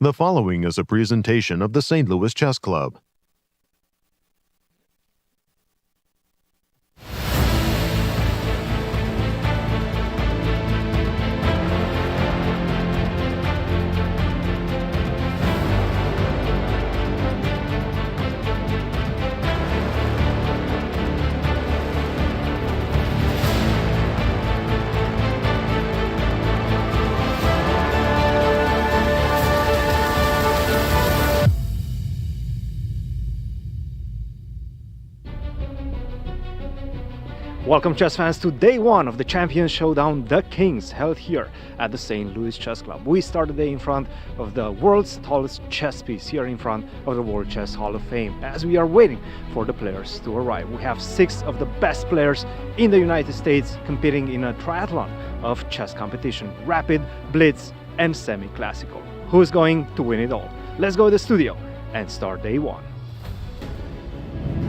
The following is a presentation of the St. Louis Chess Club. Welcome chess fans to day one of the Champions Showdown, The Kings, held here at the St. Louis Chess Club. We start the day in front of the world's tallest chess piece here in front of the World Chess Hall of Fame as we are waiting for the players to arrive. We have 6 of the best players in the United States competing in a triathlon of chess competition: rapid, blitz, and semi-classical. Who's going to win it all? Let's go to the studio and start day one.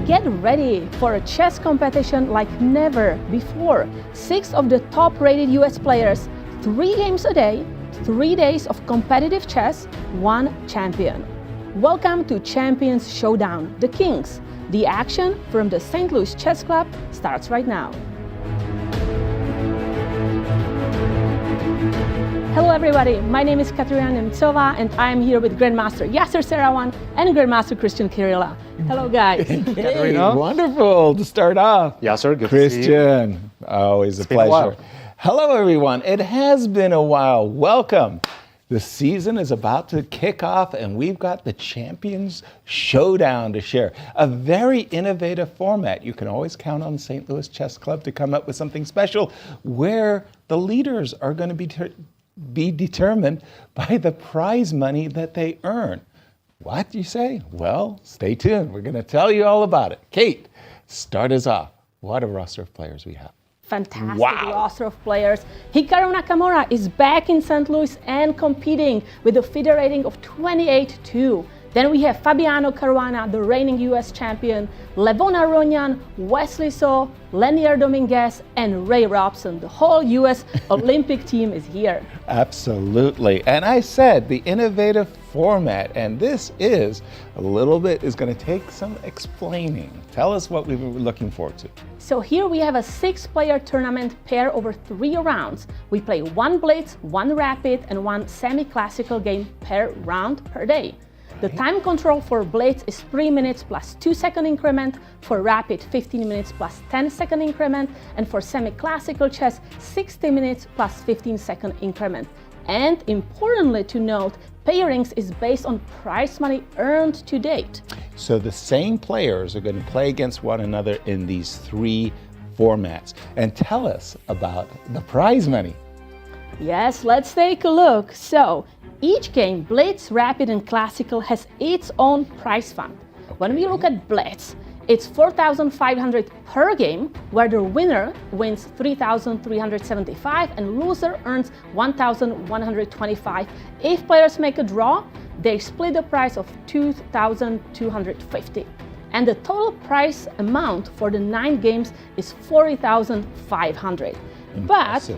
Get ready for a chess competition like never before. 6 of the top-rated US players, 3 games a day, 3 days of competitive chess, 1 champion. Welcome to Champions Showdown, The Kings. The action from the St. Louis Chess Club starts right now. Hello everybody, my name is Katerina Nemcova and I'm here with Grandmaster Yasser Seirawan and Grandmaster Cristian Chirila. Hello guys. Hey, wonderful to start off. Yasser, good to see you. Cristian, always a pleasure. Hello everyone, it has been a while. Welcome. The season is about to kick off and we've got the Champions Showdown to share. A very innovative format. You can always count on St. Louis Chess Club to come up with something special where the leaders are going to be determined by the prize money that they earn. What do you say? Well, stay tuned. We're going to tell you all about it. Kate, start us off. What a roster of players we have. Fantastic roster of players. Hikaru Nakamura is back in St. Louis and competing with a FIDE rating of 28-2. Then we have Fabiano Caruana, the reigning US champion, Levon Aronian, Wesley, Leinier Dominguez, and Robson. The whole US Olympic team is here. Absolutely. And I said the innovative format, and this is going to take some explaining. Tell us what we were looking forward to. So here we have a 6-player tournament pair over 3 rounds. We play 1 blitz, 1 rapid, and 1 semi-classical game per round per day. The time control for blitz is 3 minutes plus 2-second increment, for rapid 15 minutes plus 10-second increment, and for semi-classical chess 60 minutes plus 15-second increment. And importantly to note, pairings is based on prize money earned to date. So the same players are going to play against one another in these 3 formats. And tell us about the prize money. Yes, let's take a look. So each game, Blitz, Rapid, and Classical, has its own prize fund. When we look at Blitz, it's $4,500 per game, where the winner wins $3,375 and loser earns $1,125. If players make a draw, they split the prize of $2,250. And the total prize amount for the 9 games is $40,500. But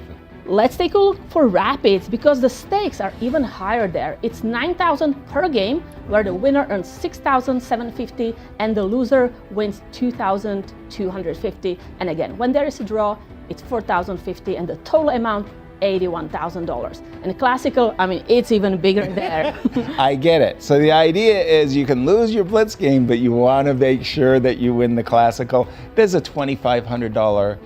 let's take a look for rapids because the stakes are even higher there. It's $9,000 per game, where the winner earns $6,750 and the loser wins $2,250. And again, when there is a draw, it's $4,050 and the total amount $81,000. And classical, I mean, it's even bigger there. I get it. So the idea is you can lose your blitz game, but you want to make sure that you win the classical. There's a $2,500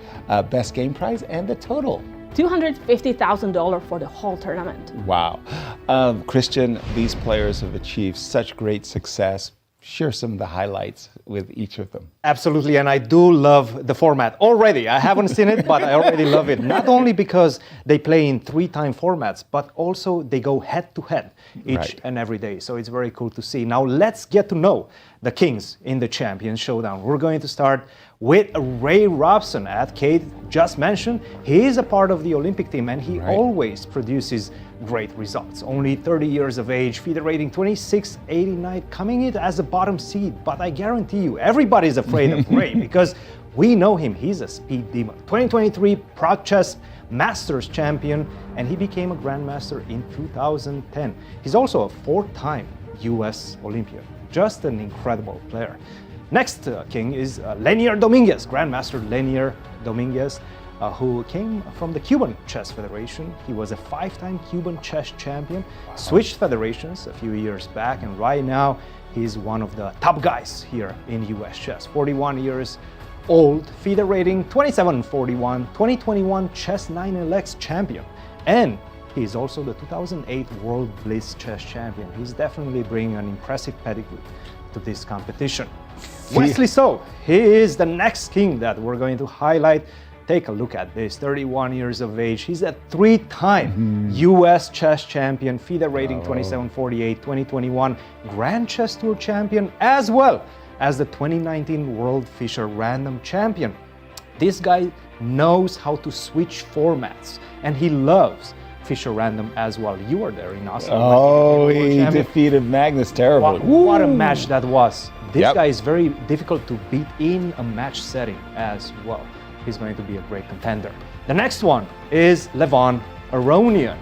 best game prize and the total $250,000 for the whole tournament. Wow. Cristian, these players have achieved such great success. Share some of the highlights with each of them. Absolutely, and I do love the format already. I haven't seen it, but I already love it. Not only because they play in 3-time formats, but also they go head-to-head each and every day. So it's very cool to see. Now let's get to know the Kings in the Champions Showdown. We're going to start with Robson, as Kate just mentioned. He is a part of the Olympic team and he always produces great results. Only 30 years of age, FIDE rating 2689, coming in as a bottom seed. But I guarantee you, everybody's afraid of Ray because We know him, he's a speed demon. 2023 Prague Chess Masters champion, and he became a Grandmaster in 2010. He's also a 4-time US Olympian. Just an incredible player. Next king is Leinier Dominguez, Grandmaster Leinier Dominguez, who came from the Cuban Chess Federation. He was a 5-time Cuban chess champion, switched federations a few years back, and right now he's one of the top guys here in US chess. 41 years old, FIDE rating 2741, 2021 Chess 9LX champion, and he's also the 2008 World Blitz chess champion. He's definitely bringing an impressive pedigree to this competition. Wesley So, he is the next king that we're going to highlight. Take a look at this, 31 years of age. He's a 3-time US chess champion, FIDE rating 2748, 2021 Grand Chess Tour champion, as well as the 2019 World Fischer Random champion. This guy knows how to switch formats, and he loves Fischer Random as well. You were there in Oslo. Oh, he defeated Magnus terribly. What a match that was. This guy is very difficult to beat in a match setting as well. He's going to be a great contender. The next one is Levon Aronian.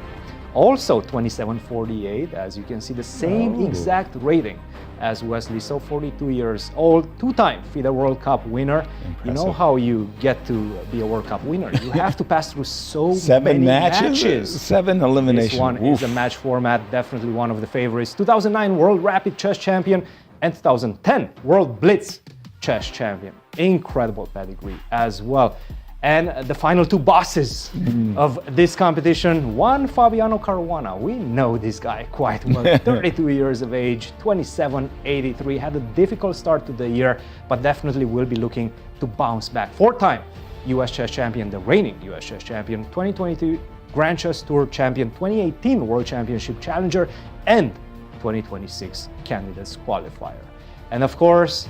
Also 2748, as you can see, the same exact rating as Wesley So, 42 years old, 2-time FIDE World Cup winner. Impressive. You know how you get to be a World Cup winner. You have to pass through so 7 many matches. 7 eliminations. This one is a match format, definitely one of the favorites. 2009 World Rapid Chess Champion and 2010 World Blitz Chess Champion. Incredible pedigree as well. And the final 2 bosses of this competition, one Fabiano Caruana. We know this guy quite well. 32 years of age, 2783. Had a difficult start to the year, but definitely will be looking to bounce back. 4-time US Chess Champion, the reigning US Chess Champion, 2022 Grand Chess Tour Champion, 2018 World Championship Challenger, and 2026 Candidates Qualifier. And of course,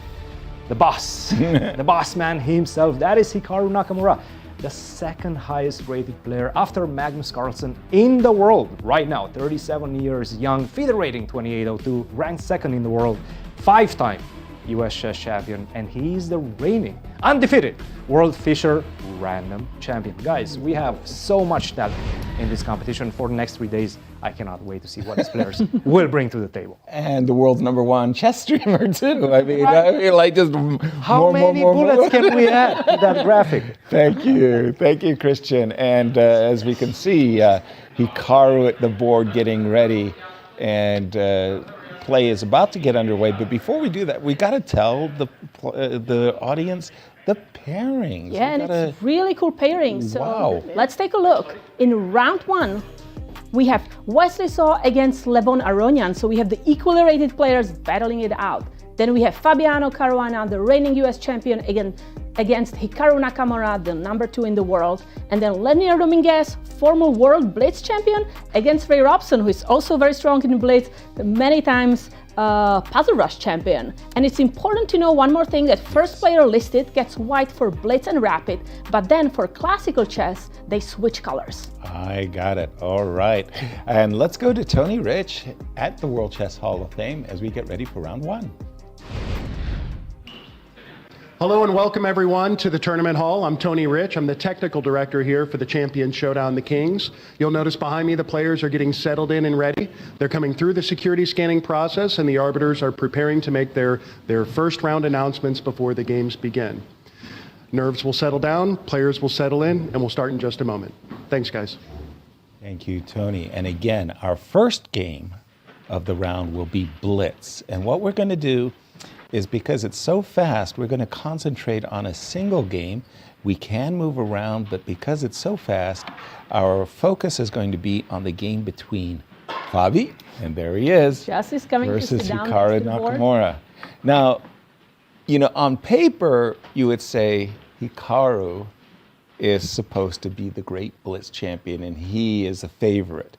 the boss, the boss man himself, that is Hikaru Nakamura, the 2nd highest rated player after Magnus Carlsen in the world right now, 37 years young, FIDE rating 2802, ranked 2nd in the world, 5-time US chess champion, and he's the reigning undefeated World Fischer Random champion. Guys, we have so much talent in this competition. For the next 3 days, I cannot wait to see what these players will bring to the table. And the world's #1 chess streamer too. I mean, like just how many bullets can we add to that graphic? Thank you, Cristian. And as we can see, Hikaru at the board getting ready, and play is about to get underway. But before we do that, we got to tell the audience the pairings. Yeah, and it's really cool pairings. So wow. Let's take a look. In round 1, we have Wesley So against Levon Aronian. So we have the equally rated players battling it out. Then we have Fabiano Caruana, the reigning US champion, against Hikaru Nakamura, the #2 in the world. And then Leinier Dominguez, former World Blitz champion, against Robson, who is also very strong in Blitz, many times Puzzle Rush champion. And it's important to know one more thing, that first player listed gets white for Blitz and Rapid, but then for classical chess, they switch colors. I got it. All right. And let's go to Tony Rich at the World Chess Hall of Fame as we get ready for round 1. Hello and welcome everyone to the Tournament Hall. I'm Tony Rich. I'm the technical director here for the Champions Showdown, the Kings. You'll notice behind me the players are getting settled in and ready. They're coming through the security scanning process, and the arbiters are preparing to make their first round announcements before the games begin. Nerves will settle down, players will settle in, and we'll start in just a moment. Thanks, guys. Thank you, Tony. And again, our first game of the round will be Blitz. And what we're going to do is, because it's so fast, we're going to concentrate on a single game. We can move around, but because it's so fast, our focus is going to be on the game between Fabi, and there he is, Just is coming versus to sit down Hikaru next to the board. Nakamura. Now, you know, on paper, you would say Hikaru is supposed to be the great Blitz champion, and he is a favorite.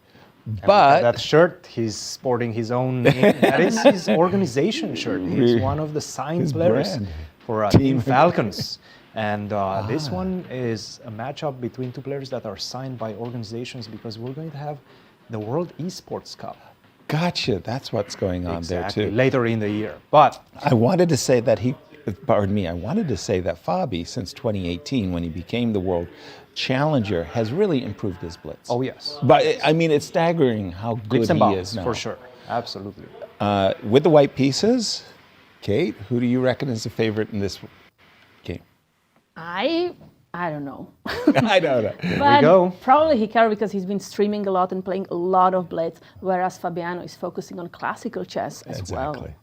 But that shirt, he's sporting his own name. That is his organization shirt. He's one of the signed players brand. for Team Falcons. And this one is a matchup between 2 players that are signed by organizations, because we're going to have the World Esports Cup. Gotcha, that's what's going on there too. Later in the year. But I wanted to say that pardon me, I wanted to say that Fabi, since 2018, when he became the world challenger, has really improved his blitz. Oh, yes. But I mean, it's staggering how good Leaps and he bounds, is now. for sure. Absolutely. With the white pieces, Kate, who do you reckon is the favorite in this game? I don't know. I don't know. But go. probably Hikaru because he's been streaming a lot and playing a lot of Blitz, whereas Fabiano is focusing on classical chess as well. Exactly.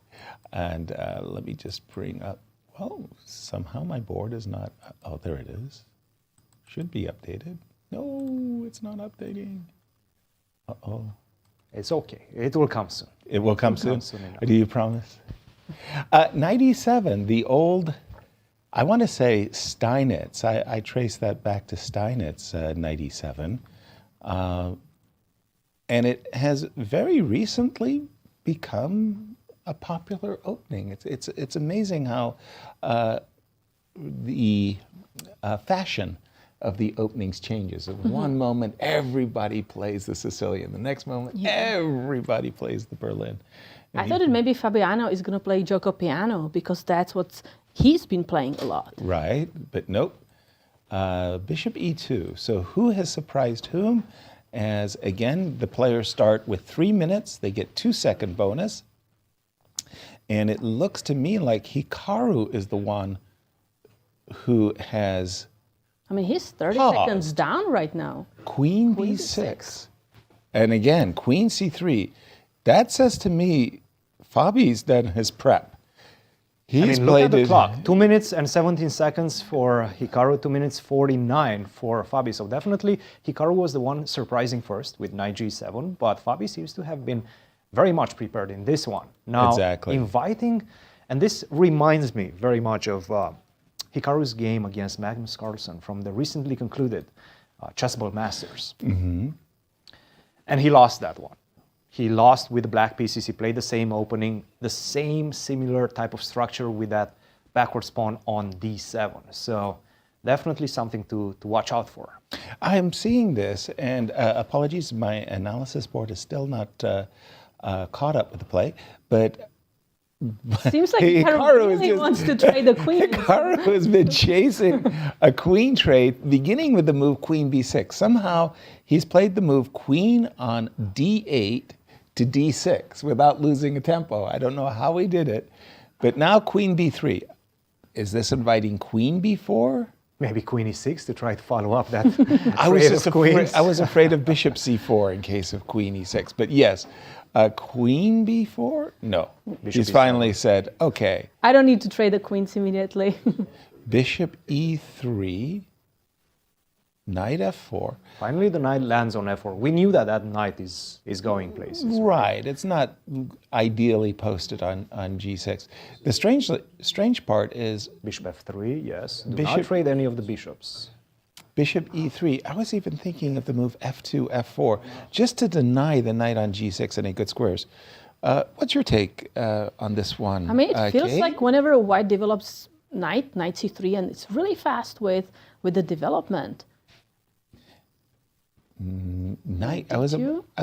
And let me just bring up, well, somehow my board is not, oh, there it is. Should be updated. No, it's not updating. Uh-oh. It's okay. It will come soon. It will come soon? enough. Do you promise? 97, the old, I want to say Steinitz. I trace that back to Steinitz, 97. And it has very recently become a popular opening. It's amazing how the fashion of the openings changes. At one moment, everybody plays the Sicilian. The next moment, everybody plays the Berlin. And I thought that maybe Fabiano is going to play Gioco Piano because that's what he's been playing a lot. Right, but nope. Bishop e2. So who has surprised whom? As again, the players start with 3 minutes. They get 2-second bonus. And it looks to me like Hikaru is the one who has I mean, he's 30 paused. seconds down right now. Queen b6. And again, Queen c3. That says to me, Fabi's done his prep. He's look at the his- clock. 2 minutes and 17 seconds for Hikaru, 2 minutes 49 for Fabi. So definitely Hikaru was the one surprising first with knight g7, but Fabi seems to have been very much prepared in this one. Now, Exactly. inviting, and this reminds me very much of Hikaru's game against Magnus Carlsen from the recently concluded Chessball Masters. And he lost that one. He lost with the black pieces. He played the same opening, the same similar type of structure with that backwards pawn on d7. So definitely something to watch out for. I'm seeing this, and apologies, my analysis board is still not caught up with the play, but Seems like Hikaru Hikaru is really just- wants to trade the queen. Hikaru has been chasing a queen trade, beginning with the move queen b6. Somehow he's played the move queen on d8 to d6 without losing a tempo. I don't know how he did it, but now queen b3. Is this inviting queen b4? Maybe queen e6 to try to follow up that I was trade just of queens. I was afraid of bishop c4 in case of queen e6. But yes, queen b4? No. He's E7. finally said, okay, I don't need to trade the queens immediately. bishop e3, knight f4. Finally, the knight lands on f4. We knew that that knight is going places. Right. It's not ideally posted on g6. The strange part is Bishop f3, yes. Do Bishop- not trade any of the bishops. bishop e3. I was even thinking of the move f2, f4, just to deny the knight on g6 any good squares. What's your take on this one? I mean, it feels Kate? like whenever white develops knight c3, and it's really fast with the development. Knight. I was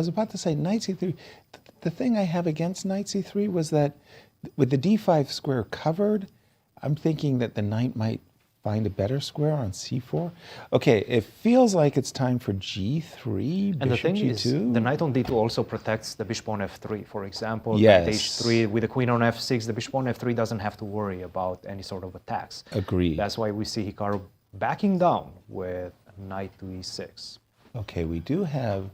about to say knight c3. The thing I have against knight c3 was that with the d5 square covered, I'm thinking that the knight might find a better square on c4. Okay, it feels like it's time for g3, And the bishop thing g2. is, the knight on d2 also protects the bishop on f3. For example, Yes. knight h3 with the queen on f6, the bishop on f3 doesn't have to worry about any sort of attacks. Agreed. That's why we see Hikaru backing down with knight to e6. Okay, we do have,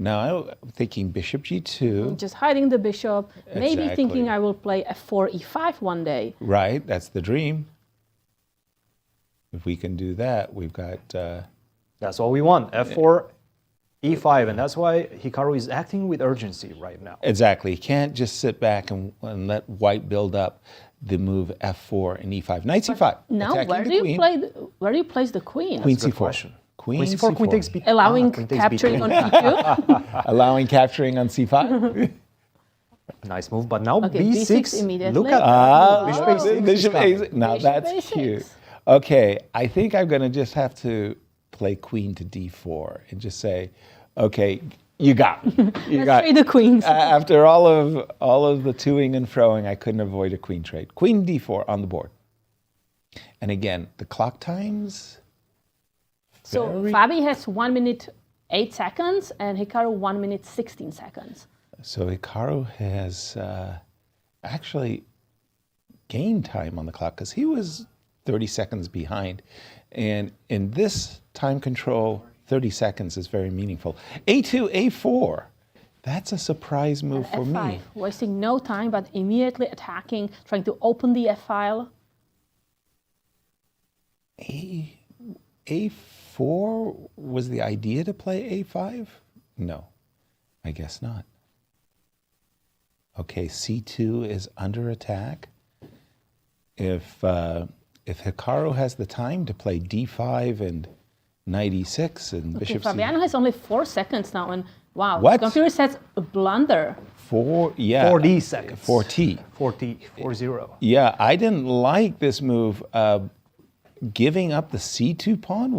now I'm thinking bishop g2. Just hiding the bishop, maybe Exactly. thinking I will play f4, e5 one day. Right, that's the dream. If we can do that, we've got, That's all we want, f4, e5, and that's why Hikaru is acting with urgency right now. exactly, you can't just sit back and let white build up the move f4 and e5. Knight c5. Now, attacking where the do you queen. play? Where do you place the queen? Queen Good c4. question. Queen Queen c4, queen takes b. Allowing queen takes capturing b2. on e2. Allowing capturing on c5. Nice move, but now Okay, b6. b6 immediately. Look at that. Ah, Bishop a6 is bishop coming. a6. Now Bishop that's a6. cute. Okay, I think I'm going to just have to play queen to d4 and just say, okay, you got me. You Let's got trade the queens. After all of the toing and froing, I couldn't avoid a queen trade. Queen d4 on the board. And again, the clock times. So Fabi has 1 minute 8 seconds and Hikaru 1 minute 16 seconds. So Hikaru has actually gained time on the clock because he was 30 seconds behind. And in this time control, 30 seconds is very meaningful. A2, A4. That's a surprise move for F5, me. wasting no time, but immediately attacking, trying to open the F file. A4 was the idea to play A5? No, I guess not. Okay, C2 is under attack. If Hikaru has the time to play D5 and knight E6 and bishop C. Fabiano has only 4 seconds now, and wow, What? the computer says a blunder. 4D seconds. 4T. 4-0. Yeah, I didn't like this move. Giving up the C2 pawn?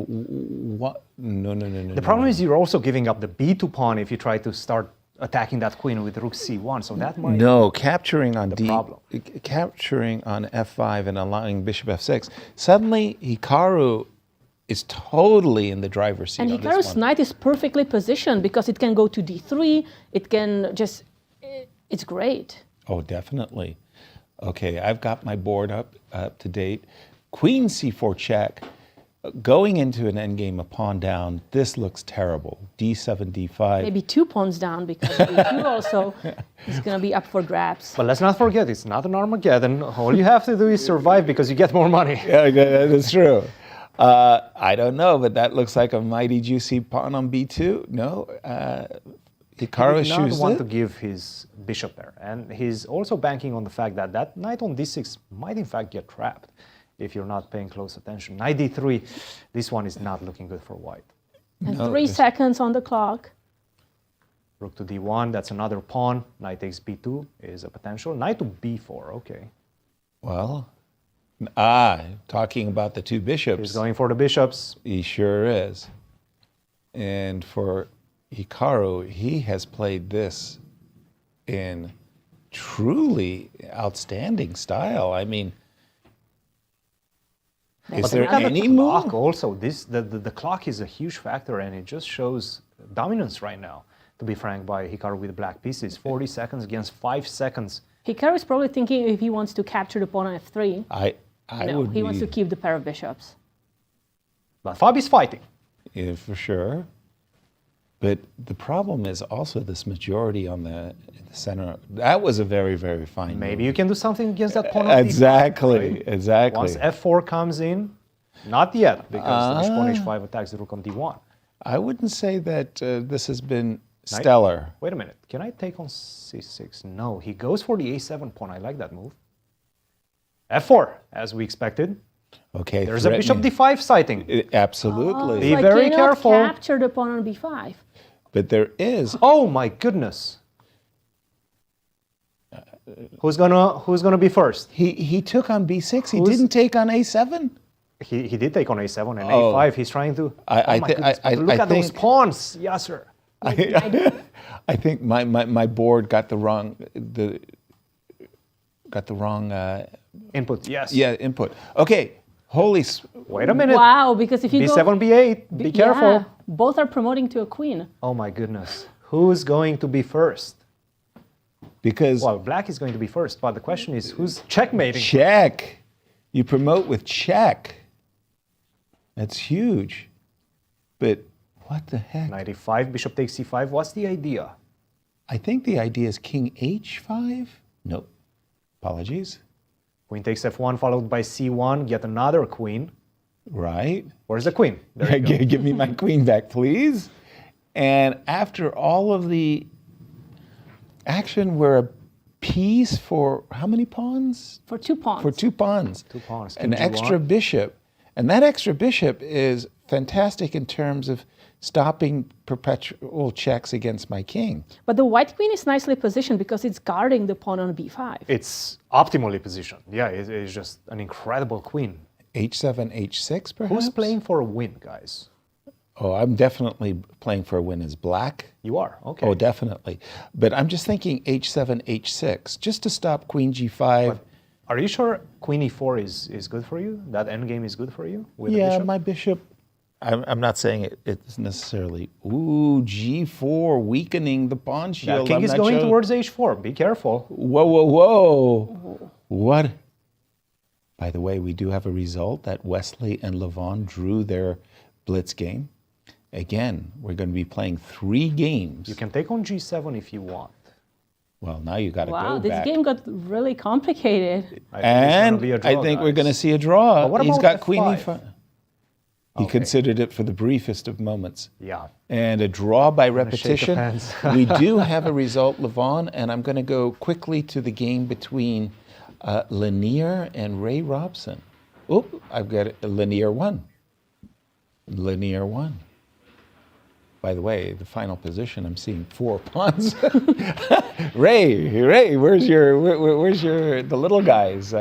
What? No. The problem is you're also giving up the B2 pawn if you try to start attacking that queen with rook C1. So that might No, capturing on problem. capturing on F5 and allowing bishop F6. Suddenly, Hikaru is totally in the driver's seat. And on this Hikaru's one. knight is perfectly positioned because it can go to D3, it can just, it's great. Oh, definitely. Okay, I've got my board up to date. Queen C4 check. Going into an endgame, a pawn down, this looks terrible. D7, D5. Maybe 2 pawns down because D2 also is going to be up for grabs. But let's not forget, it's not an Armageddon. All you have to do is survive because you get more money. Yeah, that's true. I don't know, but that looks like a mighty juicy pawn on B2. No, Hikaru He did not shoes want it. to give his bishop there. And he's also banking on the fact that that knight on D6 might in fact get trapped if you're not paying close attention. Knight D3, this one is not looking good for white. And No, 3 this- seconds on the clock. Rook to D1, that's another pawn. Knight takes B2 is a potential. Knight to B4, okay. Well, talking about the two bishops. He's going for the bishops. He sure is. And for Hikaru, he has played this in truly outstanding style. I mean, is But there look at any the clock move? also. The clock is a huge factor, and it just shows dominance right now, to be frank, by Hikaru with black pieces. 40 seconds against 5 seconds. Hikaru is probably thinking if he wants to capture the pawn on F3. I No, would he wants to be, keep the pair of bishops. But Fabi's fighting. yeah, for sure. But the problem is also this majority on the center. That was a very, very fine Maybe move. you can do something against that pawn on D5, Exactly, right? exactly. Once F4 comes in, not yet, because the bishop on H5 attacks the rook on D1. I wouldn't say that this has been stellar. Wait a minute, can I take on C6? No, he goes for the A7 pawn. I like that move. F4, as we expected. Okay, There's a bishop threatening. D5 sighting. Absolutely. Be Like, very cannot careful. capture the pawn on B5. But there is. Oh my goodness. Who's gonna be first? He took on B6. He Who's- didn't take on A7. He did take on A7 and Oh. A5. He's trying to. I oh my thi- goodness, but I- look I at those think- pawns, Yasser. I think my board got the wrong Input, yes. input. Okay, Wait a minute. Wow, because if you B7, go... B8. Be careful. Yeah, both are promoting to a queen. Oh my goodness. Who's going to be first? because Well, black is going to be first, but the question is who's checkmating? check. You promote with check. That's huge. But what the heck? 95, bishop takes C5. What's the idea? I think the idea is king H5. No, apologies. Queen takes F1 followed by C1. Get another queen. Right. Where's the queen? There you go. Give me my queen back, please. And after all of the action, we're a piece for how many pawns? For 2 pawns. For 2 pawns. 2 pawns. An King extra G1. bishop. And that extra bishop is fantastic in terms of stopping perpetual checks against my king. But the white queen is nicely positioned because it's guarding the pawn on B5. It's optimally positioned. Yeah, it's just an incredible queen. H7, H6, perhaps? Who's playing for a win, guys? Oh, I'm definitely playing for a win as black. You are, okay. Oh, definitely. But I'm just thinking H7, H6, just to stop Queen G5. Are you sure Queen E4 is good for you? That endgame is good for you? With the Yeah, bishop? my bishop, I'm not saying it's necessarily, G4, weakening the pawn shield. That king I'm is not going sure. towards H4. Be careful. Whoa. What? By the way, we do have a result that Wesley and Levon drew their Blitz game. Again, we're going to be playing 3 games. You can take on G7 if you want. Well, now you got to Wow, go this back. game got really complicated. And I think we're going to see a draw. But what He's about got Queen F5? E5. He Okay. considered it for the briefest of moments. Yeah. And a draw by shake of repetition. hands. We do have a result, Levon, and I'm going to go quickly to the game between Leinier and Ray Robson. Oop, I've got Leinier won. Leinier won. By the way, the final position, I'm seeing 4 pawns. Ray, where's the little guys?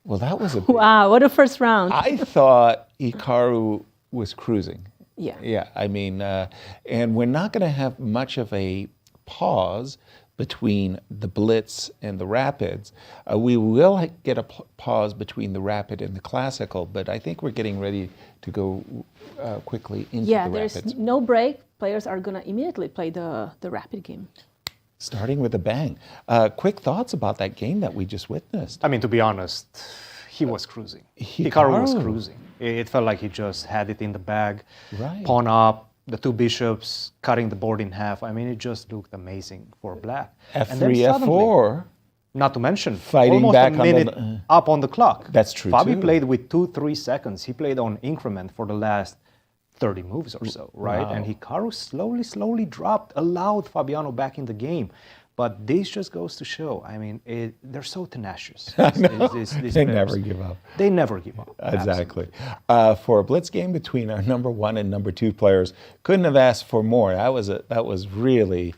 Well, that was a big, Wow, what a first round. I thought Hikaru was cruising. Yeah. Yeah, I mean, and we're not going to have much of a pause between the Blitz and the Rapids. We will get a pause between the Rapid and the Classical, but I think we're getting ready to go quickly into Yeah, the there's Rapids. no break. Players are going to immediately play the rapid game. Starting with a bang. Quick thoughts about that game that we just witnessed. I mean, to be honest, he was cruising. Hikaru. Hikaru was cruising. It felt like he just had it in the bag. Right. Pawn up, the 2 bishops, cutting the board in half. I mean, it just looked amazing for black. And then F3, suddenly, F4. not to mention, Fighting almost back a on the- minute up on the clock. That's true, Fabi too. played with 2-3 seconds. He played on increment for the last 30 moves or so, right? Wow. And Hikaru slowly dropped, allowed Fabiano back in the game. But this just goes to show, I mean, they're so tenacious. These They players. never give up. They never give up. Exactly. For a Blitz game between our number 1 and number 2 players, couldn't have asked for more. That was really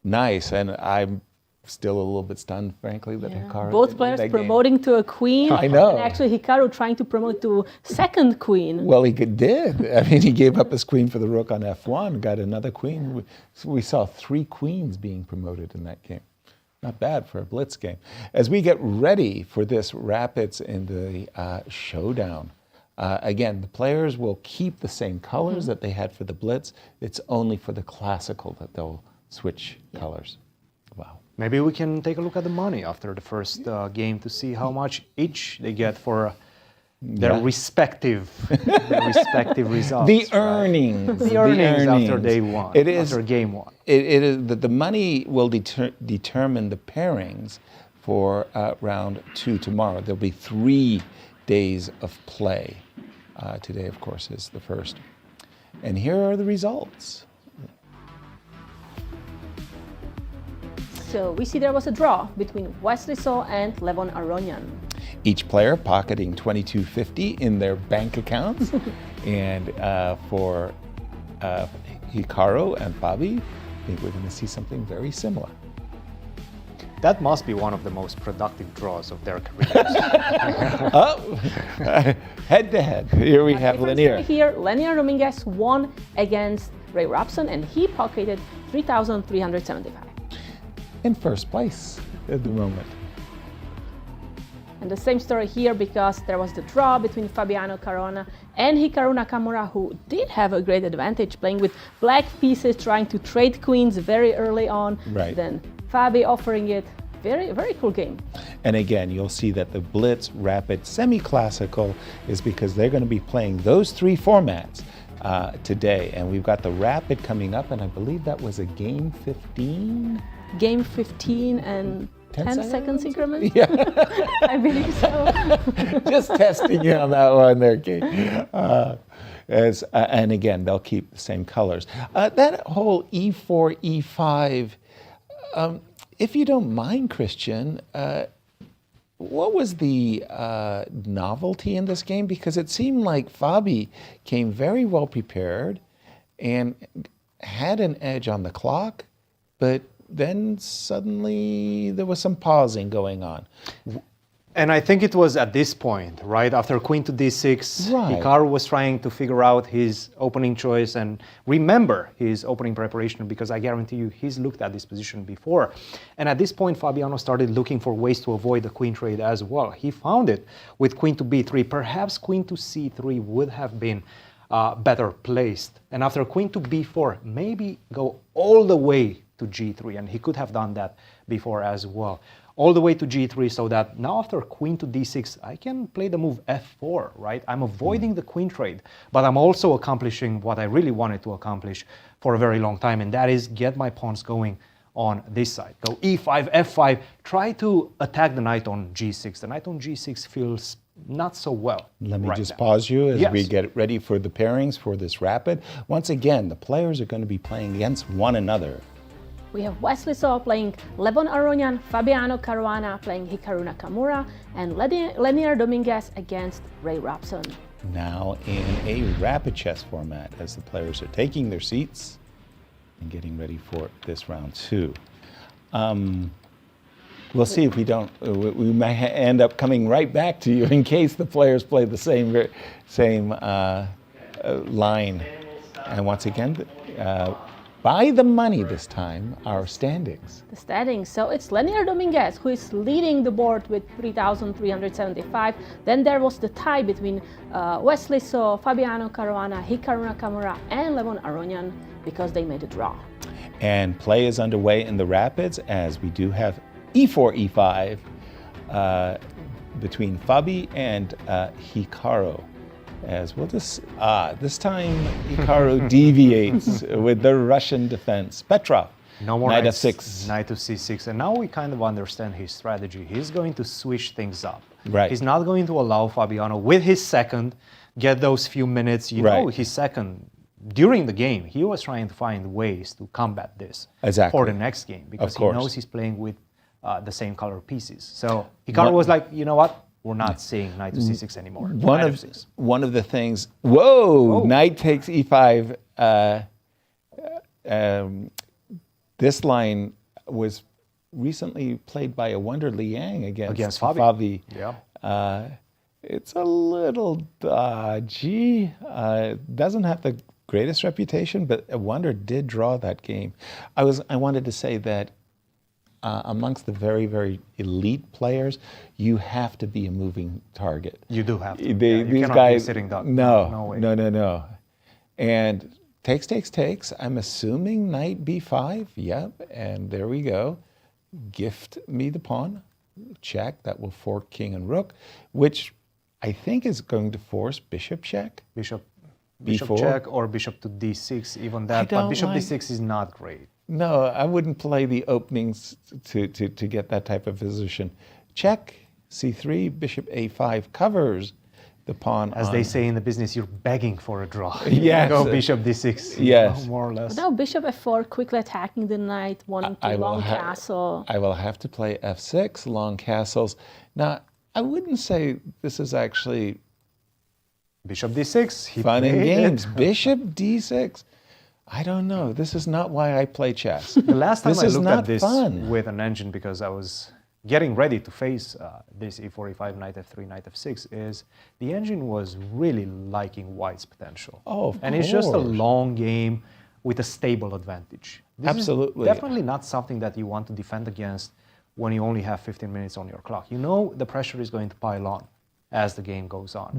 nice, and I'm still a little bit stunned, frankly, that Hikaru Both didn't players win that game. promoting to a queen. I know. And actually Hikaru trying to promote to second queen. Well, he did. I mean, he gave up his queen for the rook on F1, got another queen. We saw 3 queens being promoted in that game. Not bad for a Blitz game. As we get ready for this Rapids in the Showdown, again, the players will keep the same colors that they had for the Blitz. It's only for the Classical that they'll switch colors. Wow. Maybe we can take a look at the money after the first game to see how much each they get for their respective results. The right? earnings. The earnings after day 1, It is, after game 1. It is the money will determine the pairings for round 2 tomorrow. There'll be 3 days of play. Today, of course, is the first. And here are the results. So we see there was a draw between Wesley and Levon Aronian. Each player pocketing $22.50 in their bank accounts. And for Hikaru and Fabi, I think we're going to see something very similar. That must be one of the most productive draws of their careers. Head to head. Here we have Difference Leinier. Here, Leinier Dominguez won against Ray Robson, and he pocketed $3,375. In first place at the moment. And the same story here because there was the draw between Fabiano Caruana and Hikaru Nakamura, who did have a great advantage playing with black pieces, trying to trade queens very early on. Right. Then Fabi offering it. Very, very cool game. And again, you'll see that the Blitz, Rapid, Semi-Classical is because they're going to be playing those 3 formats today. And we've got the Rapid coming up, and I believe that was a game 15? Game 15 and 10 seconds increment? Yeah. I believe so. Just testing you on that one there, Kate. And again, they'll keep the same colors. That whole E4, E5, if you don't mind, Cristian, what was the novelty in this game? Because it seemed like Fabi came very well prepared and had an edge on the clock, but then suddenly there was some pausing going on. And I think it was at this point, right, after queen to d6, Right. Hikaru was trying to figure out his opening choice and remember his opening preparation, because I guarantee you he's looked at this position before. And at this point, Fabiano started looking for ways to avoid the queen trade as well. He found it with queen to b3. Perhaps queen to c3 would have been better placed. And after queen to b4, maybe go all the way to g3. And he could have done that before as well. All the way to g3, so that now after queen to d6, I can play the move f4, right? I'm avoiding the queen trade, but I'm also accomplishing what I really wanted to accomplish for a very long time, and that is get my pawns going on this side. Go e5, f5, try to attack the knight on g6. The knight on g6 feels not so well. Let me just now. pause you as Yes. we get ready for the pairings for this rapid. Once again, the players are going to be playing against one another. We have Wesley playing Levon Aronian, Fabiano Caruana playing Hikaru Nakamura, and Leinier Dominguez against Ray Robson. Now in a rapid chess format as the players are taking their seats and getting ready for this round 2. We'll see if we don't, we might end up coming right back to you in case the players play the same line. And once again, by the money this time, our standings. The standings. So it's Leinier Dominguez who is leading the board with 3,375. Then there was the tie between Wesley Fabiano Caruana, Hikaru Nakamura, and Levon Aronian because they made a draw. And play is underway in the rapids as we do have e4, e5 between Fabi and Hikaru. As well, this time Hikaru deviates with the Russian defense. Petrov, No more knight knights, f6. Knight to c6, and now we kind of understand his strategy. He's going to switch things up. Right. He's not going to allow Fabiano, with his second, get those few minutes. You know, Right. his second, during the game, he was trying to find ways to combat this Exactly. for the next game, because he course. knows he's playing with the same color pieces. So Hikaru was like, you know what? We're not seeing knight to c6 anymore. Knight f6. One of the things, whoa, Oh. knight takes e5. This line was recently played by a Wonder Liang against Fabi. Yeah. It's a little dodgy. Doesn't have the greatest reputation, but a Wonder did draw that game. I wanted to say that amongst the very, very elite players, you have to be a moving target. You do have to. You these cannot guys, be a sitting duck. No, way. no. And takes. I'm assuming knight b5. Yep, and there we go. Gift me the pawn. Check. That will fork king and rook, which I think is going to force bishop check. Bishop b4. check or bishop to d6, even that. But bishop d6 is not great. No, I wouldn't play the openings to get that type of position. Check, c3, bishop a5 covers the pawn. As they say in the business, you're begging for a draw. Yes. Go bishop d6. Yes. More or less. Now bishop f4, quickly attacking the knight, wanting to long castle. I will have to play f6, long castles. Now, I wouldn't say this is actually Bishop d6. fun and played it. games. Bishop d6. I don't know. This is not why I play chess. The last time This I is looked not at this fun. with an engine, because I was getting ready to face this e4, e5, knight f3, knight f6, is the engine was really liking white's potential. Oh, of And it's just a course. long game with a stable advantage. This Absolutely. is definitely not something that you want to defend against when you only have 15 minutes on your clock. You know the pressure is going to pile on as the game goes on.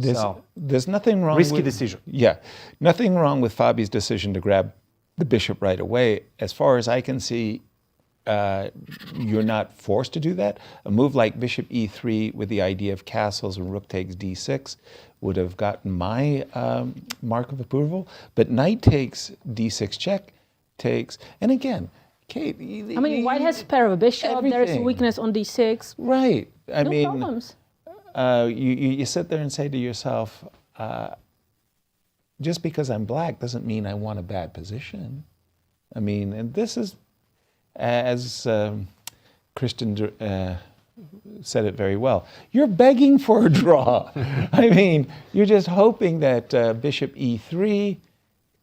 There's nothing wrong risky with... decision. Yeah. Nothing wrong with Fabi's decision to grab the bishop right away. As far as I can see, you're not forced to do that. A move like bishop e3 with the idea of castles and rook takes d6 would have gotten my mark of approval. But knight takes d6 check, takes, and again, Kate. I mean, white has pair of a bishop. There is everything. weakness on d6. Right. I No mean, problems. you sit there and say to yourself, just because I'm black doesn't mean I want a bad position. I mean, and this is, as Cristian said it very well, you're begging for a draw. I mean, you're just hoping that bishop e3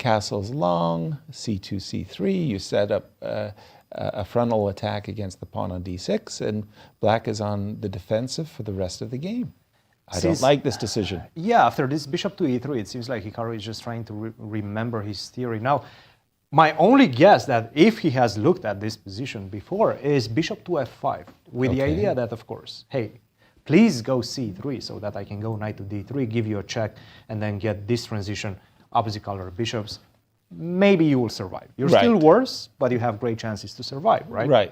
castle's long, c2, c3. You set up a frontal attack against the pawn on d6, and black is on the defensive for the rest of the game. I don't like this decision. Yeah, after this bishop to e3, it seems like Hikaru is just trying to remember his theory. Now, my only guess that if he has looked at this position before is bishop to f5, with the idea that, of course, hey, please go c3 so that I can go knight to d3, give you a check, and then get this transition, opposite color bishops. Maybe you will survive. You're still worse, but you have great chances to survive, right? Right.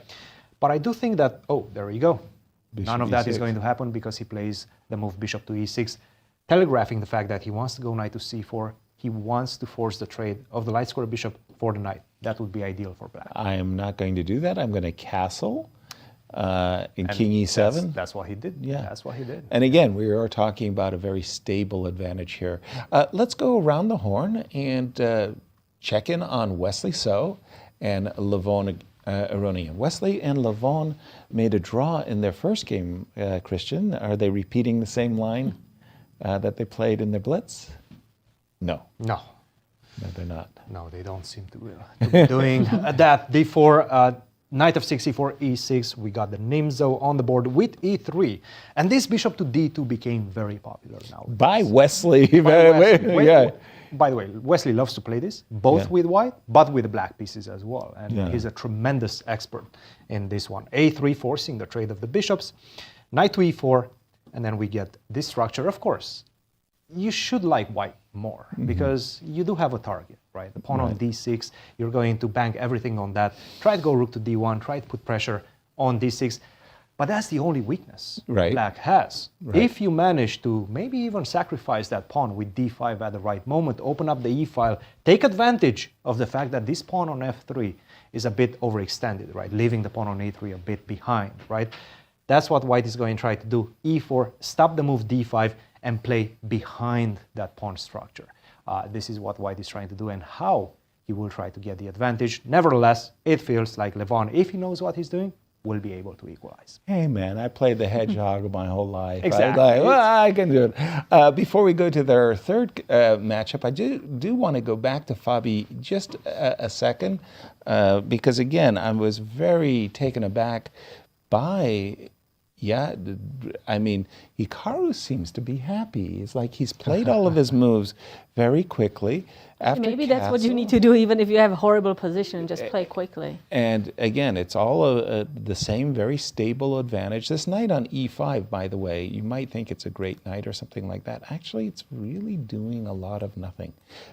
But I do think that, oh, there you go. Bishop None of that e6. is going to happen because he plays the move bishop to e6, telegraphing the fact that he wants to go knight to c4. He wants to force the trade of the light square bishop for the knight. That would be ideal for black. I am not going to do that. I'm going to castle in king e7. That's what he did. Yeah. That's what he did. And again, we are talking about a very stable advantage here. Let's go around the horn and check in on Wesley and Levon Aronian. Wesley and Levon made a draw in their first game, Cristian. Are they repeating the same line that they played in their Blitz? No. No. No, they're not. No, they don't seem to be doing that. D4, knight of 6, e4, e6. We got the Nimzo on the board with e3. And this bishop to d2 became very popular now. By Wesley. By the way, Wesley loves to play this, both with white, but with black pieces as well. And he's a tremendous expert in this one. A3 forcing the trade of the bishops, knight to e4, and then we get this structure. Of course, you should like white more because you do have a target, right? The pawn on d6, you're going to bank everything on that. Try to go rook to d1, try to put pressure on d6. But that's the only weakness black has. If you manage to maybe even sacrifice that pawn with d5 at the right moment, open up the e-file, take advantage of the fact that this pawn on f3 is a bit overextended, right? Leaving the pawn on e3 a bit behind, right? That's what white is going to try to do. e4, stop the move d5, and play behind that pawn structure. This is what white is trying to do and how he will try to get the advantage. Nevertheless, it feels like Levon, if he knows what he's doing, will be able to equalize. Hey man, I played the hedgehog my whole life. Exactly. I was like, well, I can do it. Before we go to their third matchup, I do want to go back to Fabi just a second, because again, I was very taken aback by, I mean, Hikaru seems to be happy. It's like he's played all of his moves very quickly. Maybe that's what you need to do, even if you have a horrible position, just play quickly. And again, it's all the same very stable advantage. This knight on e5, by the way, you might think it's a great knight or something like that. Actually, it's really doing a lot of nothing.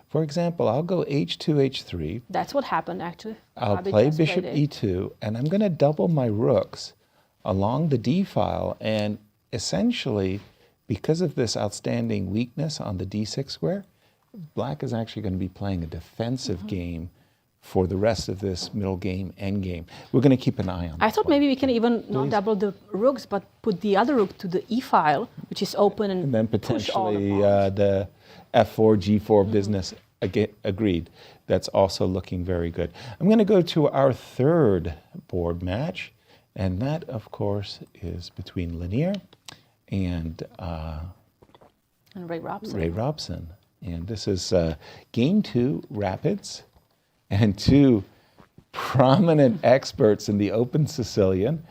For example, I'll go h2, h3. That's what happened, actually. I'll play bishop e2, and I'm going to double my rooks along the d file, and essentially, because of this outstanding weakness on the d6 square, black is actually going to be playing a defensive game for the rest of this middle game, end game. We're going to keep an eye on I thought maybe we can even not double the rooks, but put the other rook to the e-file, which is open, and then potentially the f4, g4 business, agreed. That's also looking very good. I'm going to go to our third board match, and that, of course, is between Leinier and Ray Robson. And this is Game 2 Rapids, and two prominent experts in the Open Sicilian.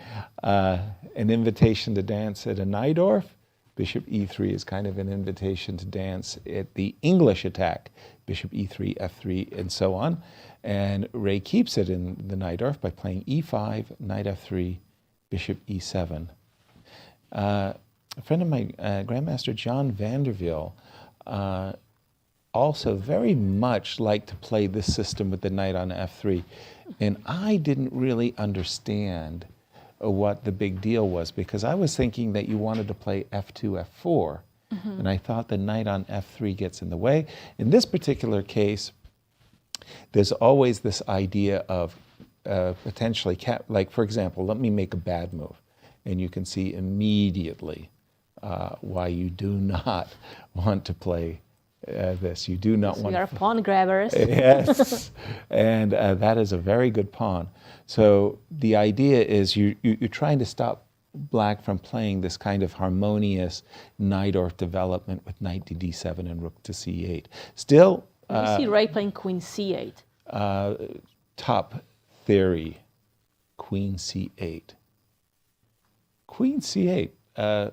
An invitation to dance at a Najdorf. Bishop e3 is kind of an invitation to dance at the English attack. Bishop e3, f3, and so on. And Ray keeps it in the Najdorf by playing e5, knight f3, bishop e7. A friend of mine, Grandmaster John Vanderveel, also very much liked to play this system with the knight on f3. And I didn't really understand what the big deal was, because I was thinking that you wanted to play f2, f4. And I thought the knight on f3 gets in the way. In this particular case, there's always this idea of potentially, like for example, let me make a bad move. And you can see immediately why you do not want to play this. You do not want we are pawn grabbers. Yes, and that is a very good pawn. So the idea is you're trying to stop black from playing this kind of harmonious Najdorf development with knight to d7 and rook to c8. Still, We see Ray playing queen c8. Top theory, queen c8. Queen c8.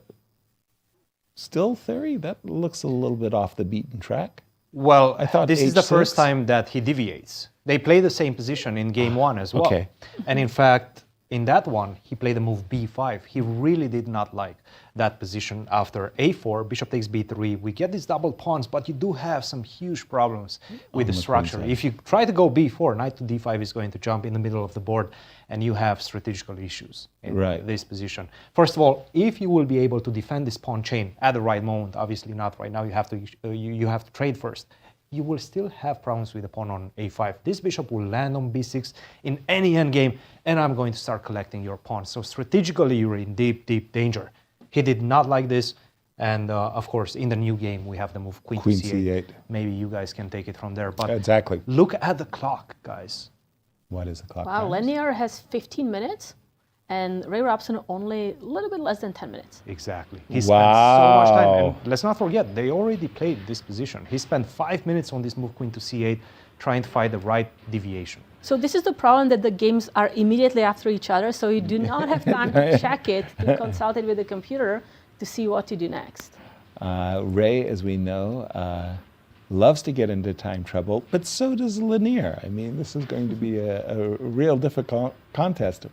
Still theory? That looks a little bit off the beaten track. Well, I thought this is the H6. first time that he deviates. They play the same position in game one as well. Okay. And in fact, in that one, he played the move b5. He really did not like that position after a4, bishop takes b3. We get these double pawns, but you do have some huge problems with the structure. If you try to go b4, knight to d5 is going to jump in the middle of the board, and you have strategical issues in this position. First of all, if you will be able to defend this pawn chain at the right moment, obviously not right now, you have to trade first. You will still have problems with the pawn on a5. This bishop will land on b6 in any endgame, and I'm going to start collecting your pawns. So strategically, you're in deep, deep danger. He did not like this, and of course, in the new game, we have the move queen to c8. Maybe you guys can take it from there. But exactly. Look at the clock, guys. What is the clock? Wow, Leinier has 15 minutes, and Ray Robson only a little bit less than 10 minutes. Exactly. He spent so much time. And let's not forget, they already played this position. He spent 5 minutes on this move queen to c8, trying to find the right deviation. So this is the problem, that the games are immediately after each other, so you do not have time to check it, to consult it with the computer to see what to do next. Ray, as we know, loves to get into time trouble, but so does Leinier. I mean, this is going to be a real difficult contest.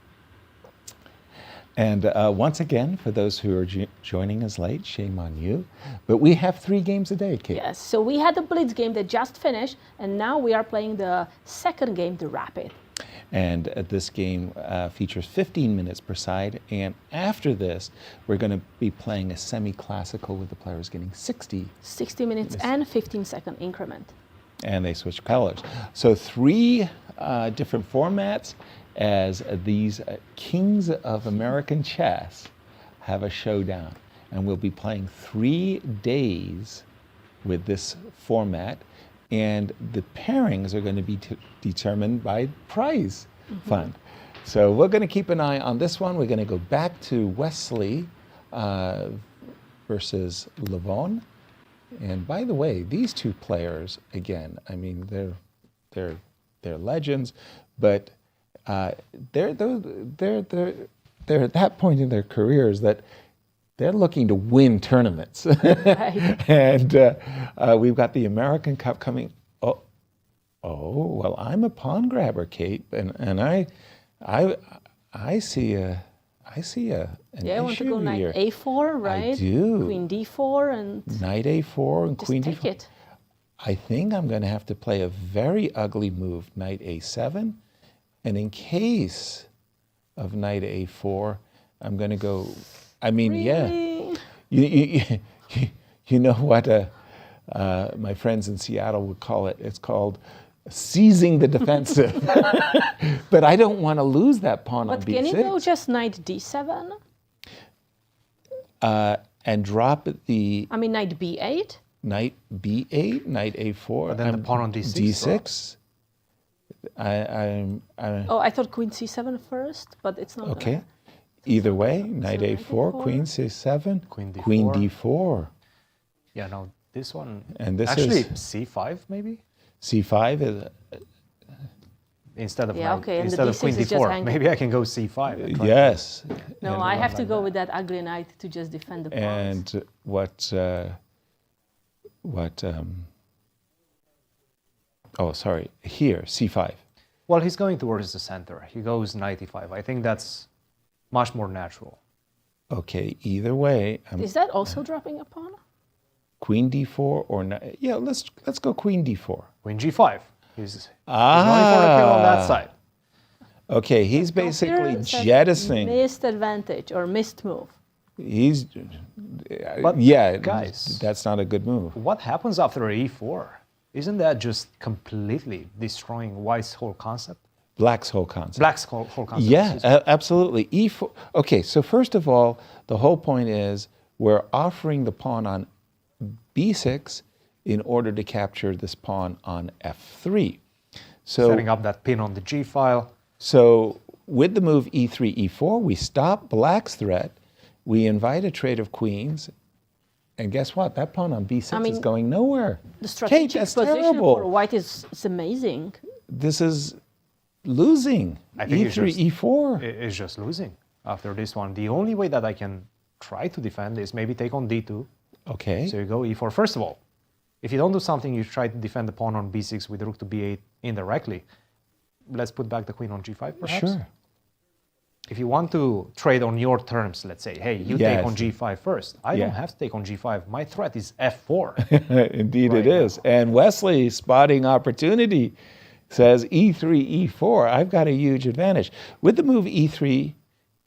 And once again, for those who are joining us late, shame on you. But we have 3 games a day, Kate. Yes, so we had the Blitz game that just finished, and now we are playing the second game, the Rapid. And this game features 15 minutes per side. And after this, we're going to be playing a semi-classical with the players getting 60 minutes and 15-second increment. And they switch colors. So 3 different formats, as these kings of American chess have a showdown. And we'll be playing 3 days with this format. And the pairings are going to be determined by prize fund. So we're going to keep an eye on this one. We're going to go back to Wesley versus Levon. And by the way, these 2 players, again, I mean, they're legends, but they're at that point in their careers that they're looking to win tournaments. And we've got the American Cup coming. Oh, well, I'm a pawn grabber, Kate, and I see an I want to go knight here. a4, right? I do. Queen d4 and knight a4 and queen take d4. it. I think I'm going to have to play a very ugly move, knight a7. And in case of knight a4, I'm going to go, I mean, Really? yeah. You know what my friends in Seattle would call it? It's called seizing the defensive. But I don't want to lose that pawn on But b6. can you go just knight d7? And drop the I mean, knight b8? knight b8, knight a4. But then the pawn on d6. d6. I thought queen c7 first, but it's not. Okay. Either way, knight knight a4, a4. queen c7, Queen d4. queen d4. Yeah, no, this one. And this actually is c5 maybe c5 is instead of Yeah, knight, okay, and the instead of d6 queen is just d4. hanging. Maybe I can go c5. and try to- yes. No, And I have to go with that ugly knight to just defend the pawns. And what here, c5. Well, he's going towards the center. He goes knight e5. I think that's much more natural. Okay, either way, Is that also dropping a pawn? queen d4 or yeah, let's go queen d4. Queen g5. He's going for a kill on that side. Okay, he's basically Computer said jettisoning. Missed advantage or missed move. He's But yeah, guys, that's not a good move. what happens after e4? Isn't that just completely destroying White's whole concept? Black's whole concept. Black's whole concept. Yeah, excuse me. absolutely. E4. Okay, so first of all, the whole point is we're offering the pawn on b6 in order to capture this pawn on f3. So Setting up that pin on the g file. So with the move e3, e4, we stop Black's threat, we invite a trade of queens, And guess what? That pawn on b6 I mean, is going nowhere. The Kate, strategic that's position terrible. for white is amazing. This is losing. I think it's E3, just- E4. It's just losing after this one. The only way that I can try to defend is maybe take on d2. Okay. So you go e4. First of all, if you don't do something, you try to defend the pawn on b6 with rook to b8 indirectly. Let's put back the queen on g5, perhaps. Sure. If you want to trade on your terms, let's say, hey, you take on g5 first. I Yeah. don't have to take on g5. My threat is f4. Indeed Right it is. And Wesley, spotting opportunity, says E3, E4. I've got a huge advantage. With the move E3,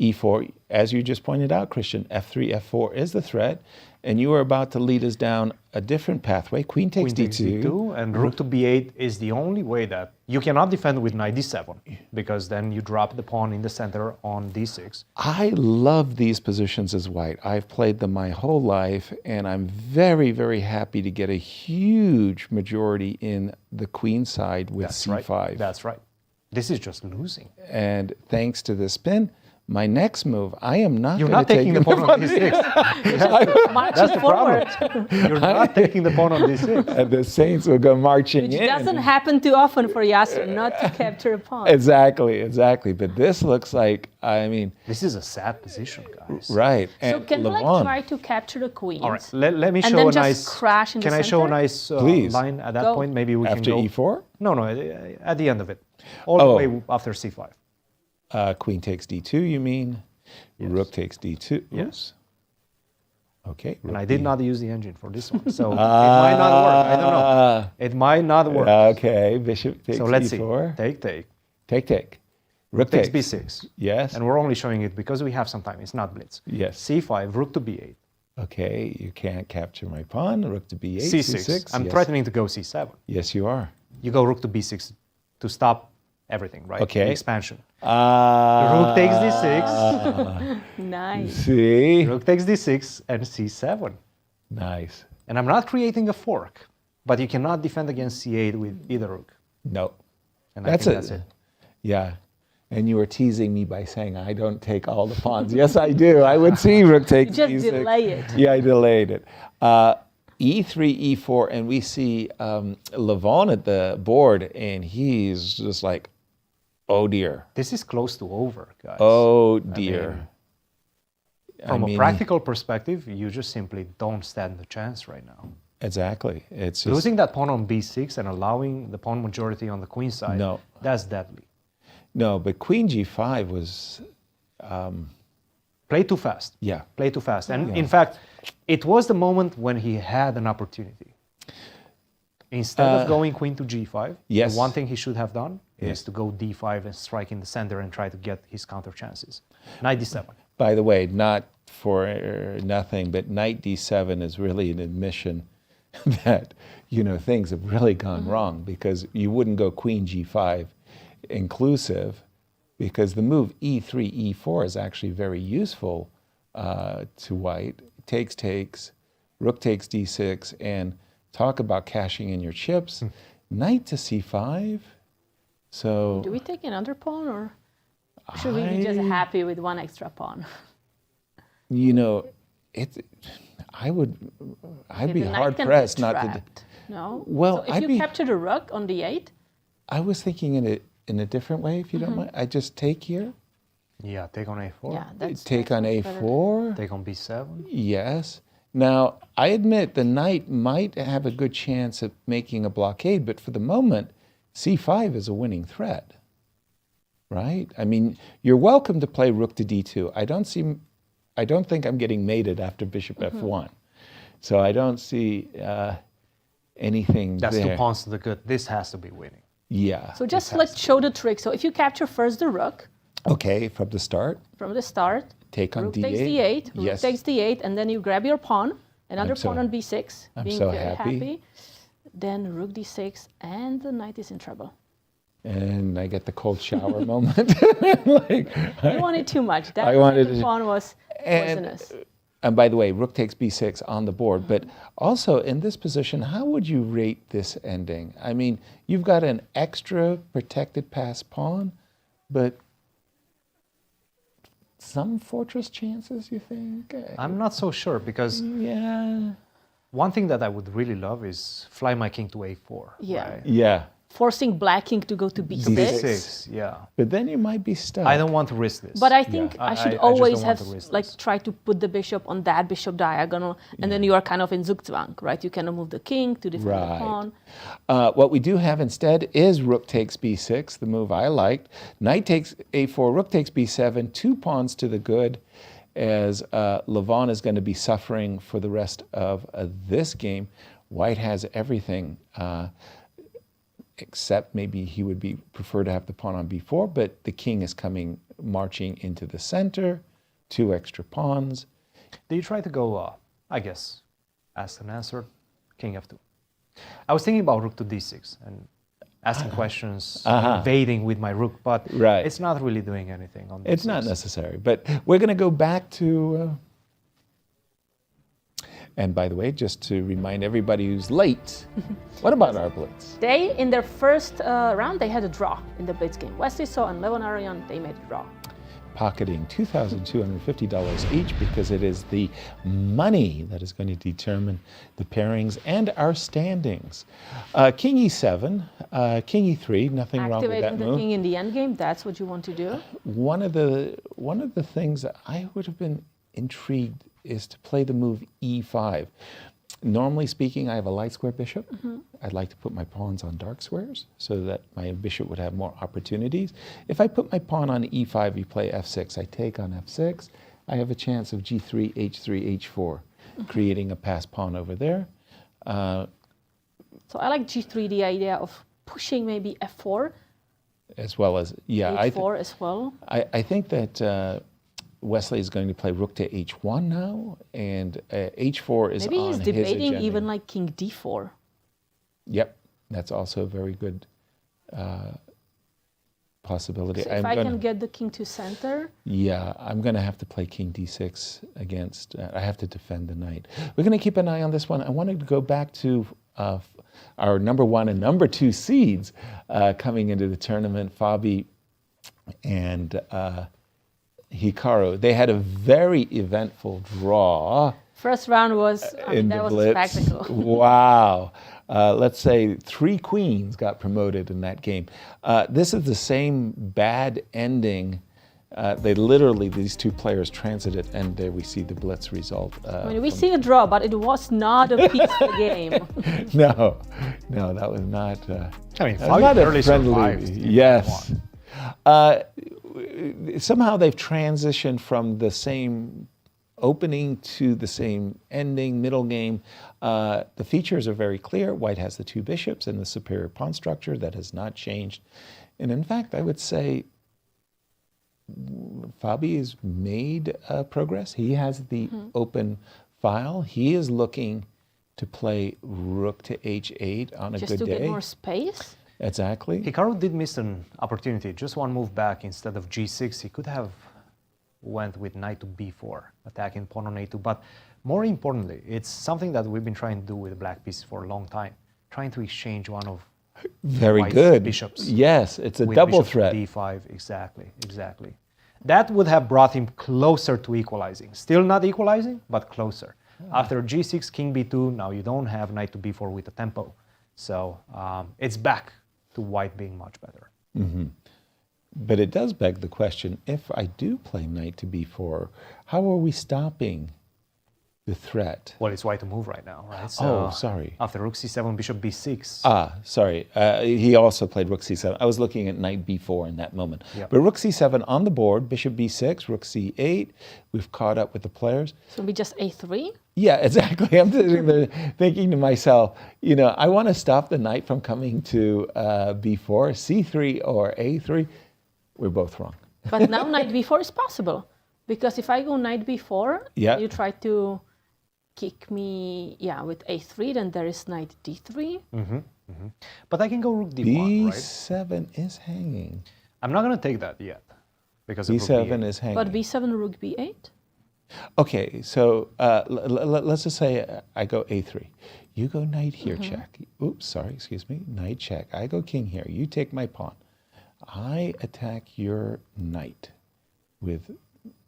E4, as you just pointed out, Cristian, F3, F4 is the threat. And you are about to lead us down a different pathway. Queen takes Queen takes D2. d2, and rook to b8 is the only way that you cannot defend with knight d7, because then you drop the pawn in the center on d6. I love these positions as white. I've played them my whole life, and I'm very, very happy to get a huge majority in the queen side with C5. Right. That's right. This is just losing. And thanks to the spin, my next move, I am not You're going not to take taking the pawn on d6. Marching That's the forward. problem. You're not taking the pawn on d6. And the Saints will go marching Which in. doesn't happen too often for Yasser, not to capture a pawn. Exactly. But this looks like, I mean, This is a sad position, guys. right. So And can Black Levon, try to capture the queens? All right, let me And show then a just nice. crash in the Can I show a center? nice Please. line at that Go. point? Maybe we after can go. E4, No, at the end of it, all the Oh. way after c5. Queen takes D2, you mean? Rook takes D2. Yes. Oops. Okay. And I rook did D- not use the engine for this one, so it might not work. I don't know. It might not work. Okay, bishop takes So let's E4. see. Take. Take. Rook Takes takes. b6. Yes. And we're only showing it because we have some time. It's not blitz. Yes. c5, rook to b8, Okay, you can't capture my pawn. Rook to B8, c6. I'm yes. threatening to go c7. Yes, you are. You go rook to b6 to stop everything, right? Okay. The expansion. Rook Rook takes d6. Nice. See? Rook takes d6 and c7. Nice. And I'm not creating a fork, but you cannot defend against c8 with either rook. No. And That's I it. think that's it. Yeah. And you were teasing me by saying I don't take all the pawns. Yes, I do. I would see rook takes Just D6. delay it. Yeah, I delayed it. E3, E4, and we see Levon at the board, and he's just like, oh dear. This is close to over, guys. Oh dear. From I mean, a practical perspective, you just simply don't stand the chance right now. Exactly. It's just, Losing that pawn on b6 and allowing the pawn majority on the queen side, No. that's deadly. no, but Queen G5 was, Play too fast. yeah. Play too fast. And in fact, it was the moment when he had an opportunity. Instead of going queen to g5, yes. the one thing he should have done is to go d5 and strike in the center and try to get his counter chances. Knight d7. By the way, not for nothing, but Knight D7 is really an admission that, things have really gone wrong, because you wouldn't go Queen G5 inclusive, because the move E3, E4 is actually very useful to white. Takes, rook takes D6, and talk about cashing in your chips. Knight to C5. So Do we take another pawn, or should we be just happy with one extra pawn? I'd be The knight hard can pressed be not to. trapped. No. Well, so if I'd you be- capture the rook on d8, I was thinking in a different way, if you don't mind. I just take here, Yeah, take on a4. yeah, that's take on much better. A4. Take on b7. Yes. Now, I admit the knight might have a good chance of making a blockade, but for the moment, C5 is a winning threat, right? I mean, you're welcome to play rook to D2. I don't think I'm getting mated after bishop F1. So I don't see anything That's there. two pawns to the good. This has to be winning. Yeah. So just let's show the trick. So if you capture first the rook Okay, from the start, from the start, take on rook D8. takes d8, rook Yes. takes d8, and then you grab your pawn, another I'm so- pawn on b6, I'm being so very happy. happy. Then rook d6, and the knight is in trouble. And I get the cold shower moment. You wanted too much. That I wanted second to- pawn was And- poisonous. And by the way, rook takes b6 on the board. But also in this position, how would you rate this ending? I mean, you've got an extra protected pass pawn, but some fortress chances, you think? I'm not so sure because Yeah. one thing that I would really love is fly my king to a4. Yeah. Right? Yeah. Forcing black king to go to b6. b6, yeah. But then you might be stuck. I don't want to risk this. But I think I should just always don't want have to risk like this. try to put the bishop on that bishop diagonal, and then you are kind of in Zugzwang, right? You cannot move the king to defend the Right. pawn. What we do have instead is rook takes b6, the move I liked. Knight takes a4, rook takes b7, 2 pawns to the good, as Levon is going to be suffering for the rest of this game. White has everything, except maybe he would prefer to have the pawn on b4, but the king is marching into the center, 2 extra pawns. Do you try to go, I guess, ask and answer, king f2? I was thinking about rook to d6 and asking questions, invading with my rook, but Right. it's not really doing anything on d6. It's not necessary, but we're going to go back to... and by the way, just to remind everybody who's late, what about our Blitz? They, in their first round, they had a draw in the Blitz game. Wesley saw and Levon Aronian, they made a draw. Pocketing $2,250 each because it is the money that is going to determine the pairings and our standings. King e7, king e3, nothing wrong with that Activating the move. king in the endgame, that's what you want to do. One of the things that I would have been intrigued is to play the move e5. Normally speaking, I have a light square bishop. I'd like to put my pawns on dark squares so that my bishop would have more opportunities. If I put my pawn on e5, you play f6, I take on f6, I have a chance of g3, h3, h4, creating a passed pawn over there. So I like g3, the idea of pushing maybe f4, As well as, yeah, h4 as well. I think that Wesley is going to play rook to h1 now, and h4 is Maybe on he's his debating agenda. even like king d4. Yep, that's also a very good possibility. So if I can get the king to center, Yeah, I'm going to have to play king d6 against, I have to defend the knight. We're going to keep an eye on this one. I wanted to go back to our number 1 and number 2 seeds coming into the tournament, Fabi and Hikaru. They had a very eventful draw. first round was, In that the was Blitz. a spectacle. Wow. Let's say 3 queens got promoted in that game. This is the same bad ending. They literally, these 2 players transited, and there we see the Blitz result. I mean, we see a draw, but it was not a peaceful game. No, that was not. I mean, that was not barely a friendly. survived. Yes. Somehow they've transitioned from the same opening to the same ending, middle game. The features are very clear. White has the 2 bishops and the superior pawn structure. That has not changed. And in fact, I would say Fabi has made progress. He has the open file. He is looking to play rook to h8 on a Just good to day. get more space. Exactly. Hikaru did miss an opportunity. Just one move back instead of g6. He could have went with knight to b4, attacking pawn on a2. But more importantly, it's something that we've been trying to do with the black pieces for a long time, trying to exchange one of Very White's good. bishops Yes, it's a with double bishop threat. d5. Exactly. That would have brought him closer to equalizing. Still not equalizing, but closer. After g6, king b2, now you don't have knight to b4 with the tempo. So it's back to white being much better. But it does beg the question, if I do play knight to b4, how are we stopping the threat? Well, it's white to move right now, right? Oh, sorry. After rook c7, bishop b6. Sorry. He also played rook c7. I was looking at knight b4 in that moment. Yep. But rook c7 on the board, bishop b6, rook c8. We've caught up with the players. So we just a3? Yeah, exactly. I'm sitting there thinking to myself, I want to stop the knight from coming to b4, c3 or a3. We're both wrong. But now knight b4 is possible. Because if I go knight b4, Yeah. you try to kick me, with a3, then there is knight d3. But I can go rook d1, right? b7 is hanging. I'm not going to take that yet. Because of rook b7 b8. is hanging. But b7, rook b8? Okay, so let's just say I go a3. You go knight here, check. Oops, sorry, excuse me. Knight check. I go king here. You take my pawn. I attack your knight with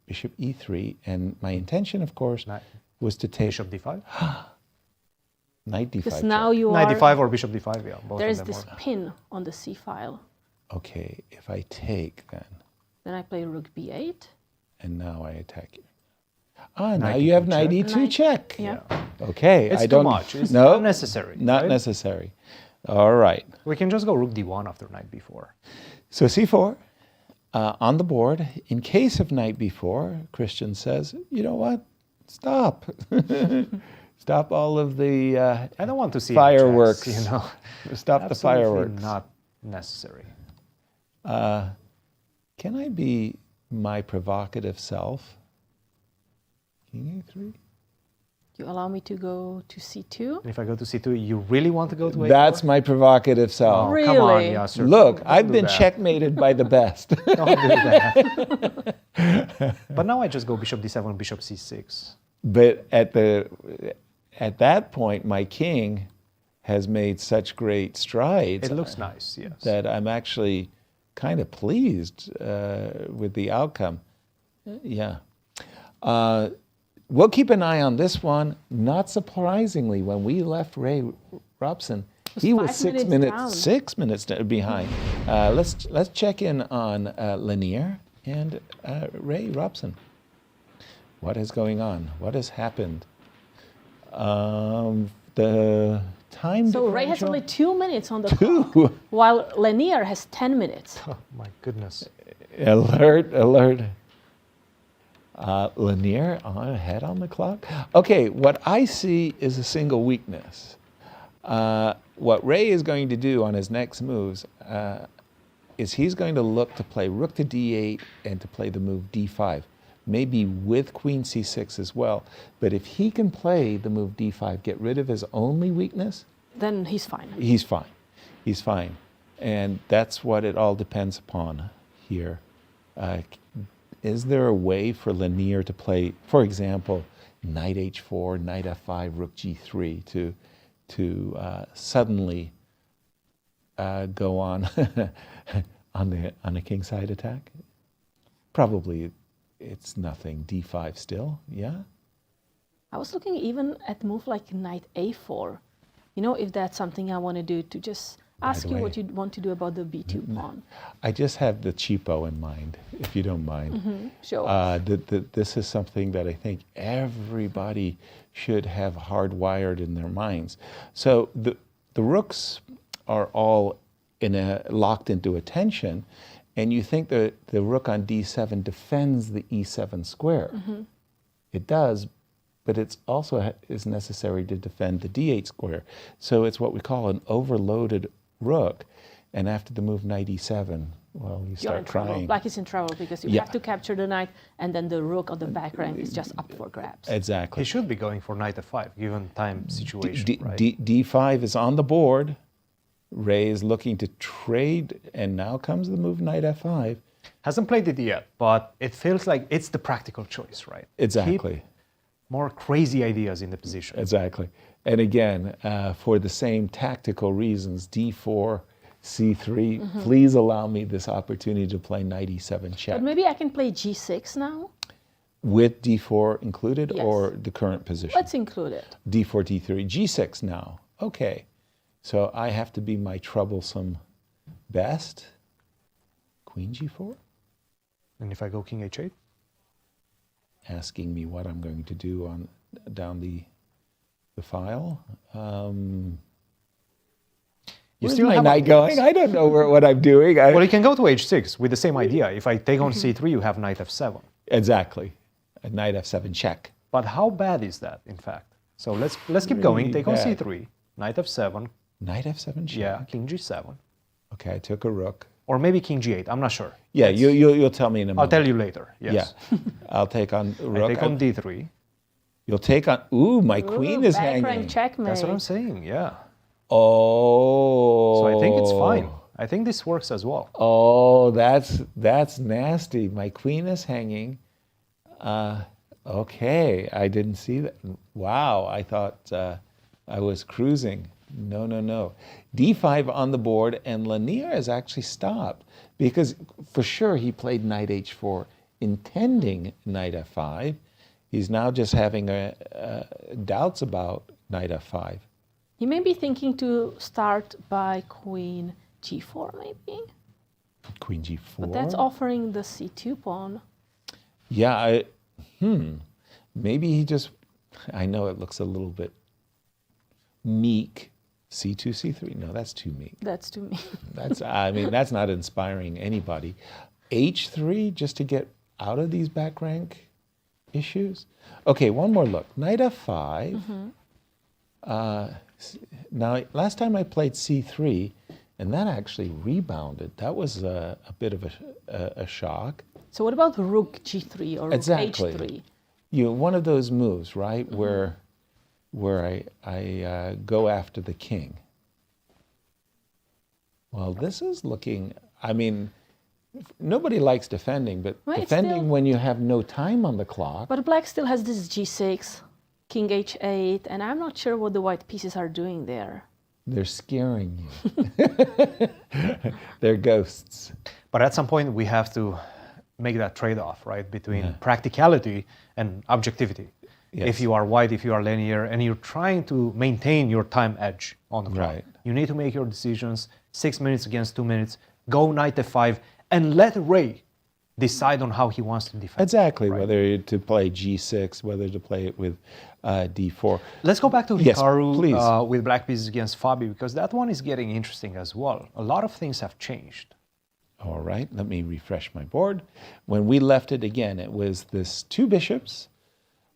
bishop e3, and my intention, of course, was to take Bishop d5? knight d5. Because now check. you Knight are... d5 or bishop d5, yeah. Both There's of them this work. pin on the c file. Okay, if I take then, Then I play rook b8. and now I attack you. Now Knight you have e2 knight check. e2 check. Yeah. Okay, It's I too don't. much. It's no, unnecessary, Not right? necessary. All right. We can just go rook d1 after knight b4. So c4 on the board. In case of knight b4, Cristian says, you know what? Stop. Stop all of the I don't want to see any fireworks. checks, you know. Stop the Absolutely fireworks. not necessary. Can I be my provocative self? King a3? You allow me to go to c2? And if I go to c2, you really want to go to a4? That's my provocative self. Really? Come on, Yasser. Look, Don't I've do been that. checkmated by the best. Don't do that. But now I just go bishop d7, bishop c6. But at that point, my king has made such great strides It looks nice, yes. that I'm actually kind of pleased with the outcome. Yeah. We'll keep an eye on this one. Not surprisingly, when we left Ray Robson, he was 5 6 minutes minutes, down. 6 minutes behind. Let's check in on Leinier and Ray Robson. What is going on? What has happened? The time So Ray has differential- only 2 minutes on the clock, while Leinier has 10 minutes. Oh, my goodness. Alert, alert. Leinier ahead on the clock. Okay, what I see is a single weakness. What Ray is going to do on his next moves is he's going to look to play rook to d8 and to play the move d5, maybe with queen c6 as well. But if he can play the move d5, get rid of his only weakness, Then he's fine. he's fine. He's fine. And that's what it all depends upon here. Is there a way for Leinier to play, for example, knight h4, knight f5, rook g3 to suddenly go on on a kingside attack? Probably it's nothing. d5 still, yeah? I was looking even at move like knight a4. You know, if that's something I want to do, to just ask the you way- what you want to do about the b2 pawn. I just have the cheapo in mind, if you don't mind. Sure. This is something that I think everybody should have hardwired in their minds. So the rooks are all locked into attention, and you think that the rook on d7 defends the e7 square. It does, but it's also is necessary to defend the d8 square. So it's what we call an overloaded rook, and after the move knight e7, well, you You're in start trouble. crying. Black is in trouble because you Yeah. have to capture the knight, and then the rook on the back rank is just up for grabs. Exactly. He should be going for knight f5, given time situation, right? D5 is on the board. Ray is looking to trade, and now comes the move knight f5. Hasn't played it yet, but it feels like it's the practical choice, right? Exactly. Keep more crazy ideas in the position. Exactly. And again, for the same tactical reasons, d4, c3, please allow me this opportunity to play knight e7 check. But maybe I can play g6 now. With d4 included, Yes. or the current position? Let's include it. d4, d3, g6 now. Okay. So I have to be my troublesome best. Queen g4? And if I go king h8? Asking me what I'm going to do down the file. Where's my knight going? I don't know what I'm doing. Well, you can go to h6 with the same idea. If I take on c3, you have knight f7. Exactly. A knight f7 check. But how bad is that, in fact? So let's keep going. Really Take on bad. c3, knight f7, Knight f7 check. yeah, king g7, Okay, I took a rook. or maybe king g8. I'm not sure. Yeah, you'll tell me in a I'll moment. tell you later. Yes. Yeah. I'll take on I rook. take on d3. You'll take on. Ooh, my queen Ooh, is back hanging. rank checkmate. That's what I'm saying. Yeah. Oh. So I think it's fine. I think this works as well. Oh, that's nasty. My queen is hanging. Okay, I didn't see that. Wow, I thought I was cruising. No. D5 on the board, and Leinier has actually stopped because for sure he played knight h4 intending knight f5. He's now just having doubts about knight f5. He may be thinking to start by queen g4, maybe. Queen g4. But that's offering the c2 pawn. Yeah, maybe he just, I know it looks a little bit meek. c2, c3, no, that's too meek. That's too meek. That's not inspiring anybody. h3, just to get out of these back rank issues. Okay, one more look. Knight f5. Now, last time I played c3, and that actually rebounded. That was a bit of a shock. So what about rook g3 or rook Exactly. h3? One of those moves, right, where I go after the king. Well, this is looking, nobody likes defending, but Well, defending still, when you have no time on the clock. but black still has this g6, king h8, and I'm not sure what the white pieces are doing there. They're scaring you. They're ghosts. But at some point, we have to make that trade-off, right, between practicality and objectivity. Yes. If you are white, if you are linear, and you're trying to maintain your time edge on the clock, Right. you need to make your decisions 6 minutes against 2 minutes, go knight f5, and let Ray decide on how he wants to defend. Exactly, right? whether to play g6, whether to play it with d4. Let's go back to Yes, Hikaru please. with black pieces against Fabi, because that one is getting interesting as well. A lot of things have changed. All right, let me refresh my board. When we left it again, it was this 2 bishops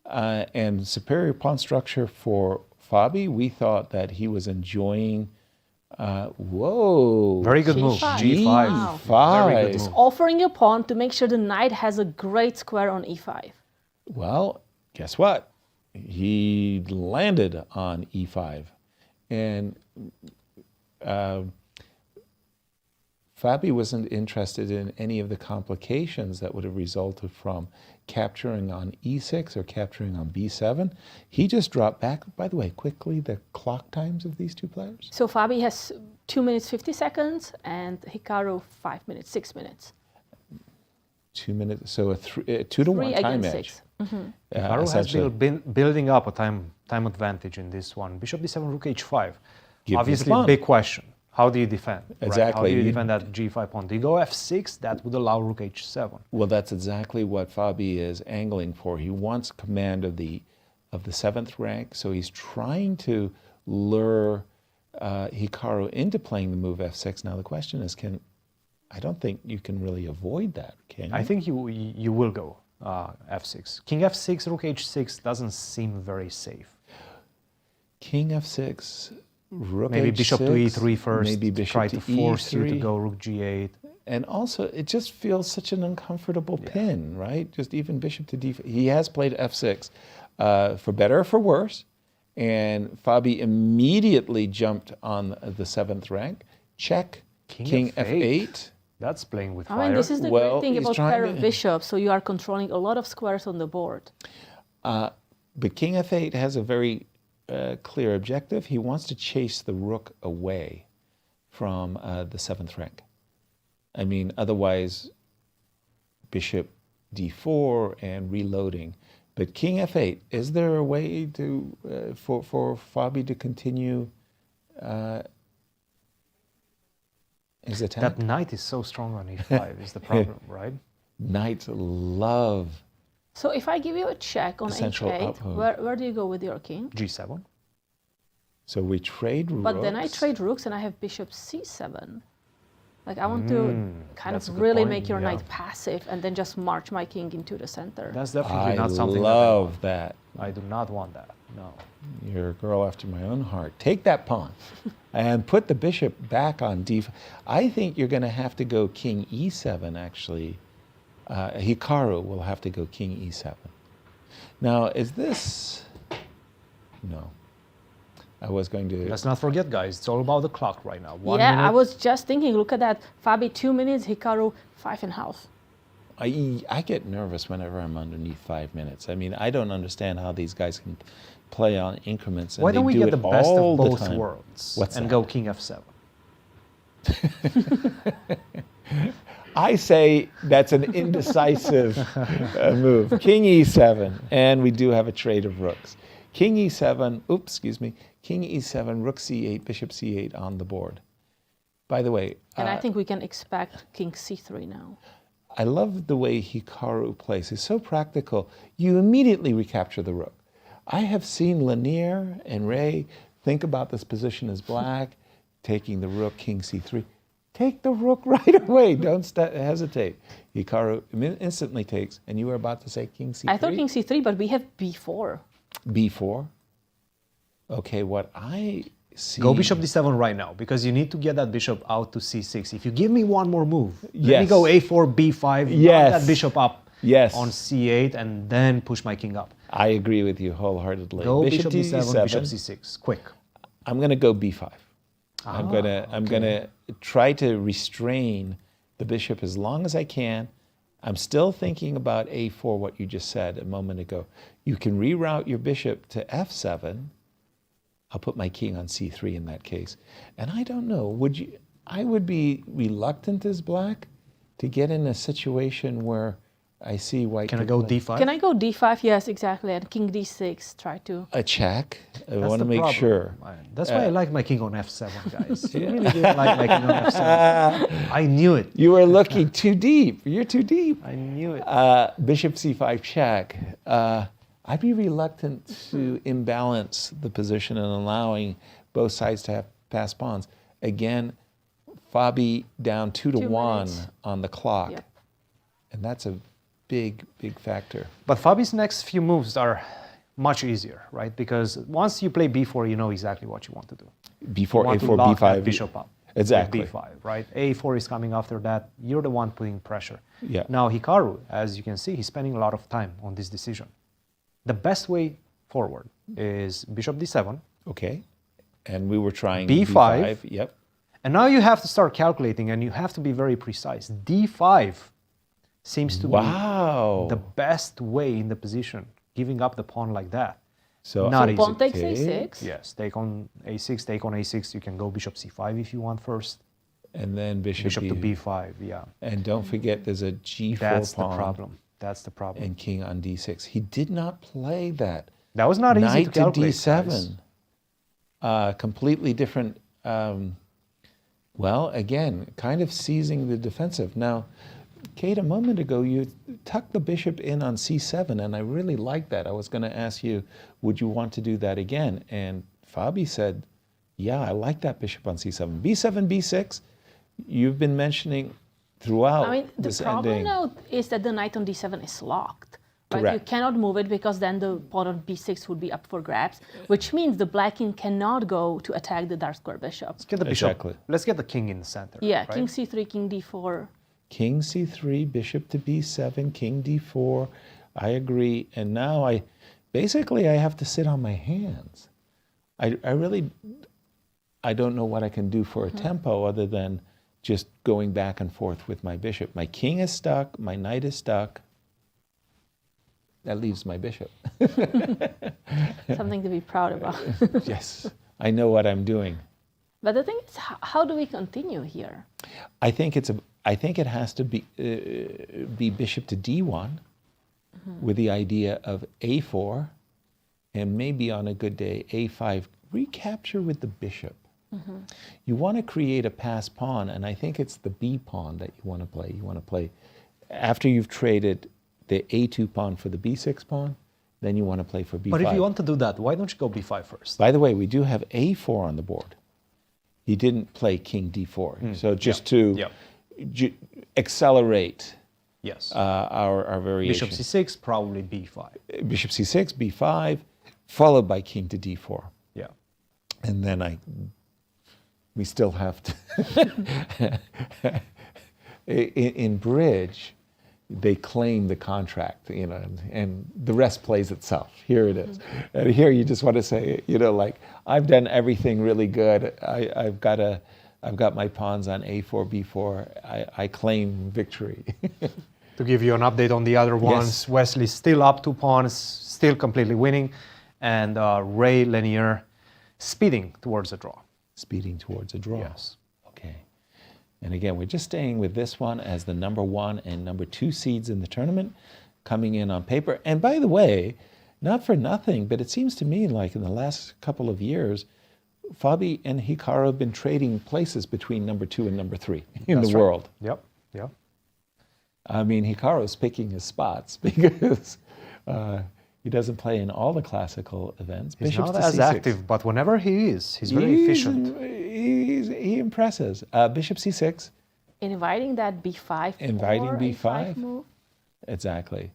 and superior pawn structure for Fabi. We thought that he was enjoying, whoa. Very good move, G5. G5. Wow. Very good It's move. offering a pawn to make sure the knight has a great square on e5. Well, guess what? He landed on e5. And Fabi wasn't interested in any of the complications that would have resulted from capturing on e6 or capturing on b7. He just dropped back. By the way, quickly, the clock times of these two players? So Fabi has 2 minutes 50 seconds and Hikaru 5 minutes 6 minutes. 2 minutes, so a 2-to-1 3 time against edge. 6. Hikaru has essentially. been building up a time advantage in this one. Bishop d7, rook h5. Give Obviously, this pawn. big question. How do you defend? Right? How Exactly. do you You- defend that g5 pawn? Do you go f6? That would allow rook h7. Well, that's exactly what Fabi is angling for. He wants command of the 7th rank, so he's trying to lure Hikaru into playing the move f6. Now the question is, I don't think you can really avoid that, can you? I think you will go f6. King f6, rook h6 doesn't seem very safe. King f6, rook Maybe h6, bishop to e3 first, maybe bishop try to force you to e3. go rook g8. And also, it just feels such an uncomfortable pin, right? Just even bishop to d4. He has played f6 for better or for worse. And Fabi immediately jumped on the 7th rank. Check, king f8. That's playing with fire. I mean, this is the Well, great thing he's about trying pair of to- bishops, so you are controlling a lot of squares on the board. But king f8 has a very clear objective. He wants to chase the rook away from the 7th rank. I mean, otherwise, bishop d4 and reloading. But king f8, is there a way to for Fabi to continue his attack? That knight is so strong on e5 is the problem, right? Knights love So if I give you a check on Essential h8, uphold. where do you go with your king? g7. So we trade rooks. But then I trade rooks and I have bishop c7. Like I want to kind that's a of good really point, make your yeah. knight passive and then just march my king into the center. That's definitely I not something love that. I do not want that. No. You're a girl after my own heart. Take that pawn and put the bishop back on d5. I think you're going to have to go king e7, actually. Hikaru will have to go king e7. Now, is this... No. I was going to... Let's not forget, guys, it's all about the clock right now. 1 yeah, minute. I was just thinking, look at that. Fabi 2 minutes, Hikaru 5.5. I get nervous whenever I'm underneath 5 minutes. I mean, I don't understand how these guys can play on increments. And Why don't we do get it the best all of the both time. worlds What's and that? go king f7? I say that's an indecisive move. King e7, and we do have a trade of rooks. King e7, King e7, rook c8, bishop c8 on the board. By the way... And I think we can expect king c3 now. I love the way Hikaru plays. It's so practical. You immediately recapture the rook. I have seen Leinier and Ray think about this position as black, taking the rook, king c3. Take the rook right away. Don't hesitate. Hikaru instantly takes, and you were about to say king c3? I thought king c3, but we have b4. b4? Okay, what I see... Go bishop d7 right now, because you need to get that bishop out to c6. If you give me one more move, let me Yes. go a4, b5, Yes. knock that bishop up Yes. on c8, and then push my king up. I agree with you wholeheartedly. Go bishop d7, bishop c6, quick. I'm going to go b5. I'm gonna try to restrain the bishop as long as I can. I'm still thinking about a4, what you just said a moment ago. You can reroute your bishop to f7. I'll put my king on c3 in that case. And I don't know, I would be reluctant as black to get in a situation where I see white. Can I go d5? Can I go d5? Yes, exactly. And king d6, try to... A check. I That's want to the make problem. sure. That's why I like my king on f7, guys. I really didn't like my king on f7. I knew it. You were looking too deep. You're too deep. I knew it. Bishop c5 check. I'd be reluctant to imbalance the position and allowing both sides to have passed pawns. Again, Fabi down 2-1 minutes. on the clock. Yep. And that's a big, big factor. But Fabi's next few moves are much easier, right? Because once you play b4, you know exactly what you want to do. B4, You want A4, to lock B5. that bishop up. Exactly. With b5, right? a4 is coming after that. You're the one putting pressure. Yeah. Now Hikaru, as you can see, he's spending a lot of time on this decision. The best way forward is bishop d7. Okay. And we were trying B5. Yep. And now you have to start calculating, and you have to be very precise. d5 seems to be the best way in the position, giving up the pawn like that. So not Pawn easy. takes a6. Yes, take on a6, take on a6. You can go bishop c5 if you want first. And then bishop to b5, yeah. And don't forget there's a g4 That's pawn. the problem. That's the problem. And king on d6. He did not play that. That was not easy Knight to calculate, d7. guys. Completely different. Well, again, kind of seizing the defensive. Now, Kate, a moment ago, you tucked the bishop in on c7, and I really like that. I was going to ask you, would you want to do that again? And Fabi said, yeah, I like that bishop on c7. b7, b6, you've been mentioning throughout I mean, the this problem ending. now is that the knight on d7 is locked. Right? Correct. You cannot move it because then the pawn on b6 would be up for grabs, which means the black king cannot go to attack the dark square bishop. Let's get the bishop. Exactly. Let's get the king in the center. Yeah, right? king c3, king d4. King c3, bishop to b7, king d4. I agree. And now I have to sit on my hands. I don't know what I can do for a tempo other than just going back and forth with my bishop. My king is stuck, my knight is stuck. That leaves my bishop. Something to be proud about. Yes, I know what I'm doing. But the thing is, how do we continue here? I think it has to be bishop to d1 with the idea of a4 and maybe on a good day a5 recapture with the bishop. You want to create a passed pawn, and I think it's the b pawn that you want to play. You want to play after you've traded the a2 pawn for the b6 pawn, then you want to play for b5. But if you want to do that, why don't you go b5 first? By the way, we do have a4 on the board. He didn't play king d4. So just to accelerate Yes. our variation. Bishop c6, probably b5. Bishop c6, b5, followed by king to d4. Yeah. And then we still have to, in bridge, they claim the contract, and the rest plays itself. Here it is. And here you just want to say, like, I've done everything really good. I've got my pawns on a4, b4. I claim victory. To give you an update on the other ones, Yes. Wesley still up 2 pawns, still completely winning, and Ray Leinier speeding towards a draw. Speeding towards a draw. Yes. Okay. And again, we're just staying with this one as the number 1 and number 2 seeds in the tournament coming in on paper. And by the way, not for nothing, but it seems to me like in the last couple of years, Fabi and Hikaru have been trading places between number 2 and number 3 in the world. Yep, yep. I mean, Hikaru's picking his spots because he doesn't play in all the classical events. He's Bishops not to as C6. active, but whenever he is, he's very efficient. He impresses. Bishop C6. Inviting that B5 Inviting or B5. A5 move. Exactly.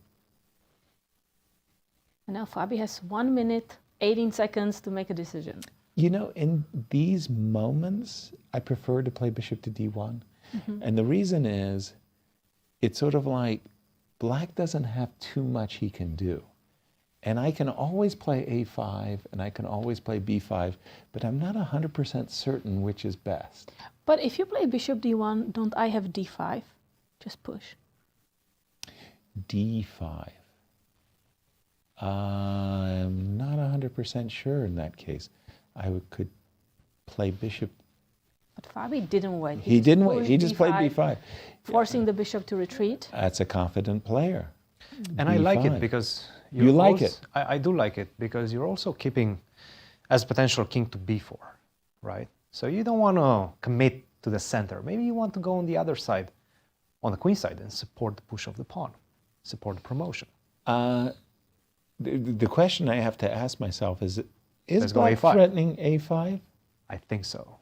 And now Fabi has 1 minute, 18 seconds to make a decision. You know, in these moments, I prefer to play bishop to D1. And the reason is, it's sort of like black doesn't have too much he can do. And I can always play A5 and I can always play B5, but I'm not 100% certain which is best. But if you play bishop D1, don't I have D5? Just push. D5. I'm not 100% sure in that case. Could play bishop. But Fabi didn't wait. He didn't wait. pushed He just played B5. Forcing the bishop to retreat. That's a confident player. And I like B5. it because... You like it? I do like it because you're also keeping as potential king to b4, right? So you don't want to commit to the center. Maybe you want to go on the other side, on the queen side, and support the push of the pawn, support the promotion. The question I have to ask myself is Let's go black A5. threatening A5? I think so.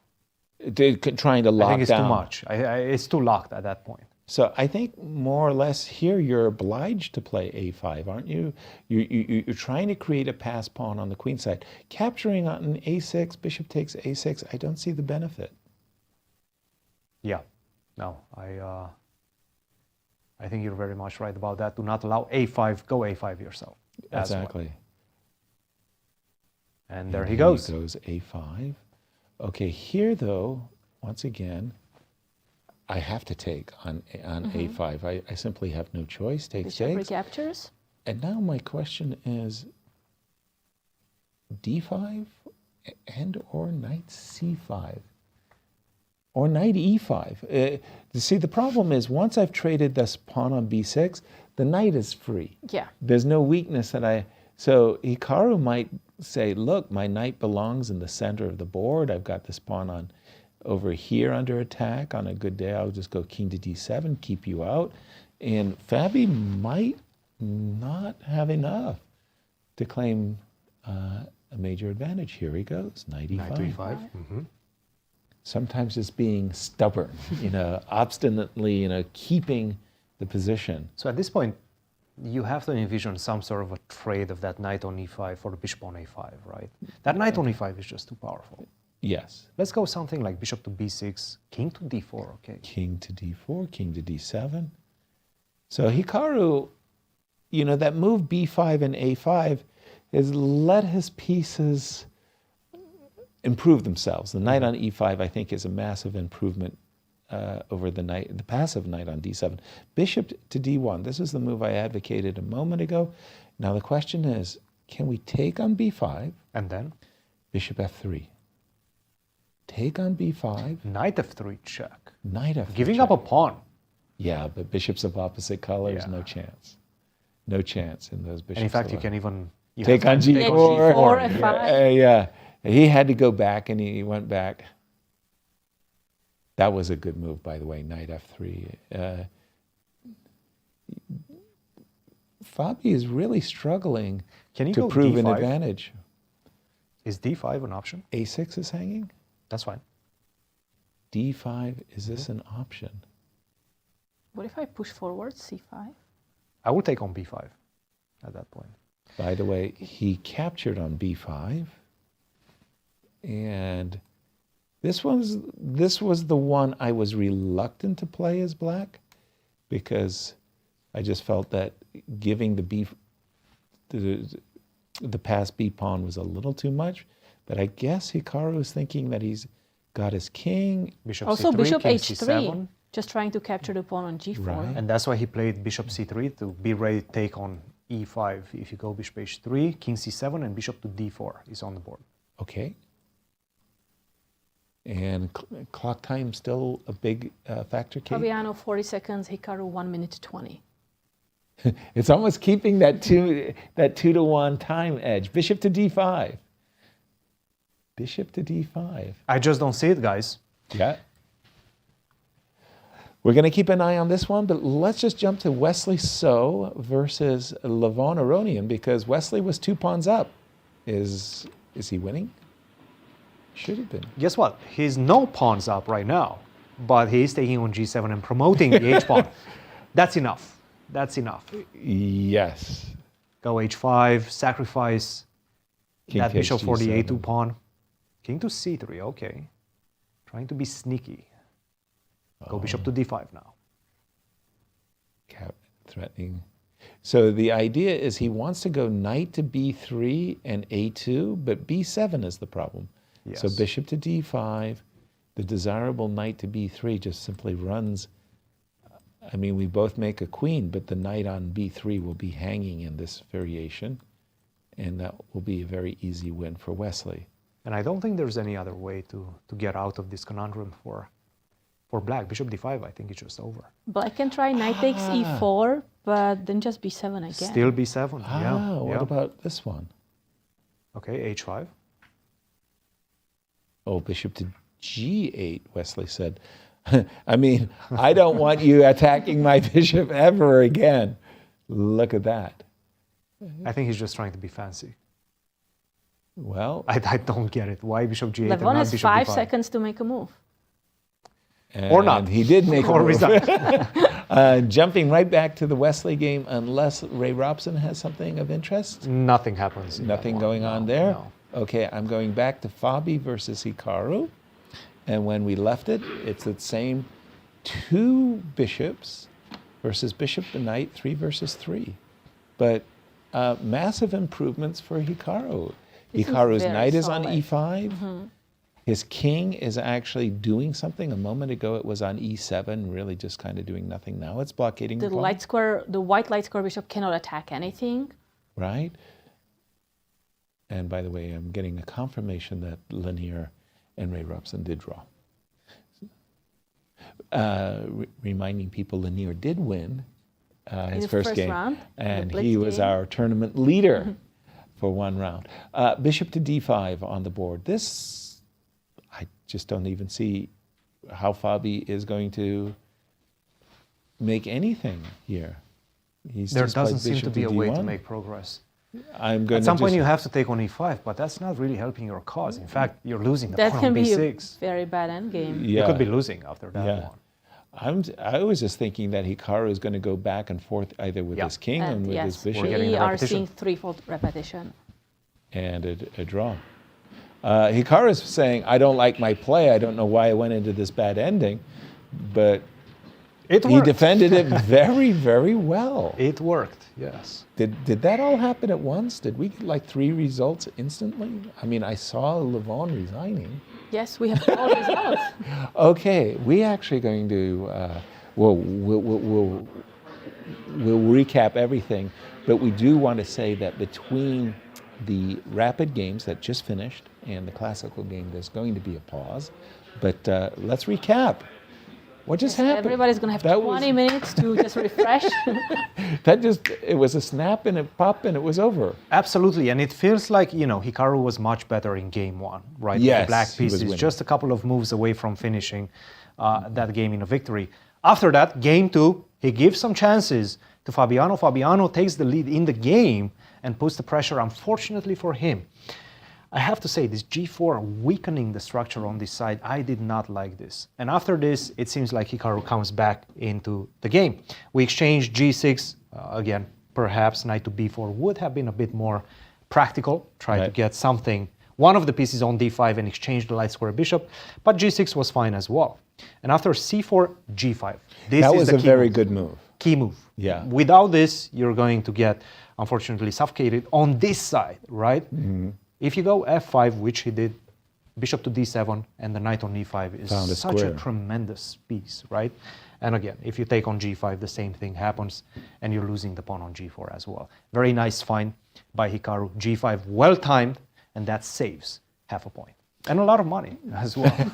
Trying to lock I think it's down. too much. It's too locked at that point. So I think more or less here you're obliged to play A5, aren't you? You're trying to create a pass pawn on the queen side. Capturing on A6, bishop takes A6, I don't see the benefit. Yeah, no, I think you're very much right about that. Do not allow A5, go A5 yourself. as well. Exactly. And there he goes. He goes A5. Okay, here though, once again, I have to take on A5. I simply have no choice. Takes, Bishop takes. recaptures. And now my question is, D5 and or knight C5 or knight E5. See, the problem is once I've traded this pawn on B6, the knight is free. Yeah. There's no weakness that so Hikaru might say, look, my knight belongs in the center of the board. I've got this pawn on over here under attack. On a good day, I'll just go king to D7, keep you out. And Fabi might not have enough to claim a major advantage. Here he goes, knight E5. Knight to E5. Mm-hmm. Sometimes it's being stubborn, obstinately, keeping the position. So at this point, you have to envision some sort of a trade of that knight on E5 for the bishop on A5, right? That knight on E5 is just too powerful. Yes. Let's go something like bishop to B6, king to D4, okay? King to D4, king to D7. So Hikaru, that move B5 and A5 has let his pieces improve themselves. The knight on E5, I think, is a massive improvement over the passive knight on D7. Bishop to D1. This is the move I advocated a moment ago. Now the question is, can we take on B5? And then? Bishop F3. Take on B5. Knight F3 check. Knight F3 Giving check. up a pawn. Yeah, but bishops of opposite colors, Yeah. no chance. No chance in those bishops. And in fact, of you can even... take on G4. G4, F5. Yeah. He had to go back, and he went back. That was a good move, by the way, knight F3. Fabi is really struggling Can you to go prove an D5? advantage. Is D5 an option? A6 is hanging. That's fine. D5, is this an option? What if I push forward, C5? I would take on B5 at that point. By the way, he captured on B5. And this was the one I was reluctant to play as black, because I just felt that giving the pass B pawn was a little too much. But I guess Hikaru is thinking that he's got his king. Bishop Also, C3, bishop king H3. C7. Just trying to capture the pawn on G4. Right. And that's why he played bishop C3 to be ready to take on E5. If you go bishop H3, king C7, and bishop to D4 is on the board. Okay. And clock time still a big factor, Kate? Fabiano 40 seconds, Hikaru 1 minute 20. It's almost keeping that 2-to-1 time edge. Bishop to d5. Bishop to d5. I just don't see it, guys. Yeah. We're going to keep an eye on this one, but let's just jump to Wesley So versus Levon Aronian, because Wesley was 2 pawns up. Is he winning? Should have been. Guess what? He's no pawns up right now, but he's taking on g7 and promoting the h-pawn. That's enough. That's enough. Yes. Go h5, sacrifice King that takes bishop for the G7. a2 pawn. King to c3, okay. Trying to be sneaky. Go bishop to d5 now. Cap threatening. So the idea is he wants to go knight to b3 and a2, but b7 is the problem. Yes. So bishop to d5, the desirable knight to b3 just simply runs. I mean, we both make a queen, but the knight on b3 will be hanging in this variation, and that will be a very easy win for Wesley. And I don't think there's any other way to get out of this conundrum for black. Bishop d5, I think it's just over. Black can try knight takes e4, but then just b7 again. Still b7, yeah. What about this one? Okay, h5. Oh, bishop to g8, Wesley said. I mean, I don't want you attacking my bishop ever again. Look at that. I think he's just trying to be fancy. Well, I don't get it. Why bishop g8 and Levon not has bishop 5 d5? seconds to make a move. Or not. He did make a Or move. resign. Jumping right back to the Wesley game, unless Ray Robson has something of interest. Nothing happens. in that Nothing one. going on No, there? no. Okay, I'm going back to Fabi versus Hikaru. And when we left it, it's the same 2 bishops versus bishop to knight, 3 versus 3. But massive improvements for Hikaru. This is Hikaru's very knight is on solid. e5. His king is actually doing something. A moment ago it was on e7, really just kind of doing nothing. Now it's blockading The pawn, the white light square bishop cannot attack anything. right? And by the way, I'm getting a confirmation that Leinier and Ray Robson did draw. Reminding people, Leinier did win his the first first game, round, the and Blitz he was game. our tournament leader for 1 round. Bishop to d5 on the board. This, I just don't even see how Fabi is going to make anything here. There just played doesn't seem to bishop be a way to d1. make progress. I'm going At to some point just- you have to take on e5, but that's not really helping your cause. In fact, you're losing the That pawn can on be a b6. very bad endgame. You Yeah. could be losing after that Yeah. one. I was just thinking that Hikaru is going to go back and forth either with Yeah. his king and And with yes, his bishop, getting we a are repetition. seeing threefold repetition. and a draw. Hikaru is saying, I don't like my play. I don't know why I went into this bad ending. But It he worked. defended it very, very well. It worked, yes. Did that all happen at once? Did we get like 3 results instantly? I mean, I saw Levon resigning. Yes, we have all results. Okay, we actually going to we'll recap everything, but we do want to say that between the rapid games that just finished and the classical game, there's going to be a pause. But let's recap. What just happened? Everybody's going to have That 20 was- minutes to just refresh. It was a snap and a pop and it was over. Absolutely, and it feels like, Hikaru was much better in game 1, right? Yes, The black he was piece is winning. just a couple of moves away from finishing that game in a victory. After that, game 2, he gives some chances to Fabiano. Fabiano takes the lead in the game and puts the pressure, unfortunately for him. I have to say, this g4 weakening the structure on this side, I did not like this. And after this, it seems like Hikaru comes back into the game. We exchange g6, again, perhaps knight to b4 would have been a bit more practical, try to Right. get something, one of the pieces on d5 and exchange the light square bishop, but g6 was fine as well. And after c4, g5. This That is was the a key very move. good move. Key move. Yeah. Without this, you're going to get, unfortunately, suffocated on this side, right? Mm-hmm. If you go f5, which he did, bishop to d7, and the knight on e5 is Found a such square. a tremendous piece, right? And again, if you take on g5, the same thing happens, and you're losing the pawn on g4 as well. Very nice find by Hikaru. g5, well timed, and that saves half a point. And a lot of money as well.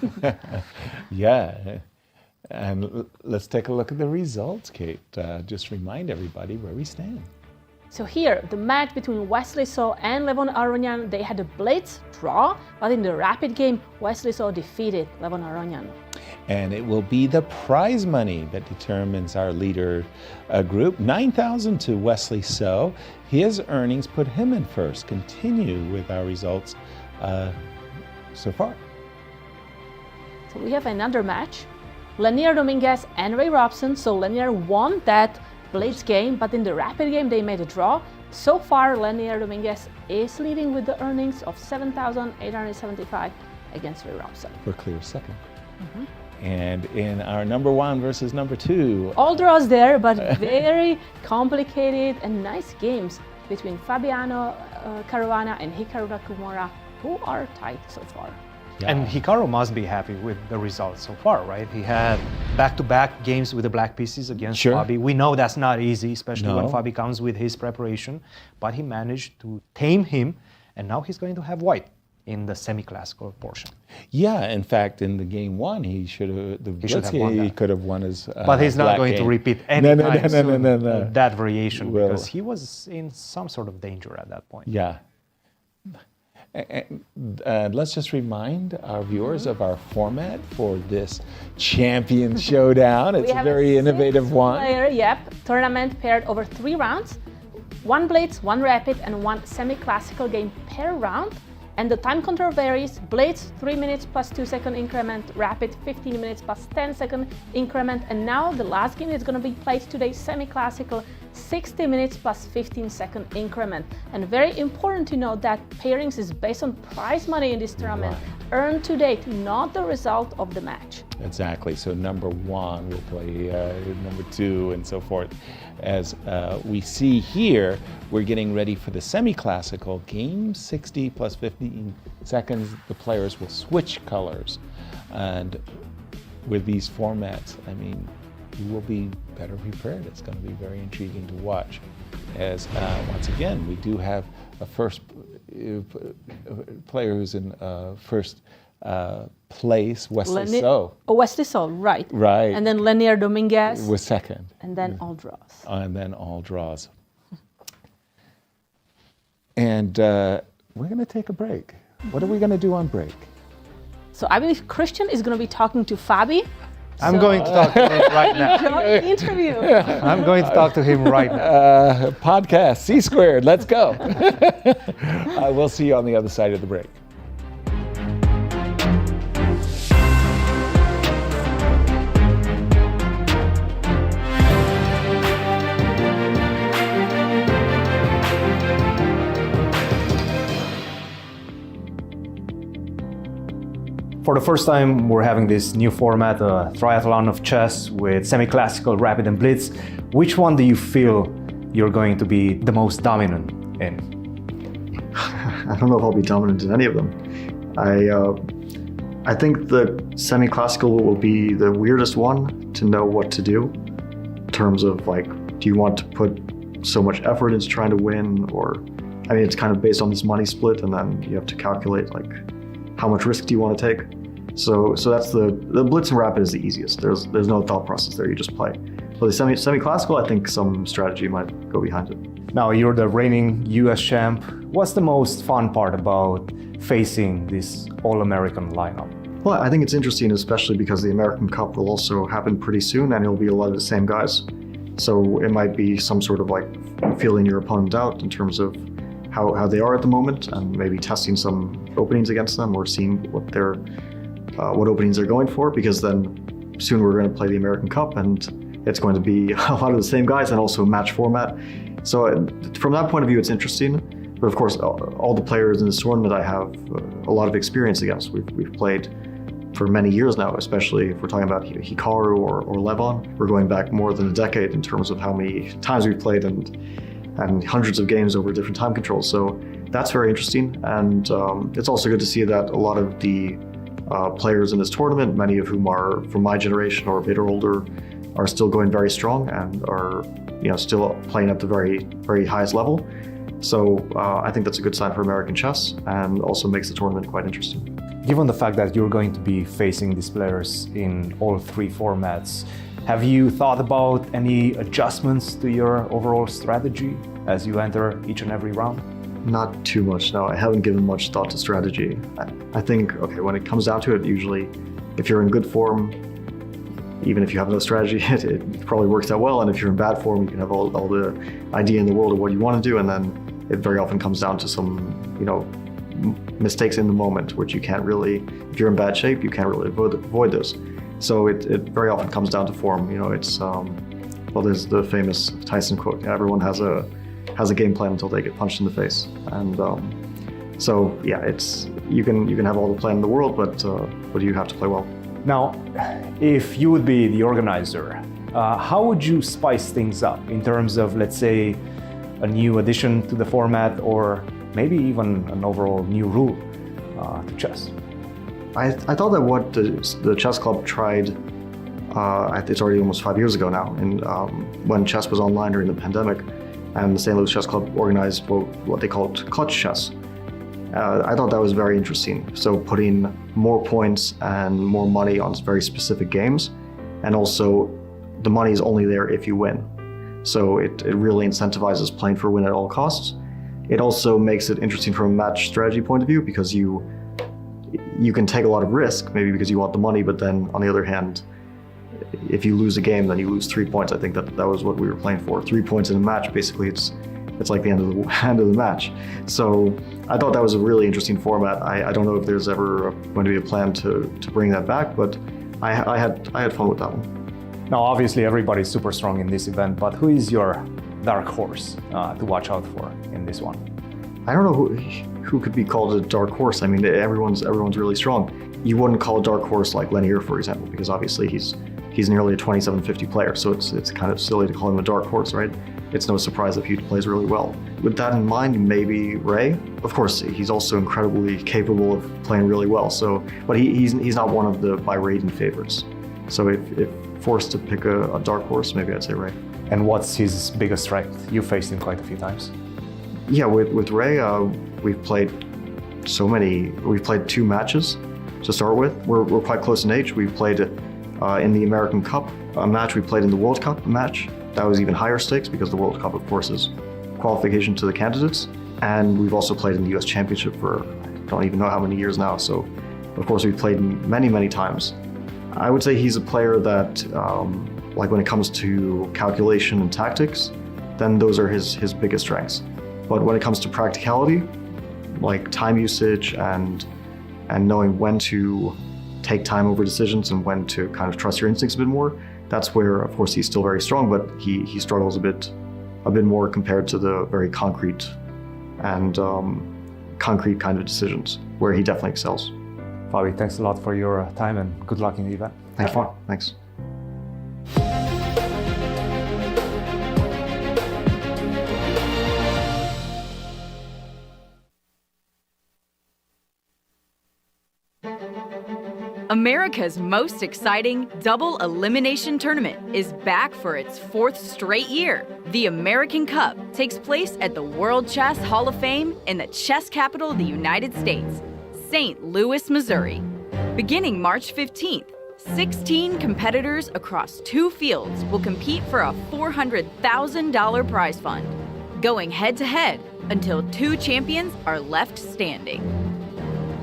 Yeah. And let's take a look at the results, Kate. Just remind everybody where we stand. So here, the match between Wesley and Levon Aronian, they had a Blitz draw, but in the rapid game, Wesley defeated Levon Aronian. And it will be the prize money that determines our leader group. 9,000 to Wesley So. His earnings put him in first. Continue with our results so far. So we have another match. Leinier, Dominguez and Robson. So Leinier won that Blitz game, but in the rapid game they made a draw. So far, Leinier Dominguez is leading with the earnings of 7,875 against Robson. For clear second. And in our number 1 versus number 2. All draws there, but very complicated and nice games between Fabiano, Caruana and Hikaru Nakamura, who are tied so far. Yeah. And Hikaru must be happy with the results so far, right? He had back-to-back games with the black pieces against Fabi. We know that's not easy, especially when Fabi comes with his preparation, but he managed to tame him, and now he's going to have white in the semi-classical portion. Yeah, in fact, in the game 1, he should have. He could have won his. But he's not going to repeat any No. that variation because he was in some sort of danger at that point. Yeah. And let's just remind our viewers of our format for this champion showdown. It's a very innovative one. Tournament paired over 3 rounds, 1 Blitz, 1 Rapid, and 1 semi-classical game per round. And the time control varies. Blitz, 3 minutes plus 2 second increment. Rapid, 15 minutes plus 10 second increment. And now the last game is going to be played today, semi-classical, 60 minutes plus 15 second increment. And very important to note that pairings is based on prize money in this tournament, earned to date, not the result of the match. Exactly. So number 1 will play number 2 and so forth. As we see here, we're getting ready for the semi-classical game. 60 plus 15 seconds, the players will switch colors. And with these formats, I mean, you will be better prepared. It's going to be very intriguing to watch. As once again, we do have a first player who's in first place, Wesley So. Oh, Wesley So, right. Right. And then Leinier Dominguez. Was second. And then all draws. And then all draws. And we're going to take a break. What are we going to do on break? So I believe Cristian is going to be talking to Fabi. I'm going to talk to him right now. Interview. I'm going to talk to him right now. Podcast, C squared, let's go. We'll see you on the other side of the break. For the first time, we're having this new format, a triathlon of chess with semi-classical, rapid, and blitz. Which one do you feel you're going to be the most dominant in? I don't know if I'll be dominant in any of them. I think the semi-classical will be the weirdest one to know what to do in terms of like, do you want to put so much effort into trying to win, or, I mean, it's kind of based on this money split, and then you have to calculate like how much risk do you want to take. So that's the blitz and rapid is the easiest. There's no thought process there. You just play. But the semi-classical, I think some strategy might go behind it. Now you're the reigning U.S. champ. What's the most fun part about facing this all-American lineup? Well, I think it's interesting, especially because the American Cup will also happen pretty soon, and it'll be a lot of the same guys. So it might be some sort of like feeling your opponent out in terms of how they are at the moment, and maybe testing some openings against them or seeing what openings they're going for, because then soon we're going to play the American Cup and it's going to be a lot of the same guys and also a match format. So from that point of view, it's interesting. But of course, all the players in this tournament I have a lot of experience against. We've played for many years now, especially if we're talking about Hikaru or Levon. We're going back more than a decade in terms of how many times we've played and hundreds of games over different time controls. So that's very interesting. And it's also good to see that a lot of the players in this tournament, many of whom are from my generation or a bit older, are still going very strong and are still playing at the very, very highest level. So I think that's a good sign for American chess and also makes the tournament quite interesting. given the fact that you're going to be facing these players in all 3 formats, have you thought about any adjustments to your overall strategy as you enter each and every round? Not too much, no. I haven't given much thought to strategy. I think, okay, when it comes down to it, usually if you're in good form, even if you have no strategy, it probably works out well. And if you're in bad form, you can have all the idea in the world of what you want to do, and then it very often comes down to some, mistakes in the moment, which you can't really, if you're in bad shape, you can't really avoid those. So it very often comes down to form. It's, there's the famous Tyson quote, everyone has a game plan until they get punched in the face. And so yeah, you can have all the plan in the world, but you have to play well. Now, if you would be the organizer, how would you spice things up in terms of, let's say, a new addition to the format, or maybe even an overall new rule to chess? I thought that what the chess club tried, it's already almost 5 years ago now, and when chess was online during the pandemic, and the St. Louis Chess Club organized what they called clutch chess. I thought that was very interesting. So putting more points and more money on very specific games, and also the money is only there if you win. So it really incentivizes playing for a win at all costs. It also makes it interesting from a match strategy point of view, because you can take a lot of risk, maybe because you want the money, but then on the other hand, if you lose a game, then you lose 3 points. I think that was what we were playing for. 3 points in a match, basically, it's like the end of the match. So I thought that was a really interesting format. I don't know if there's ever going to be a plan to bring that back, but I had fun with that one. Now, obviously, everybody's super strong in this event, but who is your dark horse to watch out for in this one? I don't know who could be called a dark horse. I mean, everyone's really strong. You wouldn't call a dark horse like Leinier, for example, because obviously he's nearly a 2750 player, so it's kind of silly to call him a dark horse, right? It's no surprise if he plays really well. With that in mind, maybe Ray. Of course, he's also incredibly capable of playing really well. So, but he's not one of the by rating favorites. So if forced to pick a dark horse, maybe I'd say Ray. And what's his biggest strength? You faced him quite a few times. Yeah, with Ray, we've played 2 matches to start with. We're quite close in age. We've played in the American Cup a match. We played in the World Cup match. That was even higher stakes because the World Cup, of course, is qualification to the candidates. And we've also played in the US Championship for I don't even know how many years now. So, of course, we've played many, many times. I would say he's a player that, like when it comes to calculation and tactics, then those are his biggest strengths. But when it comes to practicality, like time usage and knowing when to take time over decisions and when to kind of trust your instincts a bit more, that's where, of course, he's still very strong, but he struggles a bit more compared to the very concrete kind of decisions, where he definitely excels. Fabi, thanks a lot for your time and good luck in the event. Have fun. Thanks. America's most exciting double elimination tournament is back for its 4th straight year. The American Cup takes place at the World Chess Hall of Fame in the chess capital of the United States, St. Louis, Missouri. Beginning March 15th, 16 competitors across 2 fields will compete for a $400,000 prize fund, going head-to-head until 2 champions are left standing.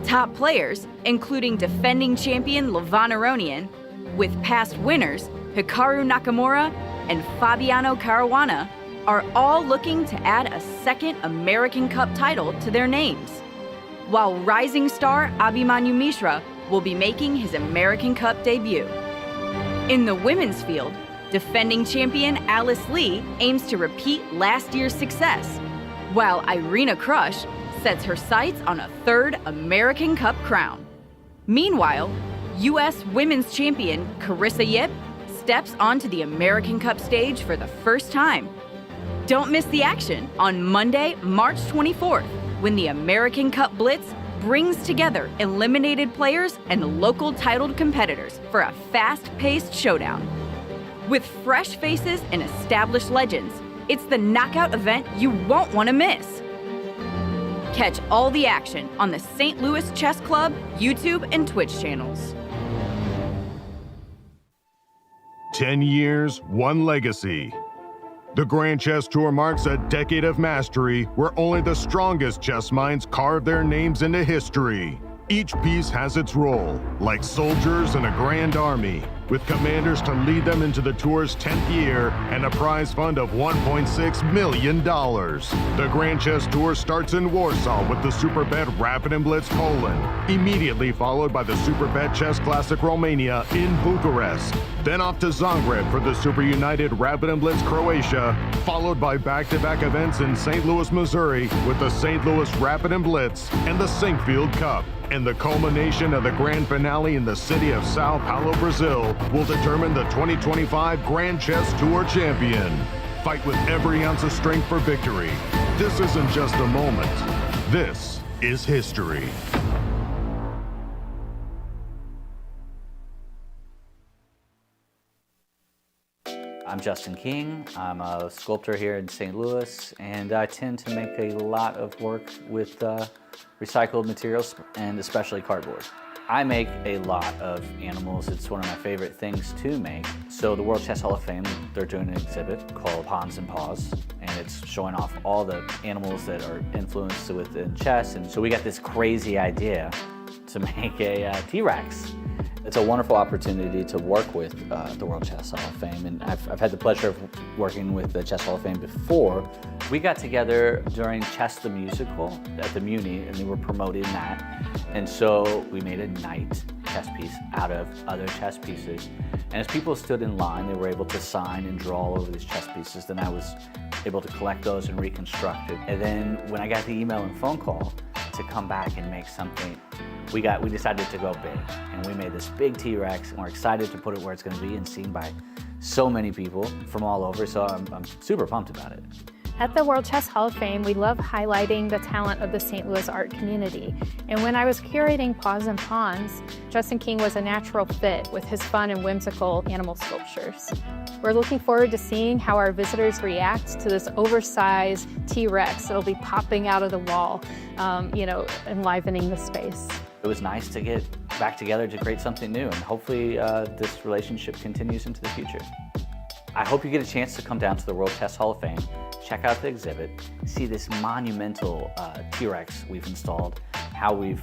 Top players, including defending champion Levon Aronian, with past winners Hikaru Nakamura and Fabiano Caruana, are all looking to add a second American Cup title to their names, while rising star Abhimanyu Mishra will be making his American Cup debut. In the women's field, defending champion Alice Lee aims to repeat last year's success, while Irina Krush sets her sights on a 3rd American Cup crown. Meanwhile, U.S. women's champion Carissa Yip steps onto the American Cup stage for the first time. Don't miss the action on Monday, March 24th, when the American Cup Blitz brings together eliminated players and local titled competitors for a fast-paced showdown. With fresh faces and established legends, it's the knockout event you won't want to miss. Catch all the action on the St. Louis Chess Club YouTube and Twitch channels. 10 years, one legacy. The Grand Chess Tour marks a decade of mastery where only the strongest chess minds carve their names into history. Each piece has its role, like soldiers in a grand army, with commanders to lead them into the tour's 10th year and a prize fund of $1.6 million. The Grand Chess Tour starts in Warsaw with the Superbet Rapid and Blitz Poland, immediately followed by the Superbet Chess Classic Romania in Bucharest, then off to Zagreb for the Super United Rapid and Blitz Croatia, followed by back-to-back events in St. Louis, Missouri with the St. Louis Rapid and Blitz and the Sinkfield Cup. And the culmination of the grand finale in the city of Sao Paulo, Brazil, will determine the 2025 Grand Chess Tour champion. Fight with every ounce of strength for victory. This isn't just a moment. This is history. I'm Justin King. I'm a sculptor here in St. Louis, and I tend to make a lot of work with recycled materials, and especially cardboard. I make a lot of animals. It's one of my favorite things to make. So the World Chess Hall of Fame, they're doing an exhibit called Pawns and Paws, and it's showing off all the animals that are influenced within chess. And so we got this crazy idea to make a T-Rex. It's a wonderful opportunity to work with the World Chess Hall of Fame, and I've had the pleasure of working with the Chess Hall of Fame before. We got together during Chess the Musical at the Muni, and they were promoting that. And so we made a night chess piece out of other chess pieces. And as people stood in line, they were able to sign and draw all over these chess pieces. Then I was able to collect those and reconstruct it. And then when I got the email and phone call to come back and make something, we decided to go big, and we made this big T-Rex, and we're excited to put it where it's going to be and seen by so many people from all over, so I'm super pumped about it. At the World Chess Hall of Fame, we love highlighting the talent of the St. Louis art community. And when I was curating Paws and Pawns, Justin King was a natural fit with his fun and whimsical animal sculptures. We're looking forward to seeing how our visitors react to this oversized T-Rex that'll be popping out of the wall, enlivening the space. It was nice to get back together to create something new, and hopefully this relationship continues into the future. I hope you get a chance to come down to the World Chess Hall of Fame, check out the exhibit, see this monumental T-Rex we've installed, how we've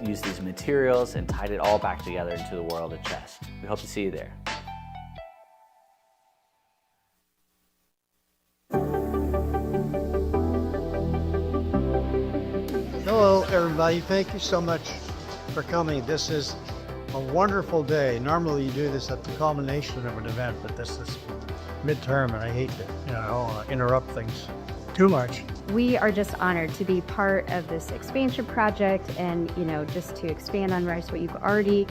used these materials and tied it all back together into the world of chess. We hope to see you there. Hello, everybody. Thank you so much for coming. This is a wonderful day. Normally you do this at the culmination of an event, but this is midterm, and I hate to interrupt things too much. We are just honored to be part of this expansion project, and just to expand on what you've already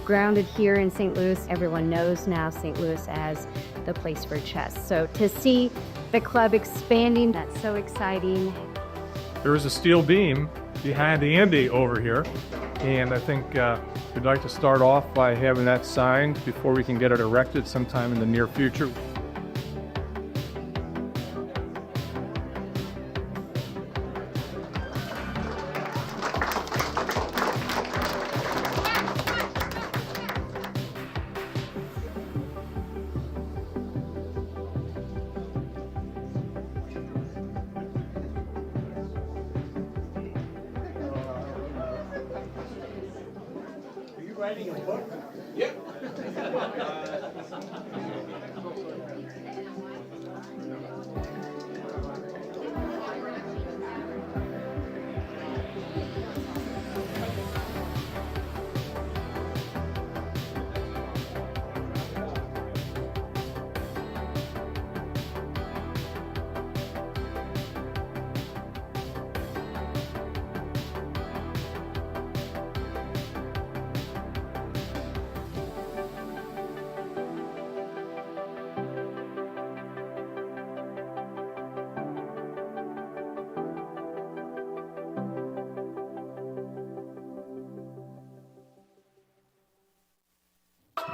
grounded here in St. Louis. Everyone knows now St. Louis as the place for chess. So to see the club expanding, that's so exciting. There is a steel beam behind the Andy over here, and I think we'd like to start off by having that signed before we can get it erected sometime in the near future. Writing a book? Yep.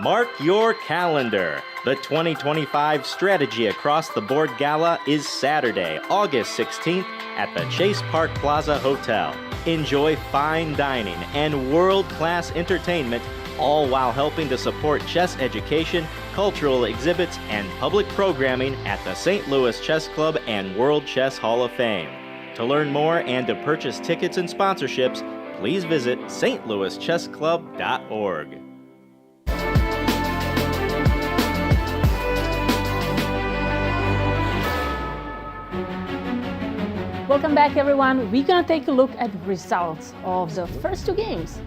Mark your calendar. The 2025 Strategy Across the Board Gala is Saturday, August 16th at the Chase Park Plaza Hotel. Enjoy fine dining and world-class entertainment, all while helping to support chess education, cultural exhibits, and public programming at the St. Louis Chess Club and World Chess Hall of Fame. To learn more and to purchase tickets and sponsorships, please visit stlouischessclub.org. Welcome back, everyone. We're gonna take a look at results of the first two games.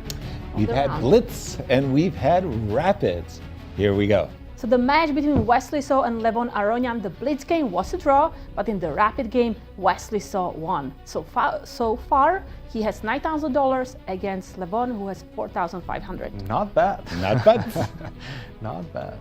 We've had Blitz and we've had Rapids. Here we go. So the match between Wesley and Levon Aronian, the Blitz game, was a draw, but in the Rapid game, Wesley won. So far, he has $9,000 against Levon, who has $4,500. Not bad. Not bad. Not bad.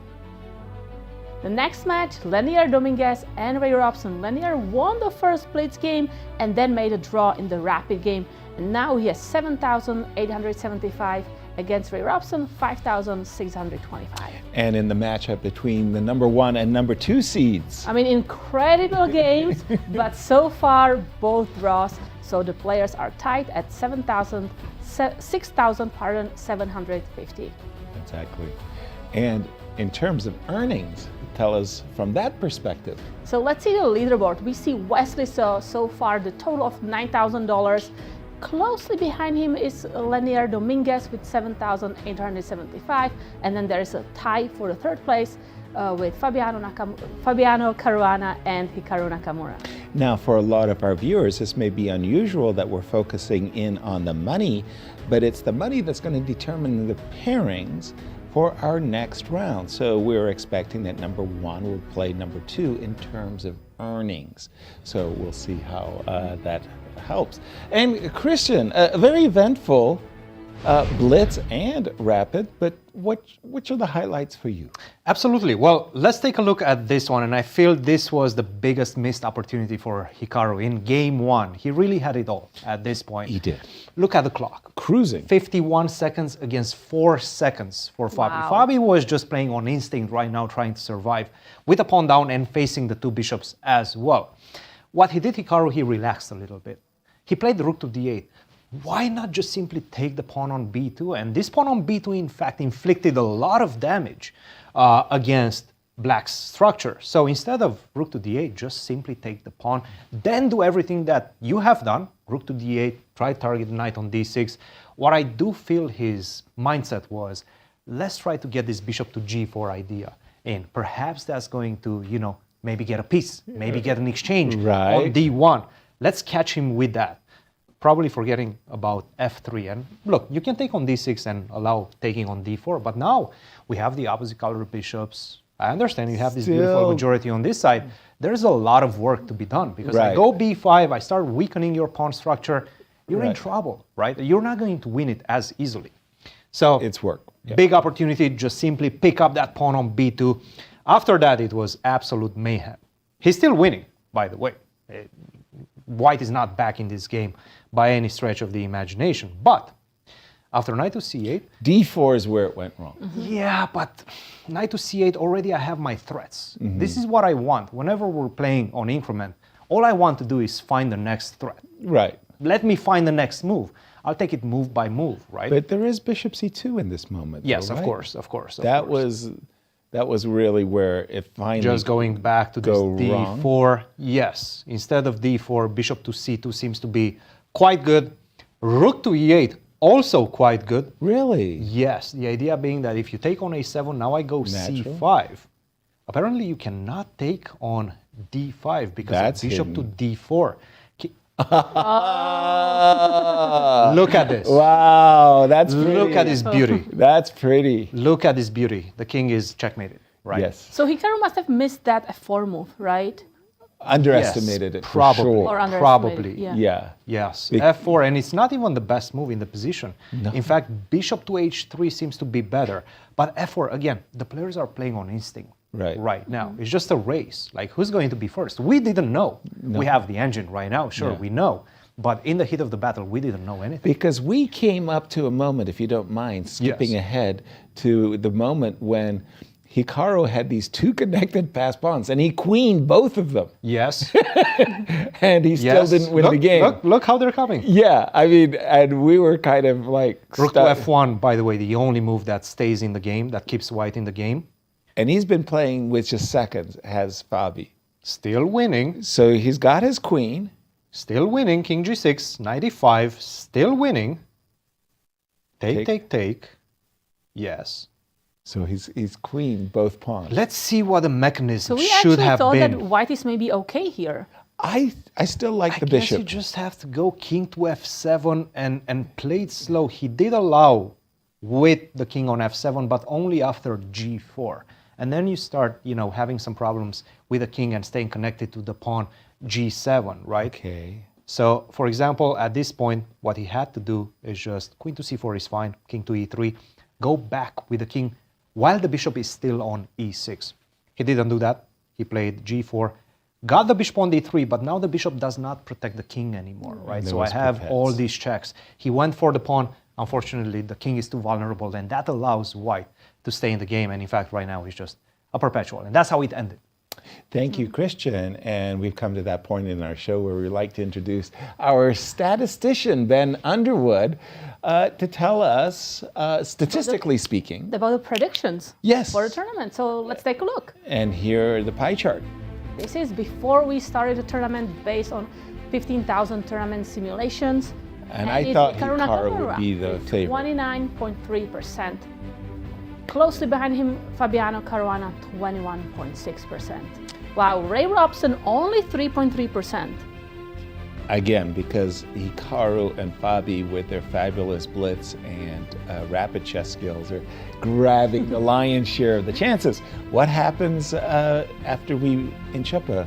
The next match, Leinier, Dominguez, and Robson. Leinier won the first Blitz game and then made a draw in the Rapid game. And now he has $7,875 against Robson, $5,625. And in the matchup between the number 1 and number 2 seeds. I mean, incredible games, but so far both draws. So the players are tied at $6,750. Exactly. And in terms of earnings, tell us from that perspective. So let's see the leaderboard. We see Wesley so far the total of $9,000. Closely behind him is Leinier Dominguez with $7,875, and then there is a tie for the third place with Fabiano, Caruana, and Hikaru Nakamura. Now, for a lot of our viewers, this may be unusual that we're focusing in on the money, but it's the money that's going to determine the pairings for our next round. So we're expecting that number 1 will play number 2 in terms of earnings. So we'll see how that helps. And Cristian, a very eventful Blitz and Rapid, but which are the highlights for you? Absolutely. Well, let's take a look at this one, and I feel this was the biggest missed opportunity for Hikaru in game 1. He really had it all at this point. He did. Look at the clock. Cruising. 51 seconds against 4 seconds for Fabi. Wow. Fabi was just playing on instinct right now, trying to survive with a pawn down and facing the 2 bishops as well. What he did, Hikaru, he relaxed a little bit. He played the rook to d8. Why not just simply take the pawn on b2? And this pawn on b2, in fact, inflicted a lot of damage against black's structure. So instead of rook to d8, just simply take the pawn, then do everything that you have done. Rook to d8, try to target the knight on d6. What I do feel his mindset was, let's try to get this bishop to g4 idea. And perhaps that's going to, maybe get a piece, maybe get an exchange on d1. Let's catch him with that. Probably forgetting about f3. And look, you can take on d6 and allow taking on d4, but now we have the opposite color bishops. I understand you have this beautiful majority on this side. There's a lot of work to be done because I go b5, I start weakening your pawn structure, you're in trouble, right? You're not going to win it as easily. So it's work. Big opportunity, just simply pick up that pawn on b2. After that, it was absolute mayhem. He's still winning, by the way. White is not back in this game by any stretch of the imagination. But after knight to c8... d4 is where it went wrong. Yeah, but knight to c8, already I have my threats. This is what I want. Whenever we're playing on increment, all I want to do is find the next threat. Right. Let me find the next move. I'll take it move by move, right? But there is bishop c2 in this moment. Yes, though, right? of course. That was really where it finally just going back to this d4. Wrong. Yes, instead of d4, bishop to c2 seems to be quite good. Rook to e8, also quite good. Really? Yes, the idea being that if you take on a7, now I go c5. Apparently you cannot take on d5 because that's of bishop hidden. to d4. Look at this. Wow, that's pretty. Look at this beauty. That's pretty. Look at this beauty. The king is checkmated, right? Yes. So Hikaru must have missed that f4 move, right? Underestimated it, probably. for sure. Or underestimated, Probably. yeah. Yes. f4, and it's not even the best move in the position. No. In fact, bishop to h3 seems to be better. But f4, again, the players are playing on instinct right now. It's just a race. Like, who's going to be first? We didn't know. We have the engine right now, sure, we know. But in the heat of the battle, we didn't know anything. Because we came up to a moment, if you don't mind, skipping ahead to the moment when Hikaru had these two connected pass pawns, and he queened both of them. Yes. And he still didn't win the game. Look how they're coming. Yeah, I mean, and we were kind of like... Rook to F1, by the way, the only move that stays in the game, that keeps white in the game. And he's been playing with just seconds, has Fabi. Still winning. So he's got his queen. Still winning, king g6, 95, still winning. Take. Yes. So he's queen both pawns. Let's see what the mechanism So we should have actually been. thought that white is maybe okay here. I still like the I guess bishop. you just have to go king to f7 and play it slow. He did allow with the king on f7, but only after g4. And then you start, having some problems with the king and staying connected to the pawn g7, right? Okay. So, for example, at this point, what he had to do is just queen to c4 is fine, king to e3, go back with the king while the bishop is still on e6. He didn't do that. He played g4, got the bishop on d3, but now the bishop does not protect the king anymore, right? So I have all these checks. He went for the pawn. Unfortunately, the king is too vulnerable, and that allows white to stay in the game. And in fact, right now, it's just a perpetual. And that's how it ended. Thank you, Cristian. And we've come to that point in our show where we like to introduce our statistician, Ben Underwood, to tell us, statistically speaking, About the predictions for the tournament. So let's take a look. And here are the pie chart. This is before we started the tournament based on 15,000 tournament simulations. And I thought Hikaru would be the favorite. 29.3%. Closely behind him, Fabiano, Caruana, 21.6%. Wow, Ray Robson, only 3.3%. Again, because Hikaru and Fabi, with their fabulous blitz and rapid chess skills, are grabbing the lion's share of the chances. What happens after we inch up a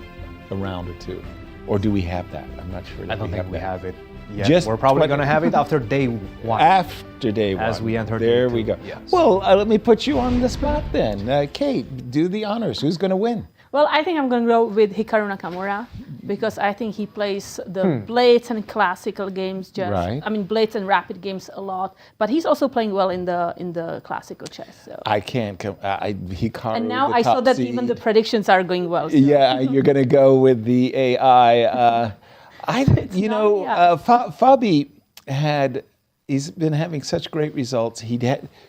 round or two? Or do we have that? I'm not sure. I don't think we have it. Yet. Just we're probably going to have it after day one. After day one. As we enter There day we two. go. Yes. Well, let me put you on the spot then. Kate, do the honors. Who's going to win? Well, I think I'm going to go with Hikaru Nakamura because I think he plays the Blitz and classical games Blitz and rapid games a lot, but he's also playing well in the classical chess. So. I can't come. Hikaru. And now I saw that even the predictions are going well. So. Yeah, you're going to go with the AI. Fabi he's been having such great results.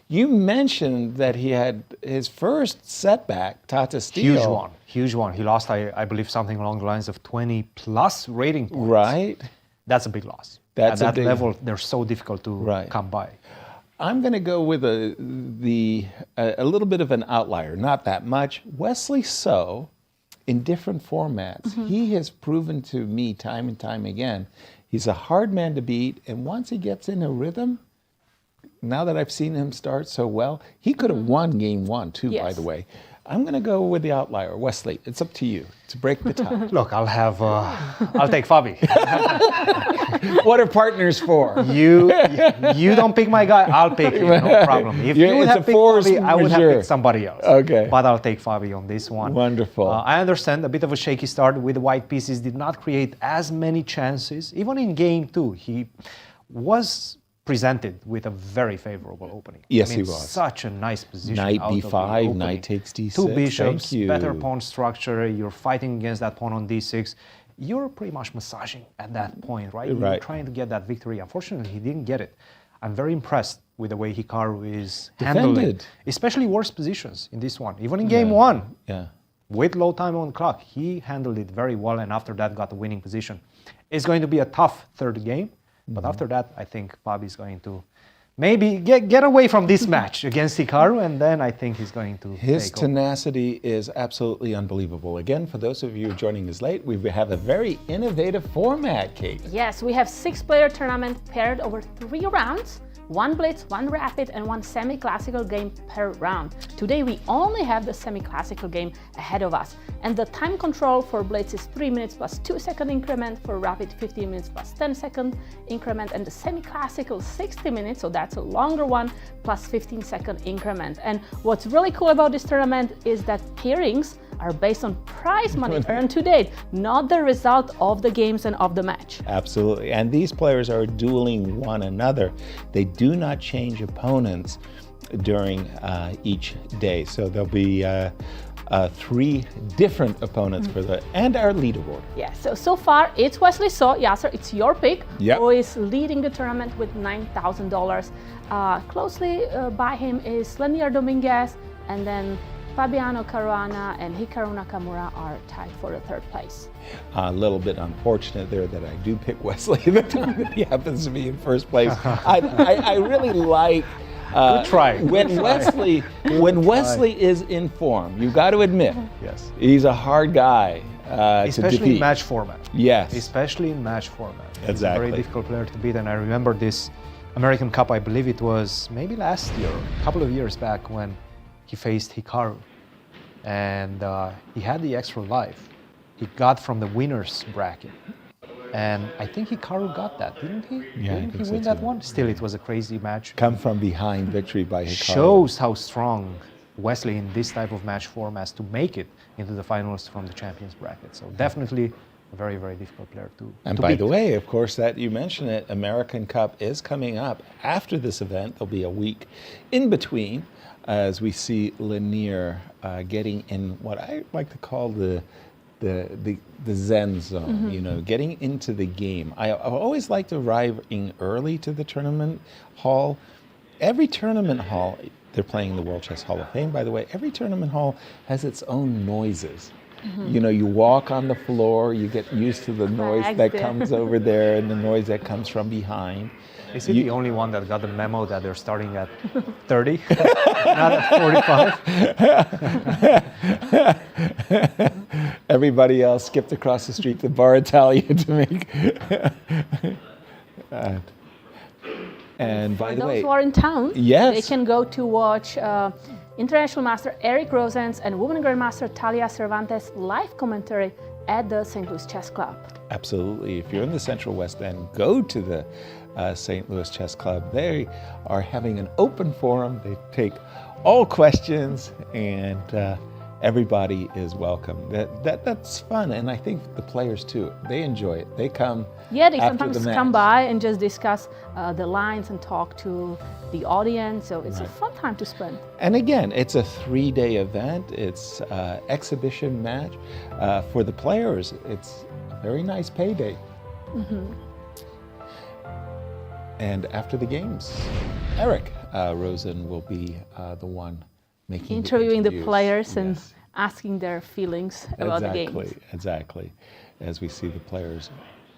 You mentioned that he had his first setback, Tata Steel. Huge one. He lost, I believe, something along the lines of 20 plus rating points. Right. That's a big loss. At that level, they're so difficult to come by. I'm going to go with a little bit of an outlier, not that much. Wesley So, in different formats, he has proven to me time and time again, he's a hard man to beat, and once he gets in a rhythm, now that I've seen him start so well, he could have won game one too, by the way. I'm going to go with the outlier. Wesley, it's up to you to break the tie. Look, I'll take Fabi. What are partners for? You don't pick my guy, I'll pick you, no problem. If you would have picked Fabi, I would have picked somebody else. Okay. But I'll take Fabi on this one. Wonderful. I understand a bit of a shaky start with the white pieces, did not create as many chances. Even in game two, he was presented with a very favorable opening. Yes, he was. Such a nice position. Knight b5, knight takes d6. Two bishops, better pawn structure. You're fighting against that pawn on d6. You're pretty much massaging at that point, right? You're trying to get that victory. Unfortunately, he didn't get it. I'm very impressed with the way Hikaru is handling, especially worse positions in this one. Even in game one, with low time on the clock, he handled it very well, and after that got the winning position. It's going to be a tough third game. But after that, I think Fabi's going to maybe get away from this match against Hikaru, and then I think he's going to His tenacity is absolutely unbelievable. Again, for those of you joining us late, we have a very innovative format, Kate. Yes, we have 6-player tournament paired over 3 rounds. 1 Blitz, 1 Rapid, and 1 semi-classical game per round. Today we only have the semi-classical game ahead of us. And the time control for Blitz is 3 minutes plus 2-second increment, for Rapid 15 minutes plus 10-second increment, and the semi-classical 60 minutes, so that's a longer one, plus 15-second increment. And what's really cool about this tournament is that pairings are based on prize money earned to date, not the result of the games and of the match. Absolutely. And these players are dueling one another. They do not change opponents during each day. So there'll be 3 different opponents for and our leaderboard. Yeah, so far it's Wesley So, Yasser, it's your pick, Yep. who is leading the tournament with $9,000. Closely by him is Leinier Dominguez, and then Fabiano, Caruana, and Hikaru Nakamura are tied for the 3rd place. A little bit unfortunate there that I do pick Wesley the time that he happens to be in 1st place. I really like Good try. When Wesley is in form, you got to admit, Yes. he's a hard guy to Especially defeat. in match format. Yes. Especially in match format. He's Exactly. a very difficult player to beat, and I remember this American Cup, I believe it was maybe last year, a couple of years back, when he faced Hikaru. And he had the extra life he got from the winner's bracket. And I think Hikaru got that, didn't he? Yeah, I didn't think he so win that too. one? Still, it was a crazy match. Come from behind victory by Hikaru. Shows how strong Wesley in this type of match form has to make it into the finals from the champions bracket. So definitely a very, very difficult player to And to by beat. the way, of course, that you mentioned it, American Cup is coming up after this event. There'll be a week in between as we see Leinier getting in what I like to call the Zen zone, you know, getting into the game. I've always liked arriving early to the tournament hall. Every tournament hall, they're playing the World Chess Hall of Fame, by the way, every tournament hall has its own noises. You know, you walk on the floor, you get used to the noise that comes over there and the noise that comes from behind. Is he the only one that got the memo that they're starting at 30, not at 45? Everybody else skipped across the street to Bar Italia to make. And by the Those way, who are in town, yes, they can go to watch International Master Eric Rosen and Women Grandmaster Talia Cervantes live commentary at the St. Louis Chess Club. absolutely. If you're in the Central West End, go to the St. Louis Chess Club. They are having an open forum. They take all questions, and everybody is welcome. That's fun, and I think the players too. They enjoy it. They come. Yeah, they after sometimes the match. come by and just discuss the lines and talk to the audience. So it's a fun time to spend. And again, it's a 3-day event. It's exhibition match. For the players, it's a very nice payday. And after the games, Eric Rosen will be the one making Interviewing the interviews. players and Yes. asking their feelings about the games. Exactly. As we see the players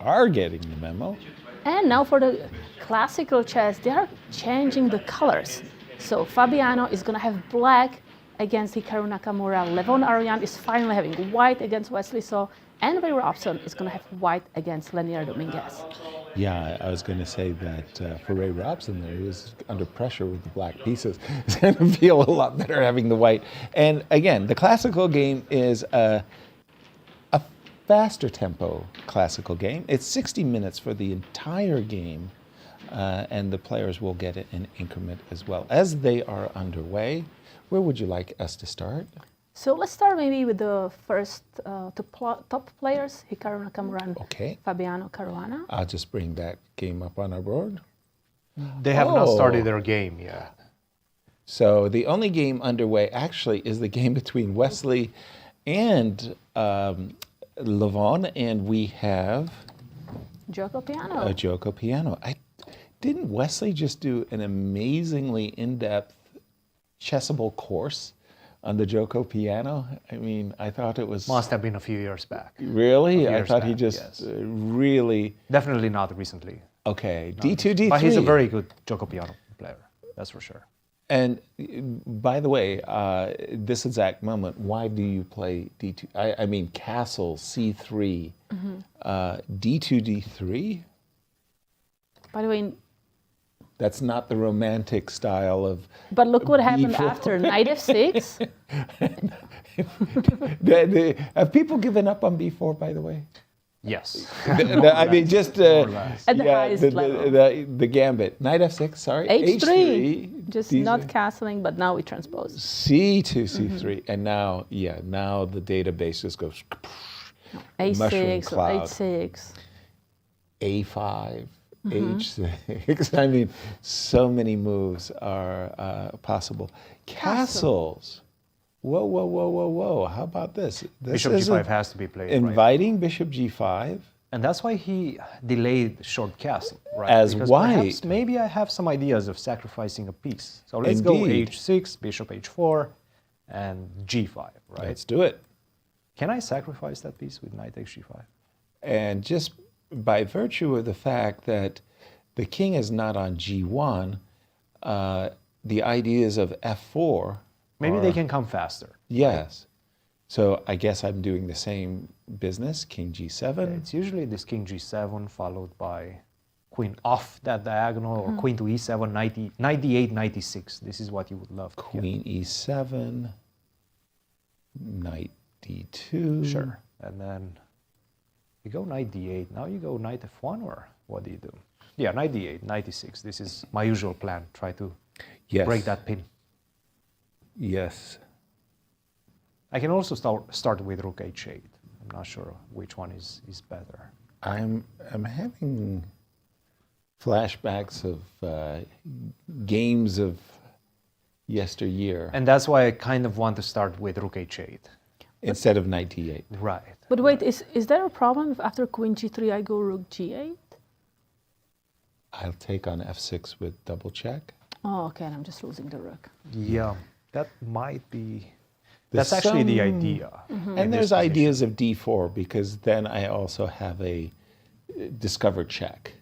are getting the memo. And now for the classical chess, they are changing the colors. So Fabiano is going to have black against Hikaru Nakamura. Levon Aronian is finally having white against Wesley So, and Robson is going to have white against Leinier Dominguez. Yeah, I was going to say that for Ray Robson there, he was under pressure with the black pieces. He's going to feel a lot better having the white. And again, the classical game is a faster tempo classical game. It's 60 minutes for the entire game, and the players will get it in increment as well. As they are underway, where would you like us to start? So let's start maybe with the first top players, Hikaru Nakamura and Fabiano Caruana. I'll just bring that game up on our board. They have not started their game yet. So the only game underway actually is the game between Wesley and Levon, and we have Joko Piano. Joko Piano. Didn't Wesley just do an amazingly in-depth chessable course on the Joko Piano? I mean, I thought it was... Must have been a few years back. Really? I thought he back, just really... Definitely not recently. Okay, Not D2, recently. D3. But he's a very good Joko Piano player, that's for sure. And by the way, this exact moment, why do you play D2? I mean, castle, C3, D2, D3? By the way, that's not the romantic style of... But look what happened B4. after Knight F6. Have people given up on B4, by the way? Yes. I mean, just At the highest level. The gambit. Knight f6, sorry. H3. Just These not are- castling, but now we transpose. C2, C3, and now the database just goes mushroom A6 or cloud. H6. A5, H6. I mean, so many moves are possible. Castles. Whoa, whoa, whoa, whoa, whoa. How about this? Bishop g5 has to be played. Inviting bishop g5. And that's why he delayed short castle, right? As because white. perhaps maybe I have some ideas of sacrificing a piece. So let's go Indeed. h6, bishop h4, and g5, right? Let's do it. Can I sacrifice that piece with knight takes g5? And just by virtue of the fact that the king is not on g1, the ideas of f4 Maybe are- they can come faster. Yes. So I guess I'm doing the same business, king g7. It's usually this king g7 followed by queen off that diagonal or queen to e7, knight d8, knight d6. This is what you would love. Queen e7, knight d2. Sure. And then you go knight d8. Now you go knight f1, or what do you do? Yeah, knight d8, knight d6. This is my usual plan. Try to break that pin. Yes. I can also start with rook h8. I'm not sure which one is better. I'm having flashbacks of games of yesteryear. And that's why I kind of want to start with rook h8. Instead of knight d8. Right. But wait, is there a problem if after queen g3 I go rook g8? I'll take on f6 with double check. Oh, okay, and I'm just losing the rook. Yeah, that might be... That's actually the idea. And there's ideas of d4, because then I also have a discovered check.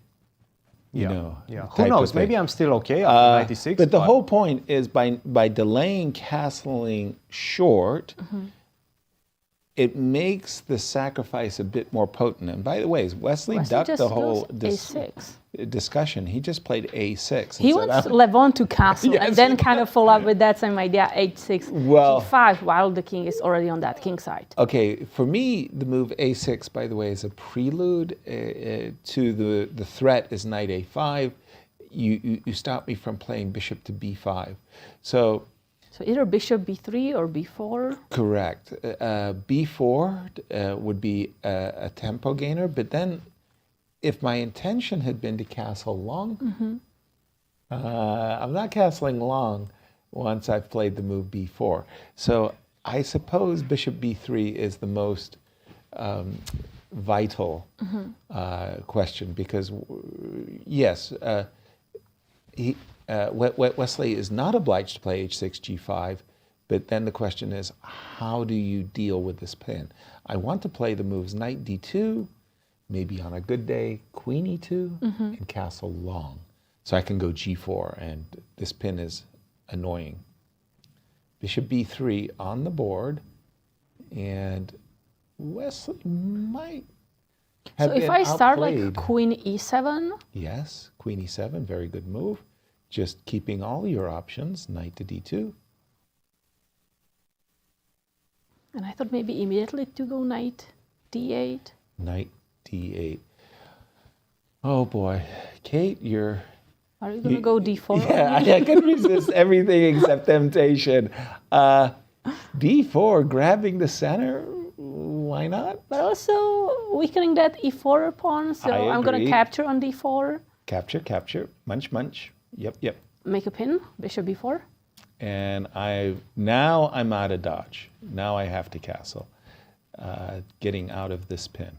You know, Yeah. Who type knows? of thing. Maybe I'm still okay after 96. But the whole point is by delaying castling short, it makes the sacrifice a bit more potent. And by the way, Wesley ducked just the whole goes A6. discussion. He just played a6. He wants Levon to castle Yes, and then he kind of follow up with that same idea, h6, Well- g5, while the king is already on that king side. Okay, for me, the move a6, by the way, is a prelude to the threat is knight a5. You stop me from playing bishop to b5. So either bishop b3 or b4. correct. B4 would be a tempo gainer, but then if my intention had been to castle long, I'm not castling long once I've played the move b4. So I suppose bishop b3 is the most vital question, because yes, Wesley is not obliged to play h6, g5, but then the question is, how do you deal with this pin? I want to play the moves knight d2, maybe on a good day, queen e2, and castle long. So I can go g4, and this pin is annoying. Bishop b3 on the board, and Wesley might have So if been I start like outplayed. queen e7, Yes, queen e7, very good move. Just keeping all your options, knight to d2. and I thought maybe immediately to go knight d8. Knight d8. Oh boy, Kate, you're... Are you going to go d4? Yeah, I can resist everything except temptation. d4, grabbing the center, why not? But also weakening that e4 pawn, so I I'm going to agree. capture on d4, Capture, capture, munch, munch. Yep, yep. make a pin, bishop b4. And now I'm out of dodge. Now I have to castle. Getting out of this pin.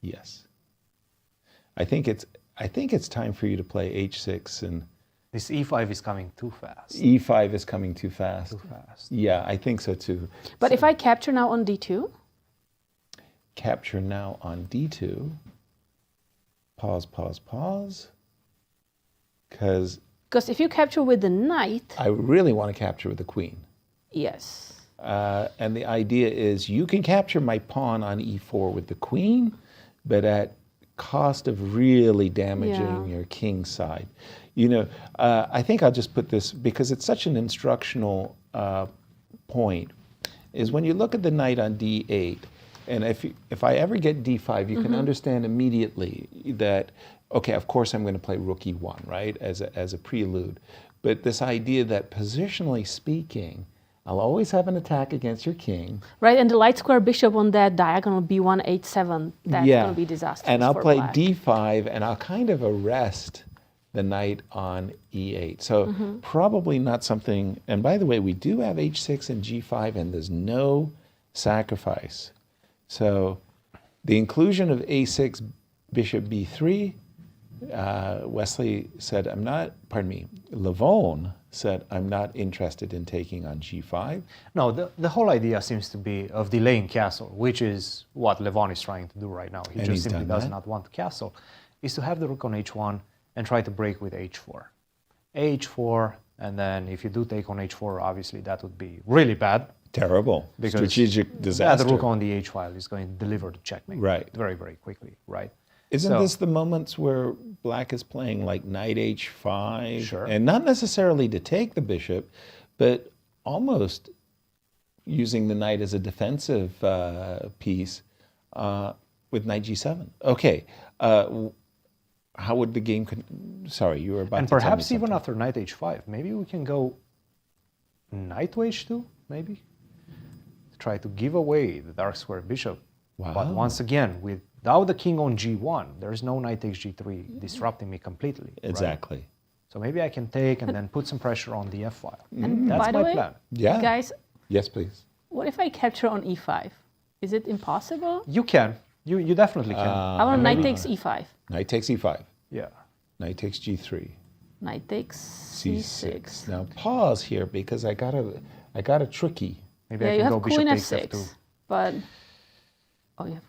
Yes. I think it's time for you to play h6, and This e5 is coming too fast. e5 is coming too fast. Too fast. Yeah, I think so too. But if I capture now on d2, Capture now on d2. Pause, pause, pause. Because if you capture with the knight, I really want to capture with the queen. yes. And the idea is you can capture my pawn on e4 with the queen, but at cost of really damaging your king side. You know, I think I'll just put this, because it's such an instructional point, is when you look at the knight on d8, And if I ever get d5, you can understand immediately that, okay, of course I'm going to play rook e1, right, as a prelude. But this idea that positionally speaking, I'll always have an attack against your king. Right, and the light square bishop on that diagonal b1, h7, that's going to be disastrous. And I'll for play black. d5, and I'll kind of arrest the knight on e8. So probably not something, and by the way, we do have h6 and g5, and there's no sacrifice. So the inclusion of a6, bishop b3, Wesley said, Levon said, I'm not interested in taking on g5. No, the whole idea seems to be of delaying castle, which is what Levon is trying to do right now. He just simply does not want to castle, is to have the rook on h1 and try to break with h4. h4, and then if you do take on h4, obviously that would be really bad. Terrible. Because strategic disaster. The rook on the h file is going to deliver the checkmate very, very quickly, right? Isn't this the moments where black is playing like knight h5? Sure. And not necessarily to take the bishop, but almost using the knight as a defensive piece with knight g7. Okay. How would the game... Sorry, you were about and to tell me perhaps something. even after knight h5, maybe we can go knight to h2, maybe? Try to give away the dark square bishop. Wow. But once again, without the king on g1, there's no knight takes g3 disrupting me completely. Exactly. Right? So maybe I can take and then put some pressure on the f file. And That's by the my way, plan. Yeah. Guys, Yes, please. what if I capture on e5? Is it impossible? You can. You definitely can. I want knight takes e5. Knight takes e5. Yeah. Knight takes g3. Knight takes c6. Now pause here because I got a tricky. Maybe Yeah, I you can have go bishop queen takes f6, f2. but oh, you have.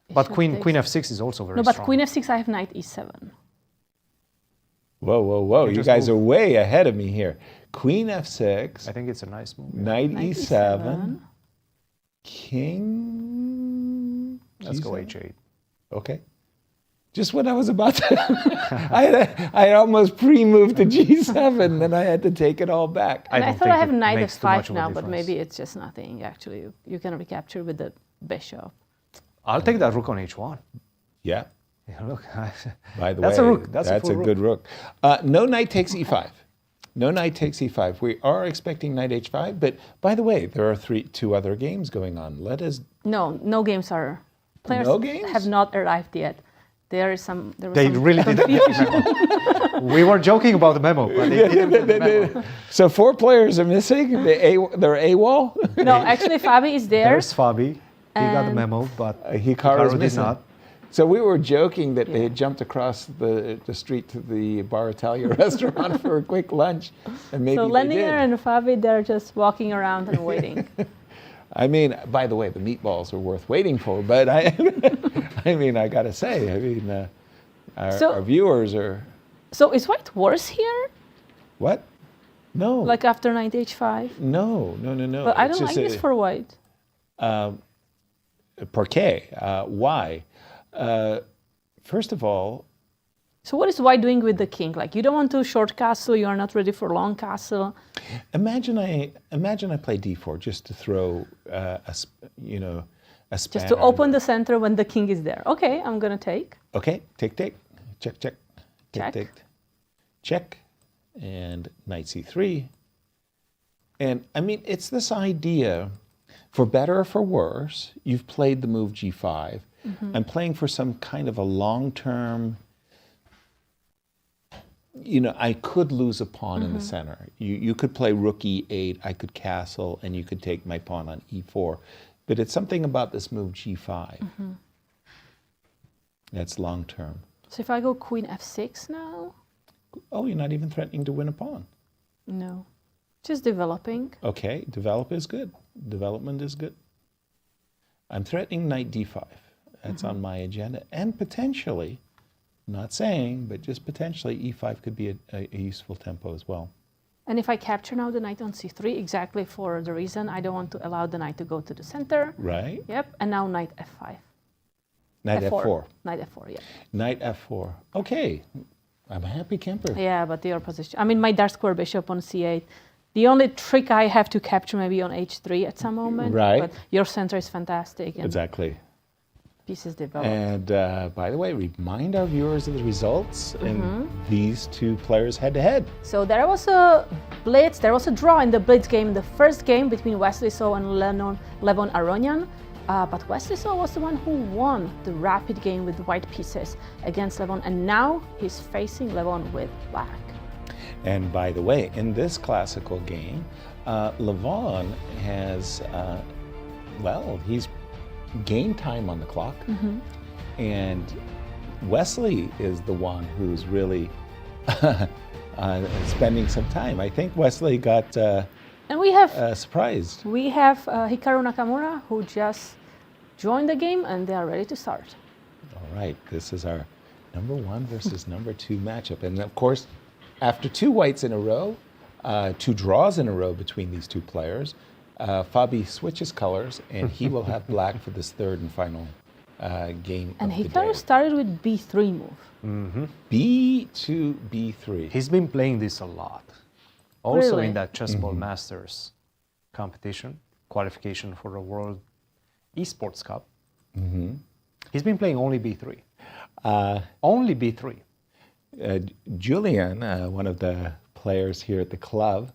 But bishop queen takes- f6 is also very No, but strong. queen f6, I have knight e7. Whoa. You just guys move. are way ahead of me here. Queen f6. I think it's a nice move. Knight Knight e7. King. Let's go G7? h8. Okay. Just when I was about to, I almost pre-moved to g7, then I had to take it all back. And I don't thought I think have it knight makes too much f5 of a now, but difference. maybe it's just nothing. Actually, you can recapture with the bishop. I'll take that rook on h1. Yeah. Yeah, look. By the That's way, a rook. That's a full good rook. No knight takes e5. No knight takes e5. We are expecting knight h5, but by the way, there are two other games going on. Let us. No games are. Players No games? have not arrived yet. There was some They really didn't get the memo. We were joking about the memo, but they didn't get the memo. So 4 players are missing. They're AWOL. No, actually, Fabi is there. There's Fabi. He got the And- memo, but Hikaru did missing. not. So we were joking that they had jumped across the street to the Bar Italia restaurant for a quick lunch, and maybe So they Leinier did. and Fabi, they're just walking around and waiting. I mean, by the way, the meatballs are worth waiting for, but I mean, I gotta say, our viewers are. So is white worse here? What? No. Like after knight h5? No. But I It's don't like just this for white. Parquet. Why? First of all, So what is white doing with the king? Like you don't want to short castle, you are not ready for long castle. imagine I play d4 just to throw a spanner. Just to open the center when the king is there. Okay, I'm gonna take. Okay, take. Check. Check. Check. And knight c3. And I mean, it's this idea, for better or for worse, you've played the move g5. I'm playing for some kind of a long-term, I could lose a pawn in the center. You could play rook e8, I could castle, and you could take my pawn on e4. But it's something about this move g5 that's long-term. So if I go queen f6 now? Oh, you're not even threatening to win a pawn. No, just developing. Okay, development is good. I'm threatening knight d5. That's on my agenda. And potentially, not saying, but just potentially, e5 could be a useful tempo as well. And if I capture now the knight on c3, exactly for the reason I don't want to allow the knight to go to the center. Right. Yep, and now knight f5. Knight f4. Knight f4, yeah. Knight f4. Okay, I'm a happy camper. Yeah, but your position. I mean, my dark square bishop on c8. The only trick I have to capture maybe on h3 at some moment. Right. But your center is fantastic. And Exactly. pieces developed. And by the way, remind our viewers of the results in these two players head-to-head. So there was a Blitz, there was a draw in the Blitz game, in the first game between Wesley and Levon Aronian. But Wesley was the one who won the rapid game with white pieces against Levon, and now he's facing Levon with black. And by the way, in this classical game, Levon has, he's gained time on the clock, and Wesley is the one who's really spending some time. I think Wesley got and we have surprised. We have Hikaru Nakamura, who just joined the game, and they are ready to start. All right, this is our number 1 versus number 2 matchup. And of course, after 2 whites in a row, 2 draws in a row between these 2 players, Fabi switches colors, and he will have black for this third and final game and of the Hikaru day. started with B3 move. B to B3. He's been playing this a lot. Also Really? in that Chessball Masters competition, qualification for the World Esports Cup. He's been playing only B3. Only B3. Julian, one of the players here at the club,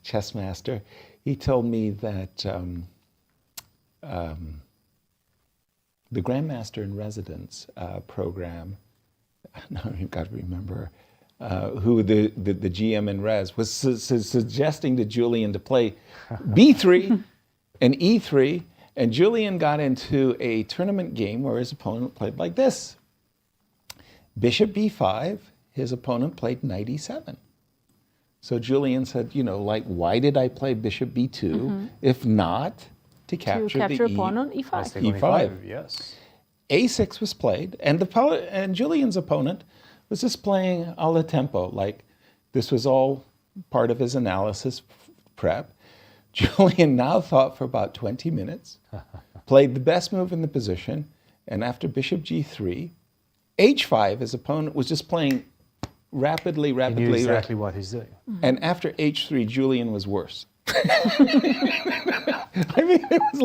chess master, he told me that the Grandmaster in Residence program, now you've got to remember who the GM in Res was suggesting to Julian to play B3 and E3, and Julian got into a tournament game where his opponent played like this. Bishop B5, his opponent played knight E7. So Julian said, why did I play bishop B2 if not to capture the opponent E5? E5. Yes. A6 was played, and Julian's opponent was just playing a la tempo, like this was all part of his analysis prep. Julian now thought for about 20 minutes, played the best move in the position, and after bishop G3, H5, his opponent was just playing rapidly. He knew exactly what he's doing. And after H3, Julian was worse. I mean, it was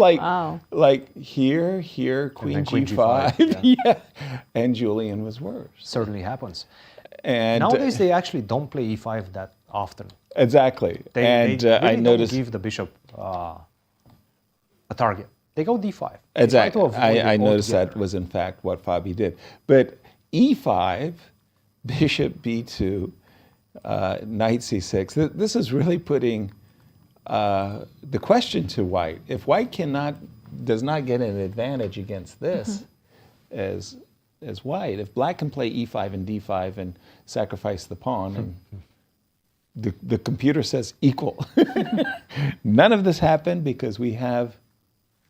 like here, queen G5, yeah. And Julian was worse. Certainly happens. And nowadays they actually don't play E5 that often. Exactly. They really I noticed don't give the bishop a target. They go D5. Exactly. I noticed that was in fact what Fabi did. But E5, bishop B2, knight C6. This is really putting the question to white. If white does not get an advantage against this as white, if black can play E5 and D5 and sacrifice the pawn, and the computer says equal. None of this happened because we have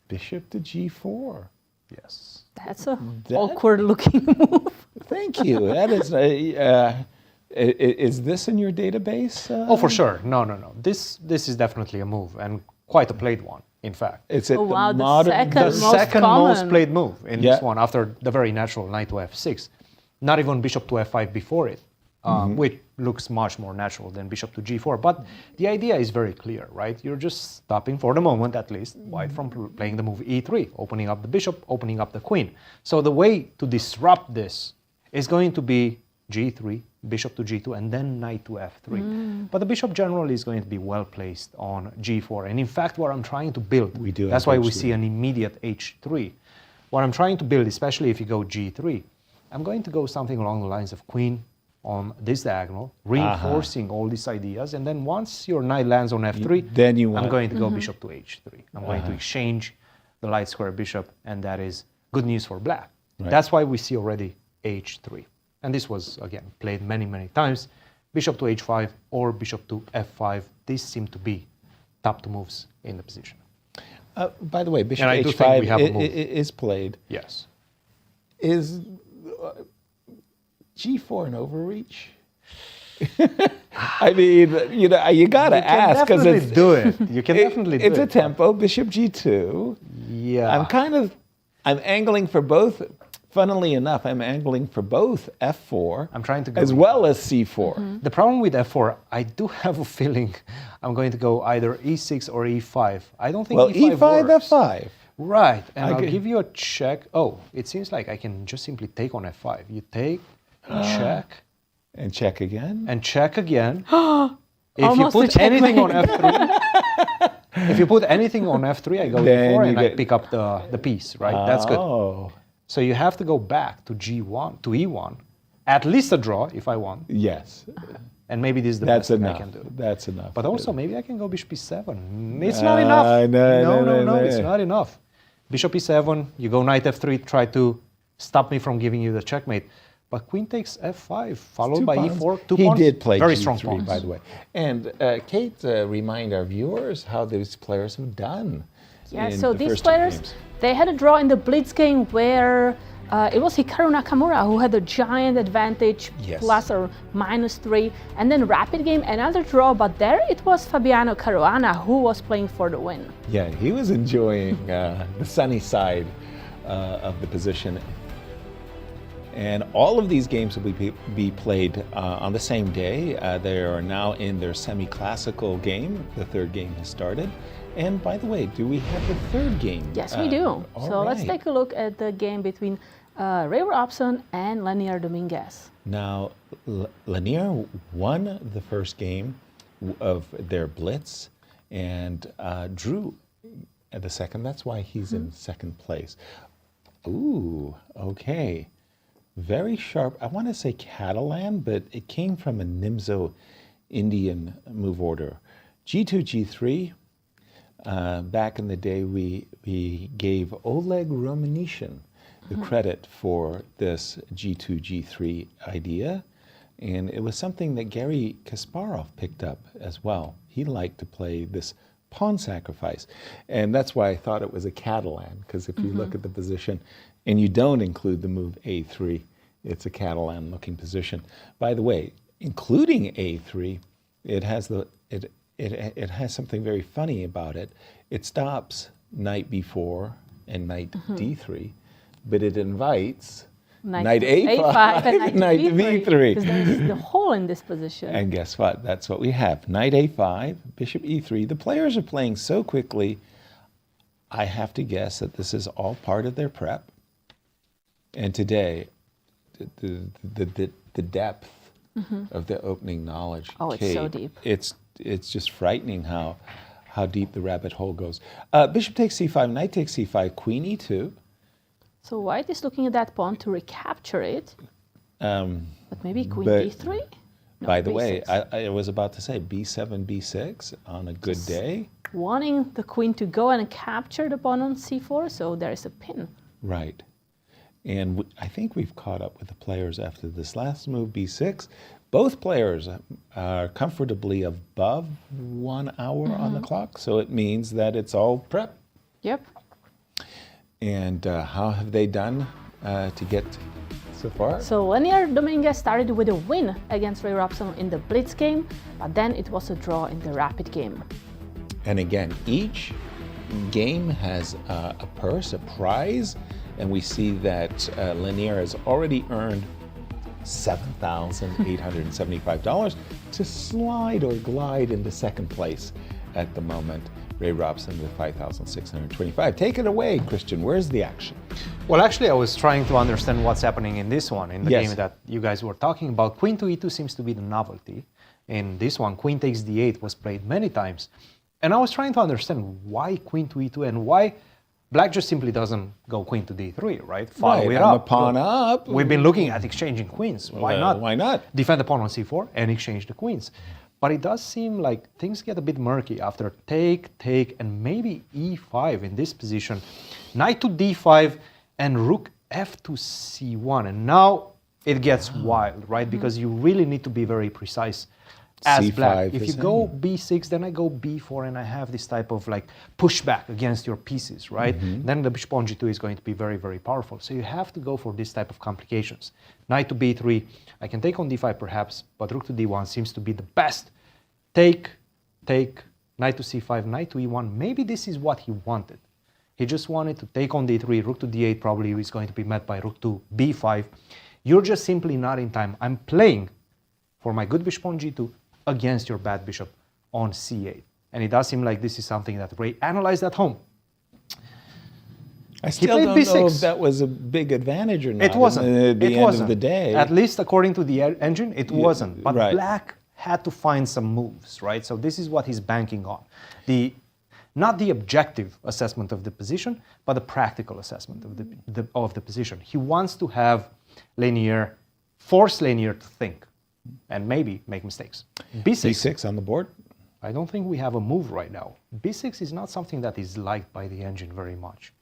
bishop to G4. Yes. That's a awkward looking move. Thank you. That is this in your database? Oh, for sure. No. This is definitely a move, and quite a played one, in fact. It's the second most played move in this one, after the very natural knight to F6. Not even bishop to F5 before it, which looks much more natural than bishop to G4. But the idea is very clear, right? You're just stopping, for the moment at least, white from playing the move E3, opening up the bishop, opening up the queen. So the way to disrupt this is going to be G3, bishop to G2, and then knight to F3. But the bishop generally is going to be well placed on G4. And in fact, what I'm trying to build, that's why we see an immediate H3. What I'm trying to build, especially if you go G3, I'm going to go something along the lines of queen on this diagonal, reinforcing all these ideas. And then once your knight lands on F3, I'm going to go bishop to H3. I'm going to exchange the light square bishop, and that is good news for black. Right. That's why we see already H3. And this was, again, played many, many times. Bishop to H5 or bishop to F5. These seem to be top 2 moves in the position. By the way, bishop to H5 is played. Yes. Is G4 an overreach? I mean, you got to ask, because it's do it. You can definitely do it. It's a tempo. Bishop G2. Yeah. I'm angling for both. Funnily enough, I'm angling for both F4 I'm trying to go as well as C4. The problem with F4, I do have a feeling I'm going to go either E6 or E5. I don't think E5 E5, works. F5. Right, and I'll give you a check. Oh, it seems like I can just simply take on f5. You take, check. And check again. And check again. If you put anything on f3, if you put anything on f3, I go d4 and I pick up the piece, right? That's good. So you have to go back to g1, to e1, at least a draw if I want. Yes. And maybe this is the best thing I can do. That's enough. But also maybe I can go bishop e7. It's not enough. No, it's not enough. Bishop e7, you go knight f3, try to stop me from giving you the checkmate. But queen takes f5, followed by e4, 2 pawns. He did play very G3, strong pawns, by the way. And Kate, remind our viewers how these players have done. Yeah, so these players, they had a draw in the Blitz game where it was Hikaru Nakamura who had a giant advantage, plus or -3. And then rapid game, another draw, but there it was Fabiano Caruana who was playing for the win. Yeah, he was enjoying the sunny side of the position. And all of these games will be played on the same day. They are now in their semi-classical game. The third game has started. And by the way, do we have the third game? Yes, we do. So let's take a look at the game between Ray Robson and Leinier Dominguez. Now, Leinier won the first game of their Blitz and drew the second. That's why he's in second place. Ooh, okay. Very sharp. I want to say Catalan, but it came from a Nimzo Indian move order. G2, G3. Back in the day, we gave Oleg Romanishин the credit for this G2, G3 idea. And it was something that Garry Kasparov picked up as well. He liked to play this pawn sacrifice. And that's why I thought it was a Catalan, because if you look at the position and you don't include the move A3, it's a Catalan looking position. By the way, including A3, it has it has something very funny about it. It stops knight B4 and knight D3, but it invites knight A5 and knight B3. Because there's the hole in this position. And guess what? That's what we have. Knight A5, bishop E3. The players are playing so quickly, I have to guess that this is all part of their prep. And today, the depth of the opening knowledge. Oh, it's Kate, so deep. It's just frightening how deep the rabbit hole goes. Bishop takes c5, knight takes c5, queen e2. So white is looking at that pawn to recapture it. But maybe queen b3? No, by the b6. way, I was about to say b7, b6 on a good day. Wanting the queen to go and capture the pawn on c4, so there is a pin. Right. And I think we've caught up with the players after this last move, b6. Both players are comfortably above 1 hour on the clock, so it means that it's all prep. Yep. And how have they done to get so far? So Leinier Dominguez started with a win against Ray Robson in the Blitz game, but then it was a draw in the Rapid game. And again, each game has a purse, a prize, and we see that Leinier has already earned $7,875 to slide or glide into second place at the moment. Ray Robson with $5,625. Take it away, Cristian. Where's the action? Well, actually, I was trying to understand what's happening in this one, in the game that you guys were talking about. Queen to e2 seems to be the novelty. In this one, queen takes d8 was played many times. And I was trying to understand why queen to e2 and why black just simply doesn't go queen to d3, right? Follow it up. A pawn up. We've been looking at exchanging queens. Why not? Why not? Defend the pawn on c4 and exchange the queens. But it does seem like things get a bit murky after take, and maybe e5 in this position. Knight to d5 and rook f to c1. And now it gets wild, right? Because you really need to be very precise as C5 black. If you go b6, then I go b4, and I have this type of like pushback against your pieces, right? Then the bishop on g2 is going to be very, very powerful. So you have to go for this type of complications. Knight to b3, I can take on d5 perhaps, but rook to d1 seems to be the best. Take, knight to c5, knight to e1. Maybe this is what he wanted. He just wanted to take on d3, rook to d8 probably is going to be met by rook to b5. You're just simply not in time. I'm playing for my good bishop on g2 against your bad bishop on c8. And it does seem like this is something that Ray analyzed at home. I still played don't B6. know if that was a big advantage or not. It wasn't. At the It end wasn't. of the day. At least according to the engine, it wasn't. But right. black had to find some moves, right? So this is what he's banking on. Not the objective assessment of the position, but the practical assessment of the position. He wants to have Leinier, force Leinier to think and maybe make mistakes. B6 on the board? I don't think we have a move right now. B6 is not something that is liked by the engine very much.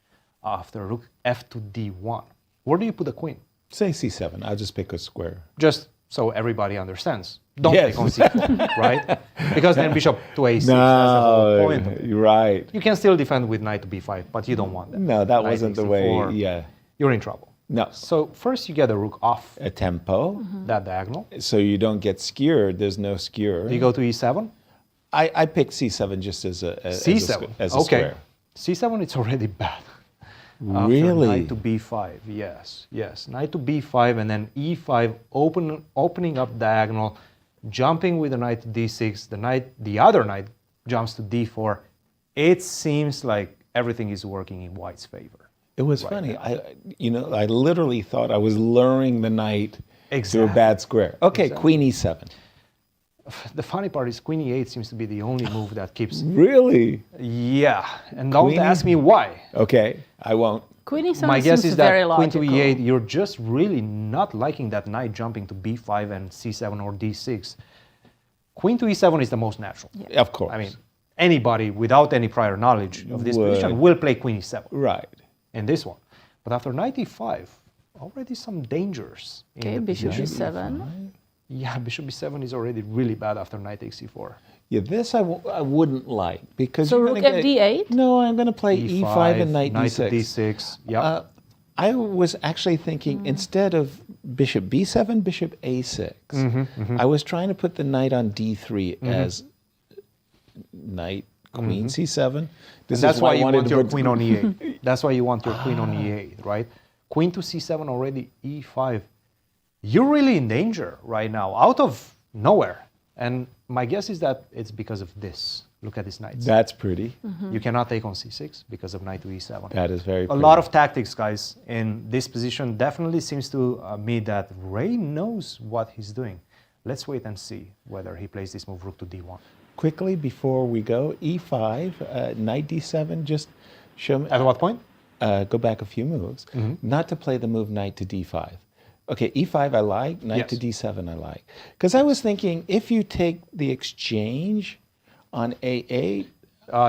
After rook f to d1, where do you put the queen? Say c7. I'll just pick a square. Just so everybody understands. Don't Yes. take on c4, right? Because then bishop to a6, that's the whole point of it. You're right. You can still defend with knight to b5, but you don't want that. No, that Knight wasn't takes the way, c4, yeah. You're in trouble. No. So first you get the rook off A tempo. that diagonal. So you don't get skewered. There's no skewer. You go to e7. I picked c7 just as a c7. as a Okay. square. c7, it's already bad. After Really? knight to b5, yes. Knight to b5 and then e5, opening up diagonal, jumping with the knight to d6. The other knight jumps to d4. It seems like everything is working in white's favor. It was funny. I literally thought I was luring the knight to a Exactly. bad square. Okay, Exactly. queen e7. The funny part is queen e8 seems to be the only move that keeps. Really? Yeah, and don't Queen ask me why. Okay, I won't. Queen e7 My guess seems is very that queen to logical. e8, you're just really not liking that knight jumping to b5 and c7 or d6. Queen to e7 is the most natural. Of course. I mean, anybody without any prior knowledge of this Would. position will play queen e7 Right. in this one. But after knight e5, already some dangers in Okay, the bishop position. e7. Yeah, bishop e7 is already really bad after knight takes e4. Yeah, this I wouldn't like because So you're rook gonna get- fd8? No, I'm going to play e5 and knight to d6. d6. Yeah. I was actually thinking instead of bishop b7, bishop a6. I was trying to put the knight on d3 as knight, queen c7. And that's why you want your queen on e8. That's why you want your queen on e8, right? Queen to c7 already, e5. You're really in danger right now, out of nowhere. And my guess is that it's because of this. Look at this knight. That's pretty. You cannot take on c6 because of knight to e7. That is very A pretty. lot of tactics, guys, in this position. Definitely seems to me that Ray knows what he's doing. Let's wait and see whether he plays this move rook to d1. Quickly, before we go, e5, knight d7, just show me. At what point? Go back a few moves. Not to play the move knight to d5. Okay, e5 I like, knight to d7 I like. Because I was thinking, if you take the exchange on a8,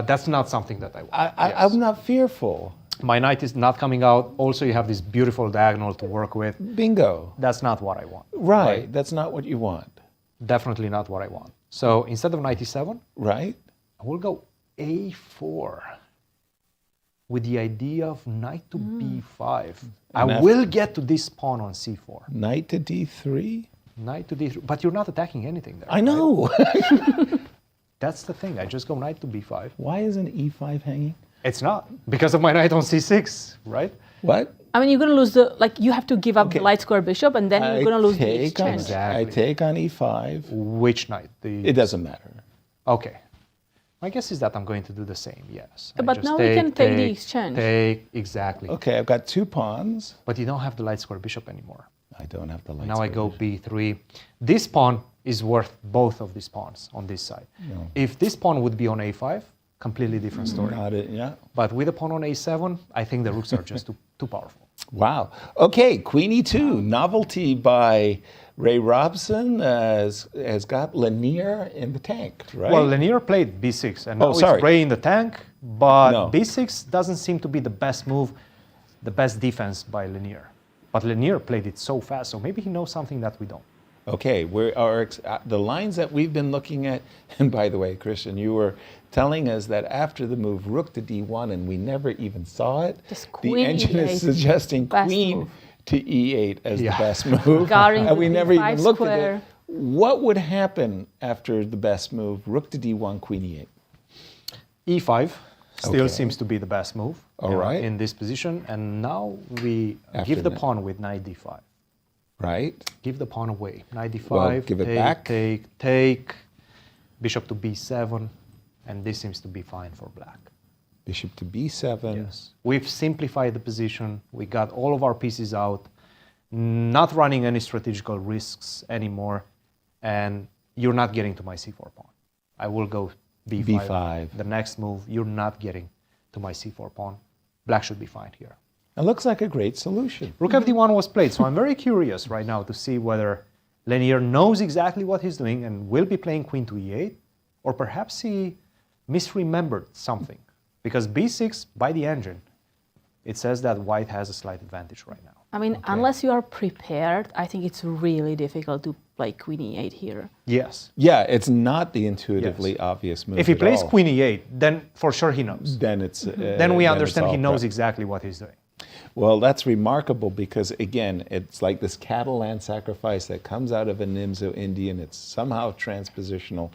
that's not something that I want. I'm not fearful. My knight is not coming out. Also, you have this beautiful diagonal to work with. Bingo. That's not what I want. Right, that's not what you want. Definitely not what I want. So instead of knight e7, right, I will go a4 with the idea of knight to b5. I will get to this pawn on c4. Knight to d3? Knight to d3, but you're not attacking anything there. I know. Right? That's the thing. I just go knight to b5. Why isn't e5 hanging? It's not, because of my knight on c6, right? What? I mean, you're going to lose you have to give up the light square bishop, and then you're going to lose the exchange. I take on e5. Which knight? It doesn't matter. Okay. My guess is that I'm going to do the same, yes. I But just now we can take the exchange. Exactly. Okay, I've got two pawns. But you don't have the light square bishop anymore. I don't have the light Now square I go bishop. b3. This pawn is worth both of these pawns on this side. No. If this pawn would be on a5, completely different story. Not it, yeah. But with a pawn on a7, I think the rooks are just too powerful. Wow. Okay, Queen e2, novelty by Ray Robson has got Leinier in the tank, right? Well, Leinier played b6, and now sorry. it's Ray in the tank, but No. b6 doesn't seem to be the best move, the best defense by Leinier. But Leinier played it so fast, so maybe he knows something that we don't. Okay, the lines that we've been looking at, and by the way, Cristian, you were telling us that after the move rook to d1, and we never even saw it, Just the queen engine e8, is suggesting best queen move. to e8 as the best move, Guarding and the we never d5 even looked square. at it. What would happen after the best move, rook to d1, queen e8? e5 still Okay. seems to be the best move All right. in this position, and now we After give the that. pawn with knight d5. Right? Give the pawn away. Knight d5, Well, give it take, back. take, bishop to b7, and this seems to be fine for black. Bishop to b7. Yes. We've simplified the position. We got all of our pieces out, not running any strategical risks anymore, and you're not getting to my c4 pawn. I will go b5. b5. The next move, you're not getting to my c4 pawn. Black should be fine here. It looks like a great solution. Rook fd1 was played, so I'm very curious right now to see whether Leinier knows exactly what he's doing and will be playing queen to e8, or perhaps he misremembered something. Because b6, by the engine, it says that white has a slight advantage right now. I mean, unless you are prepared, I think it's really difficult to play queen e8 here. Yes. Yeah, it's not the intuitively obvious move. If he at plays all. queen e8, then for sure he knows. Then it's then we understand it's he all knows prep. exactly what he's doing. Well, that's remarkable because, again, it's like this cattle land sacrifice that comes out of a Nimzo Indian. It's somehow transpositional,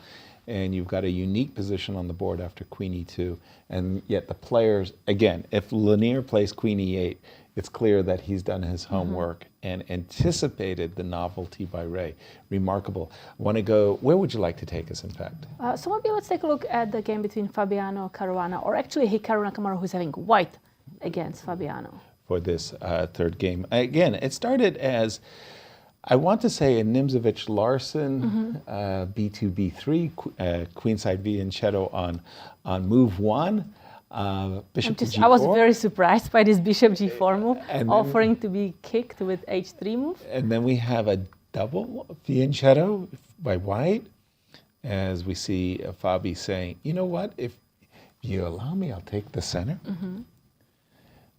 and you've got a unique position on the board after queen e2. And yet the players, again, if Leinier plays queen e8, it's clear that he's done his homework and anticipated the novelty by Ray. Remarkable. I want to go, where would you like to take us, in fact? So maybe let's take a look at the game between Fabiano, Caruana, or actually Hikaru Nakamura, who's having white against Fabiano. For this third game. Again, it started as, I want to say, a Nimzovich-Larsen, b2, b3, queenside fianchetto on move one, bishop to g4. I was very surprised by this bishop g4 move, And offering to be kicked with h3 move. And then we have a double fianchetto by white, as we see Fabi saying, you know what, if you allow me, I'll take the center.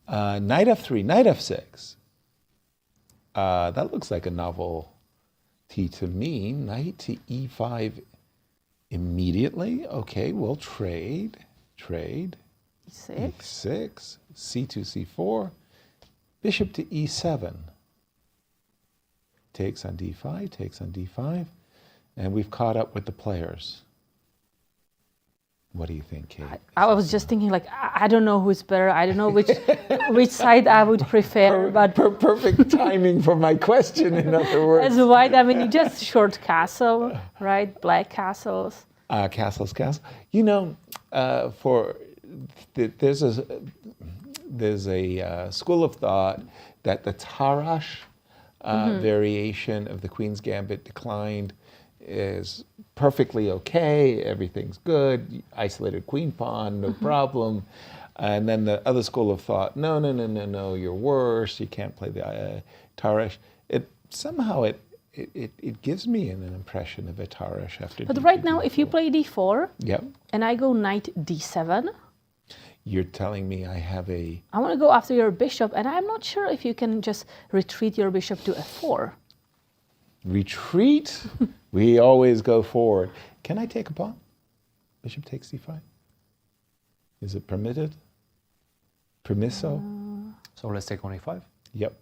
Knight f3, knight f6. That looks like a novelty to me. Knight to e5 immediately. Okay, we'll trade. e6, c2, c4. Bishop to e7. Takes on d5, takes on d5. And we've caught up with the players. What do you think, Kate? I was just thinking, like, I don't know who's better. I don't know which side I would prefer. But perfect timing for my question, in other words. As white, I mean, you just short castle, right? Black castles. Castles. You know, there's a school of thought that the Tarash variation of the Queen's Gambit declined is perfectly okay, everything's good, isolated queen pawn, no problem. And then the other school of thought, no, you're worse, you can't play the Tarash. Somehow it gives me an impression of a Tarash after But D2, right now, D4. if you play d4, Yep. and I go knight d7, You're telling me I have a... I want to go after your bishop, and I'm not sure if you can just retreat your bishop to f4. Retreat? We always go forward. Can I take a pawn? Bishop takes d5. Is it permitted? Permisso? So let's take on e5. Yep.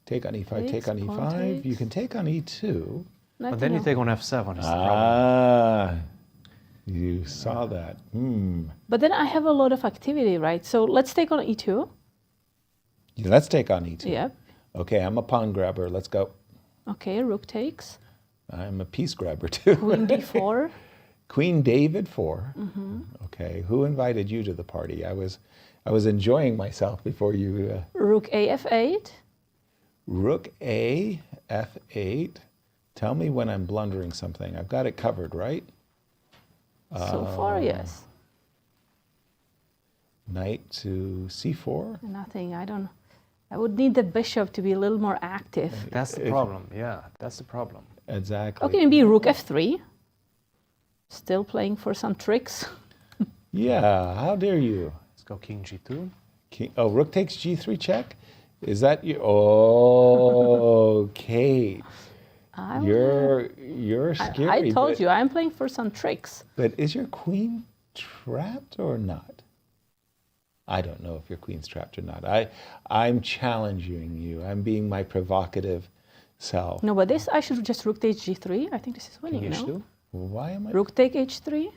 Take on e5, Takes, take on pawn e5. takes. You can take on e2. But then you take on f7. Is the problem. You saw that. But then I have a lot of activity, right? So let's take on e2. Let's take on e2. Yep. Okay, I'm a pawn grabber. Let's go. Okay, rook takes. I'm a piece grabber too. Queen d4. Queen David 4. Okay, who invited you to the party? I was enjoying myself before you. Rook a f8. Rook a f8. Tell me when I'm blundering something. I've got it covered, right? So far, yes. Knight to c4. Nothing. I would need the bishop to be a little more active. That's the problem. Yeah, that's the problem. Exactly. Okay, maybe rook f3. Still playing for some tricks. Yeah, how dare you? Let's go king g2. Rook takes g3 check? Is that you? Oh, Kate. You're scary. I told you, I'm playing for some tricks. But is your queen trapped or not? I don't know if your queen's trapped or not. I'm challenging you. I'm being my provocative self. No, but this, I should just rook takes g3. I think this is winning, King no? h2. Why am I? Rook take h3?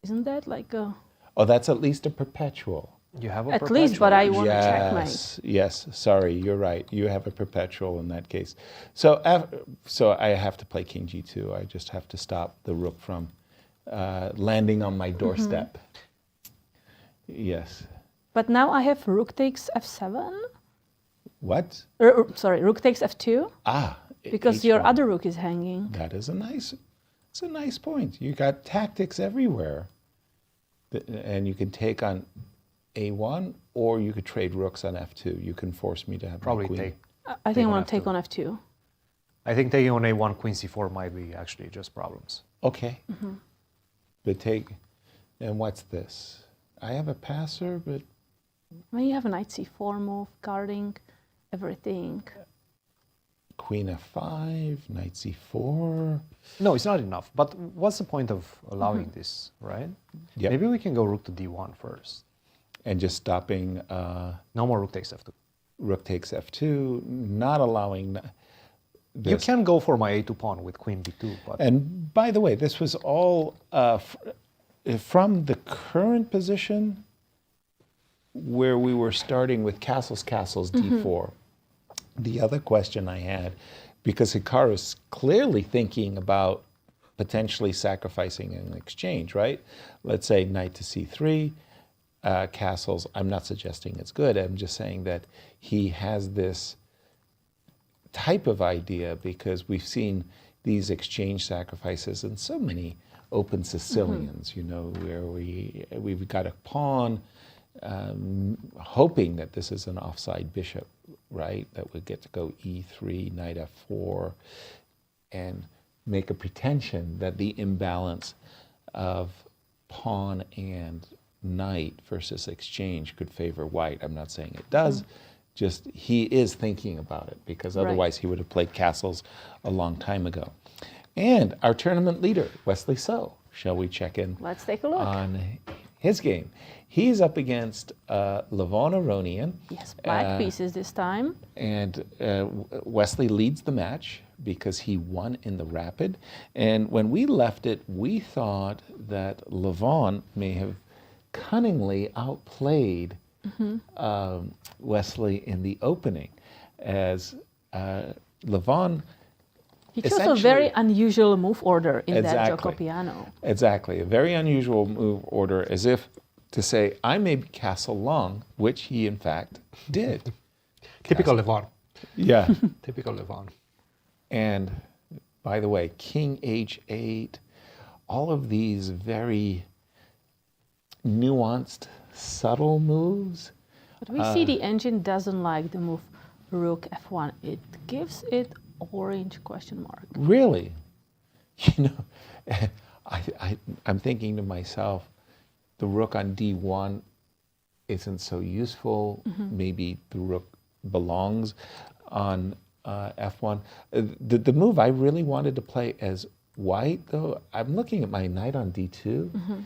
Isn't that like a... Oh, that's at least a perpetual. You have a At perpetual. least, but I want to checkmate. Yes, sorry, you're right. You have a perpetual in that case. So I have to play king g2. I just have to stop the rook from landing on my doorstep. Yes. But now I have rook takes f7. What? Sorry, rook takes f2. Because your other rook is hanging. That is it's a nice point. You got tactics everywhere. And you can take on a1, or you could trade rooks on f2. You can force me to have probably my queen. take. I think I want to take on f2. I think taking on a1, queen c4 might be actually just problems. Okay. But and what's this? I have a passer, but... Well, you have a knight c4 move, guarding everything. Queen f5, knight c4. No, it's not enough. But what's the point of allowing this, right? Yep. Maybe we can go rook to d1 first. And just stopping... no more rook takes f2. Rook takes f2, not allowing... This. You can go for my a2 pawn with queen b2. But and by the way, this was all from the current position where we were starting with castles, d4. The other question I had, because Hikaru is clearly thinking about potentially sacrificing an exchange, right? Let's say knight to c3, castles. I'm not suggesting it's good. I'm just saying that he has this type of idea because we've seen these exchange sacrifices in so many open Sicilians, you know, where we've got a pawn, hoping that this is an offside bishop, right? That would get to go e3, knight f4, and make a pretension that the imbalance of pawn and knight versus exchange could favor white. I'm not saying it does, just he is thinking about it because otherwise he would have played castles a long time ago. And our tournament leader, Wesley So, shall we check in? Let's take a look on his game. He's up against Levon Aronian. Yes, black pieces this time. And Wesley leads the match because he won in the rapid. And when we left it, we thought that Levon may have cunningly outplayed Wesley in the opening, as Levon... He chose a very unusual move order in that Jacobiano. Exactly, a very unusual move order, as if to say, I may be castle long, which he in fact did. Typical Levon. Yeah. Typical Levon. And by the way, king h8, all of these very nuanced, subtle moves. But we see the engine doesn't like the move rook f1. It gives it orange question mark. Really? You know, I'm thinking to myself, the rook on d1 isn't so useful. Maybe the rook belongs on f1. The move I really wanted to play as white, though, I'm looking at my knight on d2.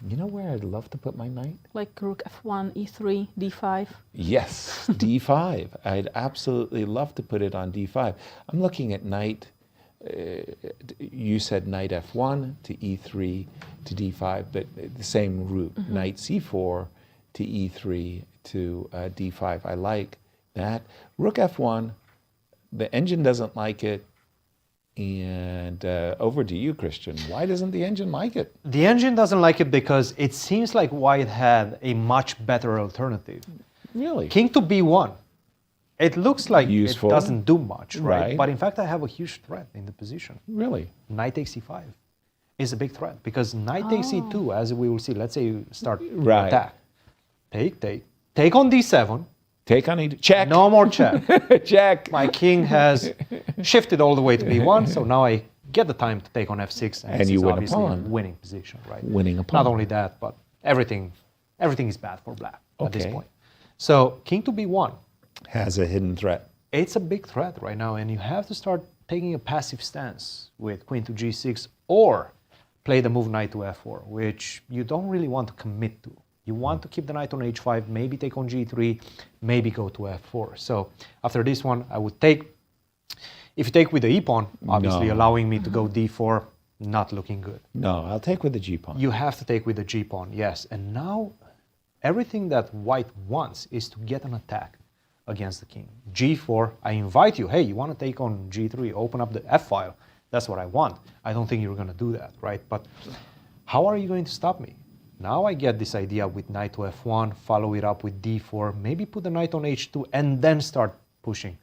You know where I'd love to put my knight? Like rook f1, e3, d5. Yes, d5. I'd absolutely love to put it on d5. I'm looking at knight, you said knight f1 to e3 to d5, but the same route, knight c4 to e3 to d5. I like that. Rook f1, the engine doesn't like it. And over to you, Cristian. Why doesn't the engine like it? The engine doesn't like it because it seems like white had a much better alternative. Really? King to b1. It looks like useful. It doesn't do much, right? But in fact, I have a huge threat in the position. Really? Knight takes e5 is a big threat because knight takes e2, as we will see. Let's say you start attack. Take on d7. Take on e2. Check. No more check. Check. My king has shifted all the way to b1, so now I get the time to take on f6, and you win a pawn. A winning position, right? Winning a pawn. Not only that, but everything is bad for black at this point. So king to b1 has a hidden threat. It's a big threat right now, and you have to start taking a passive stance with queen to g6 or play the move knight to f4, which you don't really want to commit to. You want to keep the knight on h5, maybe take on g3, maybe go to f4. So after this one, I would take, if you take with the e-pawn, obviously allowing me to go d4, not looking good. No, I'll take with the g-pawn. You have to take with the g-pawn, yes. And now everything that white wants is to get an attack against the king. g4, I invite you, hey, you want to take on g3, open up the f-file. That's what I want. I don't think you're going to do that, right? But how are you going to stop me? Now I get this idea with knight to f1, follow it up with d4, maybe put the knight on h2 and then start pushing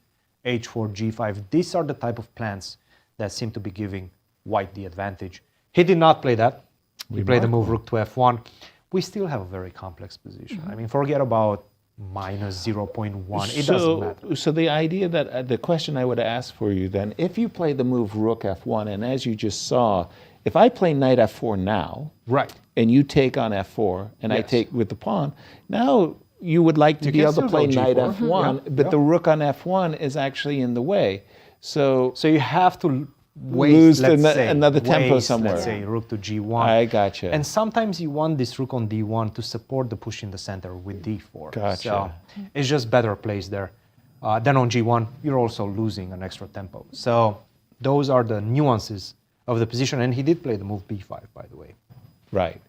h4, g5. These are the type of plans that seem to be giving white the advantage. He did not play that. He played the move rook to f1. We still have a very complex position. I mean, forget about minus 0.1. It doesn't matter. So the idea that, the question I would ask for you then, if you play the move rook f1, and as you just saw, if I play knight f4 now, right, and you take on f4, and I take with the pawn, now you would like to be able to play knight f1, but the rook on f1 is actually in the way. So you have to lose another tempo somewhere. Let's say rook to g1. I gotcha. And sometimes you want this rook on d1 to support the push in the center with d4. Gotcha. So it's just better placed there. Then on g1, you're also losing an extra tempo. So those are the nuances of the position. And he did play the move b5, by the way. Right.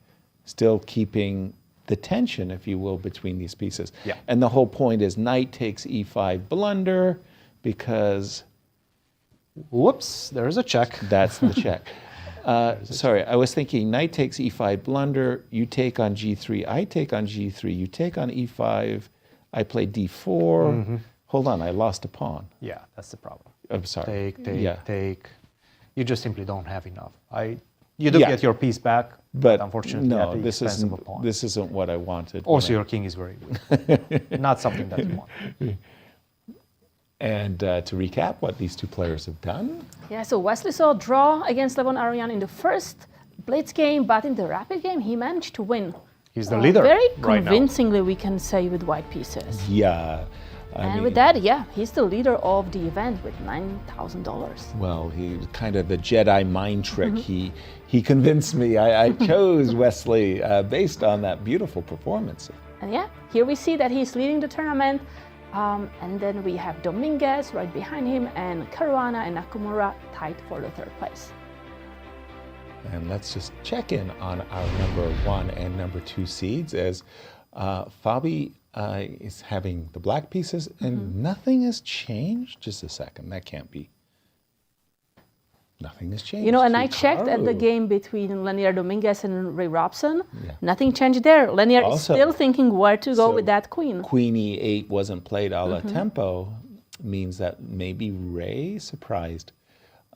Still keeping the tension, if you will, between these pieces. Yeah. And the whole point is knight takes e5 blunder because... Whoops, there's a check. That's the check. Sorry, I was thinking knight takes e5 blunder, you take on g3, I take on g3, you take on e5, I play d4. Hold on, I lost a pawn. Yeah, that's the problem. I'm sorry. Take. You just simply don't have enough. You do get your piece back, but unfortunately no, at the expense of a pawn. This isn't what I wanted. Also, your king is very weak. Not something that you want. And to recap what these two players have done. Yeah, so Wesley saw a draw against Levon Aronian in the first Blitz game, but in the rapid game, he managed to win. He's the leader very right convincingly, we can say, with white pieces. Yeah. I mean, with that, yeah, he's the leader of the event with $9,000. Well, he's kind of the Jedi mind trick. He convinced me. I chose Wesley based on that beautiful performance. And yeah, here we see that he's leading the tournament. And then we have Dominguez right behind him, and Caruana and Nakamura tied for the third place. And let's just check in on our number 1 and number 2 seeds as Fabi is having the black pieces and nothing has changed. Just a second, that can't be. Nothing has changed. You know, and I checked at the game between Leinier Dominguez and Ray Robson. Yeah. Nothing changed there. Leinier is still thinking where to go with that queen. Queen e8 wasn't played a la tempo, means that maybe Ray surprised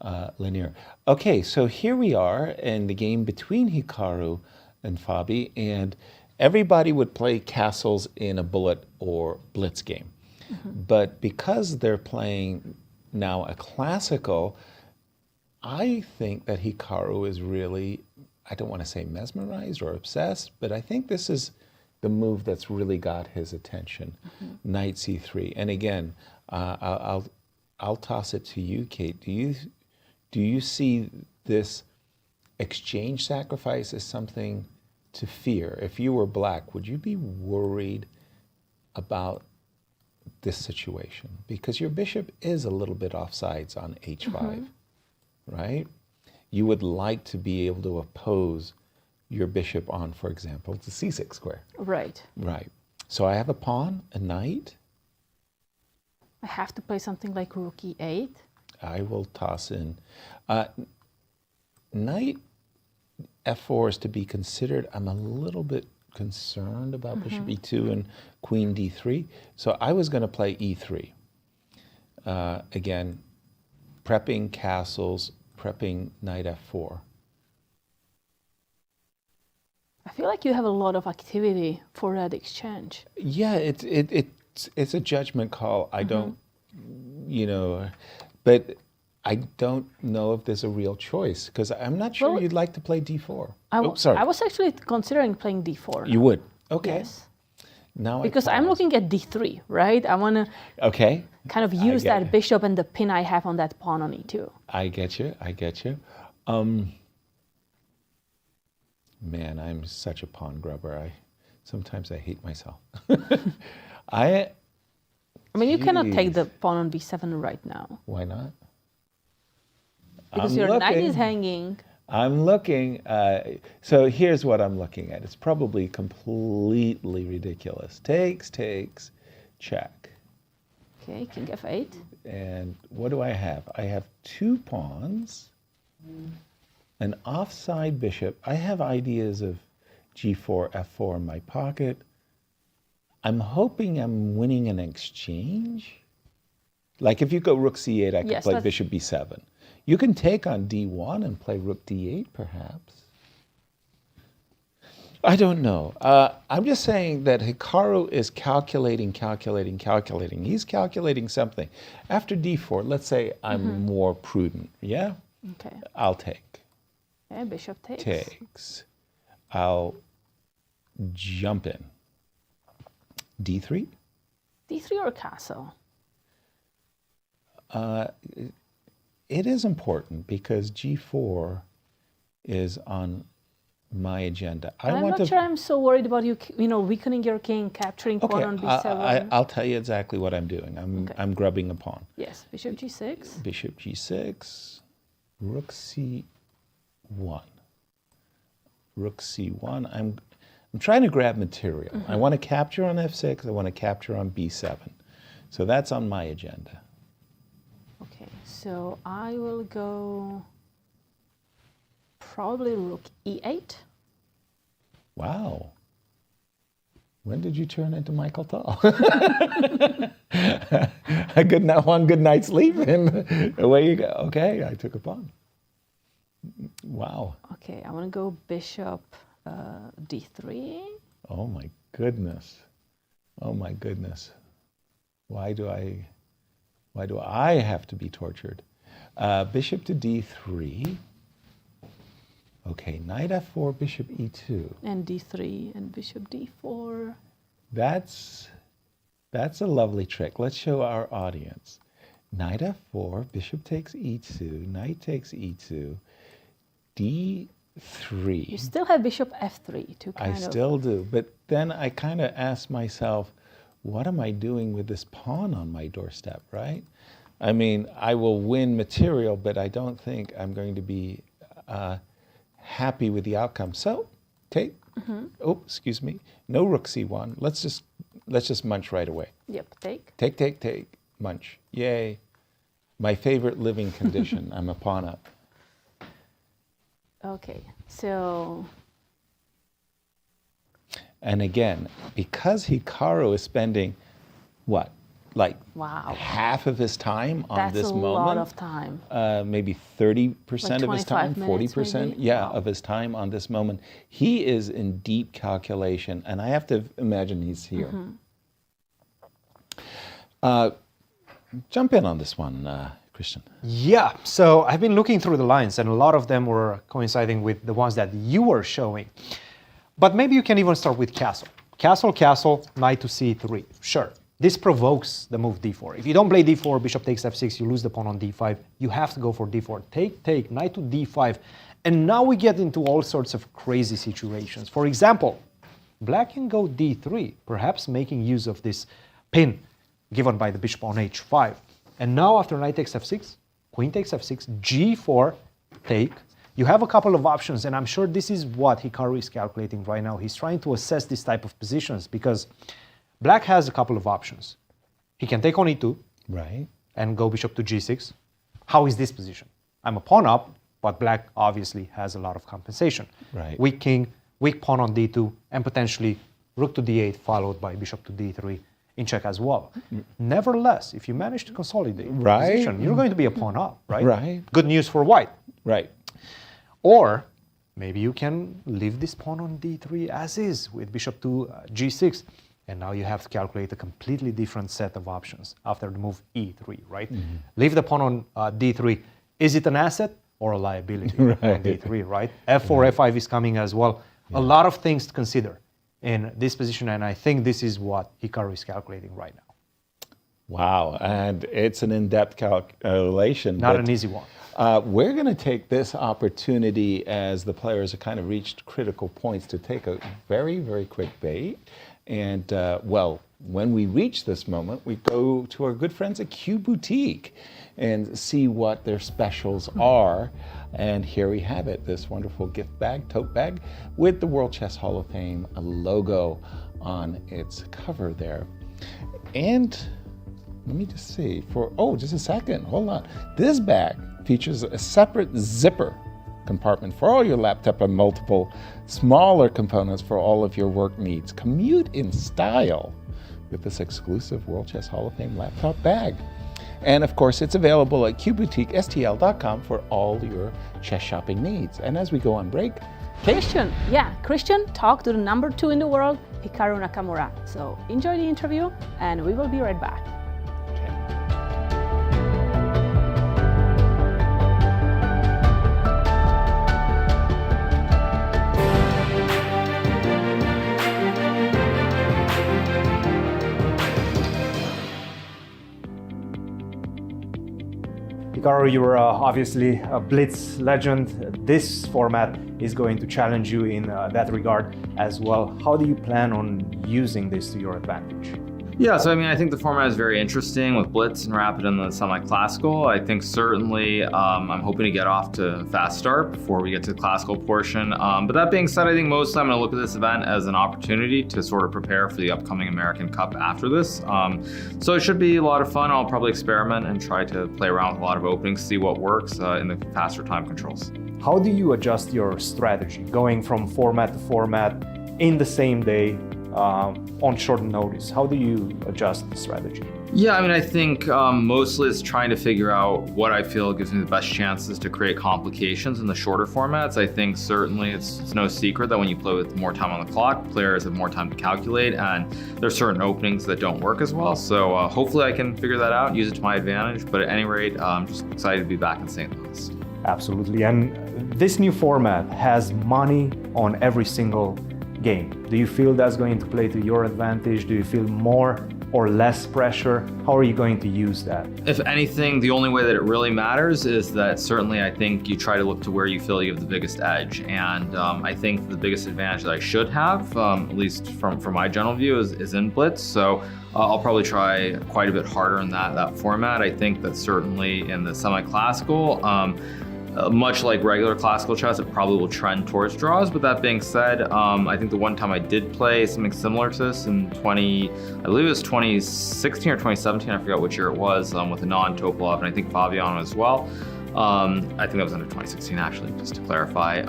Leinier. Okay, so here we are in the game between Hikaru and Fabi, and everybody would play castles in a bullet or blitz game. But because they're playing now a classical, I think that Hikaru is really, I don't want to say mesmerized or obsessed, but I think this is the move that's really got his attention. Knight c3. And again, I'll toss it to you, Kate. Do you see this exchange sacrifice as something to fear? If you were black, would you be worried about this situation? Because your bishop is a little bit offsides on h5. Right? You would like to be able to oppose your bishop on, for example, the c6 square. Right. Right. So I have a pawn, a knight. I have to play something like rook e8. I will toss in. Knight f4 is to be considered. I'm a little bit concerned about bishop e2 and queen d3. So I was going to play e3. Again, prepping castles, prepping knight f4. I feel like you have a lot of activity for that exchange. Yeah, it's a judgment call. I don't, but I don't know if there's a real choice because I'm not sure you'd like to play d4. I was actually considering playing d4. You would? Okay. Yes. Now because I'm looking at d3, right? I want to kind of use that bishop and the pin I have on that pawn on e2. I get you. Man, I'm such a pawn grubber. Sometimes I hate myself. I mean, you cannot take the pawn on b7 right now. Why not? Because your knight is hanging. I'm looking. So here's what I'm looking at. It's probably completely ridiculous. Takes, check. Okay, king f8. And what do I have? I have 2 pawns, an offside bishop. I have ideas of G4, F4 in my pocket. I'm hoping I'm winning an exchange. Like if you go rook c8, I could play bishop b7. You can take on d1 and play rook d8, perhaps. I don't know. I'm just saying that Hikaru is calculating. He's calculating something. After d4, let's say I'm more prudent. Yeah? Okay. I'll take. Okay, bishop takes. Takes. I'll jump in. d3? d3 or castle? It is important because g4 is on my agenda. I'm not sure I'm so worried about you, weakening your king, capturing pawn on b7. I'll tell you exactly what I'm doing. I'm grubbing a pawn. Yes, bishop g6. Bishop g6, rook c1. Rook c1. I'm trying to grab material. I want to capture on f6. I want to capture on b7. So that's on my agenda. Okay, so I will go probably rook e8. Wow. When did you turn into Michael Tall? One good night's sleep and away you go. Okay, I took a pawn. Wow. Okay, I want to go bishop d3. Oh my goodness. Oh my goodness. Why do I have to be tortured? Bishop to d3. Okay, knight f4, bishop e2. And d3 and bishop d4. That's a lovely trick. Let's show our audience. Knight f4, bishop takes e2, knight takes e2, d3. You still have bishop f3 to kind of... I still do, but then I kind of ask myself, what am I doing with this pawn on my doorstep, right? I mean, I will win material, but I don't think I'm going to be happy with the outcome. So, take. Oh, excuse me. No rook c1. Let's just munch right away. Yep, take. Take. Munch. Yay. My favorite living condition. I'm a pawn up. Okay, so... And again, because Hikaru is spending, what, like half of his time on this moment? That's a lot of time. Maybe 30% of his time, 40%? Yeah, of his time on this moment. He is in deep calculation, and I have to imagine he's here. Jump in on this one, Cristian. Yeah, so I've been looking through the lines, and a lot of them were coinciding with the ones that you were showing. But maybe you can even start with castle. Castle, knight to c3. Sure, this provokes the move d4. If you don't play d4, bishop takes f6, you lose the pawn on d5. You have to go for d4. Take, knight to d5. And now we get into all sorts of crazy situations. For example, black can go d3, perhaps making use of this pin given by the bishop on h5. And now after knight takes f6, queen takes f6, g4, take. You have a couple of options, and I'm sure this is what Hikaru is calculating right now. He's trying to assess this type of positions because black has a couple of options. He can take on e2, right, and go bishop to g6. How is this position? I'm a pawn up, but black obviously has a lot of compensation. Right. Weak king, weak pawn on d2, and potentially rook to d8 followed by bishop to d3 in check as well. Nevertheless, if you manage to consolidate the position, you're going to be a pawn up, right? Right. Good news for white. Right. Or maybe you can leave this pawn on d3 as is with bishop to g6. And now you have to calculate a completely different set of options after the move e3, right? Leave the pawn on d3. Is it an asset or a liability on d3, right? f4, f5 is coming as well. A lot of things to consider in this position, and I think this is what Hikaru is calculating right now. Wow, and it's an in-depth calculation. Not an easy one. We're going to take this opportunity as the players have kind of reached critical points to take a very, very quick bait. And, well, when we reach this moment, we go to our good friends at Q Boutique and see what their specials are. And here we have it, this wonderful gift bag, tote bag, with the World Chess Hall of Fame logo on its cover there. And let me just see, just a second, hold on. This bag features a separate zipper compartment for all your laptop and multiple smaller components for all of your work needs. Commute in style with this exclusive World Chess Hall of Fame laptop bag. And of course, it's available at QBoutiqueSTL.com for all your chess shopping needs. And as we go on break, Cristian talked to the number 2 in the world, Hikaru Nakamura. So enjoy the interview, and we will be right back. Hikaru, you're obviously a Blitz legend. This format is going to challenge you in that regard as well. How do you plan on using this to your advantage? Yeah, so I think the format is very interesting with Blitz and Rapid and the semi-classical. I think certainly I'm hoping to get off to a fast start before we get to the classical portion. But that being said, I think mostly I'm going to look at this event as an opportunity to sort of prepare for the upcoming American Cup after this. So it should be a lot of fun. I'll probably experiment and try to play around with a lot of openings, see what works in the faster time controls. How do you adjust your strategy, going from format to format in the same day, on short notice? How do you adjust the strategy? Yeah, I think mostly it's trying to figure out what I feel gives me the best chances to create complications in the shorter formats. I think certainly it's no secret that when you play with more time on the clock, players have more time to calculate, and there's certain openings that don't work as well. So hopefully I can figure that out and use it to my advantage. But at any rate, I'm just excited to be back in St. Louis. Absolutely. And this new format has money on every single game. Do you feel that's going to play to your advantage? Do you feel more or less pressure? How are you going to use that? If anything, the only way that it really matters is that certainly I think you try to look to where you feel you have the biggest edge. And I think the biggest advantage that I should have, at least from my general view, is in Blitz. So I'll probably try quite a bit harder in that format. I think that certainly in the semi-classical, much like regular classical chess, it probably will trend towards draws. But that being said, I think the one time I did play something similar to this in I believe it was 2016 or 2017, I forgot which year it was, with a non-Topalov, and I think Fabiano as well. I think that was under 2016 actually, just to clarify.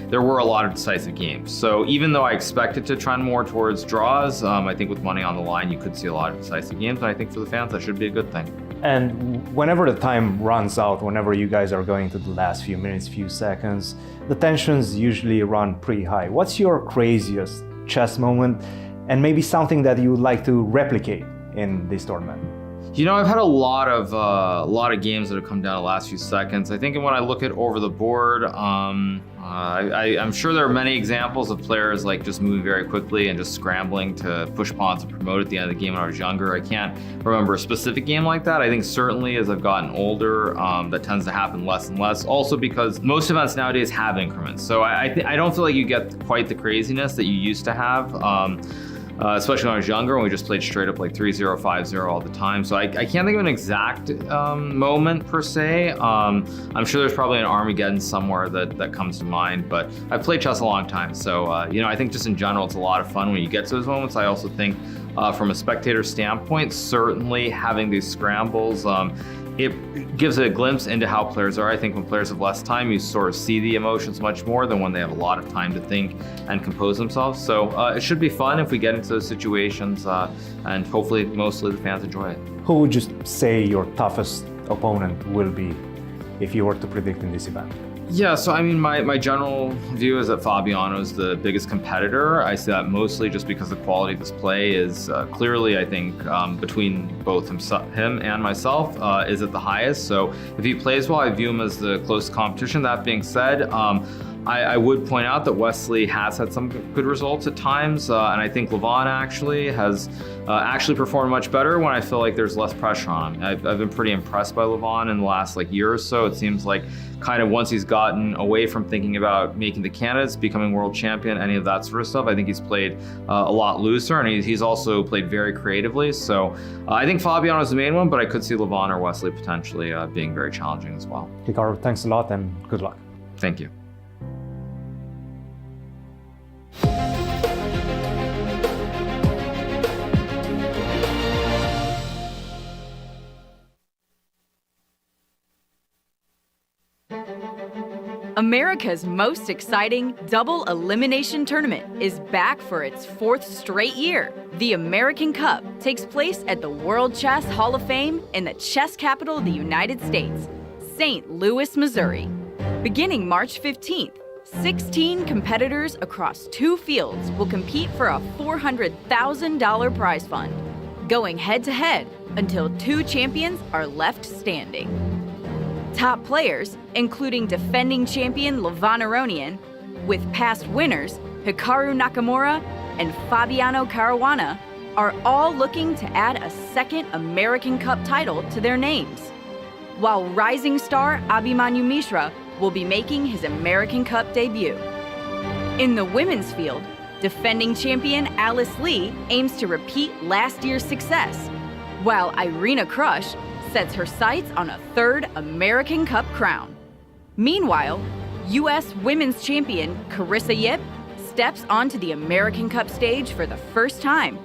There were a lot of decisive games. So even though I expected to trend more towards draws, I think with money on the line, you could see a lot of decisive games. And I think for the fans, that should be a good thing. And whenever the time runs out, whenever you guys are going to the last few minutes, few seconds, the tensions usually run pretty high. What's your craziest chess moment, and maybe something that you would like to replicate in this tournament? I've had a lot of games that have come down the last few seconds. I think when I look at over the board, I'm sure there are many examples of players like just moving very quickly and just scrambling to push pawns and promote at the end of the game when I was younger. I can't remember a specific game like that. I think certainly as I've gotten older, that tends to happen less and less. Also because most events nowadays have increments. So I don't feel like you get quite the craziness that you used to have. Especially when I was younger, when we just played straight up like 3-0, 5-0 all the time. So I can't think of an exact moment per se. I'm sure there's probably an Armageddon somewhere that comes to mind, but I've played chess a long time. So, I think just in general, it's a lot of fun when you get to those moments. I also think from a spectator standpoint, certainly having these scrambles, it gives a glimpse into how players are. I think when players have less time, you sort of see the emotions much more than when they have a lot of time to think and compose themselves. So it should be fun if we get into those situations, and hopefully mostly the fans enjoy it. Who would you say your toughest opponent will be if you were to predict in this event? Yeah, so my general view is that Fabiano is the biggest competitor. I say that mostly just because the quality of his play is clearly, I think, between both him and myself, is at the highest. So if he plays well, I view him as the closest competition. That being said, I would point out that Wesley has had some good results at times, and I think Levon actually has performed much better when I feel like there's less pressure on him. I've been pretty impressed by Levon in the last year or so. It seems like kind of once he's gotten away from thinking about making the candidates, becoming world champion, any of that sort of stuff, I think he's played a lot looser, and he's also played very creatively. So I think Fabiano is the main one, but I could see Levon or Wesley potentially being very challenging as well. Hikaru, thanks a lot and good luck. Thank you. America's most exciting double elimination tournament is back for its 4th straight year. The American Cup takes place at the World Chess Hall of Fame in the chess capital of the United States, St. Louis, Missouri. Beginning March 15th, 16 competitors across 2 fields will compete for a $400,000 prize fund, going head-to-head until 2 champions are left standing. Top players, including defending champion Levon Aronian, with past winners Hikaru Nakamura and Fabiano Caruana, are all looking to add a second American Cup title to their names. While rising star Abhimanyu Mishra will be making his American Cup debut. In the women's field, defending champion Alice Lee aims to repeat last year's success, while Irina Krush sets her sights on a 3rd American Cup crown. Meanwhile, U.S. women's champion Carissa Yip steps onto the American Cup stage for the first time.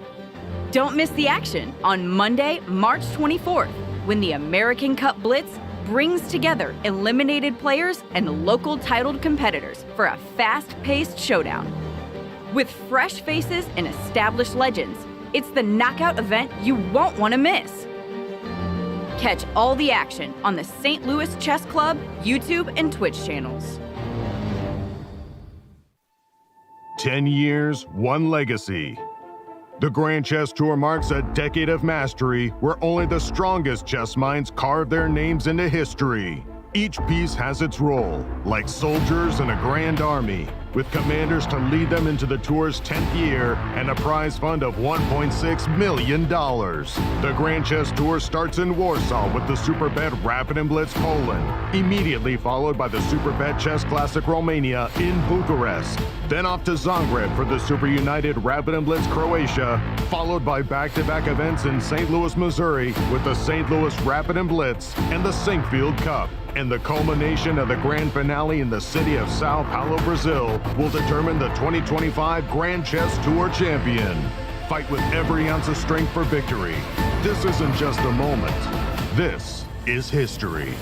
Don't miss the action on Monday, March 24th, when the American Cup Blitz brings together eliminated players and local titled competitors for a fast-paced showdown. With fresh faces and established legends, it's the knockout event you won't want to miss. Catch all the action on the St. Louis Chess Club YouTube and Twitch channels. 10 years, one legacy. The Grand Chess Tour marks a decade of mastery where only the strongest chess minds carve their names into history. Each piece has its role, like soldiers in a grand army, with commanders to lead them into the tour's 10th year and a prize fund of $1.6 million. The Grand Chess Tour starts in Warsaw with the Superbet Rapid and Blitz Poland, immediately followed by the Superbet Chess Classic Romania in Bucharest, then off to Zagreb for the Super United Rapid and Blitz Croatia, followed by back-to-back events in St. Louis, Missouri with the St. Louis Rapid and Blitz and the Sinkfield Cup. And the culmination of the grand finale in the city of Sao Paulo, Brazil, will determine the 2025 Grand Chess Tour champion. Fight with every ounce of strength for victory. This isn't just a moment. This is history.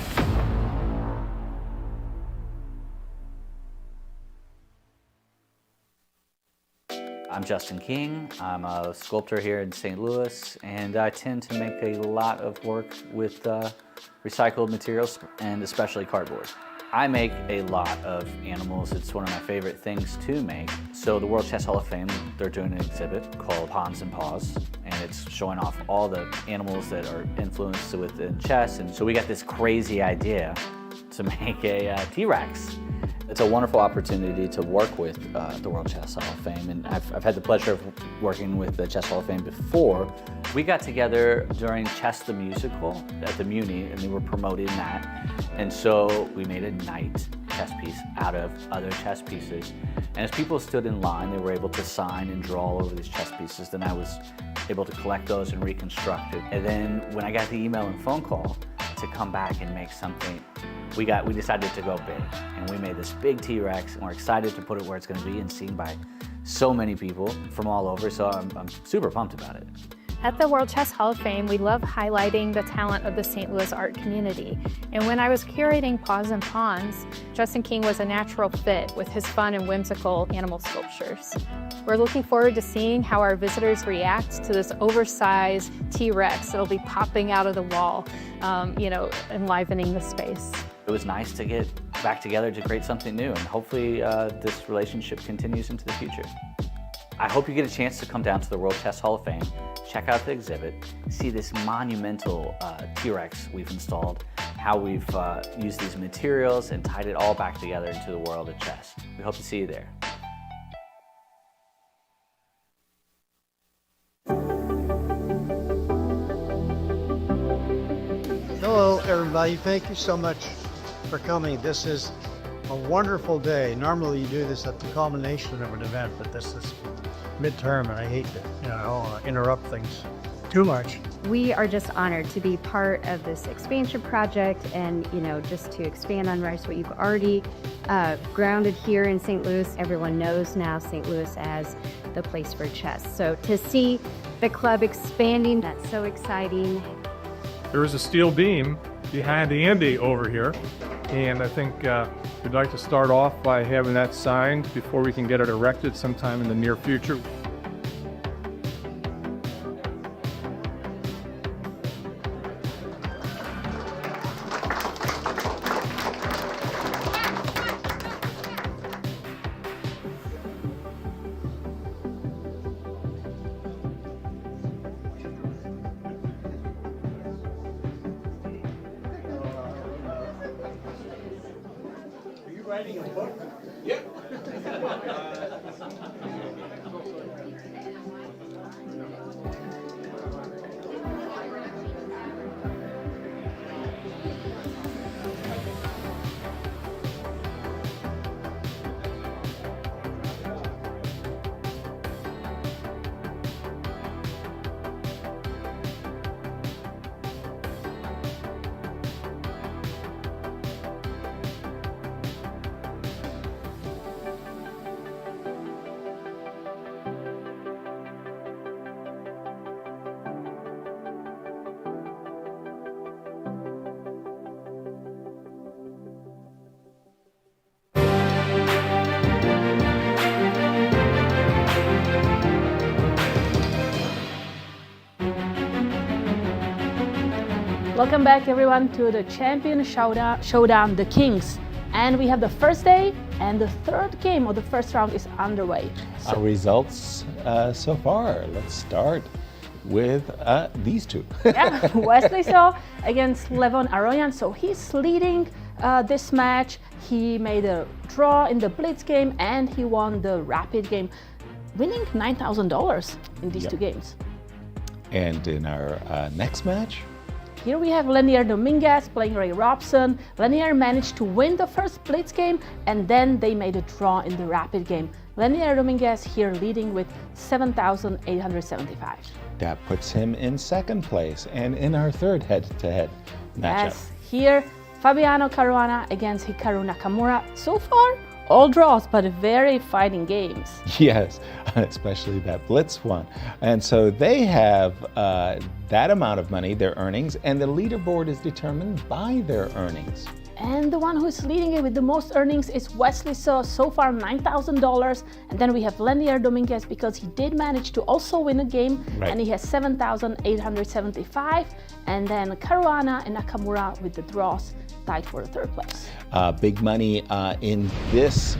I'm Justin King. I'm a sculptor here in St. Louis, and I tend to make a lot of work with recycled materials, and especially cardboard. I make a lot of animals. It's one of my favorite things to make. So the World Chess Hall of Fame, they're doing an exhibit called Pawns and Paws, and it's showing off all the animals that are influenced within chess. And so we got this crazy idea to make a T-Rex. It's a wonderful opportunity to work with the World Chess Hall of Fame, and I've had the pleasure of working with the Chess Hall of Fame before. We got together during Chess the Musical at the Muni, and they were promoting that. And so we made a night chess piece out of other chess pieces. And as people stood in line, they were able to sign and draw all over these chess pieces. Then I was able to collect those and reconstruct it. And then when I got the email and phone call to come back and make something, we decided to go big. And we made this big T-Rex, and we're excited to put it where it's going to be and seen by so many people from all over. So I'm super pumped about it. At the World Chess Hall of Fame, we love highlighting the talent of the St. Louis art community. And when I was curating Paws and Pawns, Justin King was a natural fit with his fun and whimsical animal sculptures. We're looking forward to seeing how our visitors react to this oversized T-Rex that'll be popping out of the wall, enlivening the space. It was nice to get back together to create something new, and hopefully this relationship continues into the future. I hope you get a chance to come down to the World Chess Hall of Fame, check out the exhibit, see this monumental T-Rex we've installed, how we've used these materials and tied it all back together into the world of chess. We hope to see you there. Hello, everybody. Thank you so much for coming. This is a wonderful day. Normally you do this at the culmination of an event, but this is midterm, and I hate to interrupt things too much. We are just honored to be part of this expansion project, and just to expand on what you've already grounded here in St. Louis. Everyone knows now St. Louis as the place for chess. So to see the club expanding, that's so exciting. There is a steel beam behind the Indy over here, and I think we'd like to start off by having that signed before we can get it erected sometime in the near future. Writing a book? Yep. Welcome back everyone to the Champion Showdown, the Kings. And we have the first day and the third game of the first round is underway. So our results so far, let's start with these two. yeah, Wesley against Levon Aronian. So he's leading this match. He made a draw in the Blitz game and he won the Rapid game, winning $9,000 in these two games. And in our next match, here we have Leinier Dominguez playing Robson. Leinier managed to win the first Blitz game and then they made a draw in the Rapid game. Leinier Dominguez here leading with $7,875. That puts him in second place. And in our third head-to-head matchup. Yes, here Fabiano Caruana against Hikaru Nakamura. So far, all draws, but very fighting games. Yes, especially that Blitz one. And so they have that amount of money, their earnings, and the leaderboard is determined by their earnings. And the one who's leading it with the most earnings is Wesley, so far $9,000. And then we have Leinier Dominguez because he did manage to also win a game, and he has $7,875. And then Caruana and Nakamura with the draws tied for the third place. Big money in this,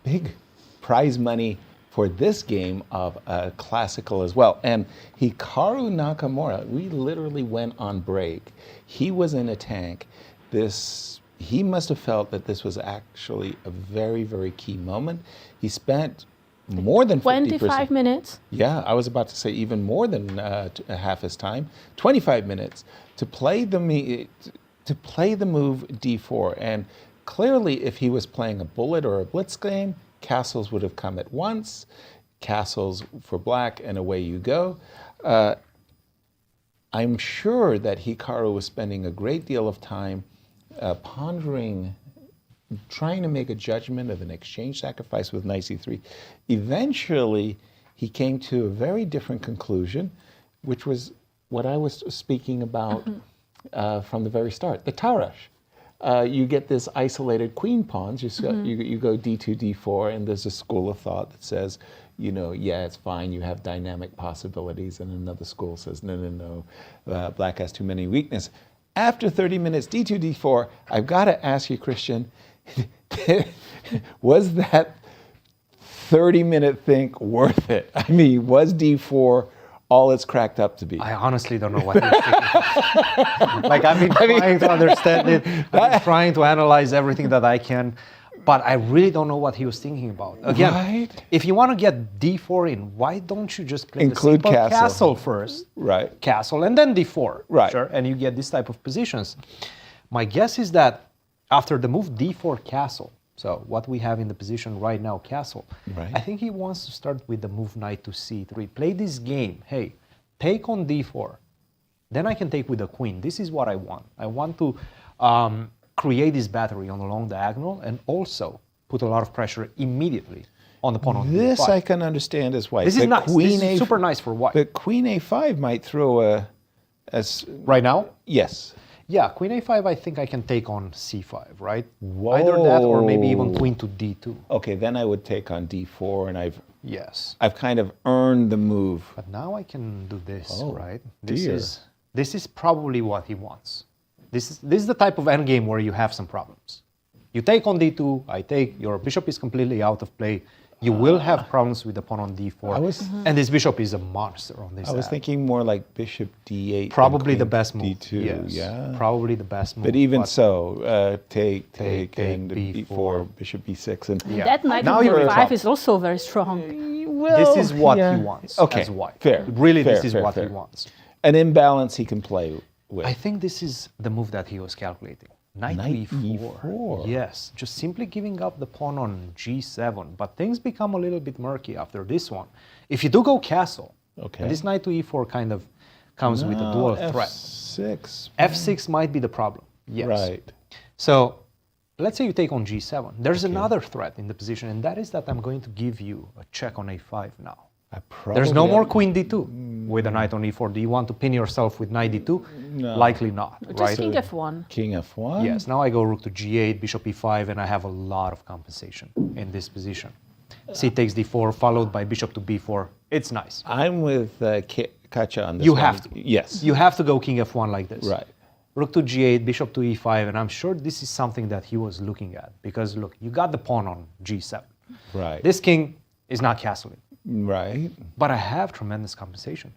big prize money for this game of classical as well. And Hikaru Nakamura, we literally went on break. He was in a tank. He must have felt that this was actually a very, very key moment. He spent more than 25 minutes. Yeah, I was about to say even more than half his time. 25 minutes to play the move d4. And clearly, if he was playing a bullet or a blitz game, castles would have come at once. Castles for black, and away you go. I'm sure that Hikaru was spending a great deal of time pondering, trying to make a judgment of an exchange sacrifice with knight c3. Eventually, he came to a very different conclusion, which was what I was speaking about from the very start, the Tarash. You get this isolated queen pawns, you go d2, d4, and there's a school of thought that says, yeah, it's fine, you have dynamic possibilities, and another school says, no, black has too many weaknesses. After 30 minutes, d2, d4, I've got to ask you, Cristian, was that 30-minute think worth it? I mean, was d4 all it's cracked up to be? I honestly don't know what you're thinking. Like, I've been trying to understand it. I've been trying to analyze everything that I can, but I really don't know what he was thinking about. Again, if you want to get d4 in, why don't you just play include the simple castle first? Right. Castle and then d4. Right. Sure, and you get this type of positions. My guess is that after the move d4 castle, so what we have in the position right now, castle, I think he wants to start with the move knight to c3. Play this game. Hey, take on d4. Then I can take with the queen. This is what I want. I want to create this battery on the long diagonal and also put a lot of pressure immediately on the pawn on this d5. I can understand as white. This is nice. This is super nice for white. But queen a5 might throw a... Right now? Yes. Yeah, queen a5, I think I can take on c5, right? Whoa. Either that or maybe even queen to d2. Okay, then I would take on d4, and Yes. I've kind of earned the move. But now I can do this, Oh, right? dear. This is probably what he wants. This is the type of endgame where you have some problems. You take on d2, I take, your bishop is completely out of play. You will have problems with the pawn on d4. And this bishop is a monster on this I was side. thinking more like bishop d8. Probably the queen best move. d2, Yes, yeah. probably the best move. But even so, take, and b4. b4, bishop b6. And That knight Now on you're d5 is also very strong. this is what he wants Okay, as white. fair. Really, fair, this is fair, what fair. he wants. An imbalance he can play with. I think this is the move that he was calculating. Knight e4. Yes, just simply giving up the pawn on g7. But things become a little bit murky after this one. If you do go castle, Okay. and this knight to e4 kind of comes with a dual threat. f6. f6 might be the problem. Yes. Right. So let's say you take on g7. There's another threat in the position, and that is that I'm going to give you a check on a5 now. There's no more queen d2 with a knight on e4. Do you want to pin yourself with knight d2? No. Likely not, Just right? king f1. King f1? Yes, now I go rook to g8, bishop e5, and I have a lot of compensation in this position. C takes d4, followed by bishop to b4. It's nice. I'm with Katja on this You one. have to. Yes. You have to go king f1 like this. Right. Rook to g8, bishop to e5, and I'm sure this is something that he was looking at. Because look, you got the pawn on g7. Right. This king is not castling. Right. But I have tremendous compensation.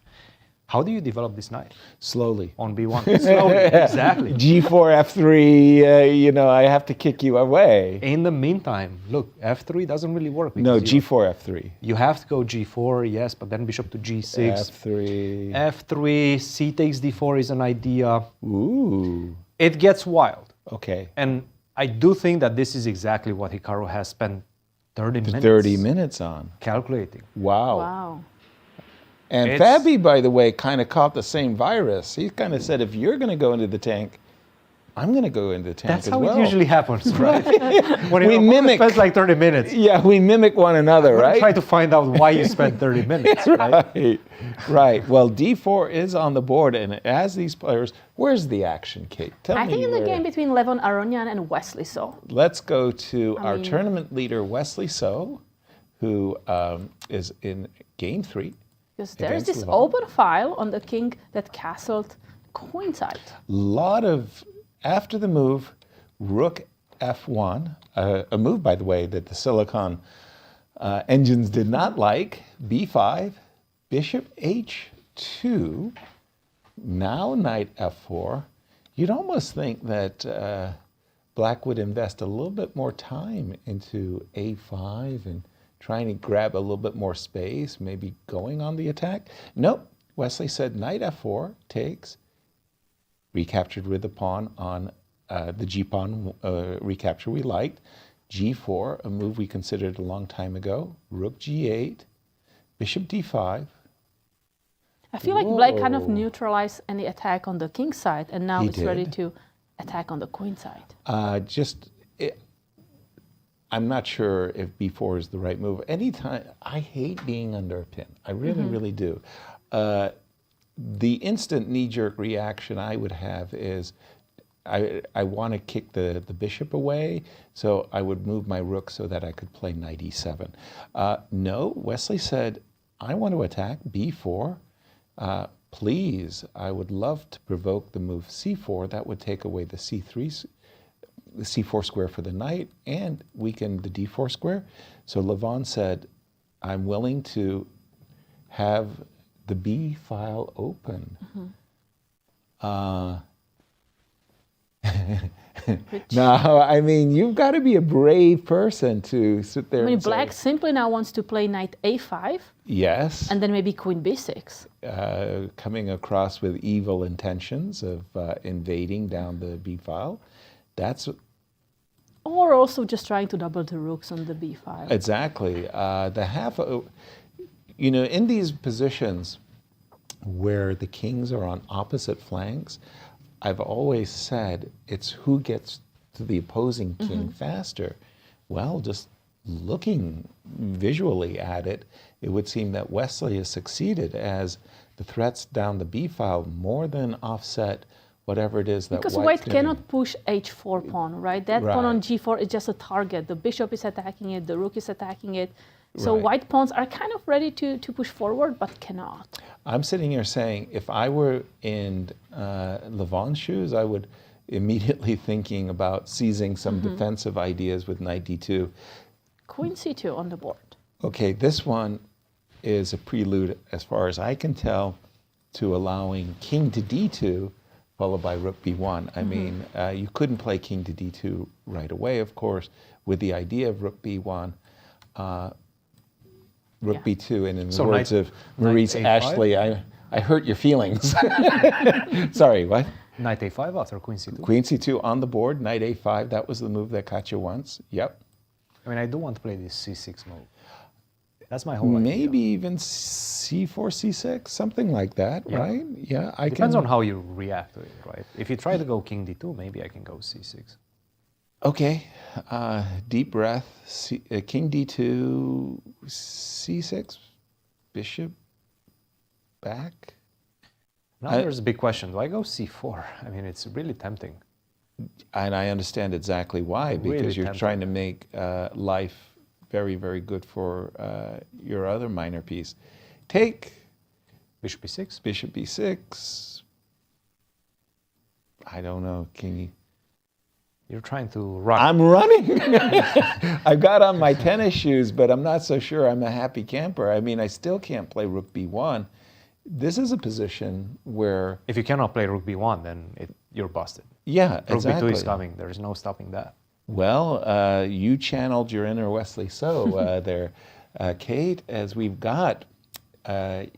How do you develop this knight? Slowly. On b1. Slowly, exactly. G4, f3, I have to kick you away. In the meantime, look, f3 doesn't really work. No, because G4, f3. You have to go g4, yes, but then bishop to g6. f3. f3, c takes d4 is an idea. Ooh. It gets wild. Okay. And I do think that this is exactly what Hikaru has spent 30 minutes. 30 minutes on. Calculating. Wow. Wow. And Fabi, by the way, kind of caught the same virus. He kind of said, if you're going to go into the tank, I'm going to go into the tank That's as how well. it usually happens, right? When We mimic. spends like 30 minutes. Yeah, we mimic one another, right? Try to find out why you spent 30 minutes, right? Right, right. Well, D4 is on the board, and as these players, where's the action, Kate? Tell me. I think in the game between Levon, Aronian, and Wesley So. Let's go to our tournament leader, Wesley So, who is in game 3. Because there is this Levon. open file on the king that castled queenside. Lot of, after the move, rook f1, a move, by the way, that the Silicon engines did not like, b5, bishop h2, now knight f4. You'd almost think that Black would invest a little bit more time into a5 and trying to grab a little bit more space, maybe going on the attack. Nope. Wesley said knight f4 takes, recaptured with the pawn on the g-pawn recapture we liked. g4, a move we considered a long time ago. Rook g8, bishop d5. I feel like Black kind of neutralized any attack on the king side, and now it's ready to attack on the queen side. I'm not sure if b4 is the right move. Anytime, I hate being under a pin. I really, really do. The instant knee-jerk reaction I would have is I want to kick the bishop away, so I would move my rook so that I could play knight e7. No, Wesley said, I want to attack b4. Please, I would love to provoke the move c4. That would take away the the c4 square for the knight and weaken the d4 square. So Levon said, I'm willing to have the b file open. Now, I mean, you've got to be a brave person to sit there and Black say, simply now wants to play knight a5. yes. And then maybe queen b6. Coming across with evil intentions of invading down the b file. That's Or also just trying to double the rooks on the b file. exactly. In these positions where the kings are on opposite flanks, I've always said it's who gets to the opposing king faster. Well, just looking visually at it, it would seem that Wesley has succeeded as the threats down the b file more than offset whatever it is that because White's White doing. cannot push h4 pawn, right? That pawn on g4 is just a target. The bishop is attacking it, the rook is attacking it. So white pawns are kind of ready to push forward, but cannot. I'm sitting here saying, if I were in Levon's shoes, I would immediately thinking about seizing some defensive ideas with knight d2. Queen c2 on the board. Okay, this one is a prelude, as far as I can tell, to allowing king to d2, followed by rook b1. I mean, you couldn't play king to d2 right away, of course, with the idea of rook b1. Rook b2, and in the words of Maurice Ashley, I hurt your feelings. Sorry, what? Knight a5 after queen c2. Queen c2 on the board, knight a5, that was the move that caught you once. Yep. I mean, I do want to play this c6 move. That's my whole idea. Maybe even c4, c6, something like that, right? Yeah, Depends on how you react to it, right? If you try to go king d2, maybe I can go c6. Okay, deep breath, king d2, c6, bishop back. Now there's a big question, do I go c4? I mean, it's really tempting. And I understand exactly why, because Really you're tempting. trying to make life very, very good for your other minor piece. Take bishop b6. Bishop b6. I don't know, king. You're trying to run. I'm running. I've got on my tennis shoes, but I'm not so sure I'm a happy camper. I mean, I still can't play rook b1. This is a position where... If you cannot play rook b1, then you're busted. Yeah, rook exactly. b2 is coming. There's no stopping that. Well, you channeled your inner Wesley So there, Kate, as we've got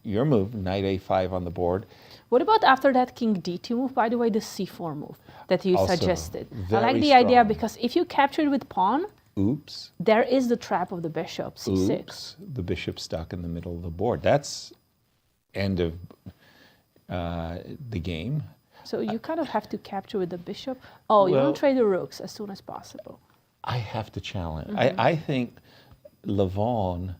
your move, knight a5 on the board. What about after that king d2 move? By the way, the c4 move that you Also suggested. I very like the idea strong. because if you capture it with pawn, Oops. there is the trap of the bishop, c6. Oops. The bishop stuck in the middle of the board. That's end of the game. So you kind of have to capture with the bishop. Oh, you want to trade the rooks as soon as possible. I have to challenge. I think Levon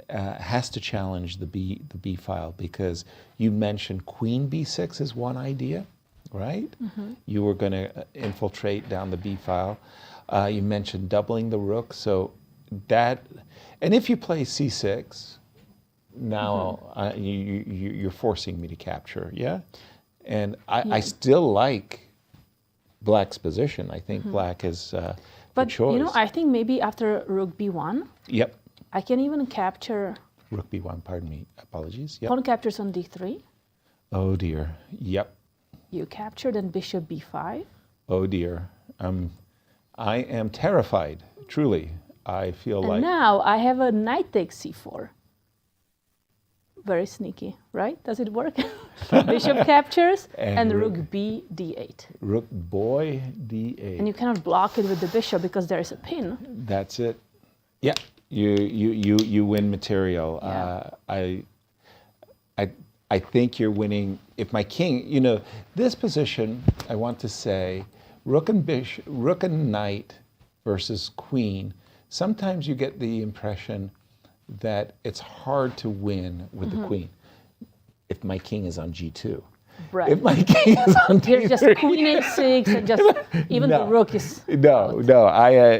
has to challenge the B file, because you mentioned queen b6 is one idea, right? You were going to infiltrate down the B file. You mentioned doubling the rook, so that, and if you play c6, now you're forcing me to capture, yeah? And I still like black's position. I think black is but choice. you know, I think maybe after rook b1, Yep. I can even capture. Rook b1, pardon me, apologies. Yep. Pawn captures on d3. Oh dear. Yep. You capture then bishop b5. Oh dear. I am terrified, truly. I feel And like... now I have a knight takes c4. Very sneaky, right? Does it work? Bishop captures and rook b d8. Rook boy d8. And you cannot block it with the bishop because there is a pin. That's it. Yeah, you win material. Yeah. I think you're winning. If my king, you know, this position, I want to say, rook and knight versus queen. Sometimes you get the impression that it's hard to win with the queen. If my king is on g2. Right. If my king is on Here's d3. just queen h6 and just even the rook is No,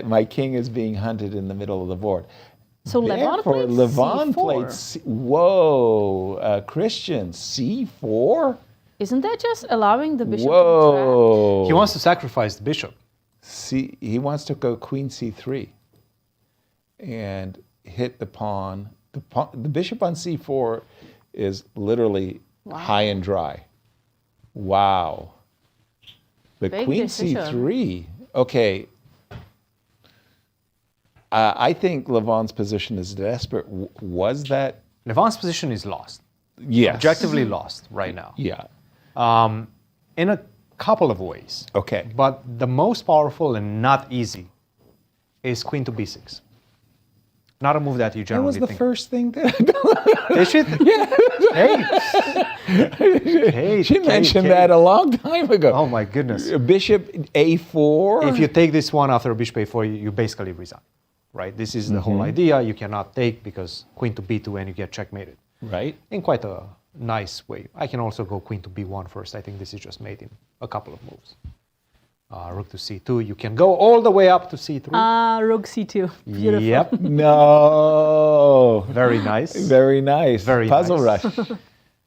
my king is being hunted in the middle of the board. So Levon played Levon c4. played whoa, Cristian, c4? Isn't that just allowing the bishop to Whoa. He wants to sacrifice the bishop. He wants to go queen c3 and hit the pawn. The bishop on c4 is literally high and dry. Wow. But Big queen decision. c3, okay. I think Levon's position is desperate. Was that? Levon's position is lost. Yes. Objectively lost right now. Yeah. In a couple of ways. Okay. But the most powerful and not easy is queen to b6. Not a move that you That generally was the think. first thing that Is it? Hey, she mentioned that a long time ago. Oh my goodness. Bishop a4. If you take this one after bishop a4, you basically resign, right? This is the whole idea. You cannot take because queen to b2 and you get checkmated. Right. In quite a nice way. I can also go queen to b1 first. I think this is just made in a couple of moves. Rook to c2. You can go all the way up to c3. Rook c2. Beautiful. Yep. No. Very nice. Very nice. Very Puzzle nice. rush.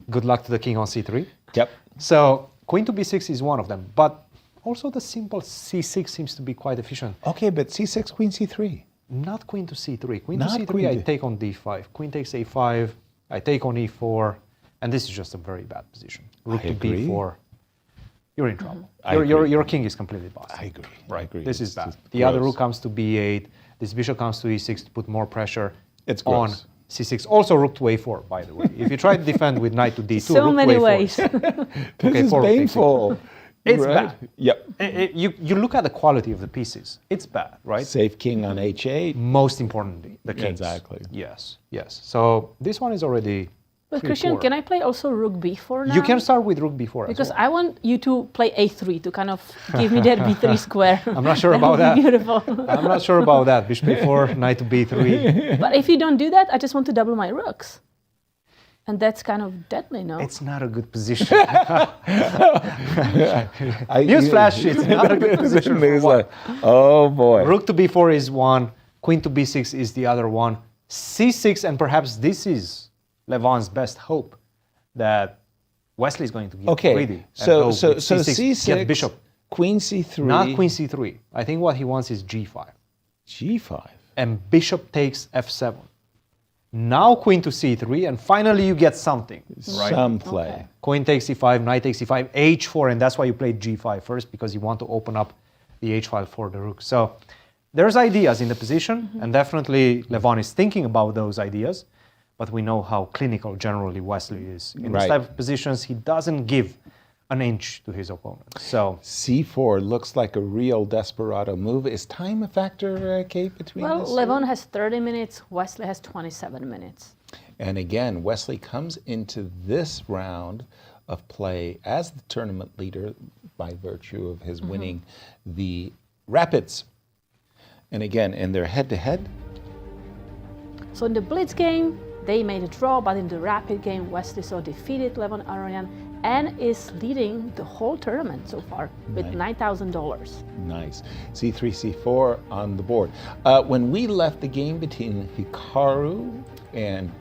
Good luck to the king on c3. Yep. So queen to b6 is one of them, but also the simple c6 seems to be quite efficient. Okay, but c6, queen c3. Not queen to c3. Queen Not to c3, queen I to- take on d5. Queen takes a5. I take on e4. And this is just a very bad position. Rook I to agree. b4. You're in trouble. I Your king is completely busted. I agree. Right. I agree. This is It's bad. just The other gross. rook comes to b8. This bishop comes to e6 to put more pressure It's on gross. c6. Also rook to a4, by the way. If you try to defend with knight to d2, So rook many to a4. ways. This is painful. It's Right? bad. Yep. You look at the quality of the pieces. It's bad, right? Safe king on h8. Most importantly, the kings. Exactly. Yes, yes. So this one is already But pretty Cristian, poor. can I play also rook b4 now? You can start with rook b4 Because as well. I want you to play a3 to kind of give me that b3 square. I'm not sure That about would that. be beautiful. I'm not sure about that. Bishop a4, knight to b3. But if you don't do that, I just want to double my rooks. And that's kind of deadly, no? It's not a good position. Newsflash, it's not a good position for It's one. like, oh boy. Rook to b4 is one. Queen to b6 is the other one. c6, and perhaps this is Levon's best hope, that Wesley is going to get Okay, greedy. and so go so with so c6, get c6, bishop. queen c3, Not queen c3. I think what he wants is g5. g5. And bishop takes f7. Now queen to c3, and finally you get something, right? Some play. Okay. Queen takes c5, knight takes c5, h4, and that's why you played g5 first, because you want to open up the h file for the rook. So there's ideas in the position, and definitely Levon is thinking about those ideas, but we know how clinical generally Wesley is. In this Right. type of positions, he doesn't give an inch to his opponent. So c4 looks like a real desperado move. Is time a factor, Kate, between Well, this? Levon has 30 minutes, Wesley has 27 minutes. And again, Wesley comes into this round of play as the tournament leader by virtue of his winning the Rapids. And again, in their head-to-head, So in the Blitz game, they made a draw, but in the Rapid game, Wesley so defeated Levon Aronian and is leading the whole tournament so far with $9,000. nice. c3, c4 on the board. When we left the game between Hikaru and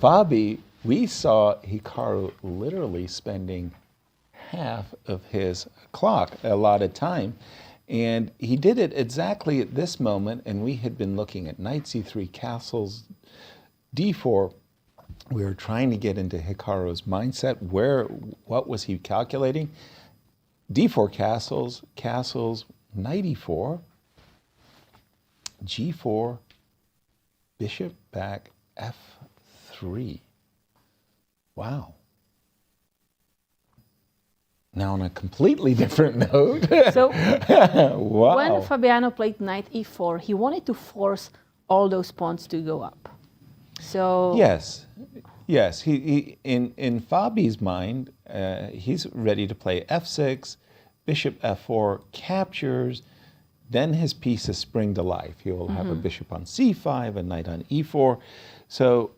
Fabi, we saw Hikaru literally spending half of his clock allotted time. And he did it exactly at this moment, and we had been looking at knight c3, castles, d4. We were trying to get into Hikaru's mindset. What was he calculating? d4 castles, knight e4, g4, bishop back f3. Wow. Now on a completely different note. So wow. when Fabiano played knight e4, he wanted to force all those pawns to go up. So Yes. He in Fabi's mind, he's ready to play f6, bishop f4 captures, then his pieces spring to life. He will have a bishop on c5, a knight on e4. So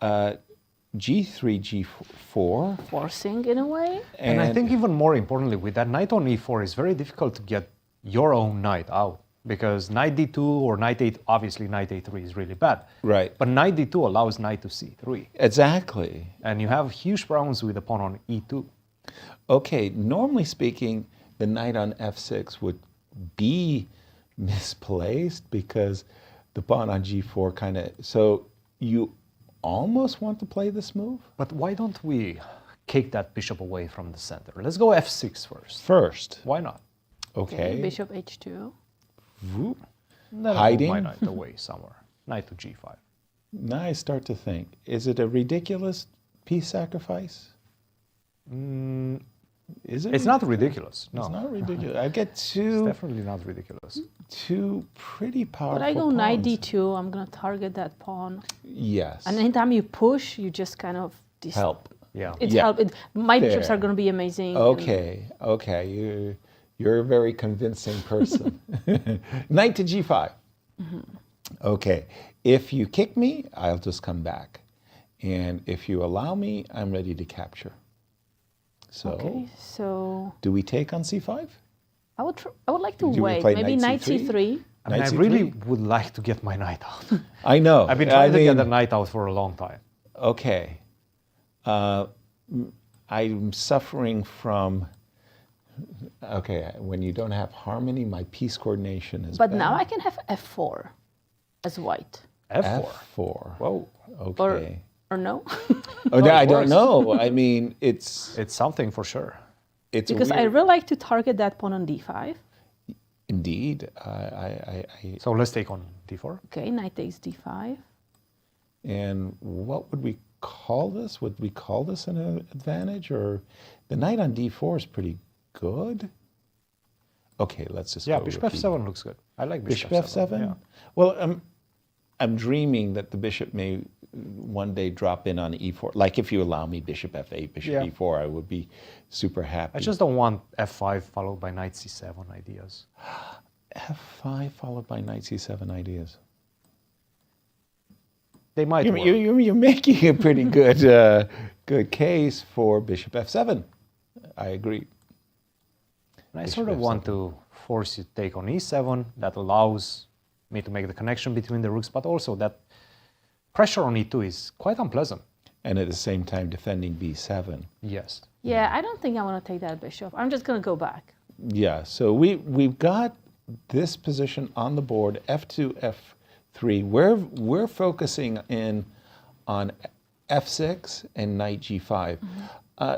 g3, g4. forcing in a way. And I think even more importantly, with that knight on e4, it's very difficult to get your own knight out, because knight d2 or knight 8, obviously knight a3 is really bad. Right. But knight d2 allows knight to c3. Exactly. And you have huge problems with the pawn on e2. Okay, normally speaking, the knight on f6 would be misplaced because the pawn on g4 kind of, so you almost want to play this move? But why don't we kick that bishop away from the center? Let's go f6 first. First. Why not? Okay. Bishop h2. Whoop. Then Hiding? I'll move my knight away somewhere. Knight to g5. Now I start to think, is it a ridiculous piece sacrifice? Is it? It's not ridiculous. No. It's not ridiculous. I get It's two definitely not ridiculous. pretty powerful But I go knight pawns. d2, I'm going to target that pawn. Yes. And anytime you push, you just kind of... Help. Yeah. It's Yeah. help. My bishops Fair. are going to be amazing. Okay. You're a very convincing person. Knight to g5. Okay. If you kick me, I'll just come back. And if you allow me, I'm ready to capture. So, Okay, so do we take on c5? I would like to Do we wait. play Maybe knight knight c3? c3. I mean, I Knight really c3? would like to get my knight out. I know. I've been trying to I get mean, the knight out for a long time. Okay. I'm suffering from, okay, when you don't have harmony, my piece coordination is But bad. now I can have f4 as white. F4. F4. Whoa. Okay. Or no? Oh, no, I don't know. I mean, it's something for sure. It's Because I weird. really like to target that pawn on d5. Indeed. So let's take on d4. Okay, knight takes d5. And what would we call this? Would we call this an advantage? Or the knight on d4 is pretty good? Okay, let's just Yeah, go bishop with f7 looks good. I like Bishop bishop f7? Yeah. Well, I'm dreaming that the bishop may one day drop in on e4. Like if you allow me bishop f8, bishop Yeah. e4, I would be super happy. I just don't want f5 followed by knight c7 ideas. f5 followed by knight c7 ideas. They might work. You're making a pretty good good case for bishop f7. I agree. And I Bishop sort of f7. want to force you to take on e7. That allows me to make the connection between the rooks, but also that pressure on e2 is quite unpleasant. And at the same time defending b7. Yes. Yeah, I don't think I want to take that bishop. I'm just going to go back. Yeah, so we've got this position on the board, f2, f3. We're focusing in on f6 and knight g5.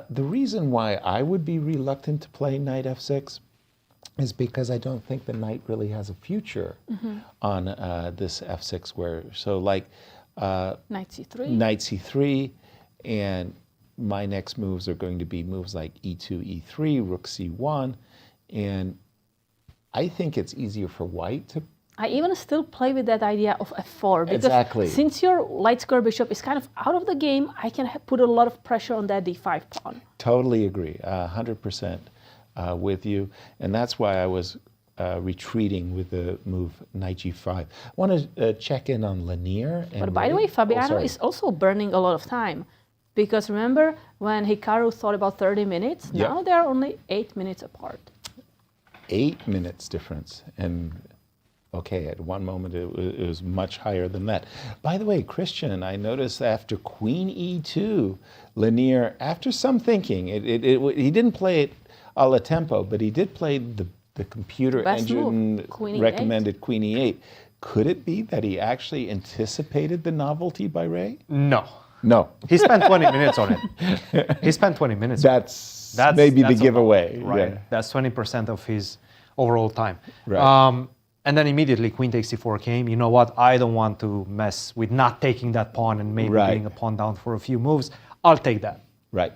The reason why I would be reluctant to play knight f6 is because I don't think the knight really has a future on this f6 square. So like Knight c3. knight c3, and my next moves are going to be moves like e2, e3, rook c1, and I think it's easier for white to. I even still play with that idea of f4 because Exactly. since your light square bishop is kind of out of the game, I can put a lot of pressure on that d5 pawn. Totally agree, 100% with you, and that's why I was retreating with the move knight g5. I want to check in on Leinier. But by the way, Fabiano is also burning a lot of time. Because remember when Hikaru thought about 30 minutes? Yeah. Now they're only 8 minutes apart. 8 minutes difference, and okay, at one moment it was much higher than that. By the way, Cristian, I noticed after Queen E2, Leinier, after some thinking, he didn't play it a la tempo, but he did play the computer Best engine move, Queen E8. recommended Queen E8. Could it be that he actually anticipated the novelty by Ray? No. No. He spent 20 minutes on it. He spent 20 minutes. That's maybe the a lot, giveaway. right? Yeah. That's 20% of his overall time. Right. And then immediately queen takes c4 came. You know what? I don't want to mess with not taking that pawn and maybe Right. getting a pawn down for a few moves. I'll take that. Right.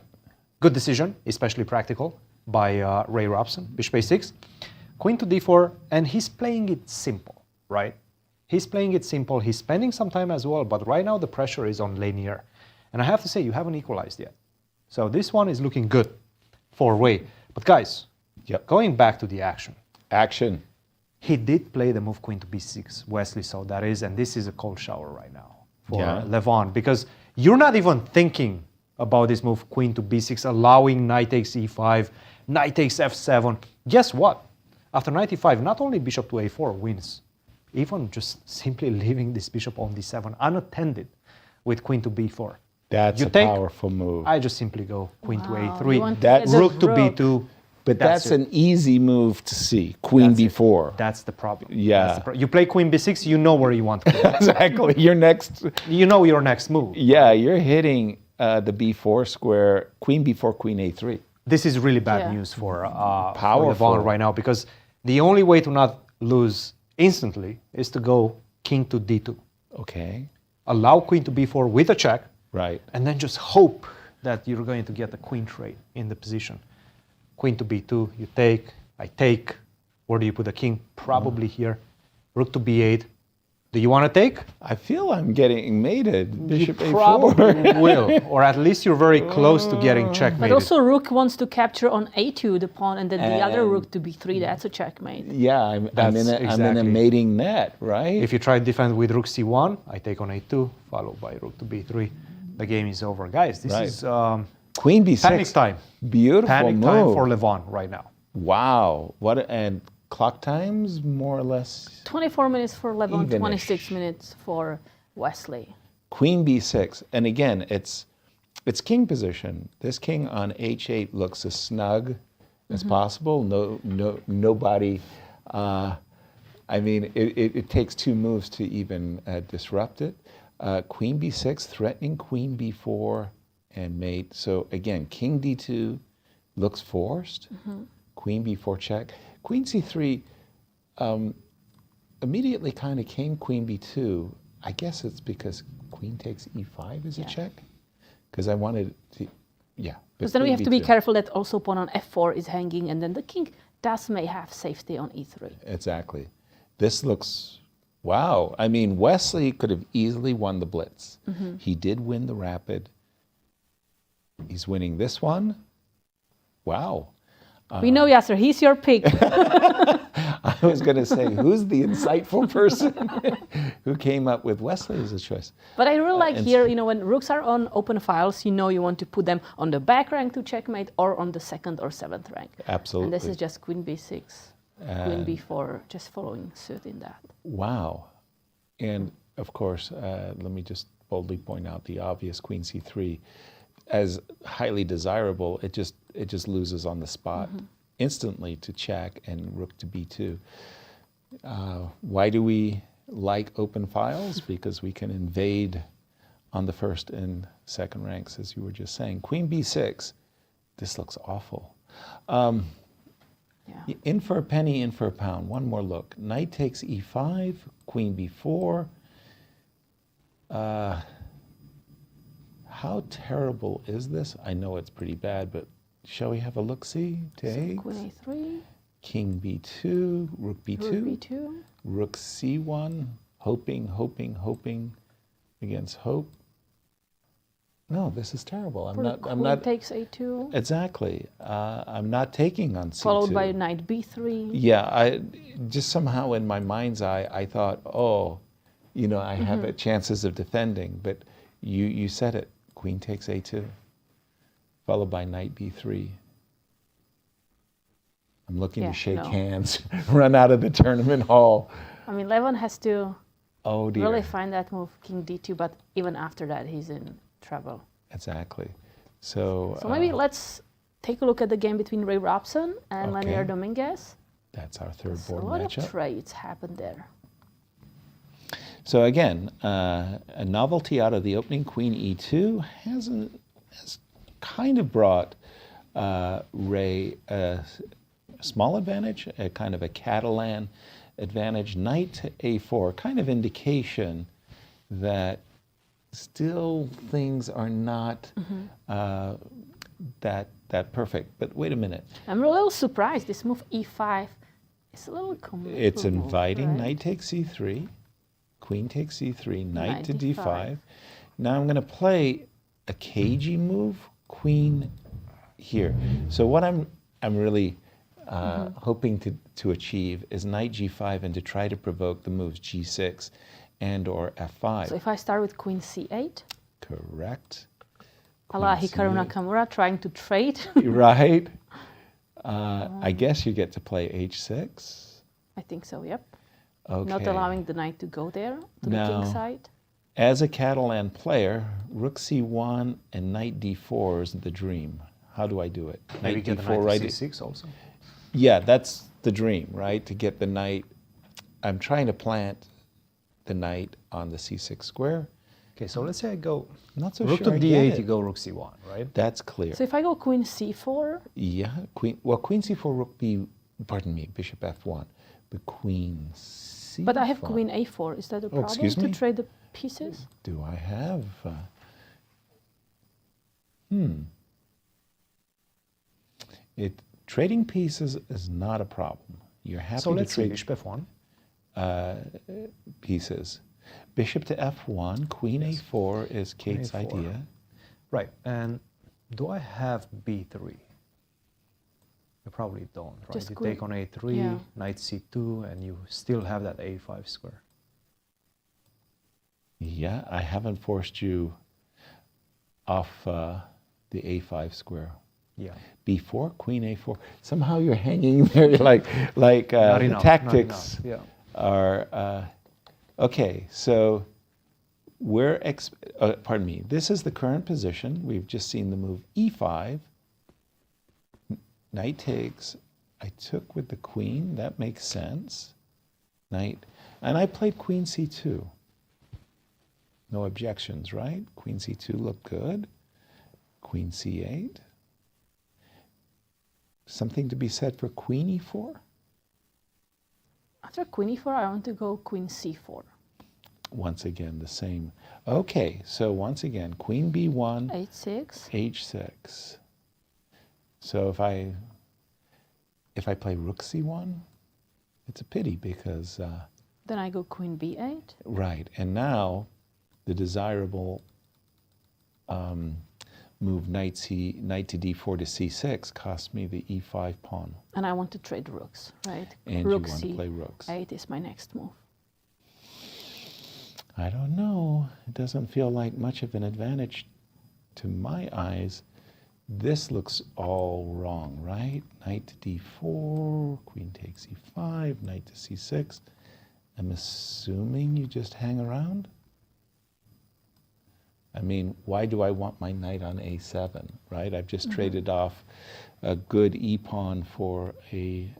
Good decision, especially practical by Ray Robson. Bishop a6, queen to d4, and he's playing it simple, right? He's playing it simple. He's spending some time as well, but right now the pressure is on Leinier. And I have to say, you haven't equalized yet. So this one is looking good for Ray. But guys, going back to the action. Action. He did play the move queen to b6, Wesley, so that is, and this is a cold shower right now for Levon, because you're not even thinking about this move queen to b6, allowing knight takes e5, knight takes f7. Guess what? After knight e5, not only bishop to a4 wins, even just simply leaving this bishop on d7 unattended with queen to b4. That's a powerful move. I just simply go queen to You a3, want That's rook to b2. But that's it. an easy move to see. Queen That's it. b4. That's the problem. Yeah. That's the you play queen b6, you know where you want to go. Exactly. Your next. You know your next move. Yeah, you're hitting the b4 square. Queen b4, queen a3. This is really bad news for Powerful. Levon right now, because the only way to not lose instantly is to go king to d2. Okay. Allow queen to b4 with a check. Right. And then just hope that you're going to get the queen trade in the position. Queen to b2, you take, I take. Where do you put the king? Probably here. Rook to b8. Do you want to take? I feel I'm getting mated. Bishop you a4. probably will, or at least you're very close to getting checkmated. But also rook wants to capture on a2 the pawn, and then the other rook to b3, that's a checkmate. Yeah, I'm in a exactly. mating net, right? If you try to defend with rook c1, I take on a2, followed by rook to b3. the game is over. Guys, this is Queen B6. panic time. Beautiful Panic move. time for Levon right now. Wow. And clock times more or less 24 minutes for Levon, Even-ish. 26 minutes for Wesley. Queen B6. And again, it's king position. This king on H8 looks as snug as possible. Nobody. I mean, it takes 2 moves to even disrupt it. Queen B6 threatening Queen B4 and mate. So again, King D2 looks forced. Queen B4 check. Queen C3 immediately kind of came Queen B2. I guess it's because Queen takes E5 as a check. Because I wanted to, Because then we have to be careful that also pawn on F4 is hanging, and then the king may have safety on E3. Exactly. This looks, wow. I mean, Wesley could have easily won the Blitz. He did win the Rapid. He's winning this one. Wow. We know, Yasser, he's your pick. I was going to say, who's the insightful person who came up with Wesley as a choice? But I really like here, you know, when rooks are on open files, you know you want to put them on the back rank to checkmate or on the 2nd or 7th rank. Absolutely. And this is just Queen B6, Queen B4, just following suit in that. Wow. And of course, let me just boldly point out the obvious Queen C3. As highly desirable, it just loses on the spot instantly to check and rook to B2. Why do we like open files? Because we can invade on the 1st and 2nd ranks, as you were just saying. Queen B6, this looks awful. In for a penny, in for a pound. One more look. Knight takes E5, Queen B4. How terrible is this? I know it's pretty bad, but shall we have a look-see? So Queen A3. King B2, Rook B2. Rook B2. Rook C1, hoping against hope. No, this is terrible. I'm not takes A2. Exactly. I'm not taking on C2. Followed by Knight B3. Yeah, I just somehow in my mind's eye, I thought, oh, you know, I have chances of defending, but you said it. Queen takes A2, followed by Knight B3. I'm looking to shake hands, run out of the tournament hall. I mean, Levon has to really dear. find that move, King D2, but even after that, he's in trouble. Exactly. So maybe let's take a look at the game between Ray Robson and Leinier Dominguez. That's our third board matchup. A lot of trades happened there. So again, a novelty out of the opening, Queen E2 has kind of brought Ray a small advantage, a kind of a Catalan advantage. Knight to A4, kind of indication that still things are not that perfect. But wait a minute. I'm a little surprised. This move E5 is a little complicated. It's inviting. Right? Knight takes E3. Queen takes C3, knight to D5. Now I'm going to play a cagey move, Queen here. So what I'm really hoping to achieve is Knight G5 and to try to provoke the moves G6 and or F5. So if I start with Queen C8? Correct. A la Hikaru Nakamura trying to trade. Right. I guess you get to play H6. I think so, yep. Okay. Not allowing the knight to go there, to the king side. As a Catalan player, Rook C1 and Knight D4 is the dream. How do I do it? Maybe get the knight to C6 also? Yeah, that's the dream, right? To get the knight. I'm trying to plant the knight on the C6 square. Okay, so let's say I go not so Rook sure to D8, you go Rook C1, right? That's clear. So if I go Queen C4? Yeah, Queen C4, Rook B, pardon me, Bishop F1. But Queen C4. But I have Queen A4. Is that a problem to trade the pieces? Do I have? Trading pieces is not a problem. You're happy so let's to trade Bishop F1. Pieces. Bishop to F1, Queen A4 is Kate's idea. Right, and do I have B3? You probably don't, right? Just you take on A3, Knight C2, and you still have that A5 square. Yeah, I haven't forced you. off the a5 square. Yeah. B4, queen a4. Somehow you're hanging there like the tactics are. Okay, so we're, pardon me, this is the current position. We've just seen the move e5. Knight takes. I took with the queen. That makes sense. Knight. And I played queen c2. No objections, right? Queen c2 looked good. Queen c8. Something to be said for queen e4? After queen e4, I want to go queen c4. Once again, the same. Okay, so once again, queen b1. h6. h6. So if I play rook c1, it's a pity because... then I go queen b8. Right, and now the desirable move knight to d4 to c6 cost me the e5 pawn. And I want to trade rooks, right? And rook you want to play rooks. c8 is my next move. I don't know. It doesn't feel like much of an advantage to my eyes. This looks all wrong, right? Knight to d4, queen takes e5, knight to c6. I'm assuming you just hang around? I mean, why do I want my knight on a7, right? I've just traded off a good e-pawn for a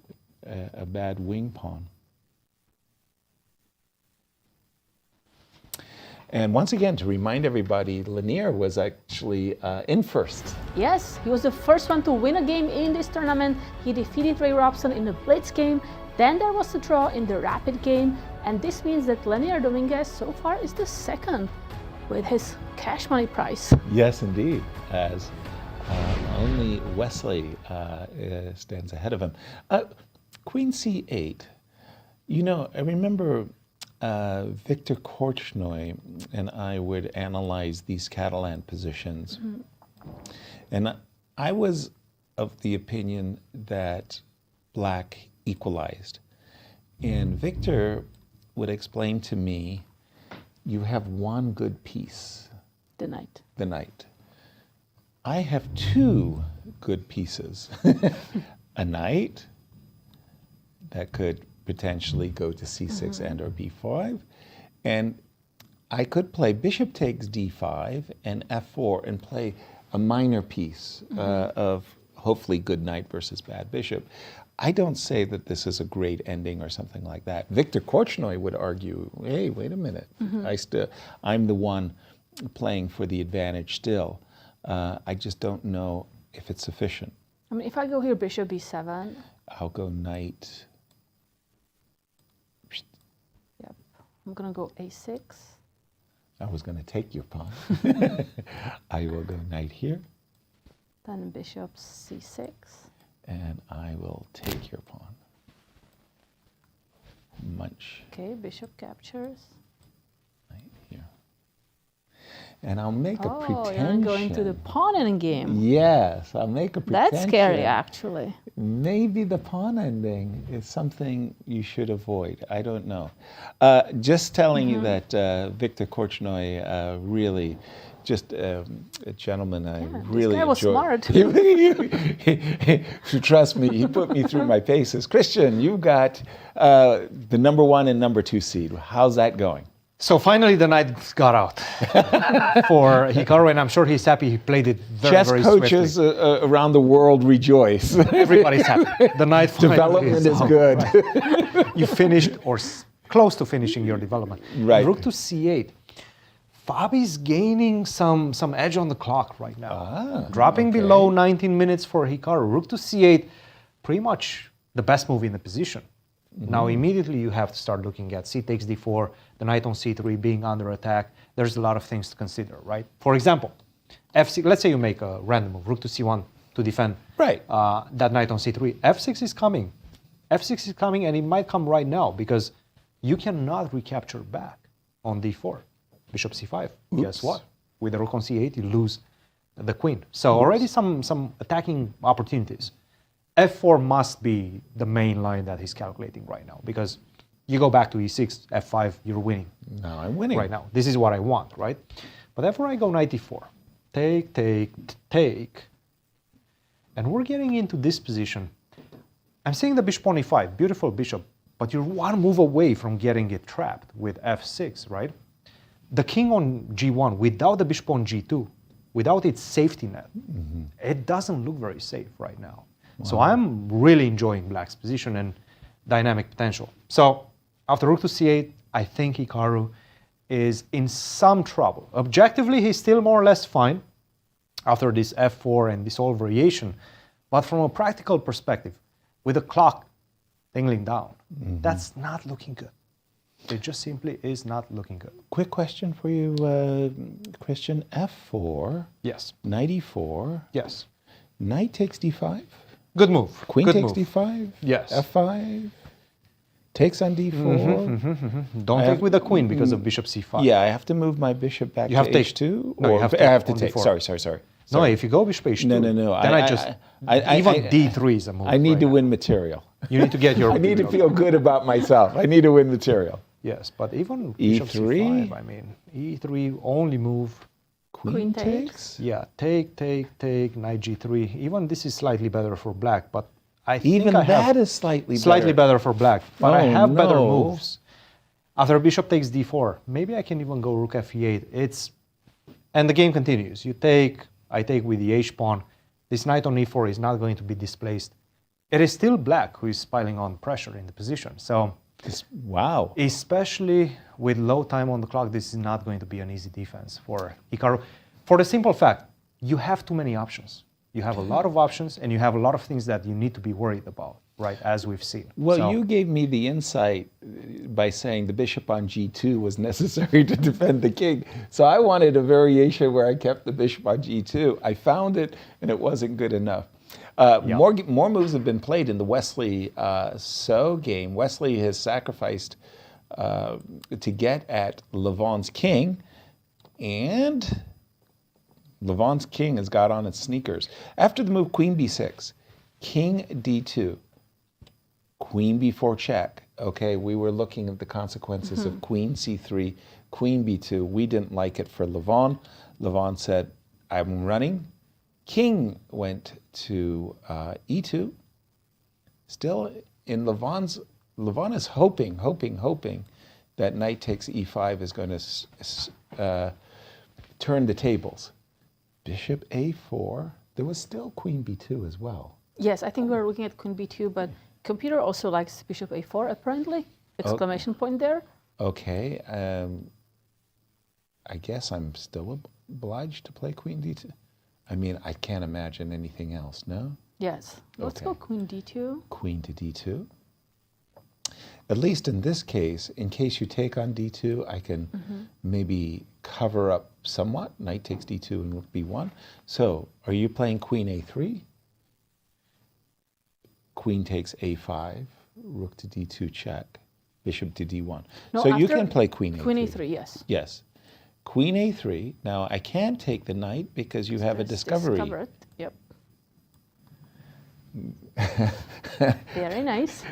bad wing pawn. And once again, to remind everybody, Leinier was actually in first. Yes, he was the first one to win a game in this tournament. He defeated Robson in the Blitz game. Then there was a draw in the Rapid game. And this means that Leinier Dominguez so far is the second with his cash money prize. Yes, indeed, as only Wesley stands ahead of him. Queen c8. You know, I remember Victor Korchnoi and I would analyze these Catalan positions. And I was of the opinion that black equalized. And Victor would explain to me, you have one good piece. The knight. The knight. I have two good pieces. A knight that could potentially go to c6 and or b5. And I could play bishop takes d5 and f4 and play a minor piece of hopefully good knight versus bad bishop. I don't say that this is a great ending or something like that. Victor Korchnoi would argue, hey, wait a minute. I'm the one playing for the advantage still. I just don't know if it's sufficient. I mean, if I go here bishop b7. I'll go knight. Yep. I'm going to go a6. I was going to take your pawn. I will go knight here. Then bishop c6. And I will take your pawn. Munch. Okay, bishop captures. Right here. And I'll make a pretension. Oh, you're going to the pawn endgame. Yes, I'll make a pretension. That's scary, actually. Maybe the pawn ending is something you should avoid. I don't know. Just telling you that Victor Korchnoi really just a gentleman I really this guy was enjoyed. smart. Trust me, he put me through my paces. Cristian, you've got the #1 and #2 seed. How's that going? So finally the knight got out for Hikaru, and I'm sure he's happy he played it very, Chess very coaches swiftly. Around the world rejoice. Everybody's happy. The knight development is good. Right. You finished or close to finishing your development. Right. Rook to c8. Fabi's gaining some edge on the clock right now. Dropping below 19 minutes for Hikaru. Rook to c8, pretty much the best move in the position. Now immediately you have to start looking at c takes d4, the knight on c3 being under attack. There's a lot of things to consider, right? For example, f6, let's say you make a random move, rook to c1 to defend that knight on c3. f6 is coming. f6 is coming, and it might come right now because you cannot recapture back on d4. Bishop c5. Oops. Guess what? With the rook on c8, you lose the queen. So already some attacking opportunities. f4 must be the main line that he's calculating right now because you go back to e6, f5, you're winning. No, I'm winning. Right now. This is what I want, right? But therefore I go knight d4. take, take, take. And we're getting into this position. I'm saying the bishop on e5, beautiful bishop, but you're one move away from getting it trapped with f6, right? The king on g1 without the bishop on g2, without its safety net, it doesn't look very safe right now. Wow. So I'm really enjoying black's position and dynamic potential. So after rook to c8, I think Hikaru is in some trouble. Objectively, he's still more or less fine after this f4 and this whole variation. But from a practical perspective, with the clock tingling down, that's not looking good. It just simply is not looking good. Quick question for you, Cristian. F4. Yes. Knight e4. Yes. Knight takes d5. Good move. Queen good takes move. d5. Yes. f5. Takes on d4. Don't take with the queen because of bishop c5. Yeah, I have to move my bishop back you to have to h2? No, or you have to I have to on take. d4. Sorry. No, if you go bishop h2, no. then even d3 is a move. I need right to now. win material. You need to get your... I need to feel good about myself. I need to win material. Yes, but even E3? bishop c5, I mean, e3 only move... Queen takes? Yeah, take, knight g3. Even this is slightly better for black, but I think Even I have that is slightly better for black, but I have better no. moves. After bishop takes d4, maybe I can even go rook f8. And the game continues. You take, I take with the h-pawn. This knight on e4 is not going to be displaced. It is still black who is piling on pressure in the position. So, wow. Especially with low time on the clock, this is not going to be an easy defense for Hikaru. For the simple fact, you have too many options. You have a lot of options, and you have a lot of things that you need to be worried about, right, as we've seen. Well, you gave me the insight by saying the bishop on g2 was necessary to defend the king. So I wanted a variation where I kept the bishop on g2. I found it, and it wasn't good enough. More moves have been played in the Wesley So game. Wesley has sacrificed to get at Levon's king, and Levon's king has got on its sneakers. After the move queen b6, king d2, queen b4 check. Okay, we were looking at the consequences of queen c3, queen b2. We didn't like it for Levon. Levon said, I'm running. King went to e2. Still in Levon is hoping that knight takes e5 is going to turn the tables. Bishop a4. There was still queen b2 as well. Yes, I think we're looking at queen b2, but computer also likes bishop a4 apparently. Exclamation point there. Okay. I guess I'm still obliged to play queen d2. I mean, I can't imagine anything else, no? Yes. Let's go queen d2. Queen to d2. At least in this case, in case you take on d2, I can maybe cover up somewhat. Knight takes d2 and rook b1. So, are you playing queen a3? Queen takes a5, rook to d2 check, bishop to d1. No, so you can play queen a3. Queen a3, yes. Yes. Queen a3. Now, I can't take the knight because you have a discovery. Discovered, yep. Very nice.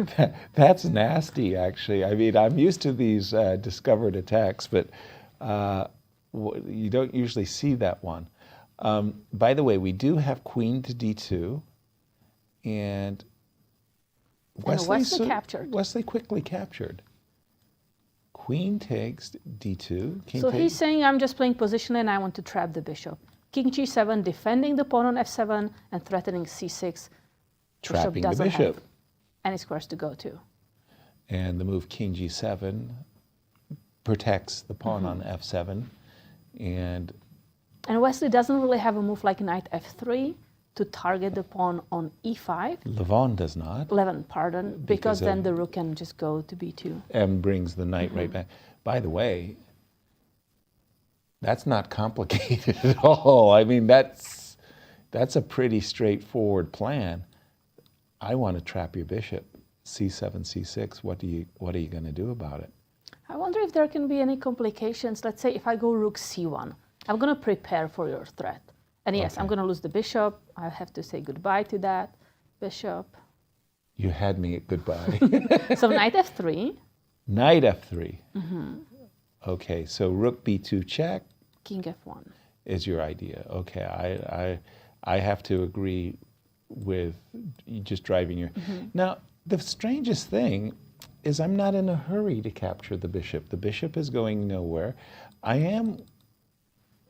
That's nasty, actually. I mean, I'm used to these discovered attacks, but you don't usually see that one. By the way, we do have queen to d2, and Wesley captured. Wesley quickly captured. Queen takes d2. King so he's saying, I'm just playing position and I want to trap the bishop. King g7, defending the pawn on f7 and threatening c6. Trapping the bishop doesn't bishop. have any squares to go to. And the move king g7 protects the pawn on f7. And Wesley doesn't really have a move like knight f3 to target the pawn on e5. Levon does not. Levon, pardon, because then the rook can just go to b2. And brings the knight right back. By the way, that's not complicated at all. I mean, that's a pretty straightforward plan. I want to trap your bishop, c7, c6. What are you going to do about it? I wonder if there can be any complications. Let's say if I go rook c1, I'm going to prepare for your threat. And yes, I'm going to lose the bishop. I have to say goodbye to that bishop. You had me at goodbye. So knight f3. Knight f3. Okay, so rook b2 check. King f1. is your idea. Okay, I have to agree with you just driving your... Now, the strangest thing is I'm not in a hurry to capture the bishop. The bishop is going nowhere. I am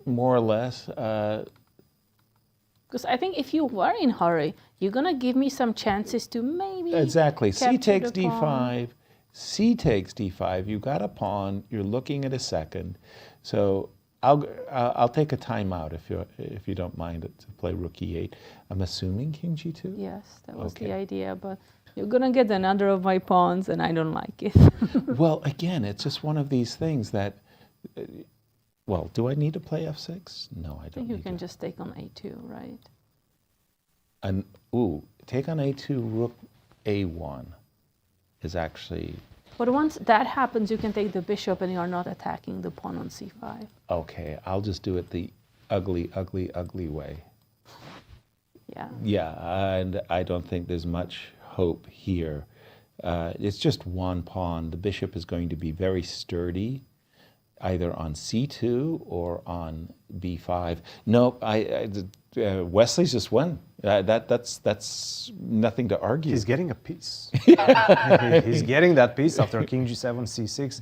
more or less... Because I think if you were in a hurry, you're going to give me some chances to maybe... Exactly. C capture takes the pawn. d5. C takes d5. You got a pawn. You're looking at a second. So I'll take a timeout if you don't mind it, to play rook e8. I'm assuming king g2? Yes, that was Okay. the idea, but you're going to get another of my pawns, and I don't like it. Well, again, it's just one of these things that... well, do I need to play f6? No, I I don't think you need can to. just take on a2, right? And, ooh, take on a2, rook a1 is actually... But once that happens, you can take the bishop and you're not attacking the pawn on c5. Okay, I'll just do it the ugly, ugly, ugly way. Yeah. Yeah, and I don't think there's much hope here. It's just one pawn. The bishop is going to be very sturdy, either on c2 or on b5. No, Wesley's just won. That's nothing to argue. He's getting a piece. He's getting that piece after king g7, c6.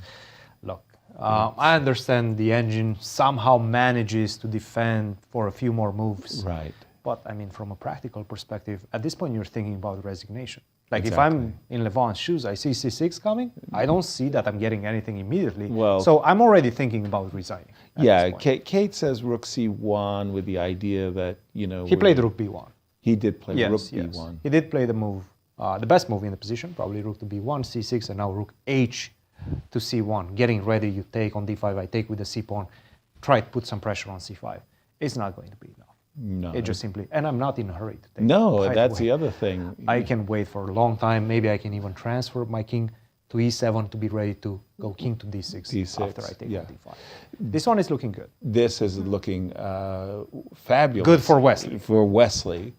Look, I understand the engine somehow manages to defend for a few more moves. Right. But I mean, from a practical perspective, at this point, you're thinking about resignation. Like Exactly. if I'm in Levon's shoes, I see c6 coming, I don't see that I'm getting anything immediately. Well, so I'm already thinking about resigning. Yeah, Kate says rook c1 with the idea that, you know... He played rook b1. He did play Yes, rook yes. b1. He did play the move, the best move in the position, probably rook to b1, c6, and now rook h to c1. Getting ready, you take on d5, I take with the c pawn, try to put some pressure on c5. It's not going to be enough. No. It just simply, and I'm not in a hurry to take No, it. that's the other thing. I can wait for a long time. Maybe I can even transfer my king to e7 to be ready to go king to d6, after I take on d5. This one is looking good. This is looking fabulous. Good for Wesley. For Wesley.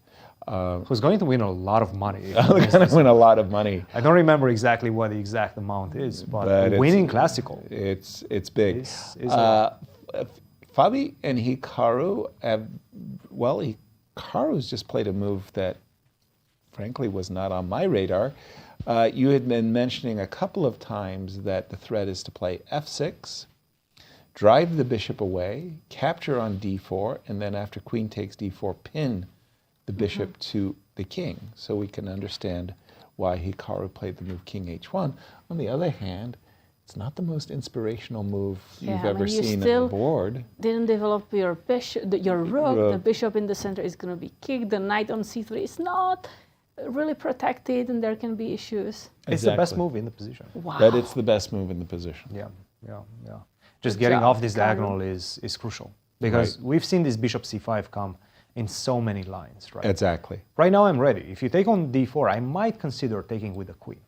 Who's going to win a lot of money. Going to win a lot of money. I don't remember exactly what the exact amount is, but winning classical. It's big. Is a lot. Fabi and Hikaru have, well, Hikaru's just played a move that frankly was not on my radar. You had been mentioning a couple of times that the threat is to play f6, drive the bishop away, capture on d4, and then after queen takes d4, pin the bishop to the king. So we can understand why Hikaru played the move king h1. On the other hand, it's not the most inspirational move you've ever seen on the board. Didn't develop your bishop, your rook. The bishop in the center is going to be kicked. The knight on c3 is not really protected, and there can be issues. It's the best move in the position. Wow. But it's the best move in the position. Yeah. Just getting off this diagonal is crucial, because we've seen this bishop c5 come in so many lines, right? Exactly. Right now I'm ready. If you take on d4, I might consider taking with the queen.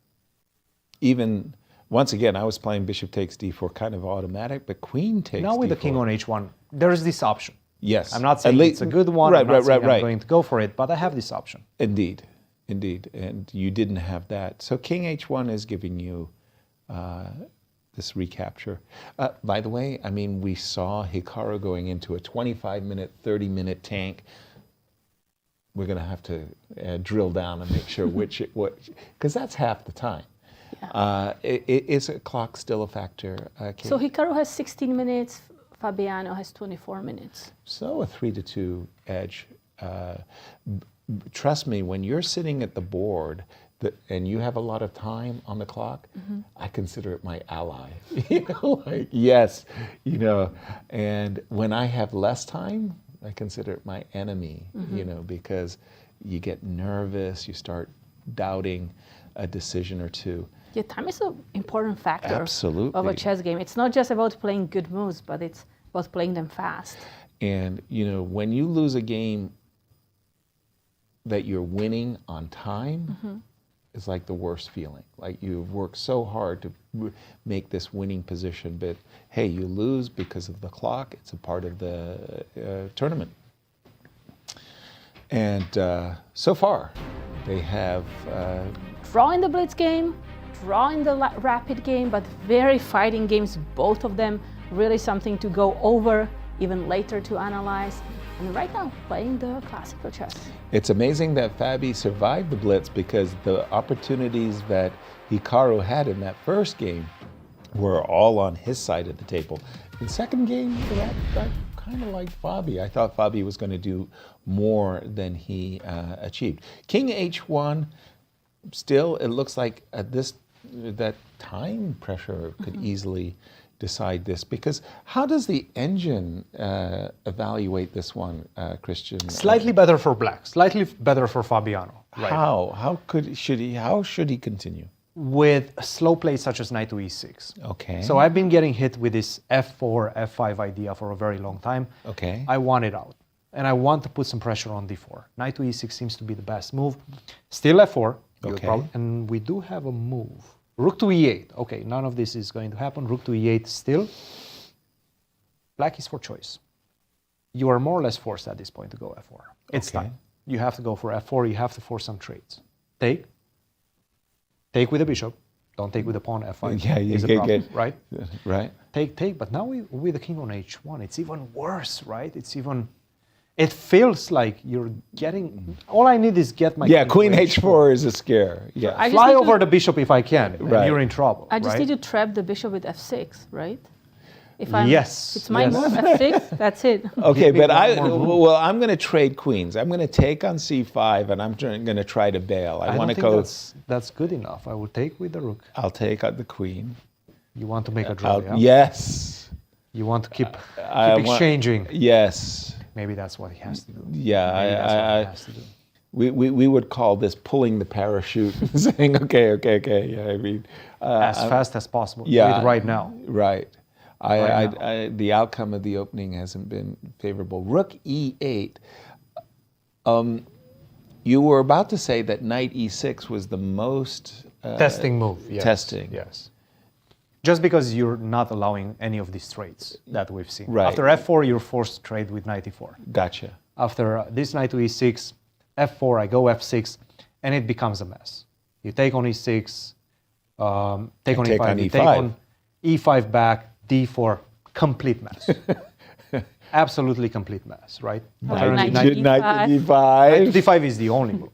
Even, once again, I was playing bishop takes d4 kind of automatic, but queen takes Now with d4. the king on h1, there is this option. Yes. I'm not saying it's a good one. Right, I'm not saying right. I'm going to go for it, but I have this option. Indeed. And you didn't have that. So king h1 is giving you this recapture. By the way, I mean, we saw Hikaru going into a 25-minute, 30-minute tank. We're going to have to drill down and make sure which, because that's half the time. Yeah. Is a clock still a factor, Kate? So Hikaru has 16 minutes, Fabiano has 24 minutes. So a 3-2 edge. Trust me, when you're sitting at the board and you have a lot of time on the clock, I consider it my ally. Yes, and when I have less time, I consider it my enemy, because you get nervous, you start doubting a decision or two. Yeah, time is an important factor Absolutely. of a chess game. It's not just about playing good moves, but it's about playing them fast. And, when you lose a game that you're winning on time, it's like the worst feeling. Like you've worked so hard to make this winning position, but hey, you lose because of the clock. It's a part of the tournament. And so far, they have... draw in the Blitz game, draw in the rapid game, but very fighting games, both of them, really something to go over even later to analyze. And right now, playing the classical chess. It's amazing that Fabi survived the Blitz because the opportunities that Hikaru had in that first game were all on his side of the table. The second game, that kind of like Fabi. I thought Fabi was going to do more than he achieved. King H1, still, it looks like at that time pressure could easily decide this, because how does the engine evaluate this one, Cristian? Slightly better for black, slightly better for Fabiano. Right? How should he continue? With slow plays such as knight to e6. Okay. So I've been getting hit with this f4, f5 idea for a very long time. Okay. I want it out. And I want to put some pressure on d4. Knight to e6 seems to be the best move. Still f4. Okay. And we do have a move. Rook to e8. Okay, none of this is going to happen. Rook to e8 still. Black is for choice. You are more or less forced at this point to go f4. It's time. You have to go for f4. You have to force some trades. Take. Take with the bishop. Don't take with the pawn, f5. Yeah, you get right? Right. Take. But now with the king on h1, it's even worse, right? It feels like you're getting, all I need is get my queen h4 is a scare. Yeah. Fly over the bishop if I can, and you're in trouble. I just need to trap the bishop with f6, right? If I'm, yes. It's my move, f6, that's it. Okay, but I'm going to trade queens. I'm going to take on c5, and I'm going to try to bail. I want to go. That's good enough. I will take with the rook. I'll take on the queen. You want to make a draw, yeah? Yes. You want to keep exchanging. Yes. Maybe that's what he has to do. Yeah, we would call this pulling the parachute, saying, okay. Yeah, I mean, as fast as possible. Yeah, right now. Right. The outcome of the opening hasn't been favorable. Rook e8. You were about to say that knight e6 was the most testing move. Yes. Testing. Yes. Just because you're not allowing any of these trades that we've seen. Right. After f4, you're forced to trade with knight e4. Gotcha. After this knight to e6, f4, I go f6, and it becomes a mess. You take on e6, take on e5, you take on e5 back, d4, complete mess. Absolutely complete mess, right? Knight to d5. Knight to d5 is the only move.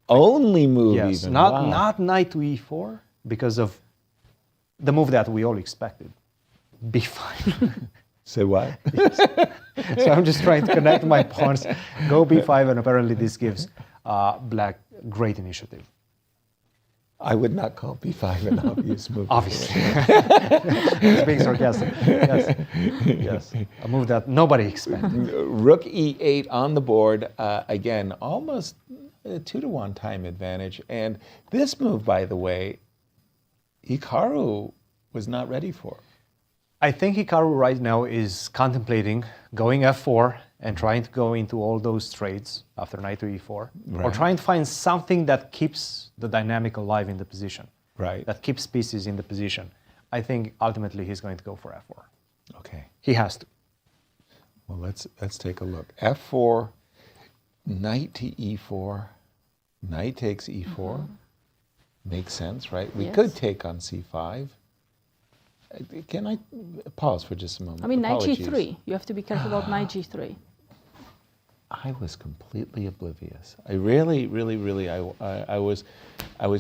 Only move, yes, even. Not knight to e4, because of the move that we all expected, b5. Say what? Yes. So I'm just trying to connect my pawns, go b5, and apparently this gives black great initiative. I would not call b5 an obvious move. Obviously. It's being sarcastic. Yes. A move that nobody expected. Rook e8 on the board. Again, almost a 2-to-1 time advantage. And this move, by the way, Hikaru was not ready for. I think Hikaru right now is contemplating going f4 and trying to go into all those trades after knight to e4, or trying to find something that keeps the dynamic alive in the position, that keeps pieces in the position. I think ultimately he's going to go for f4. Okay. He has to. Well, let's take a look. f4, knight to e4, knight takes e4. Makes sense, right? We could take on c5. Can I pause for just a moment? I mean, knight g3. You have to be careful about knight g3. I was completely oblivious. I really, I was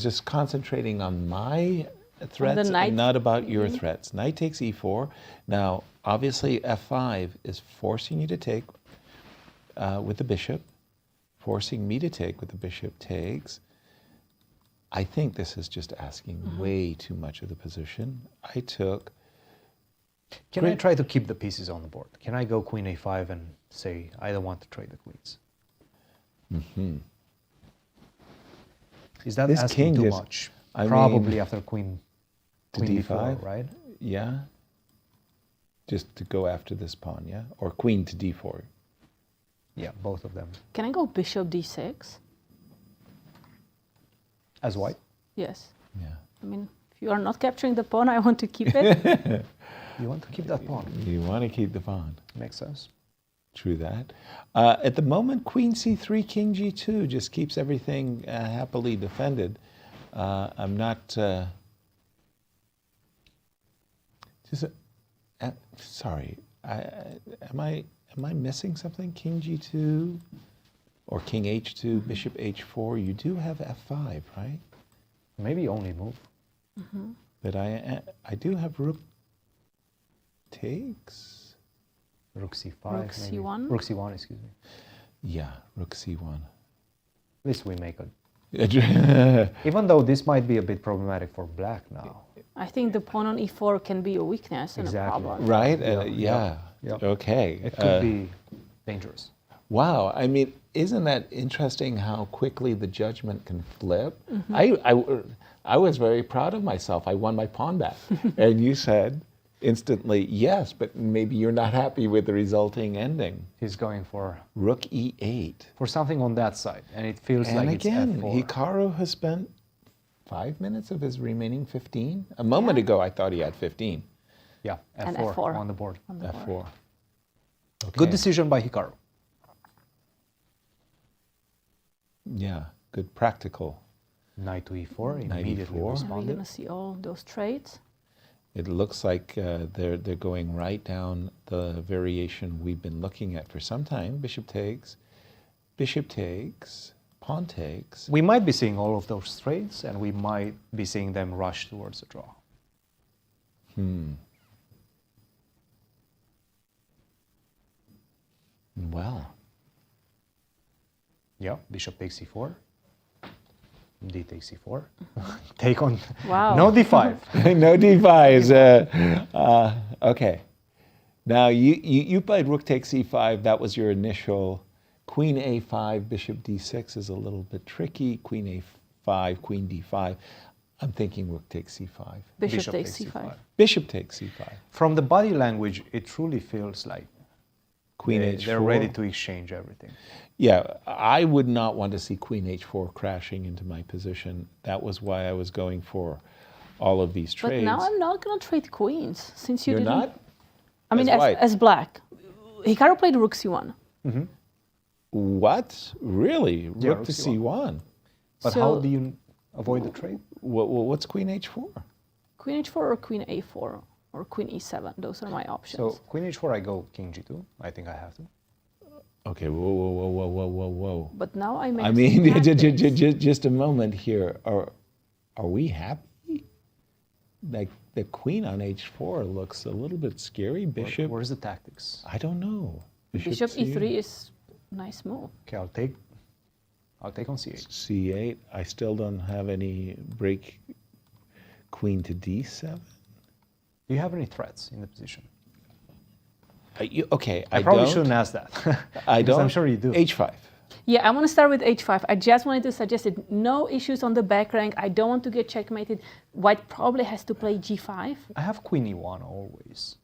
just concentrating on my threats and not about your threats. Knight takes e4. Now, obviously, f5 is forcing you to take with the bishop, forcing me to take with the bishop takes. I think this is just asking way too much of the position. I took... Can I try to keep the pieces on the board? Can I go queen a5 and say, I don't want to trade the queens? Is that this asking king too much? Probably after queen d5, right? Yeah. Just to go after this pawn, yeah? Or queen to d4. Yeah, both of them. Can I go bishop d6? As white? Yes. Yeah. I mean, if you are not capturing the pawn, I want to keep it. You want to keep that pawn. You want to keep the pawn. Makes sense. True that. At the moment, queen c3, king g2 just keeps everything happily defended. I'm not... sorry. Am I missing something? King G2 or King H2, Bishop H4. You do have F5, right? Maybe only move. But I do have Rook takes. Rook C5. Rook C1. Rook C1, excuse me. Yeah, Rook C1. At least we make a... Even though this might be a bit problematic for black now. I think the pawn on E4 can be a weakness and a problem. Right? Yeah. Okay. It could be dangerous. Wow. I mean, isn't that interesting how quickly the judgment can flip? I was very proud of myself. I won my pawn back. And you said instantly, yes, but maybe you're not happy with the resulting ending. He's going for Rook E8. For something on that side. And it feels And like again, it's F4. Hikaru has spent 5 minutes of his remaining 15. A moment ago, I thought he had 15. Yeah, F4, And F4 on the board. F4. Okay. Good decision by Hikaru. Yeah, good practical. Knight to E4, Knight immediately E4. We're responded. going to see all those trades. It looks like they're going right down the variation we've been looking at for some time. Bishop takes, pawn takes. We might be seeing all of those trades, and we might be seeing them rush towards a draw. Well. Yeah, bishop takes C4. D takes C4. Take on. Wow. No D5. No D5s. Okay. Now you played Rook takes C5. That was your initial. Queen A5, Bishop D6 is a little bit tricky. Queen A5, Queen D5. I'm thinking Rook takes C5. Bishop takes C5. Bishop takes C5. From the body language, it truly feels like Queen H4. They're ready to exchange everything. Yeah, I would not want to see Queen H4 crashing into my position. That was why I was going for all of these trades. But now I'm not going to trade queens since you You're didn't. not? I mean, As as black. Hikaru played Rook C1. What? Really? Yeah, Rook to C1. But So- how do you avoid the trade? What's Queen H4? Queen H4 or Queen A4 or Queen E7. Those are my options. So Queen H4, I go King G2. I think I have to. Okay, whoa. But now I make. I mean, some tactics. just a moment here. Are we happy? Like the queen on H4 looks a little bit scary. Bishop. Where's the tactics? I don't know. Bishop E3 is a nice move. Okay, I'll take on C8. C8. I still don't have any break. Queen to D7. Do you have any threats in the position? Okay, I probably don't. shouldn't ask that. I Because don't. I'm sure you do. H5. Yeah, I want to start with H5. I just wanted to suggest it. No issues on the back rank. I don't want to get checkmated. White probably has to play G5. I have Queen E1 always.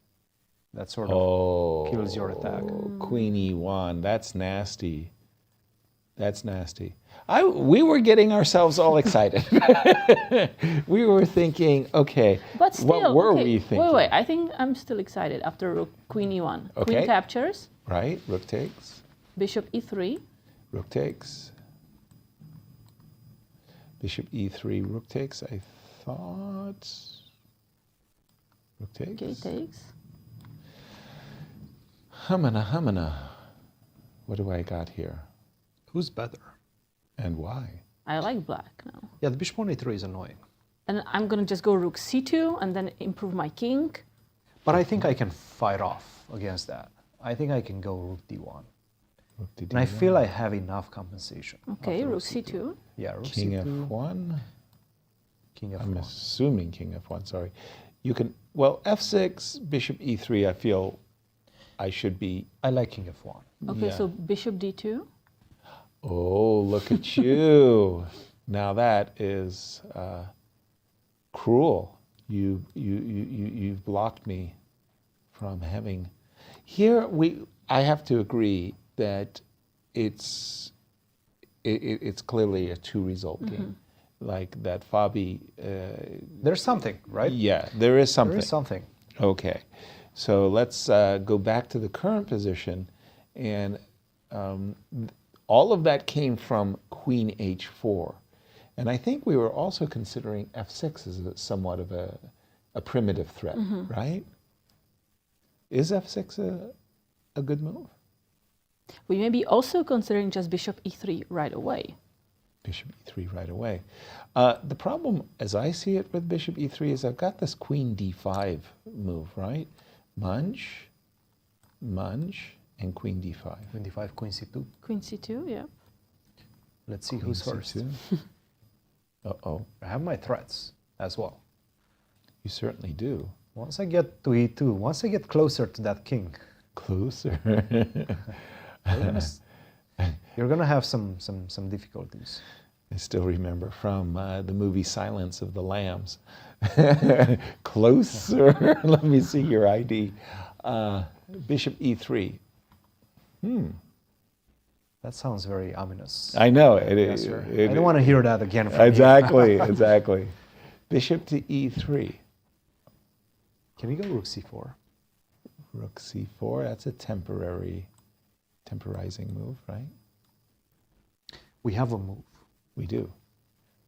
That sort of kills your attack. Queen E1. That's nasty. That's nasty. We were getting ourselves all excited. We were thinking, okay, But still, what were okay, we thinking? Wait. I think I'm still excited after Rook, Queen E1. Okay. Queen captures. Right, Rook takes. Bishop E3. Rook takes. Bishop E3, Rook takes. I thought. Rook takes. Okay, takes. Humana. What do I got here? Who's better? And why? I like black now. Yeah, the bishop on A3 is annoying. And I'm going to just go Rook C2 and then improve my king. But I think I can fight off against that. I think I can go Rook D1. Rook to D1. And I feel I have enough compensation. Okay, after Rook C2. Yeah, Rook King C2. F1. King F1. I'm assuming King F1, sorry. You can, well, F6, Bishop E3, I feel I should be. I like King F1. Okay, Yeah. so Bishop D2. Oh, look at you. Now that is cruel. You've blocked me from having. Here I have to agree that it's clearly a two-result game. Like that Fabi. There's something, right? Yeah, there is something. There is something. Okay, so let's go back to the current position, and all of that came from Queen H4. And I think we were also considering F6 as somewhat of a primitive threat, right? Is f6 a good move? We may be also considering just bishop e3 right away. Bishop e3 right away. The problem, as I see it with bishop e3, is I've got this queen d5 move, right? Munch, and queen d5. Queen d5, queen c2. Queen c2, yeah. Let's see Queen who's first. c2. Uh-oh. I have my threats as well. You certainly do. Once I get to e2, once I get closer to that king. Closer. You're gonna have some difficulties. I still remember from the movie Silence of the Lambs. Closer. Let me see your ID. Bishop e3. That sounds very ominous. I know. Yes, sir. I don't want to hear that again from exactly, you. exactly. Bishop to e3. Can we go rook c4? Rook c4, that's a temporizing move, right? We have a move. We do.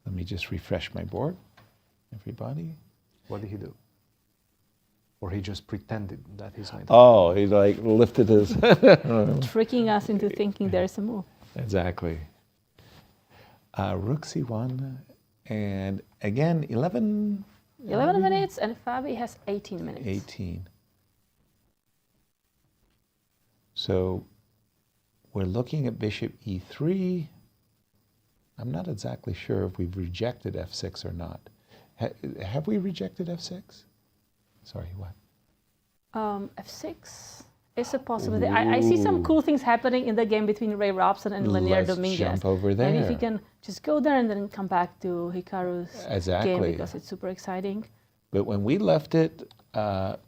Let me just refresh my board, everybody. What did he do? Or he just pretended that he's my Oh, he like lifted his... Tricking us into thinking there's a move. Exactly. Rook c1, and again, 11 minutes, and Fabi has 18 minutes. 18. So we're looking at bishop e3. I'm not exactly sure if we've rejected f6 or not. Have we rejected f6? Sorry, what? F6 is a possibility. I see some cool things happening in the game between Ray Robson and Leinier Dominguez. Jump over there. And if you can just go there and then come back to Hikaru's game because it's super exciting. But when we left it,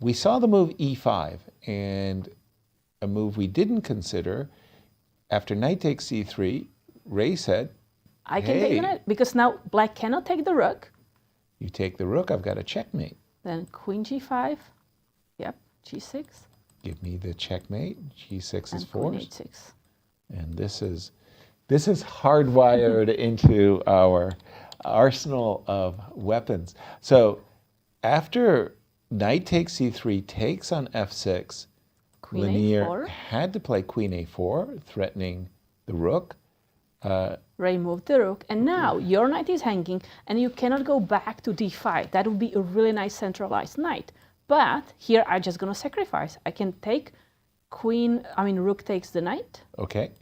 we saw the move e5, and a move we didn't consider. After knight takes c3, Ray said, I can take the knight, because now black cannot take the rook. You take the rook, I've got a checkmate. Then queen g5, yep, g6. Give me the checkmate, g6 is forced. Queen h6. And this is hardwired into our arsenal of weapons. So after knight takes c3 takes on f6, Leinier had to play queen a4, threatening the rook. Ray moved the rook, and now your knight is hanging, and you cannot go back to d5. That would be a really nice centralized knight. But here I'm just going to sacrifice. I can take rook takes the knight. Okay.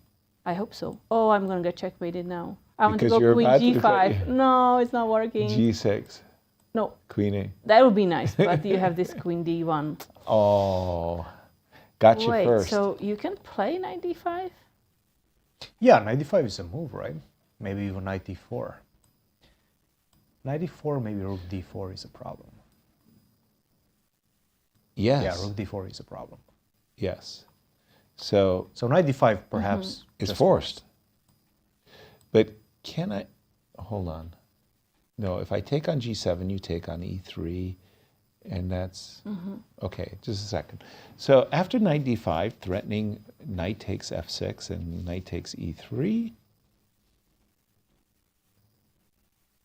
I hope so. Oh, I'm going to get checkmated now. I want to go queen g5. No, it's not working. g6. No. Queen a. That would be nice, but you have this queen d1. Oh. Got you first. So you can play knight d5? Yeah, knight d5 is a move, right? Maybe even knight d4. Knight d4, maybe rook d4 is a problem. Yes. Yeah, rook d4 is a problem. Yes. So knight d5 perhaps is forced. But can I, hold on. No, if I take on g7, you take on e3, and that's, okay, just a second. So after knight d5, threatening knight takes f6 and knight takes e3,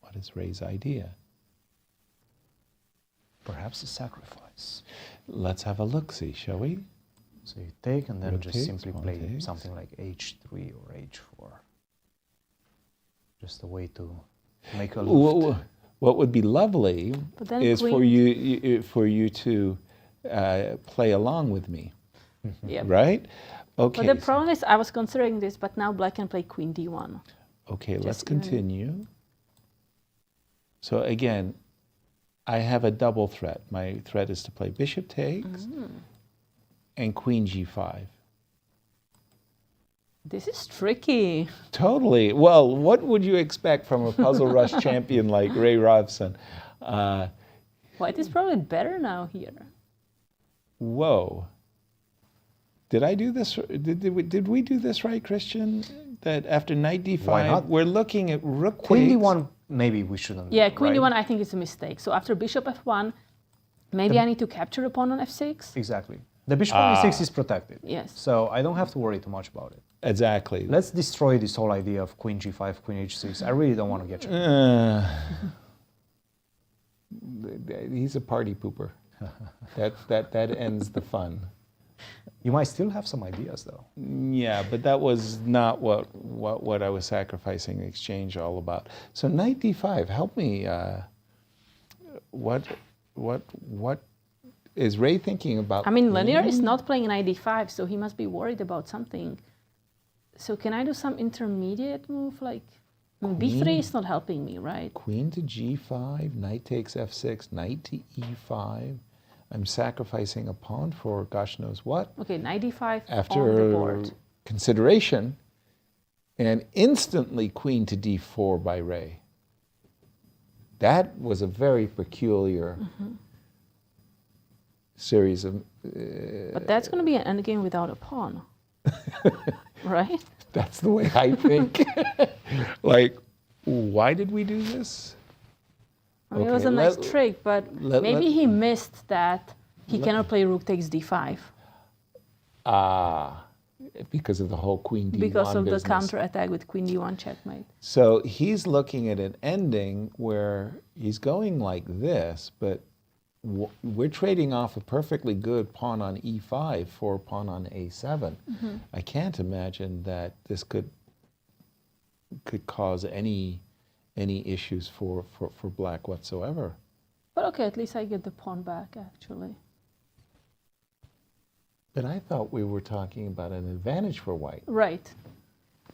what is Ray's idea? Perhaps a sacrifice. Let's have a look-see, shall we? So you take and then Rook just takes, simply pawn play takes. something like h3 or h4. Just a way to make a luft. What would be lovely is for you to play along with me, right? Okay. But the problem is I was considering this, but now black can play queen d1. Okay, let's continue. So again, I have a double threat. My threat is to play bishop takes and queen g5. This is tricky. Totally. Well, what would you expect from a Puzzle Rush champion like Ray Robson? White is probably better now here. Whoa. Did I do this? Did we do this right, Cristian? That after knight d5, we're looking at rook Queen takes. d1, maybe we shouldn't. Yeah, queen d1 I think is a mistake. So after bishop f1, maybe I need to capture the pawn on f6. Exactly. The bishop on e6 is protected. Yes. So I don't have to worry too much about it. Exactly. Let's destroy this whole idea of queen g5, queen h6. I really don't want to get you. He's a party pooper. That ends the fun. You might still have some ideas, though. Yeah, but that was not what I was sacrificing the exchange all about. So knight d5, help me. What is Ray thinking about? I mean, Leinier is not playing knight d5, so he must be worried about something. So can I do some intermediate move? Like, b3 is not helping me, right? Queen to g5, knight takes f6, knight to e5. I'm sacrificing a pawn for gosh knows what. Okay, knight d5 after on the board. Consideration, and instantly queen to d4 by Ray. That was a very peculiar series of... but that's going to be an endgame without a pawn, right? That's the way I think. Like, why did we do this? I mean, it was a nice trick, but maybe he missed that he cannot play rook takes d5. Because of the whole queen d1 because of business. the counter-attack with queen d1 checkmate. So he's looking at an ending where he's going like this, but we're trading off a perfectly good pawn on e5 for a pawn on a7. I can't imagine that this could cause any issues for black whatsoever. But okay, at least I get the pawn back, actually. But I thought we were talking about an advantage for white. Right.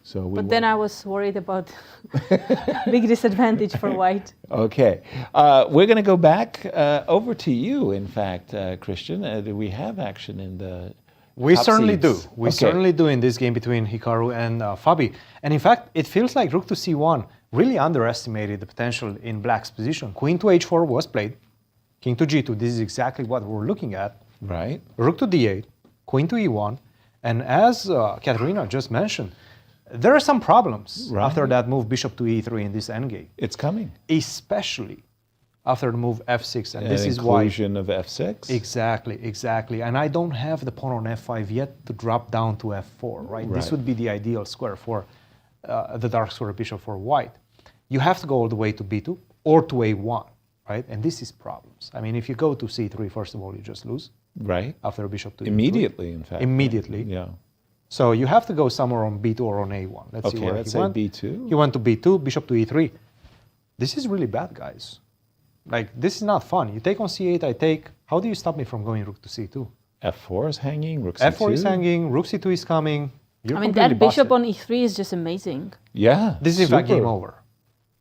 So but then I was worried about big disadvantage for white. Okay. We're going to go back over to you, in fact, Cristian. Do we have action in the We top certainly seeds? do. We certainly do in this game between Hikaru and Fabi. And in fact, it feels like rook to c1 really underestimated the potential in black's position. Queen to h4 was played. King to g2. This is exactly what we're looking at. Right. Rook to d8. Queen to e1. And as Katerina just mentioned, there are some problems after that move bishop to e3 in this endgame. It's coming. Especially after the move f6. And this is why... inclusion of f6? Exactly. And I don't have the pawn on f5 yet to drop down to f4, right? This would be the ideal square for the dark square bishop for white. You have to go all the way to b2 or to a1, right? And this is problems. I mean, if you go to c3, first of all, you just lose. Right. After bishop to immediately, e3. In fact. Immediately. Yeah. So you have to go somewhere on b2 or on a1. Let's see where let's he went. say b2. He went to b2, bishop to e3. This is really bad, guys. Like, this is not fun. You take on c8, I take. How do you stop me from going rook to c2? f4 is hanging, rook c2. f4 is hanging, rook c2 is coming. You're I mean, that bishop on e3 is just amazing. Yeah. This is in fact game over.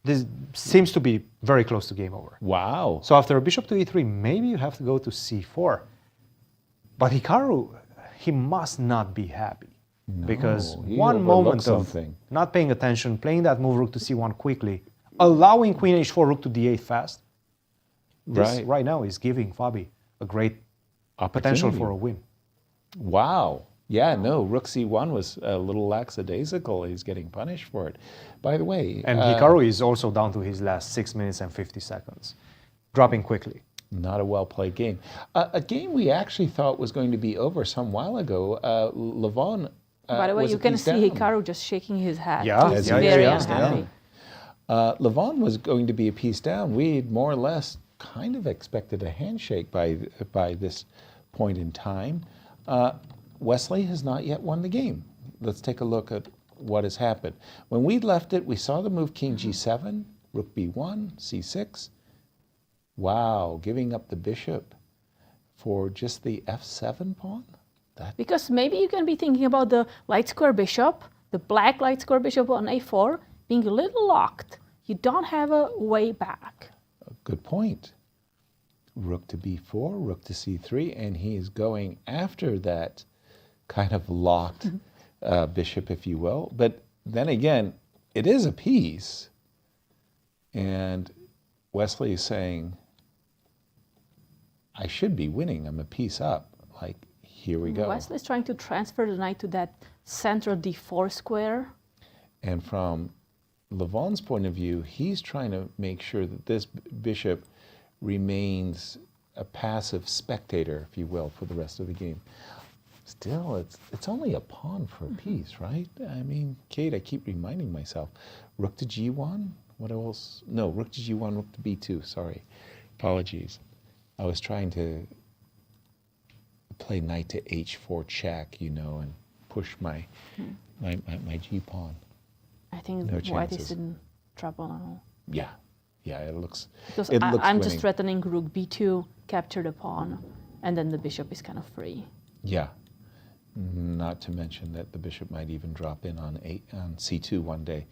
This seems to be very close to game over. Wow. So after bishop to e3, maybe you have to go to c4. But Hikaru, he must not be happy. No, because one moment of not paying attention, playing that move rook to c1 quickly, allowing queen h4, rook to d8 fast, this right now is giving Fabi a great potential for a win. Wow. Yeah, no, rook c1 was a little lackadaisical. He's getting punished for it. By the way... And Hikaru is also down to his last 6 minutes and 50 seconds, dropping quickly. Not a well-played game. A game we actually thought was going to be over some while ago. Levon by the way, you can see Hikaru just shaking his head. Yeah, he's very unhappy. Levon was going to be a piece down. We had more or less kind of expected a handshake by this point in time. Wesley has not yet won the game. Let's take a look at what has happened. When we left it, we saw the move king g7, rook b1, c6. Wow, giving up the bishop for just the f7 pawn? Because maybe you can be thinking about the light square bishop, the black light square bishop on a4, being a little locked. You don't have a way back. Good point. Rook to b4, rook to c3, and he is going after that kind of locked bishop, if you will. But then again, it is a piece. And Wesley is saying, I should be winning. I'm a piece up. Like, here we go. Wesley's trying to transfer the knight to that central d4 square. And from Levon's point of view, he's trying to make sure that this bishop remains a passive spectator, if you will, for the rest of the game. Still, it's only a pawn for a piece, right? I mean, Kate, I keep reminding myself. Rook to g1? What else? No, rook to g1, rook to b2, sorry. Apologies. I was trying to play knight to h4 check, you know, and push my g pawn. I think No white is chances. in trouble now. Yeah, it looks. Because it looks I'm winning. just threatening rook b2, capture the pawn, and then the bishop is kind of free. Yeah, not to mention that the bishop might even drop in on c2 one day.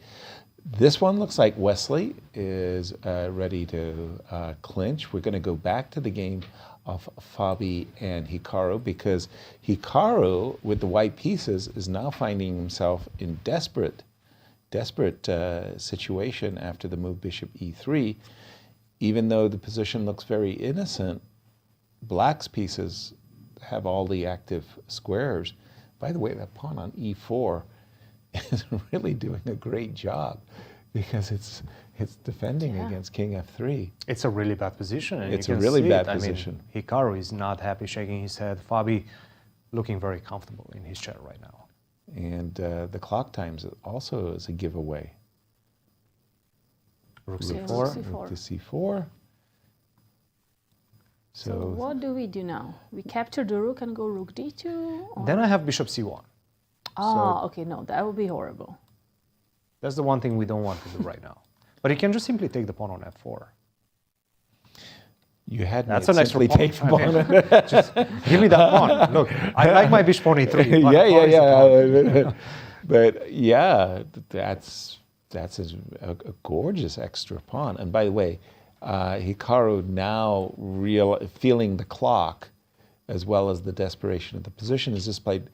This one looks like Wesley is ready to clinch. We're going to go back to the game of Fabi and Hikaru, because Hikaru, with the white pieces, is now finding himself in desperate situation after the move bishop e3. Even though the position looks very innocent, black's pieces have all the active squares. By the way, that pawn on e4 is really doing a great job, because it's defending against king f3. It's a really bad position. And It's you a can really see bad it. position. I mean, Hikaru is not happy, shaking his head. Fabi looking very comfortable in his chair right now. And the clock times also is a giveaway. Rook C4. c4. Rook to c4. So what do we do now? We capture the rook and go rook d2? Or? Then I have bishop c1. Oh, okay, no, that would be horrible. That's the one thing we don't want to do right now. But you can just simply take the pawn on f4. You had me That's at an extra simply pawn. take the pawn. Just give me that pawn. Look, I like my bishop on e3. but yeah. But yeah, that's a gorgeous extra pawn. And by the way, Hikaru now feeling the clock, as well as the desperation of the position, has just played.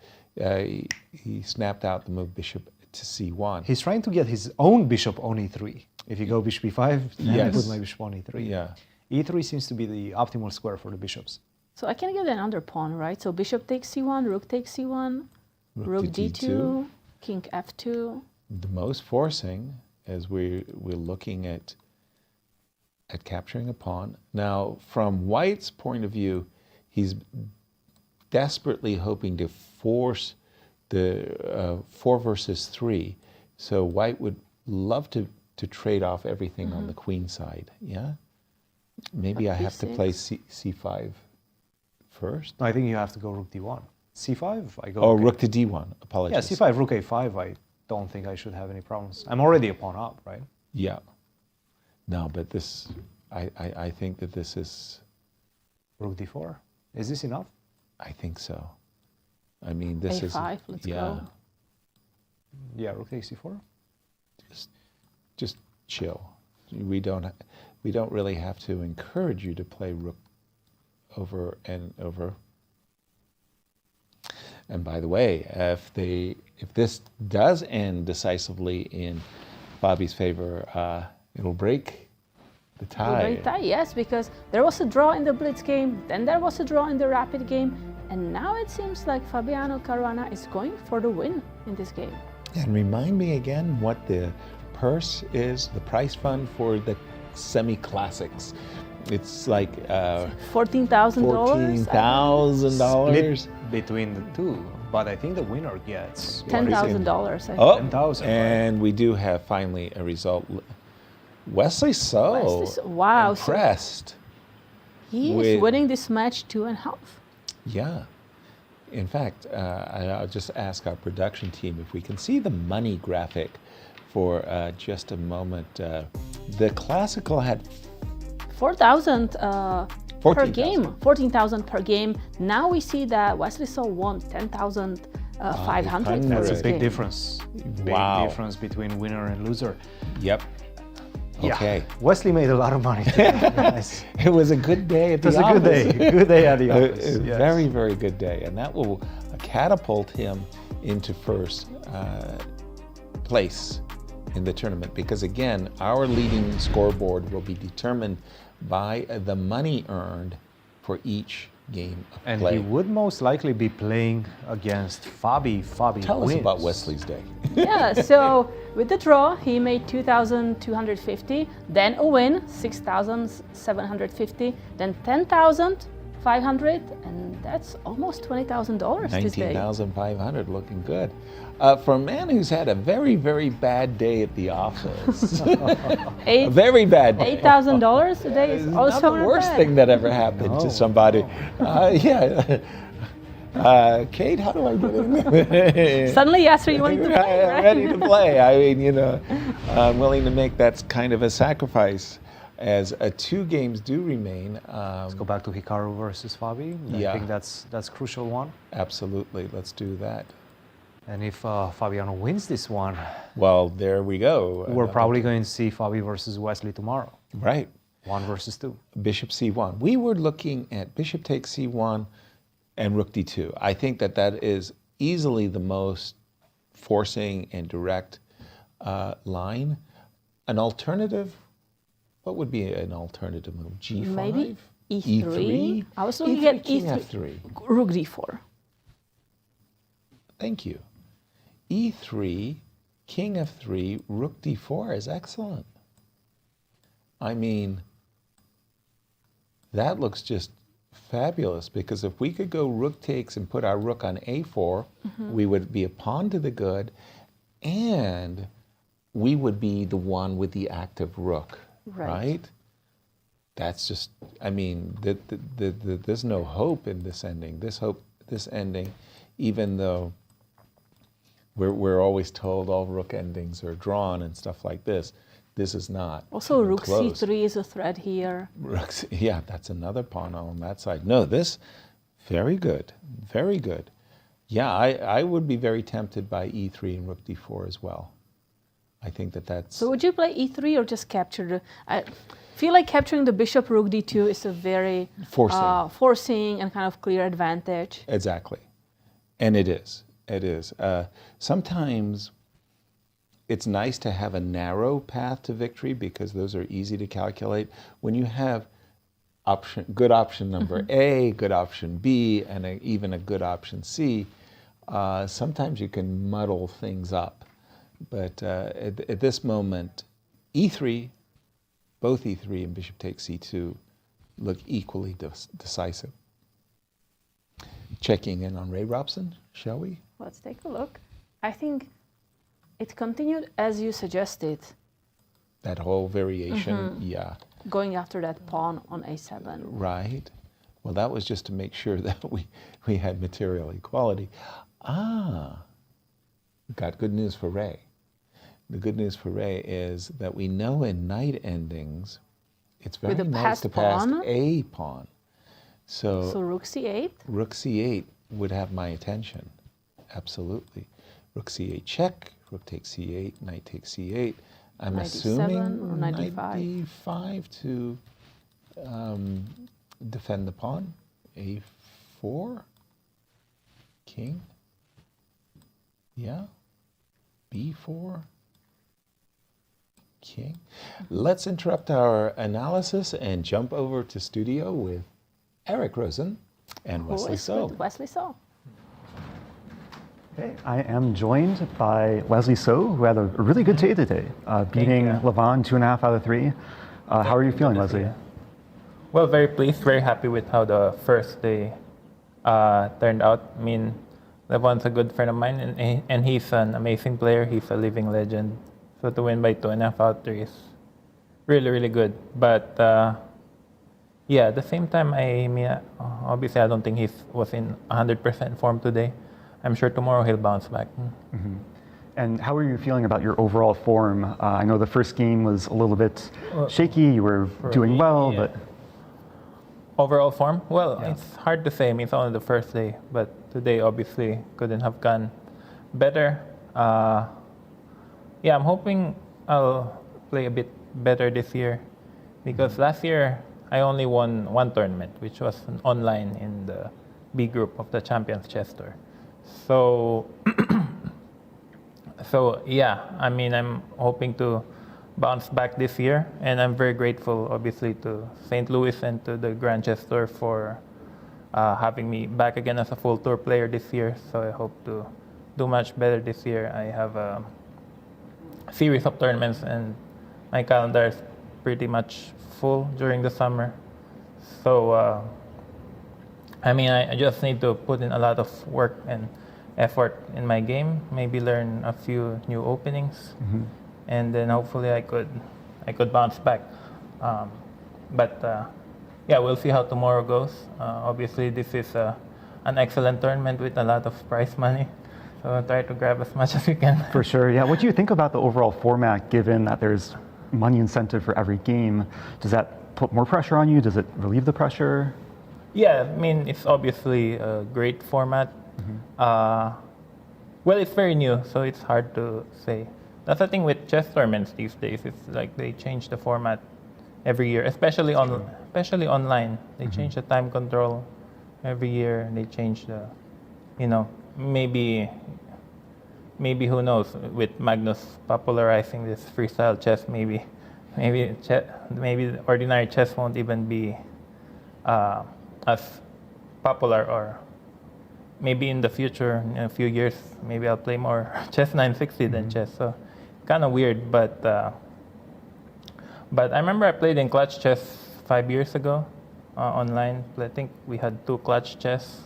He snapped out the move bishop to c1. He's trying to get his own bishop on e3. If you go bishop e5, then I put my bishop on e3. Yeah. e3 seems to be the optimal square for the bishops. So I can get another pawn, right? So bishop takes c1, rook takes c1, rook to d2, king f2. The most forcing, as we're looking at capturing a pawn. Now, from White's point of view, he's desperately hoping to force the 4 versus 3. So White would love to trade off everything on the queen side. Yeah. Maybe I have to play c5 first. I think you have to go rook d1. c5, I go. Oh, rook to d1. Apologies. Yeah, c5, rook a5. I don't think I should have any problems. I'm already a pawn up, right? Yeah. No, but this, I think that this is... Rook d4. Is this enough? I think so. I mean, this is... a5, let's go. Yeah, rook takes c4. Just chill. We don't really have to encourage you to play rook over and over. And by the way, if this does end decisively in Fabi's favor, it'll break the tie. It'll break tie, yes, because there was a draw in the Blitz game, then there was a draw in the Rapid game, and now it seems like Fabiano Caruana is going for the win in this game. And remind me again what the purse is, the prize fund for the semi-classics. It's like $14,000. $14,000 Split between the two, but I think the winner gets $10,000. Oh, 10,000. and we do have finally a result. Wesley wow, impressed. So he is winning this match 2.5. Yeah. In fact, I'll just ask our production team if we can see the money graphic for just a moment. The classical had 4,000 per game, 14,000 per game. Now we see that Wesley won 10,500. That's a big difference. Wow. Big difference between winner and loser. Yep. Okay. Yeah. Wesley made a lot of money. Nice. It was a good day at the office. It was a good day. Good day at the office. Yes. Very, very good day. And that will catapult him into first place in the tournament, because again, our leading scoreboard will be determined by the money earned for each game of and play. he would most likely be playing against Fabi. Tell wins. us about Wesley's day. Yeah, so with the draw, he made 2,250, then a win, 6,750, then 10,000 $19,500, and that's almost $20,000 today. $19,500, looking good. For a man who's had a very, very bad day at the office. A very bad day. $8,000 today is also not the worst thing that ever happened to somebody. Kate, how do I get in there? Suddenly, Yasser, you wanted to play, right? Ready to play. I mean, I'm willing to make that kind of a sacrifice, as 2 games do remain. Let's go back to Hikaru versus Fabi. I think that's crucial one. Absolutely, let's do that. And if Fabiano wins this one, well, there we go. We're probably going to see Fabi versus Wesley tomorrow. Right. 1 versus 2. Bishop c1. We were looking at bishop takes c1 and rook d2. I think that is easily the most forcing and direct line. An alternative, what would be an alternative move? G5? Maybe E3. E3? I was looking at King E3. F3. Rook d4. Thank you. E3, King F3, Rook d4 is excellent. I mean, that looks just fabulous, because if we could go rook takes and put our rook on a4, we would be a pawn to the good, and we would be the one with the active rook, right? That's just, I mean, there's no hope in this ending. This ending, even though we're always told all rook endings are drawn and stuff like this, this is not. Also, rook close. c3 is a threat here. Yeah, that's another pawn on that side. No, this, very good, very good. Yeah, I would be very tempted by e3 and rook d4 as well. I think that's... So would you play e3 or just capture the... I feel like capturing the bishop rook d2 is a very... forcing and kind of clear advantage. Exactly. And it is. It is. Sometimes it's nice to have a narrow path to victory, because those are easy to calculate. When you have good option number A, good option B, and even a good option C, sometimes you can muddle things up. But at this moment, E3, both E3 and bishop takes C2 look equally decisive. Checking in on Ray Robson, shall we? Let's take a look. I think it continued as you suggested. That whole variation, yeah. Going after that pawn on a7. Right. Well, that was just to make sure that we had material equality. Got good news for Ray. The good news for Ray is that we know in knight endings, it's very nice to pass a pawn. So rook c8? Rook c8 would have my attention, absolutely. Rook c8 check, rook takes c8, knight takes c8. I'm assuming knight d5 to defend the pawn. a4, king, yeah, b4, king. Let's interrupt our analysis and jump over to studio with Eric Rosen and Wesley So. Wesley So. Okay, I am joined by Wesley So, who had a really good day today, beating Levon 2.5 out of 3. How are you feeling, Wesley? Well, very pleased, very happy with how the first day turned out. I mean, Levon's a good friend of mine, and he's an amazing player. He's a living legend. So to win by 2.5 out of 3 is really, really good. But yeah, at the same time, I mean, obviously I don't think he was in 100% form today. I'm sure tomorrow he'll bounce back. And how are you feeling about your overall form? I know the first game was a little bit shaky. You were doing well, but... Overall form? Well, it's hard to say. I mean, it's only the first day. But today, obviously, couldn't have gone better. Yeah, I'm hoping I'll play a bit better this year. Because last year, I only won one tournament, which was online in the B group of the Champions Chess Tour. So, yeah, I mean, I'm hoping to bounce back this year, and I'm very grateful, obviously, to St. Louis and to the Grand Chess Tour for having me back again as a full tour player this year. So I hope to do much better this year. I have a series of tournaments, and my calendar is pretty much full during the summer. So I mean, I just need to put in a lot of work and effort in my game. Maybe learn a few new openings, and then hopefully I could bounce back. Yeah, we'll see how tomorrow goes. Obviously, this is an excellent tournament with a lot of prize money. So I'll try to grab as much as we can. For sure, yeah. What do you think about the overall format, given that there's money incentive for every game? Does that put more pressure on you? Does it relieve the pressure? Yeah, I mean, it's obviously a great format. Well, it's very new, so it's hard to say. That's the thing with chess tournaments these days. It's like they change the format every year, especially online. They change the time control every year. They change the, maybe who knows, with Magnus popularizing this freestyle chess, maybe ordinary chess won't even be as popular, or maybe in the future, in a few years, maybe I'll play more chess 960 than chess. So kind of weird, but I remember I played in Clutch Chess 5 years ago online. I think we had 2 Clutch Chess.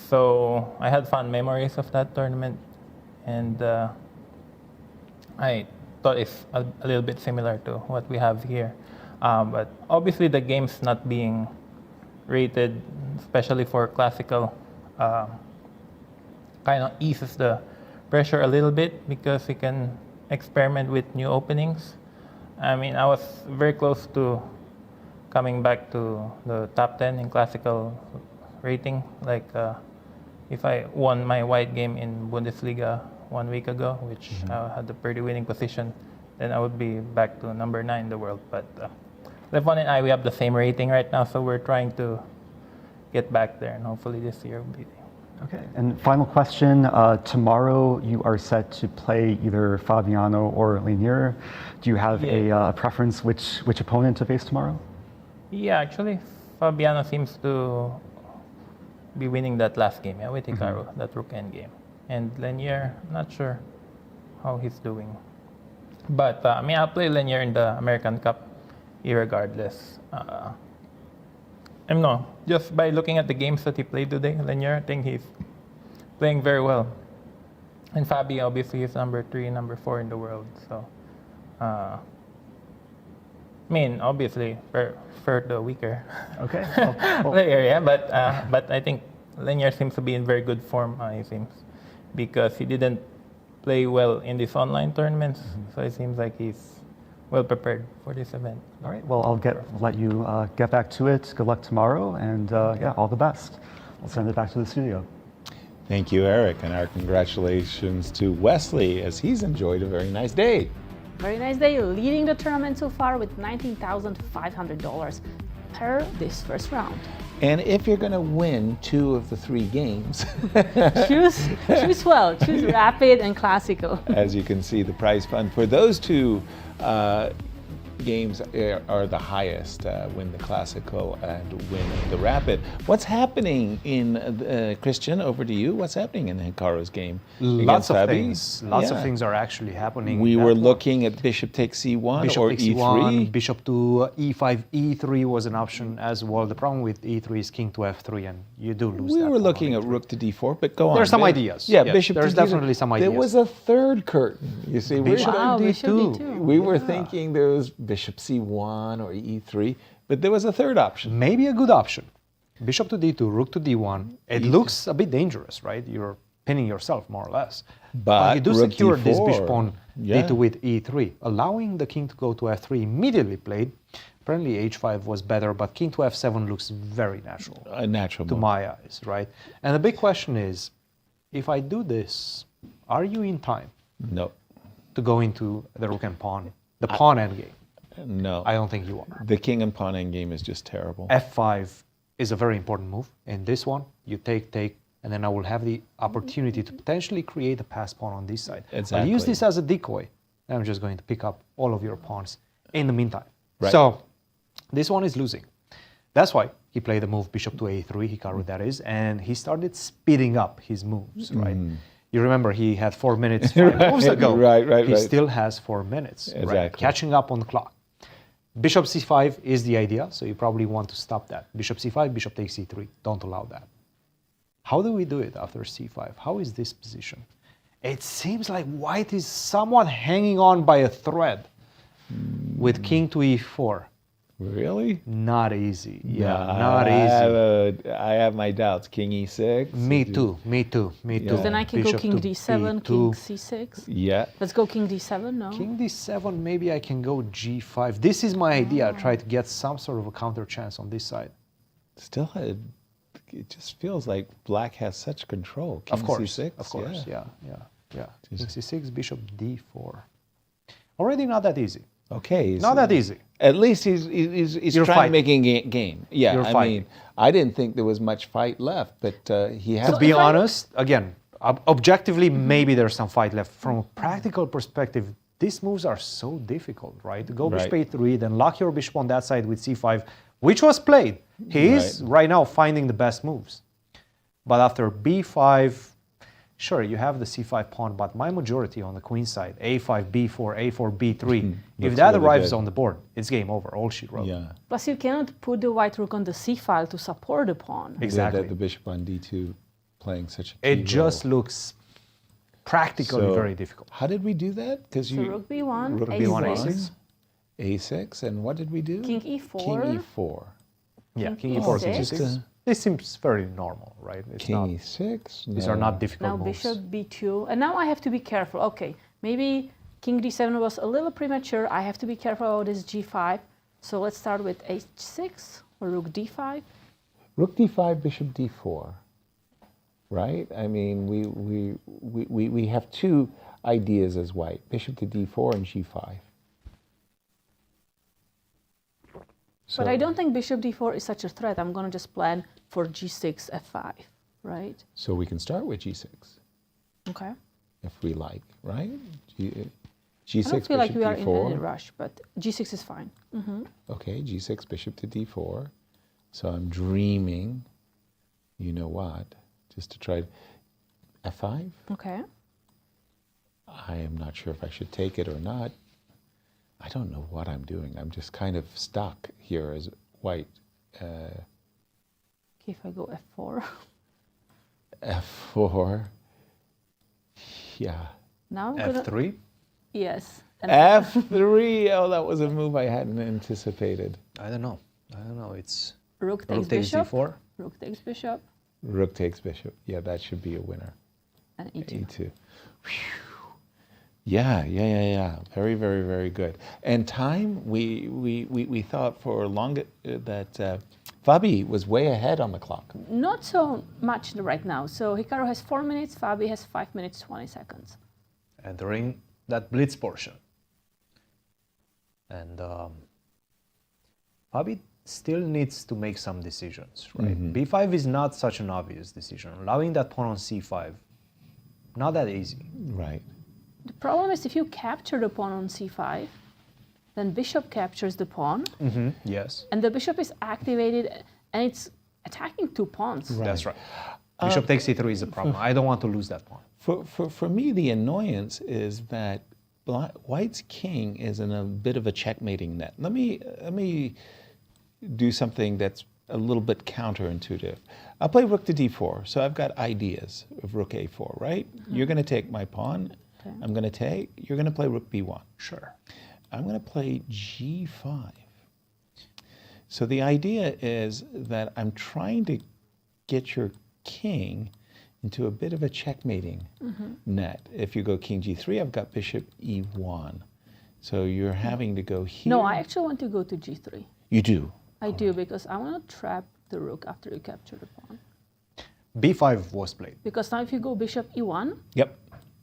So I had fond memories of that tournament, and I thought it's a little bit similar to what we have here. But obviously the game's not being rated, especially for classical, kind of eases the pressure a little bit because you can experiment with new openings. I mean, I was very close to coming back to the top 10 in classical rating. Like if I won my white game in Bundesliga 1 week ago, which I had a pretty winning position, then I would be back to number 9 in the world. But Levon and I, we have the same rating right now, so we're trying to get back there, and hopefully this year will be there. Okay, and final question. Tomorrow you are set to play either Fabiano or Leinier. Do you have a preference which opponent to face tomorrow? Yeah, actually, Fabiano seems to be winning that last game, with Hikaru, that rook endgame. And Leinier, not sure how he's doing. But I mean, I'll play Leinier in the American Cup irregardless. Just by looking at the games that he played today, Leinier, I think he's playing very well. And Fabi, obviously, is number 3, number 4 in the world. So, I mean, obviously, for the weaker player, yeah. But I think Leinier seems to be in very good form, he seems, because he didn't play well in these online tournaments. So it seems like he's well prepared for this event. All right, well, I'll let you get back to it. Good luck tomorrow, and all the best. I'll send it back to the studio. Thank you, Eric, and our congratulations to Wesley, as he's enjoyed a very nice day. Very nice day, leading the tournament so far with $19,500 per this first round. And if you're going to win 2 of the 3 games, choose well. Choose rapid and classical. As you can see, the prize fund for those 2 games are the highest, win the classical and win the rapid. What's happening in Cristian, over to you. What's happening in Hikaru's game? Lots of things. Lots of things are actually happening. We were looking at bishop takes c1 bishop or takes e3. C1, bishop to e5, e3 was an option as well. The problem with e3 is king to f3, and you do lose. We were looking at rook to d4, but go on. There's some ideas. Yeah, yes, bishop. There's definitely some ideas. There was a third curtain. You see, bishop d2. We were thinking there was bishop c1 or e3, but there was a third option. Maybe a good option. Bishop to d2, rook to d1. It looks a bit dangerous, right? You're pinning yourself more or less. But you do secure d4, this bishop pawn d2 with e3, allowing the king to go to f3. Immediately played. Apparently h5 was better, but king to f7 looks very natural. A natural to my eyes, right? And the big question is, if I do this, are you in time? No. To go into the rook and pawn, the pawn endgame? No. I don't think you are. The king and pawn endgame is just terrible. f5 is a very important move. In this one, you take, and then I will have the opportunity to potentially create a pass pawn on this side. Exactly. I'll use this as a decoy. I'm just going to pick up all of your pawns in the meantime. Right. So this one is losing. That's why he played the move bishop to a3, Hikaru that is, and he started speeding up his moves, right? You remember he had 4 minutes 5 moves ago. Right. He still has 4 minutes, Exactly. right? Catching up on the clock. Bishop c5 is the idea, so you probably want to stop that. Bishop c5, bishop takes c3. Don't allow that. How do we do it after c5? How is this position? It seems like white is somewhat hanging on by a thread with king to e4. Really? Not easy. Yeah, not easy. I have my doubts. King e6. Me too. Then I can go Bishop king to d7, b2. king c6. Yeah. Let's go king d7, no? King d7, maybe I can go g5. This is my idea. Try to get some sort of a counter chance on this side. Still, it just feels like black has such control. King Of course, c6. of course, yeah. King c6, bishop d4. Already not that easy. Okay. Not that easy. At least he's You're trying to fighting. make a game. Yeah, You're I fighting. mean, I didn't think there was much fight left, but he has. To be honest, again, objectively, maybe there's some fight left. From a practical perspective, these moves are so difficult, right? To go bishop a3, then lock your bishop on that side with c5, which was played. He is right now finding the best moves. But after b5, sure, you have the c5 pawn, but my majority on the queen side, a5, b4, a4, b3, if that really arrives good. on the board, it's game over, all she wrote. Yeah. Plus, you cannot put the white rook on the c file to support the pawn. Exactly. The bishop on d2 playing such a key It just looks practically very difficult. How did we do that? Because So rook b1, Rook a6, b1, a6. a6, and what did we do? king e4. King e4. Yeah, king King e4, e6. king e6. This seems very normal, right? It's King not, e6. these are not difficult Now moves. bishop b2, and now I have to be careful. Okay, maybe king d7 was a little premature. I have to be careful about this g5. So let's start with h6 or rook d5. Rook d5, bishop d4. Right? I mean, we have two ideas as white: bishop to d4 and g5. So, But I don't think bishop d4 is such a threat. I'm going to just plan for g6, f5, right? So we can start with g6 Okay. if we like, right? G6, I don't feel like bishop we are in d4. any rush, but g6 is fine. Okay, g6, bishop to d4. So I'm dreaming, you know what, just to try f5. Okay. I am not sure if I should take it or not. I don't know what I'm doing. I'm just kind of stuck here as white. Okay, if I go f4. F4. Yeah. Now I'm gonna, F3? yes. And F3. Oh, that was a move I hadn't anticipated. I don't know. It's rook takes rook takes bishop. d4. Rook takes bishop. Rook takes bishop. Yeah, that should be a winner. And e2. E2. Whew. Yeah. Very, very, very good. And time, we thought for long that Fabi was way ahead on the clock. Not so much right now. So Hikaru has 4 minutes, Fabi has 5 minutes, 20 seconds. Entering that blitz portion. And Fabi still needs to make some decisions, right? b5 is not such an obvious decision. Allowing that pawn on c5, not that easy. Right. The problem is if you capture the pawn on c5, then bishop captures the pawn, Yes. and the bishop is activated, and it's attacking two pawns. That's right. Bishop takes c3 is a problem. I don't want to lose that pawn. For me, the annoyance is that White's king is in a bit of a checkmating net. Let me do something that's a little bit counterintuitive. I'll play rook to d4, so I've got ideas of rook a4, right? You're going to take my pawn. Okay. I'm going to take. You're going to play rook b1. Sure. I'm going to play g5. So the idea is that I'm trying to get your king into a bit of a checkmating net. If you go king g3, I've got bishop e1. So you're having to go here. No, I actually want to go to g3. You do? I do, because I want to trap the rook after you capture the pawn. b5 was played. Because now if you go bishop e1, Yep.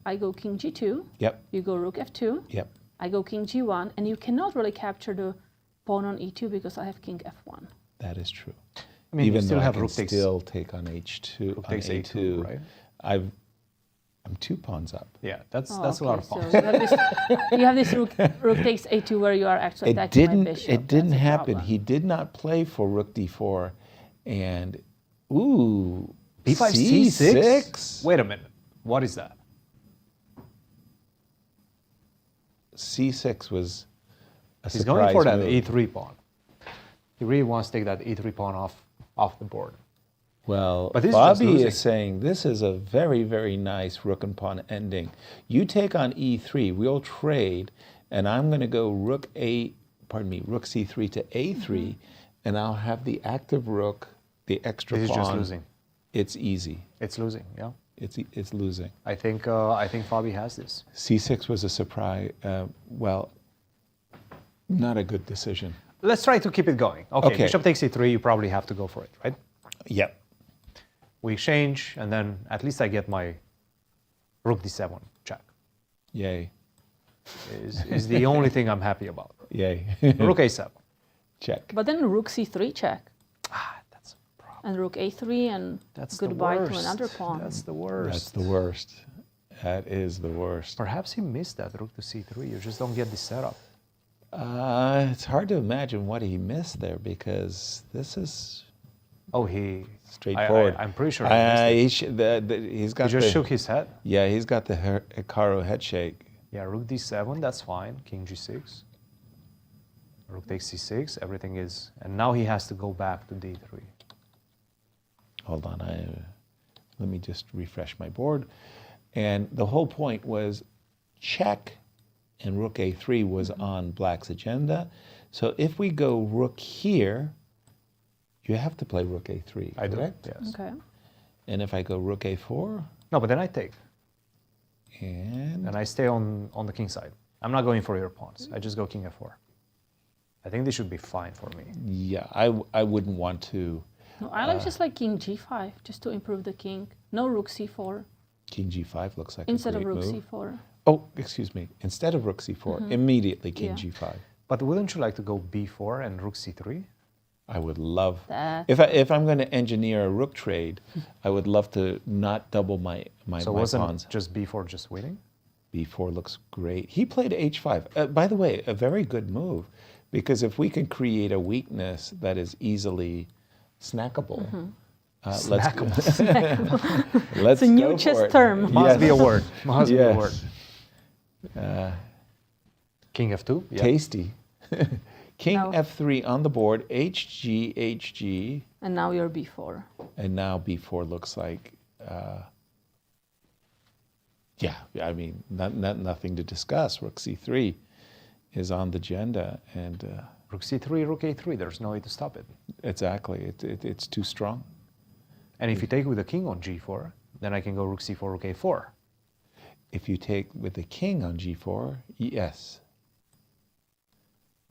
I go king g2, Yep. you go rook f2, Yep. I go king g1, and you cannot really capture the pawn on e2 because I have king f1. That is true. I mean, Even you still though have I can rook takes still take on h2, rook on takes a2, a2, right? I'm 2 pawns up. Yeah, that's Oh, a lot of okay, pawns. so you have this rook takes a2 where you are actually attacking my bishop. It didn't That's a happen. problem. He did not play for rook d4, and ooh, b5 c6? Wait a minute. What is that? C6 was He's going for that move. e3 pawn. He really wants to take that e3 pawn off the board. Well, But this is Bobby just is saying this is a very, very nice rook and pawn ending. You take on e3, we'll trade, and I'm going to go rook c3 to a3, and I'll have the active rook, the extra This pawn. is just losing. It's easy. It's losing, yeah. It's losing. I think Fabi has this. c6 was a surprise. Well, not a good decision. Let's try to keep it going. Okay, bishop takes e3, you probably have to go for it, right? Yep. We exchange, and then at least I get my rook d7 check. Yay. Is the only thing I'm happy about. Yay. Rook a7. Check. But then rook c3 check. That's a problem. And rook a3 and goodbye to another pawn. That's the worst. That's the worst. That is the worst. Perhaps he missed that rook to c3. You just don't get the setup. It's hard to imagine what he missed there because this is straightforward. I'm pretty sure he missed it. He's got. He just shook his head. Yeah, he's got the Hikaru head shake. Yeah, rook d7, that's fine. King g6. Rook takes c6, everything is... And now he has to go back to d3. Hold on, let me just refresh my board. And the whole point was check, and rook a3 was on black's agenda. So if we go rook here, you have to play rook a3, I do, correct? yes. Okay. And if I go rook a4? No, but then I take. And I stay on the king side. I'm not going for your pawns. I just go king f4. I think this should be fine for me. Yeah, I wouldn't want to. No, I like just like king g5, just to improve the king. No rook c4. King g5 looks like Instead a of great rook move. c4. Oh, excuse me. Instead of rook c4, immediately king g5. But wouldn't you like to go b4 and rook c3? I would love that. If I'm going to engineer a rook trade, I would love to not double my So my wasn't pawns. just b4 just winning? b4 looks great. He played h5. By the way, a very good move, because if we can create a weakness that is easily snackable, let's It's a new chess term. Must be a word. Must be a Yes. word. King f2. Yeah. Tasty. King No. f3 on the board, hg, hg, And now you're b4. and now b4 looks like, yeah, I mean, nothing to discuss. Rook c3 is on the agenda, and Rook c3, rook a3. There's no way to stop it. exactly, it's too strong. And if you take with the king on g4, then I can go rook c4, rook a4. If you take with the king on g4, yes.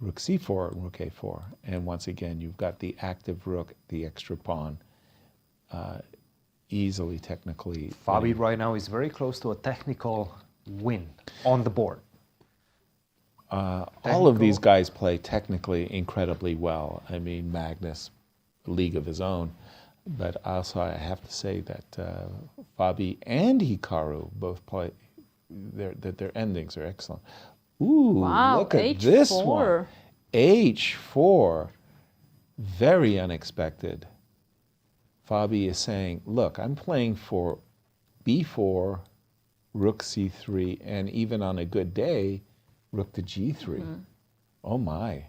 Rook c4 and rook a4. And once again, you've got the active rook, the extra pawn, easily technically. Fabi right now is very close to a technical win on the board. All of these guys play technically incredibly well. I mean, Magnus, a league of his own. But also I have to say that Fabi and Hikaru both play, their endings are excellent. Ooh, Wow, look at this one. H4, very unexpected. Fabi is saying, look, I'm playing for b4, rook c3, and even on a good day, rook to g3. Oh my.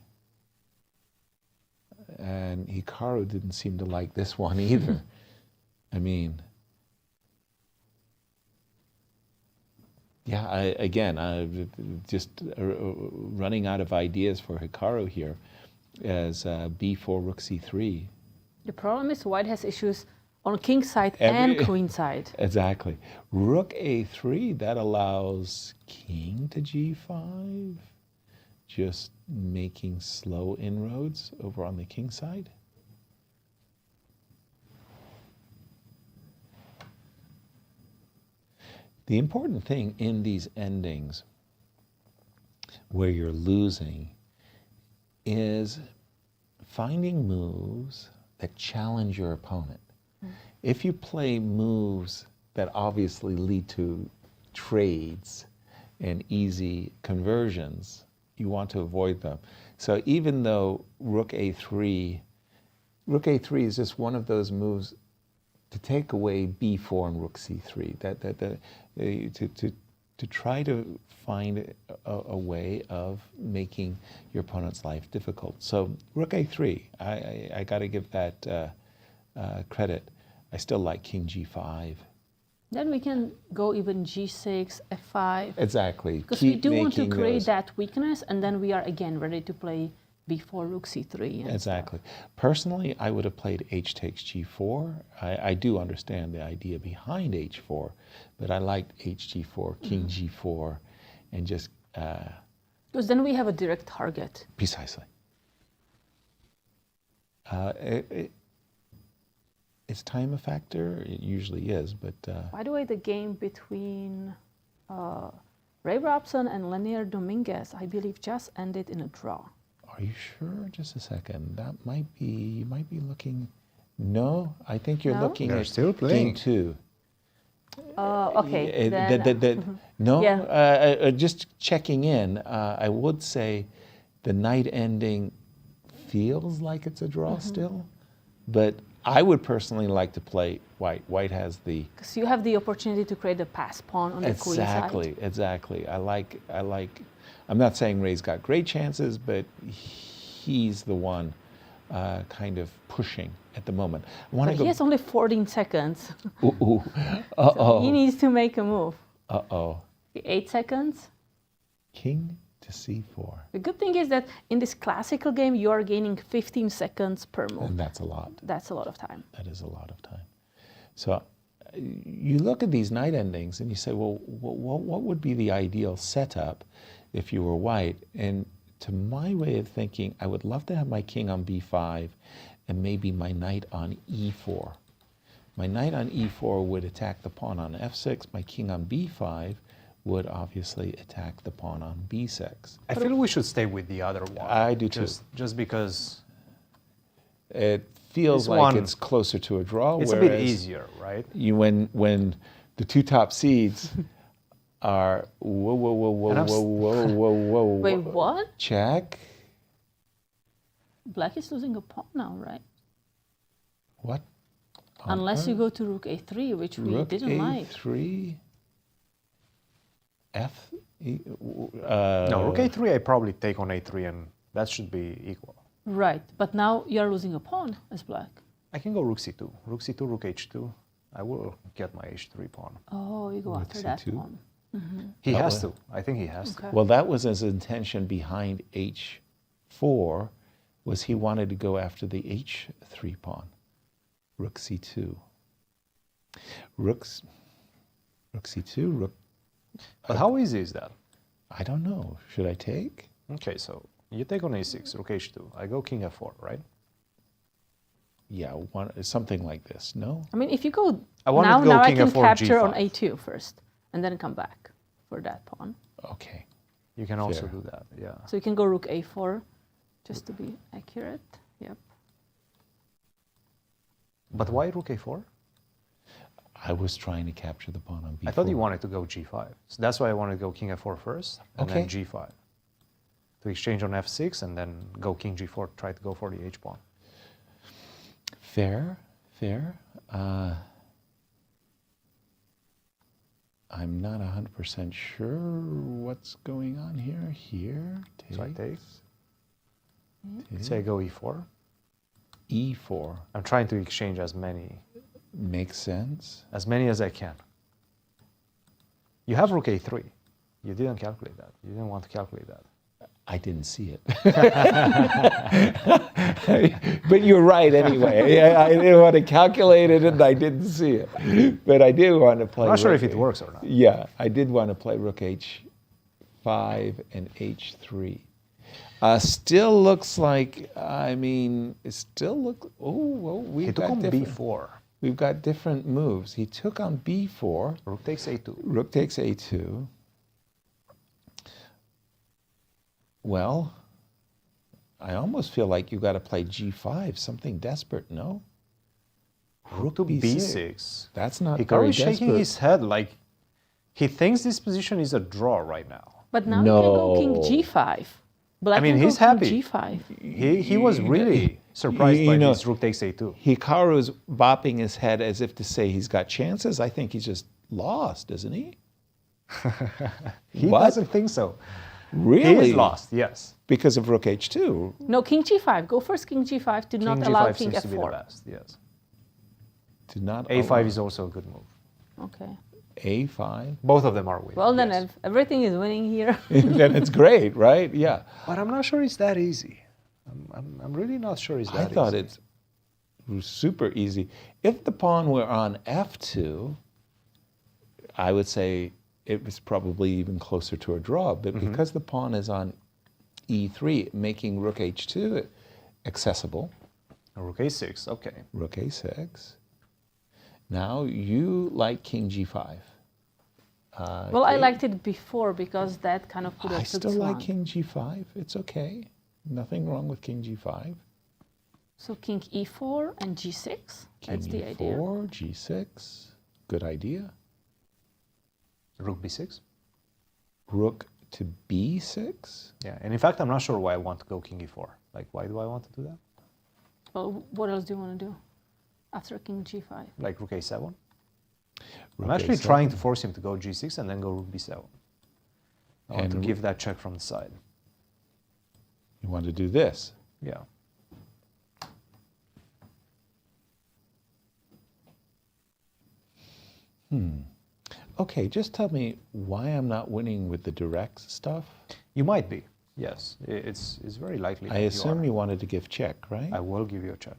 And Hikaru didn't seem to like this one either. I mean, yeah, I'm just running out of ideas for Hikaru here as b4, rook c3. The problem is white has issues on king side and queen side. Exactly. Rook a3, that allows king to g5. Just making slow inroads over on the king side. The important thing in these endings where you're losing is finding moves that challenge your opponent. If you play moves that obviously lead to trades and easy conversions, you want to avoid them. So even though rook a3 is just one of those moves to take away b4 and rook c3, to try to find a way of making your opponent's life difficult. So rook a3, I got to give that credit. I still like king g5. Then we can go even g6, f5. Exactly. Because we Keep do want to making create those. that weakness, and then we are again ready to play before rook c3. And Exactly. Personally, I would have played h takes g4. I do understand the idea behind h4, but I liked hg4, king g4, and just... Because then we have a direct target. Precisely. Is time a factor? It usually is, but... By the way, the game between Ray Robson and Leinier Dominguez, I believe, just ended in a draw. Are you sure? Just a second. That might be, you might be looking... No, I think you're looking They're at still playing. game 2. Okay, then... No, Yeah. just checking in, I would say the night ending feels like it's a draw still, but I would personally like to play white. White has the... Because you have the opportunity to create a pass pawn on the queen side. Exactly. I like, I'm not saying Ray's got great chances, but he's the one kind of pushing at the moment. But he has only 14 seconds. Ooh. So he needs to make a move. 8 seconds. King to c4. The good thing is that in this classical game, you are gaining 15 seconds per move. And that's a lot. That's a lot of time. That is a lot of time. So you look at these night endings and you say, well, what would be the ideal setup if you were white? And to my way of thinking, I would love to have my king on b5 and maybe my knight on e4. My knight on e4 would attack the pawn on f6. My king on b5 would obviously attack the pawn on b6. I feel we should stay with the other one. I do too. Just because it feels like it's closer to a draw. It's a bit easier, right? When the two top seeds are whoa. Wait, what? Check. Black is losing a pawn now, right? What? Unless you go to rook a3, which we didn't like. Rook a3. No, rook a3 I probably take on a3 and that should be equal. Right, but now you're losing a pawn as black. I can go rook c2. Rook c2, rook h2. I will get my h3 pawn. Oh, you go after that pawn. He has to. I think he has to. Well, that was his intention behind h4, was he wanted to go after the h3 pawn. Rook c2. Rook c2, rook... But how easy is that? I don't know. Should I take? Okay, so you take on a6, rook h2. I go king f4, right? Yeah, something like this, no? I mean, if you go now I king can f4, capture g5. on a2 first, and then come back for that pawn. Okay. You can also do that, yeah. So you can go rook a4, just to be accurate. Yep. But why rook a4? I was trying to capture the pawn on b4. I thought you wanted to go g5. So that's why I wanted to go king f4 first, and then g5. To exchange on f6, and then go king g4, try to go for the h pawn. Fair. I'm not 100% sure what's going on here. Here, takes. So I take. Say I go e4. E4. I'm trying to exchange as many. Makes sense. As many as I can. You have rook a3. You didn't calculate that. You didn't want to calculate that. I didn't see it. But you're right anyway. I didn't want to calculate it and I didn't see it. But I did want to play I'm not sure if it works or not. Yeah, I did want to play rook h5 and h3. Still looks like, it still looks, He took on b4. We've got different moves. He took on b4. Rook takes a2. Rook takes a2. Well, I almost feel like you got to play g5, something desperate, no? Rook to b6. That's not Hikaru very is shaking desperate. his head like he thinks this position is a draw right now. But now you can go king g5. Black can he's go happy. king g5. He was really surprised by this rook takes a2. Hikaru's bopping his head as if to say he's got chances. I think he's just lost, isn't he? He What? doesn't think so. Really? He is lost, yes. Because of rook h2. No, king g5. Go first king g5 to not allow king seems to be the f4. best, yes. To not A5 allow- is also a good move. Okay. A5. Both of them are winning. Well then, everything is winning here. Then it's great, right? Yeah. But I'm not sure it's that easy. I'm really not sure it's that I thought easy. it was super easy. If the pawn were on f2, I would say it was probably even closer to a draw. But because the pawn is on e3, making rook h2 accessible. Rook a6, okay. Rook a6. Now you like king g5. Well, I liked it before because that kind of put us I to still like one. king g5. It's okay. Nothing wrong with king g5. So king e4 and g6. That's the idea. e4, g6. Good idea. Rook b6. Rook to b6. Yeah, and in fact, I'm not sure why I want to go king e4. Like, why do I want to do that? Well, what else do you want to do after king g5? Like rook a7? Rook I'm actually a7. trying to force him to go g6 and then go rook b7. I want to And give that check from the side. You want to do this. Yeah. Okay, just tell me why I'm not winning with the direct stuff. You might be. Yes, it's very likely. I assume you wanted to give check, right? I will give you a check.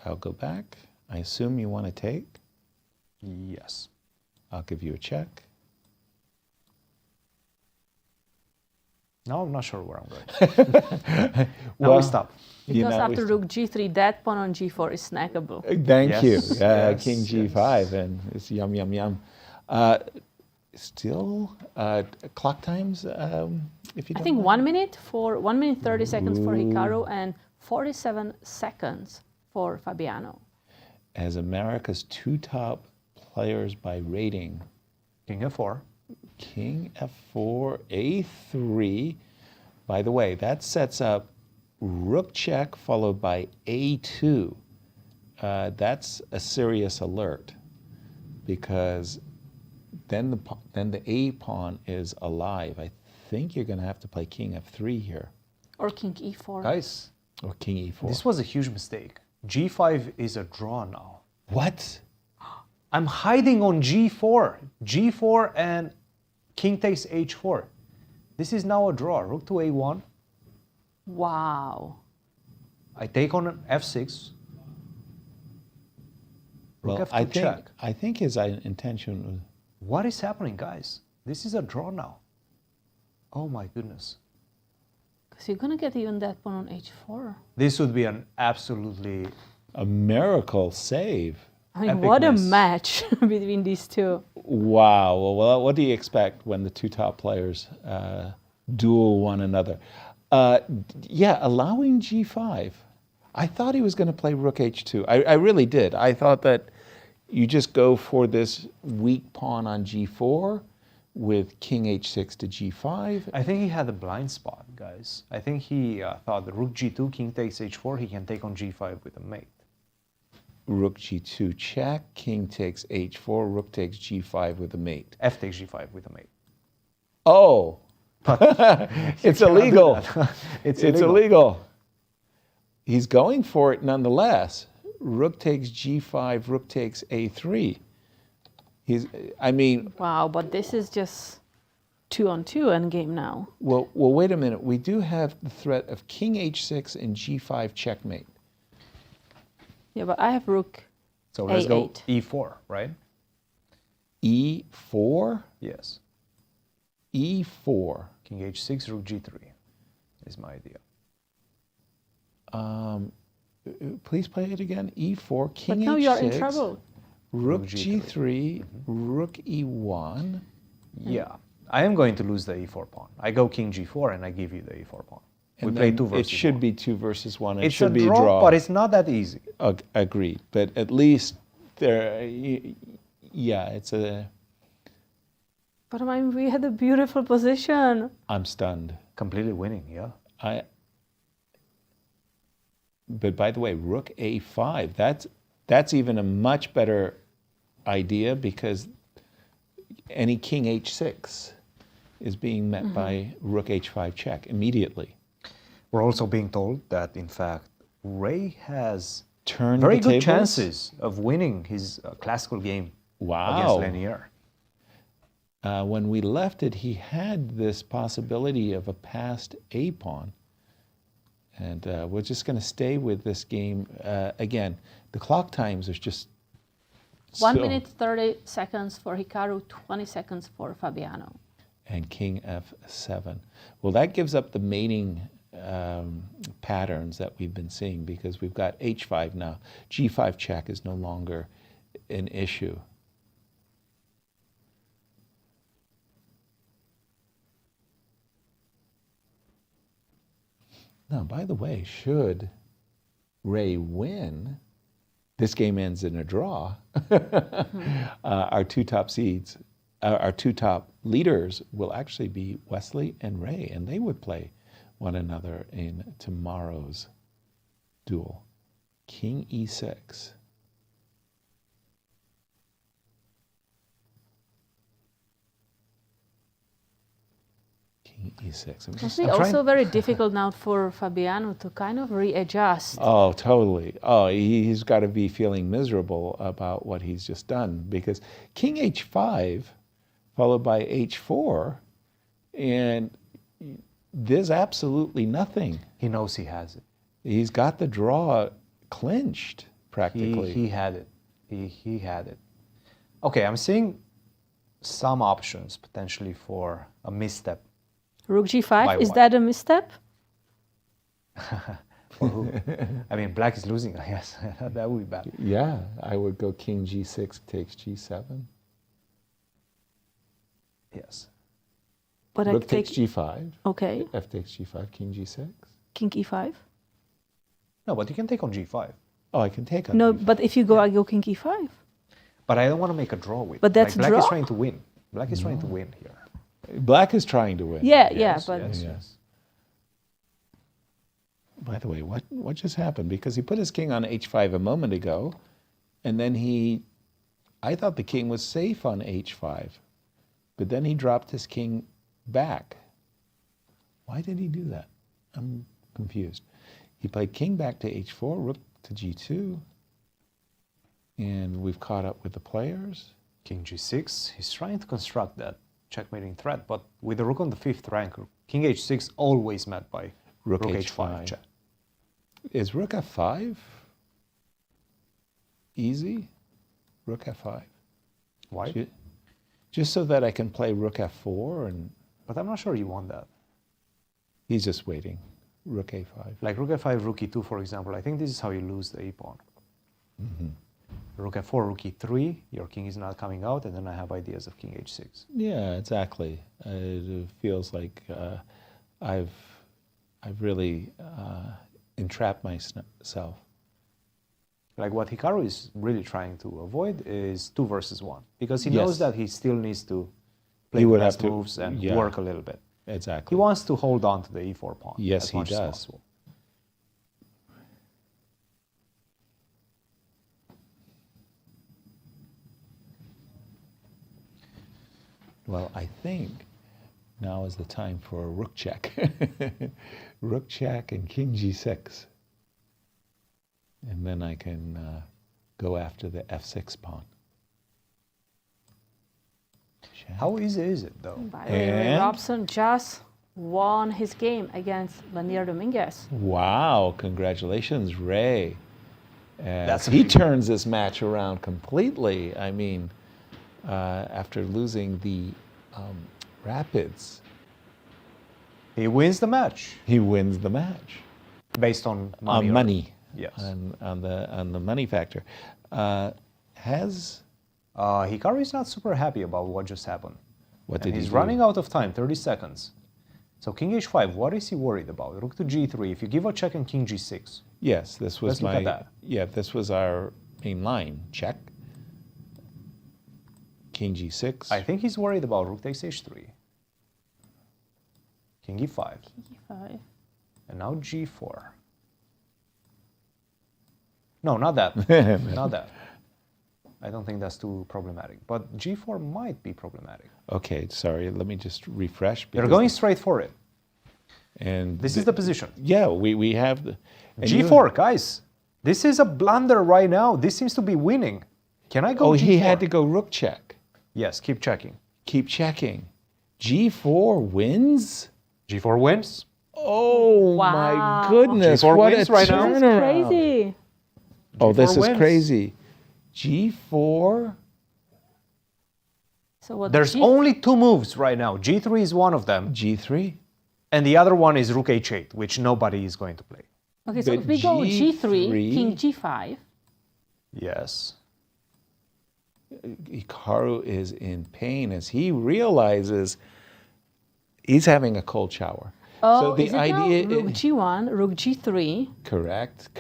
I'll go back. I assume you want to take. Yes. I'll give you a check. Now I'm not sure where I'm going. Now we stop. Because after rook g3, that pawn on g4 is snackable. Thank Yes, you. yes, King g5, and it's yum, yum, yum. Still, clock times, if you I don't think mind? 1 minute for 1 minute 30 seconds for Hikaru and 47 seconds for Fabiano. As America's two top players by rating, King f4. King f4, a3. By the way, that sets up rook check followed by a2. That's a serious alert because then the a pawn is alive. I think you're going to have to play king f3 here. Or king e4. Guys, or king e4. This was a huge mistake. g5 is a draw now. What? I'm hiding on g4. g4 and king takes h4. This is now a draw. Rook to a1. Wow. I take on f6. Rook Well, f2 check. I think his intention was... What is happening, guys? This is a draw now. Oh my goodness. Because you're going to get even that pawn on h4. This would be an absolutely... a miracle save. I mean, what a match between these two. Wow. Well, what do you expect when the two top players duel one another? Yeah, allowing g5. I thought he was going to play rook h2. I really did. I thought that you just go for this weak pawn on g4 with king h6 to g5. I think he had a blind spot, guys. I think he thought the rook g2, king takes h4, he can take on g5 with a mate. Rook g2 check, king takes h4, rook takes g5 with a mate. F takes g5 with a mate. Oh, it's illegal. It's illegal. He's going for it nonetheless. Rook takes g5, rook takes a3. Wow, but this is just 2-on-2 endgame now. Well, wait a minute. We do have the threat of king h6 and g5 checkmate. Yeah, but I have rook So let's a8. go e4, right? e4? Yes. e4. King h6, rook g3 is my idea. Please play it again. e4, king But now h6. you're in trouble. Rook g3, rook e1. Yeah. I am going to lose the e4 pawn. I go king g4 and I give you the e4 pawn. And we play then 2 versus it should 1. be 2 versus 1. It It's should a be draw, a draw. but it's not that easy. Agreed. But at least there, yeah, it's a... But I mean, we had a beautiful position. I'm stunned. Completely winning, yeah. But by the way, rook a5, that's even a much better idea because any king h6 is being met by rook h5 check immediately. We're also being told that, in fact, Ray has Turned very the good tables? chances of winning his classical game against Leinier. When we left it, he had this possibility of a passed a pawn. And we're just going to stay with this game. Again, the clock times are just 1 minute 30 seconds for Hikaru, 20 seconds for Fabiano. And king f7. Well, that gives up the mating patterns that we've been seeing, because we've got h5 now. g5 check is no longer an issue. Now, by the way, should Ray win, this game ends in a draw. Our two top seeds, our two top leaders will actually be Wesley and Ray, and they would play one another in tomorrow's duel. King e6. King e6. It's also very difficult now for Fabiano to kind of readjust. Oh, totally. Oh, he's got to be feeling miserable about what he's just done, because king h5 followed by h4, and there's absolutely nothing. He knows he has it. He's got the draw clinched, practically. He had it. He had it. Okay, I'm seeing some options potentially for a misstep. Rook g5, is that a misstep? For who? I mean, black is losing, I guess. That would be bad. Yeah, I would go king g6 takes g7. Yes. But Rook I takes take g5. Okay. F takes g5, king g6. King e5. No, but you can take on g5. Oh, I can take on No, g5. but if you go, I go king e5. But I don't want to make a draw with. But that's black draw? is trying to win. Black is trying to win here. Black is trying to win. Yeah, but Yes. By the way, what just happened? Because he put his king on h5 a moment ago, and then I thought the king was safe on h5, but then he dropped his king back. Why did he do that? I'm confused. He played king back to h4, rook to g2, and we've caught up with the players. King g6, he's trying to construct that checkmating threat, but with the rook on the 5th rank, king h6 always met by rook h5 check. Is rook f5 easy? Rook f5. Why? Just so that I can play rook f4 and... But I'm not sure you want that. He's just waiting. Rook a5. Like rook f5, rook e2, for example. I think this is how you lose the a-pawn. Rook f4, rook e3, your king is not coming out, and then I have ideas of king h6. Yeah, exactly. It feels like I've really entrapped myself. Like what Hikaru is really trying to avoid is 2 versus 1, because he knows that he still needs to play the best moves and work a little bit. Exactly. He wants to hold on to the e4 pawn as much he does. as possible. Well, I think now is the time for a rook check. Rook check and king g6. And then I can go after the f6 pawn. Check. How easy is it, though? By the way, Robson just won his game against Leinier Dominguez. Wow, congratulations, Ray. He turns this match around completely. I mean, after losing the Rapids. He wins the match. He wins the match. Based on money. On money. Yes. On the money factor. Hikaru is not super happy about what just happened. What did he do? He's running out of time, 30 seconds. So king h5, what is he worried about? Rook to g3, if you give a check on king g6. Yes, this was Let's look at that. Yeah, this was our main line. Check. King g6. I think he's worried about rook takes h3. King e5. King e5. And now g4. No, not that. Not that. I don't think that's too problematic. But G4 might be problematic. Okay, sorry. Let me just refresh. They're going straight for it. And this is the position. Yeah, we have the G4, guys. This is a blunder right now. This seems to be winning. Can I go G4? He had to go rook check. Yes, keep checking. Keep checking. G4 wins? G4 wins. Oh my goodness. G4 what wins a right now. turnaround. Crazy. Oh, this is wins. crazy. G4. So what? There's only 2 moves right now. G3 is one of them. G3? And the other one is rook h8, which nobody is going to play. Okay, so if we go G3, King G5. Yes. Hikaru is in pain as he realizes he's having a cold shower. Oh, so the is it idea now? Rook G1, Rook G3, correct.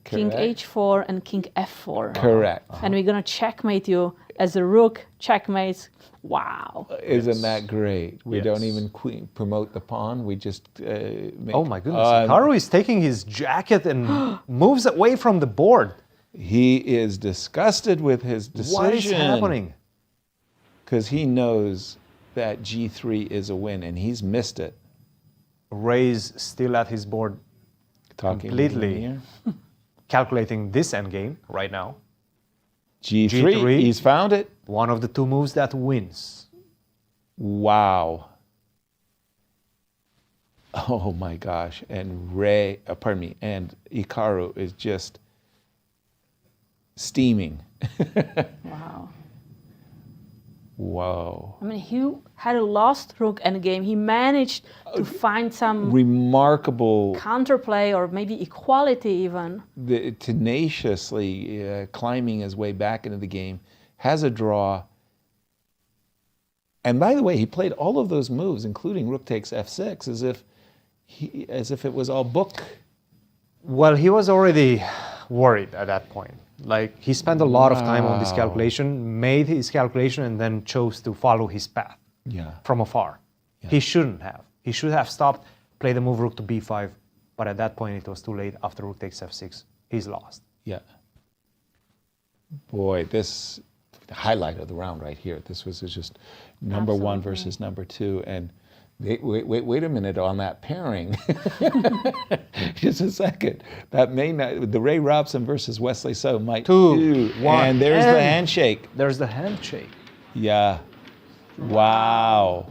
King H4, and King F4. Correct. And we're gonna checkmate you as a rook. Checkmates. Wow. Isn't that great? We don't even promote the pawn. We just make, oh my goodness. Hikaru is taking his jacket and moves away from the board. He is disgusted with his decision. What is happening? Because he knows that G3 is a win, and he's missed it. Ray's still at his board, completely calculating this endgame right now. G3, he's found it. One of the 2 moves that wins. Wow. Oh my gosh. And and Hikaru is just steaming. Wow. Whoa. I mean, he had a lost rook endgame. He managed to find some remarkable counterplay or maybe equality even. Tenaciously climbing his way back into the game, has a draw. And by the way, he played all of those moves, including rook takes f6, as if it was all book. Well, he was already worried at that point. Like, he spent a lot of time on this calculation, made his calculation, and then chose to follow his path from afar. Yeah. He shouldn't have. He should have stopped, played the move rook to b5, but at that point it was too late. After rook takes f6, he's lost. Yeah. Boy, this the highlight of the round right here. This was just number one versus number 2, and wait a minute on that pairing. Just a second. That may not, the Ray Robson versus Wesley So might 2, 1. And there's the handshake. There's the handshake. Yeah. Wow.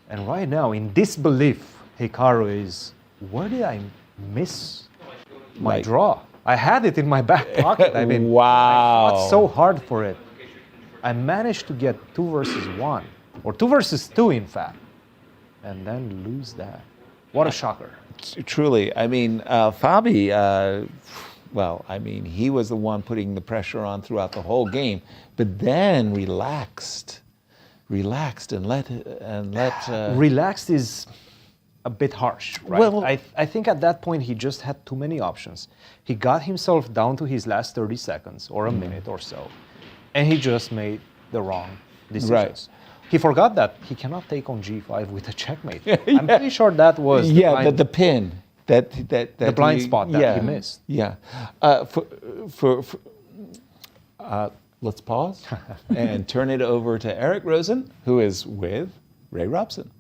And right now, in disbelief, Hikaru is, where did I miss my draw? I had it in my back pocket. I mean, wow. I fought so hard for it. I managed to get 2 versus 1, or 2 versus 2, in fact, and then lose that. What a shocker. Truly. I mean, Fabi, well, I mean, he was the one putting the pressure on throughout the whole game, but then relaxed and let. Relaxed is a bit harsh, right? Well, I think at that point he just had too many options. He got himself down to his last 30 seconds or a minute or so, and he just made the wrong decisions. Right. He forgot that he cannot take on g5 with a checkmate. I'm pretty sure that was the pin. That the blind spot that he missed. Yeah. Let's pause and turn it over to Eric Rosen, who is with Ray Robson.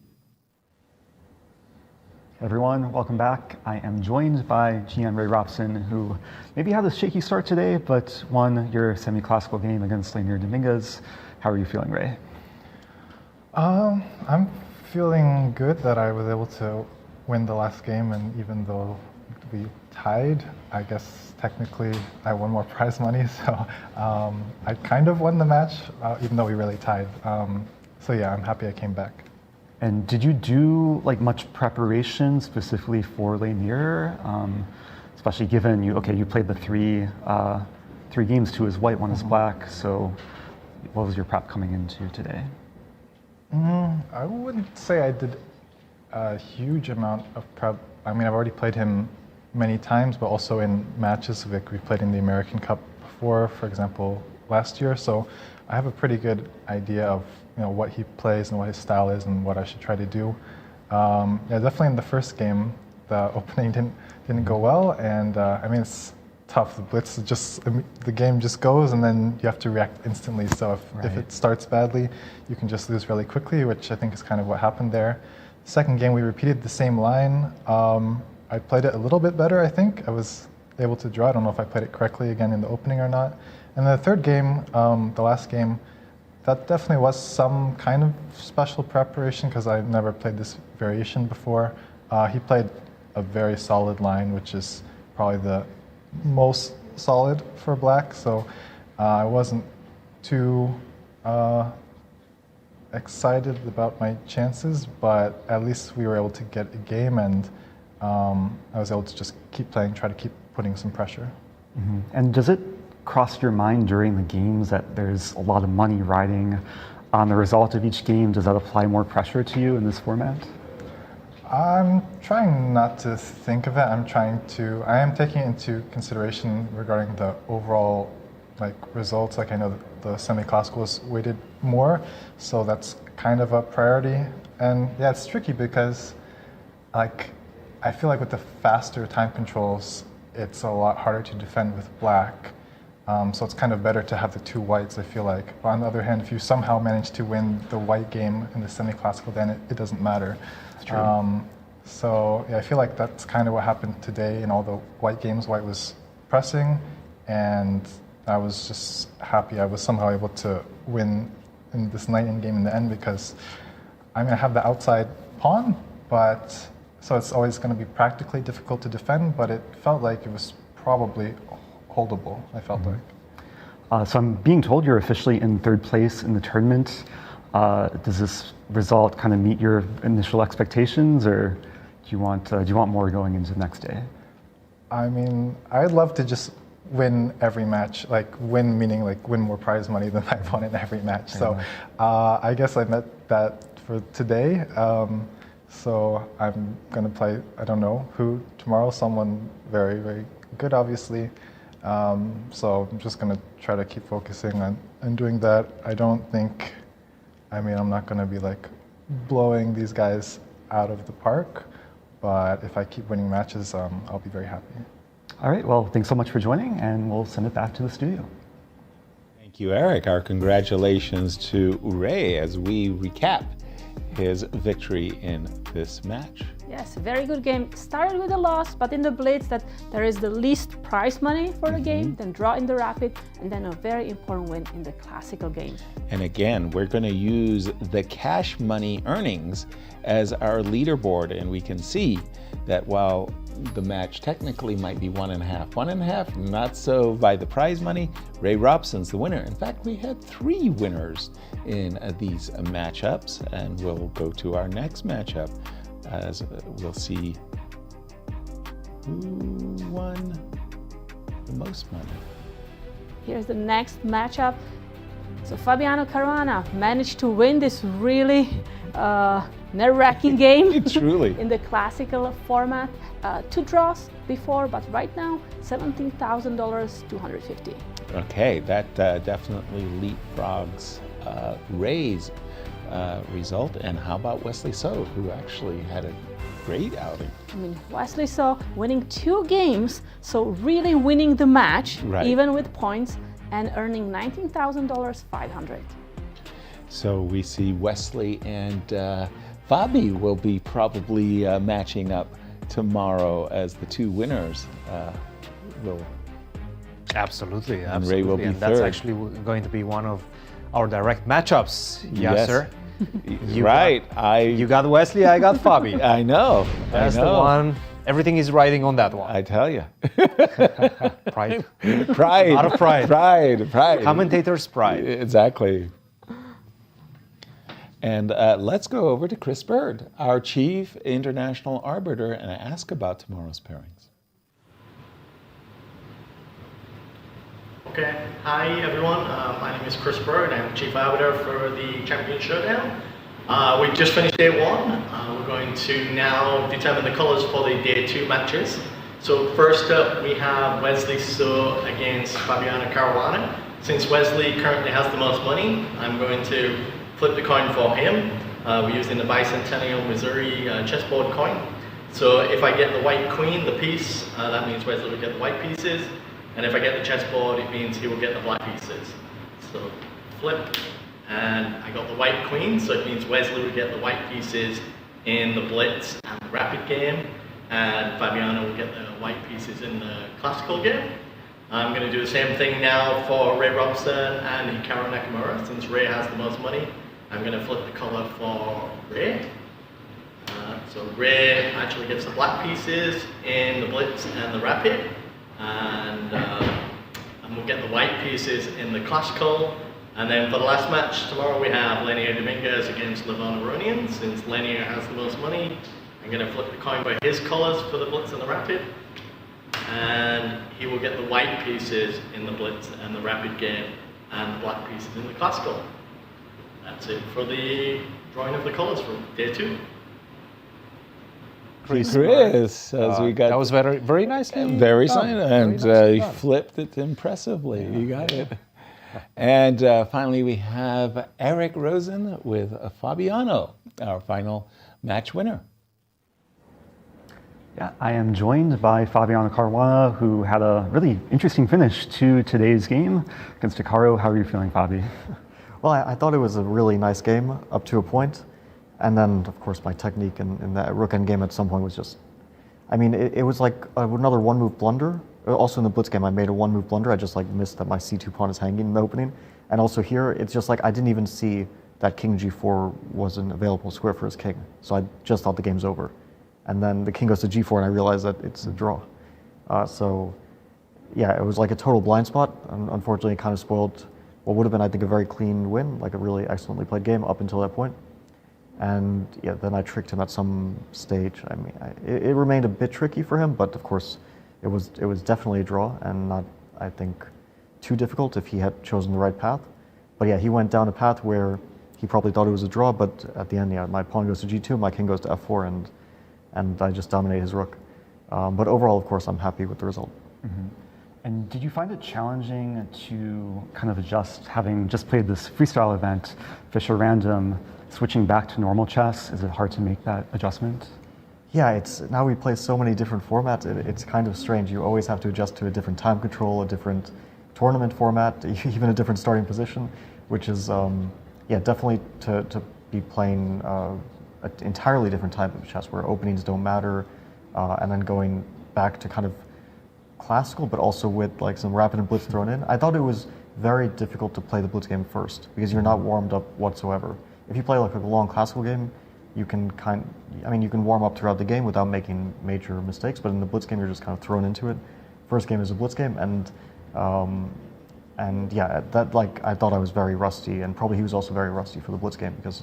Everyone, welcome back. I am joined by GM Ray Robson, who maybe had a shaky start today, but won your semi-classical game against Leinier Dominguez. How are you feeling, Ray? I'm feeling good that I was able to win the last game, and even though we tied, I guess technically I won more prize money, so I kind of won the match, even though we really tied. So yeah, I'm happy I came back. And did you do like much preparation specifically for Leinier, especially given you played the three games, 2 as white, 1 as black. So what was your prep coming into today? I wouldn't say I did a huge amount of prep. I mean, I've already played him many times, but also in matches. Like we played in the American Cup before, for example, last year. So I have a pretty good idea of what he plays and what his style is and what I should try to do. Yeah, definitely in the first game, the opening didn't go well, and I mean it's tough. The Blitz is just, the game just goes and then you have to react instantly. So if it starts badly, you can just lose really quickly, which I think is kind of what happened there. Second game, we repeated the same line. I played it a little bit better, I think. I was able to draw. I don't know if I played it correctly again in the opening or not. And the third game, the last game, that definitely was some kind of special preparation because I've never played this variation before. He played a very solid line, which is probably the most solid for black. So I wasn't too excited about my chances, but at least we were able to get a game, and I was able to just keep playing, try to keep putting some pressure. Mm-hmm. And does it cross your mind during the games that there's a lot of money riding on the result of each game? Does that apply more pressure to you in this format? I'm trying not to think of it. I am taking into consideration regarding the overall results. I know that the semi-classical is weighted more, so that's kind of a priority. And yeah, it's tricky because I feel like with the faster time controls, it's a lot harder to defend with black. So it's kind of better to have the two whites, I feel like. But on the other hand, if you somehow manage to win the white game in the semi-classical, then it doesn't matter. That's true. So yeah, I feel like that's kind of what happened today in all the white games. White was pressing, and I was just happy I was somehow able to win in this knight endgame in the end, because I have the outside pawn, so it's always going to be practically difficult to defend, but it felt like it was probably holdable, I felt like. So I'm being told you're officially in third place in the tournament. Does this result kind of meet your initial expectations, or do you want more going into the next day? I'd love to just win every match, win meaning win more prize money than I've won in every match. So I guess I met that for today. So I'm going to play, I don't know who tomorrow, someone very, very good, obviously. So I'm just going to try to keep focusing on doing that. I don't think, I'm not going to be blowing these guys out of the park, but if I keep winning matches, I'll be very happy. All right, well, thanks so much for joining, and we'll send it back to the studio. Thank you, Eric. Our congratulations to Ray as we recap his victory in this match. Yes, very good game. Started with a loss, but in the Blitz that there is the least prize money for the game, then draw in the rapid, and then a very important win in the classical game. And again, we're going to use the cash money earnings as our leaderboard, and we can see that while the match technically might be 1.5, not so by the prize money, Ray Robson's the winner. In fact, we had 3 winners in these matchups, and we'll go to our next matchup as we'll see who won the most money. Here's the next matchup. So Fabiano Caruana managed to win this really nerve-wracking game. Truly. In the classical format. 2 draws before, but right now $17,000, $250. Okay, that definitely leapfrogs Ray's result. And how about Wesley So, who actually had a great outing? Wesley So winning 2 games, so really winning the match, even with points, and earning $19,000, $500. So we see Wesley and Fabi will be probably matching up tomorrow as the 2 winners will. Absolutely. And Ray will be and third. That's actually going to be one of our direct matchups. Yasser. Yes. You got Wesley, I got Fabi. I know. That's the one. Everything is riding on that one. I tell you. Pride. Pride. A lot of pride. Pride. Commentator's pride. Exactly. And let's go over to Chris Bird, our chief international arbiter, and ask about tomorrow's pairings. Okay, hi everyone. My name is Chris Bird. I'm chief arbiter for the Champion Showdown. We just finished day 1. We're going to now determine the colors for the day 2 matches. So first up, we have Wesley So against Fabiano Caruana. Since Wesley currently has the most money, I'm going to flip the coin for him. We're using the Bicentennial Missouri chessboard coin. So if I get the white queen, the piece, that means Wesley will get the white pieces. and if I get the chessboard, it means he will get the black pieces. So flip, and I got the white queen, so it means Wesley will get the white pieces in the Blitz and the rapid game, and Fabiano will get the white pieces in the classical game. I'm going to do the same thing now for Robson and Hikaru Nakamura. Since Ray has the most money, I'm going to flip the color for Ray. So Ray actually gets the black pieces in the Blitz and the rapid, and we'll get the white pieces in the classical. And then for the last match tomorrow, we have Leinier Dominguez against Levon Aronian. Since Leinier has the most money, I'm going to flip the coin by his colors for the Blitz and the rapid, and he will get the white pieces in the Blitz and the rapid game, and the black pieces in the classical. That's it for the drawing of the colors for day 2. Chris, as we got that was very nicely very done. and Very he nicely flipped it impressively. You got it. And finally, we have Eric Rosen with Fabiano, our final match winner. Yeah, I am joined by Fabiano Caruana, who had a really interesting finish to today's game against Hikaru. How are you feeling, Fabi? Well, I thought it was a really nice game up to a point. And then, of course, my technique in that rook endgame at some point was just, I mean, it was like another one-move blunder. Also in the Blitz game, I made a one-move blunder. I just like missed that my c2 pawn is hanging in the opening. And also here, it's just like I didn't even see that king g4 was an available square for his king. So I just thought the game's over. And then the king goes to g4, and I realized that it's a draw. So yeah, it was like a total blind spot. Unfortunately, it kind of spoiled what would have been, I think, a very clean win, like a really excellently played game up until that point. And yeah, then I tricked him at some stage. I mean, it remained a bit tricky for him, but of course, it was definitely a draw, and not, I think, too difficult if he had chosen the right path. But yeah, he went down a path where he probably thought it was a draw, but at the end, yeah, my pawn goes to g2, my king goes to f4, and I just dominate his rook. But overall, of course, I'm happy with the result. Mm-hmm. And did you find it challenging to kind of adjust, having just played this freestyle event, Fischer Random, switching back to normal chess? Is it hard to make that adjustment? Yeah, now we play so many different formats, it's kind of strange. You always have to adjust to a different time control, a different tournament format, even a different starting position, which is, yeah, definitely to be playing an entirely different type of chess where openings don't matter, and then going back to kind of classical, but also with like some rapid and blitz thrown in. I thought it was very difficult to play the blitz game first because you're not warmed up whatsoever. If you play like a long classical game, you can you can warm up throughout the game without making major mistakes, but in the blitz game, you're just kind of thrown into it. First game is a blitz game, and yeah, that I thought I was very rusty, and probably he was also very rusty for the blitz game because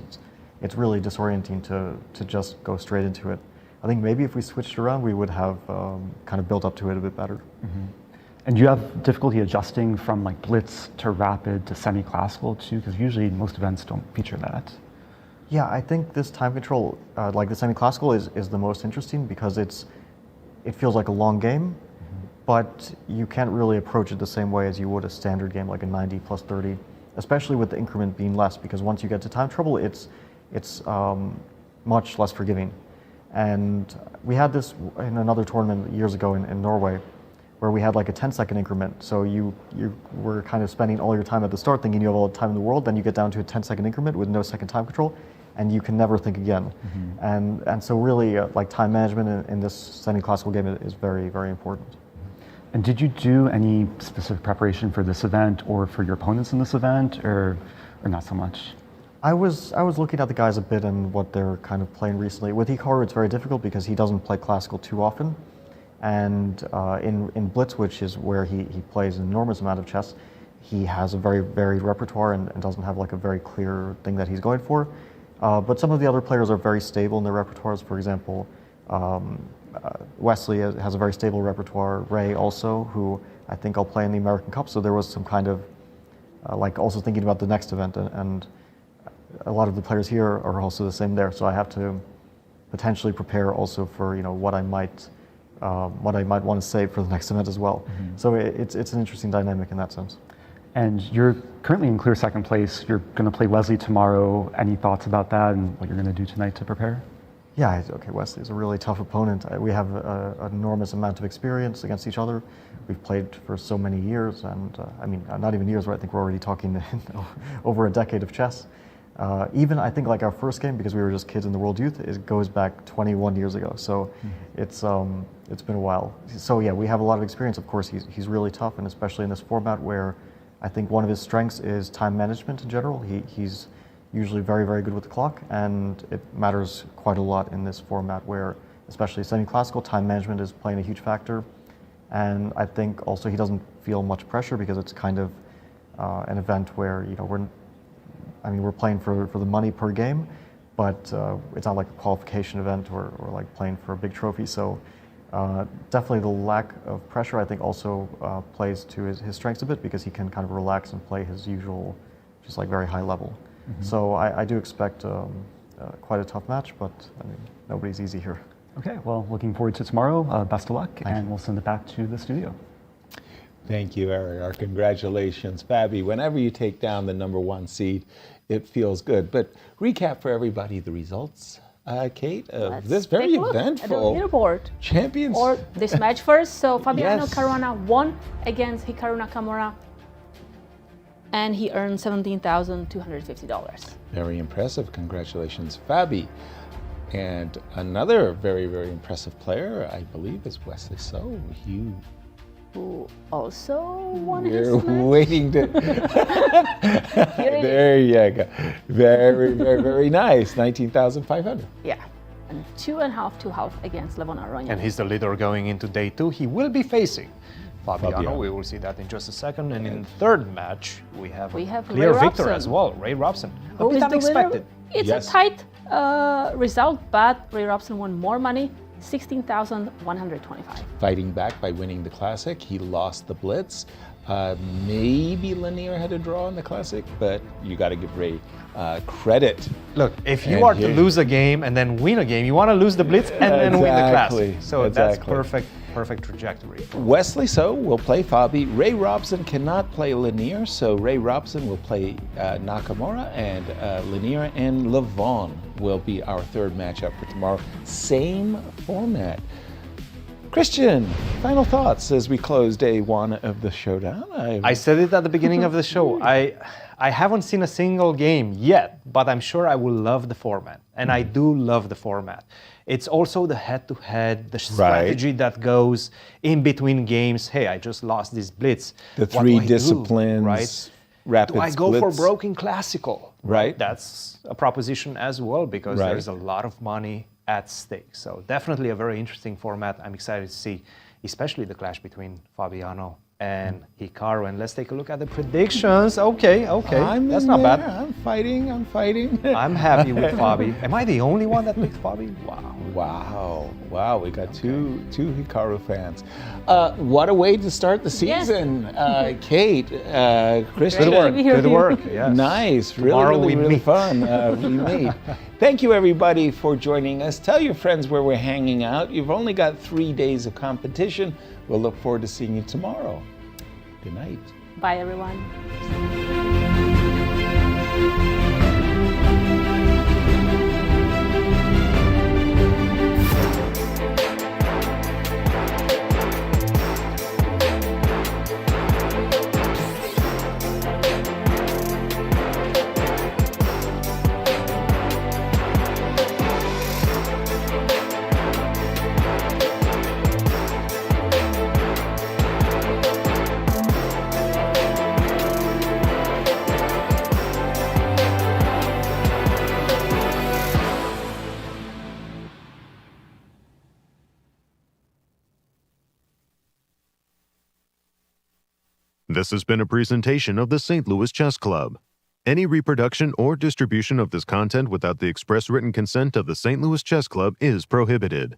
it's really disorienting to just go straight into it. I think maybe if we switched around, we would have kind of built up to it a bit better. Mm-hmm. And you have difficulty adjusting from like blitz to rapid to semi-classical too, because usually most events don't feature that. Yeah, I think this time control, like the semi-classical, is the most interesting because it feels like a long game, but you can't really approach it the same way as you would a standard game like a 90 plus 30, especially with the increment being less, because once you get to time trouble, it's much less forgiving. And we had this in another tournament years ago in Norway, where we had like a 10-second increment. So you were kind of spending all your time at the start thinking you have all the time in the world, then you get down to a 10-second increment with no second time control, and you can never think again. Mm-hmm. And so really like time management in this semi-classical game is very, very important. And did you do any specific preparation for this event or for your opponents in this event, or not so much? I was looking at the guys a bit and what they're kind of playing recently. With Hikaru, it's very difficult because he doesn't play classical too often. And in Blitz, which is where he plays an enormous amount of chess, he has a very varied repertoire and doesn't have like a very clear thing that he's going for. But some of the other players are very stable in their repertoires. For example, Wesley has a very stable repertoire. Ray also, who I think I'll play in the American Cup. So there was some kind of like also thinking about the next event, and a lot of the players here are also the same there. So I have to potentially prepare also for what I might want to save for the next event as well. Mm-hmm. So it's an interesting dynamic in that sense. And you're currently in clear second place. You're going to play Wesley tomorrow. Any thoughts about that and what you're going to do tonight to prepare? Yeah, okay, Wesley is a really tough opponent. We have an enormous amount of experience against each other. We've played for so many years, and not even years, right? I think we're already talking over a decade of chess. Even I think like our first game, because we were just kids in the World Youth, it goes back 21 years ago. So it's been a while. So yeah, we have a lot of experience. Of course, he's really tough, and especially in this format where I think one of his strengths is time management in general. He's usually very, very good with the clock, and it matters quite a lot in this format where, especially semi-classical, time management is playing a huge factor. And I think also he doesn't feel much pressure because it's kind of an event where, we're playing for the money per game, but it's not like a qualification event or like playing for a big trophy. So definitely the lack of pressure, I think, also plays to his strengths a bit, because he can kind of relax and play his usual, just like very high level. So I do expect quite a tough match, but nobody's easy here. Okay, well, looking forward to tomorrow. Best of luck, and we'll send it back to the studio. Thank you, Eric. Our congratulations. Fabi, whenever you take down the #1 seed, it feels good. But recap for everybody the results, Kate, of this very eventful at the leaderboard. Champions. Or this match first. So Fabiano Yes. Caruana won against Hikaru Nakamura, and he earned $17,250. Very impressive. Congratulations, Fabi. And another very, very impressive player, I believe, is Wesley. So who also won You're his match. waiting to. There you go. Very, very, very nice. 19,500. Yeah. And 2.5 against Levon Aronian. And he's the leader going into day 2. He will be facing Fabiano. Fabiano. We will see that in just a second. And in the third match, we have clear Ray victor Robson. as well, Ray Robson. A Who bit is the winner? unexpected. It's a tight result, but Ray Robson won more money, $16,125. Fighting back by winning the Classic. He lost the Blitz. Maybe Leinier had a draw in the Classic, but you got to give Ray credit. Look, if you are to lose a game and then win a game, you want to lose the Blitz and then win the Classic. So that's perfect trajectory. Wesley will play Fabi. Ray Robson cannot play Leinier, so Ray Robson will play Nakamura, and Leinier and Levon will be our third matchup for tomorrow. Same format. Cristian, final thoughts as we close day 1 of the Showdown. I said it at the beginning of the show. I haven't seen a single game yet, but I'm sure I will love the format. And I do love the format. It's also the head-to-head, the strategy that goes in between games. Hey, I just lost this Blitz. The What 3 do I disciplines, do, right? rapid Do I go splits. for broken classical? Right. That's a proposition as well, because there's a lot of money at stake. So definitely a very interesting format. I'm excited to see, especially the clash between Fabiano and Hikaru. And let's take a look at the predictions. Okay, that's not bad. I'm fighting. I'm happy with Fabi. Am I the only one that picked Fabi? Wow, we got two Hikaru fans. What a way to start the season. Kate, Cristian. Good work. Yes. Nice, Tomorrow really fun. We meet. Thank you, everybody, for joining us. Tell your friends where we're hanging out. You've only got 3 days of competition. We'll look forward to seeing you tomorrow. Good night. Bye, everyone. This has been a presentation of the St. Louis Chess Club. Any reproduction or distribution of this content without the express written consent of the St. Louis Chess Club is prohibited.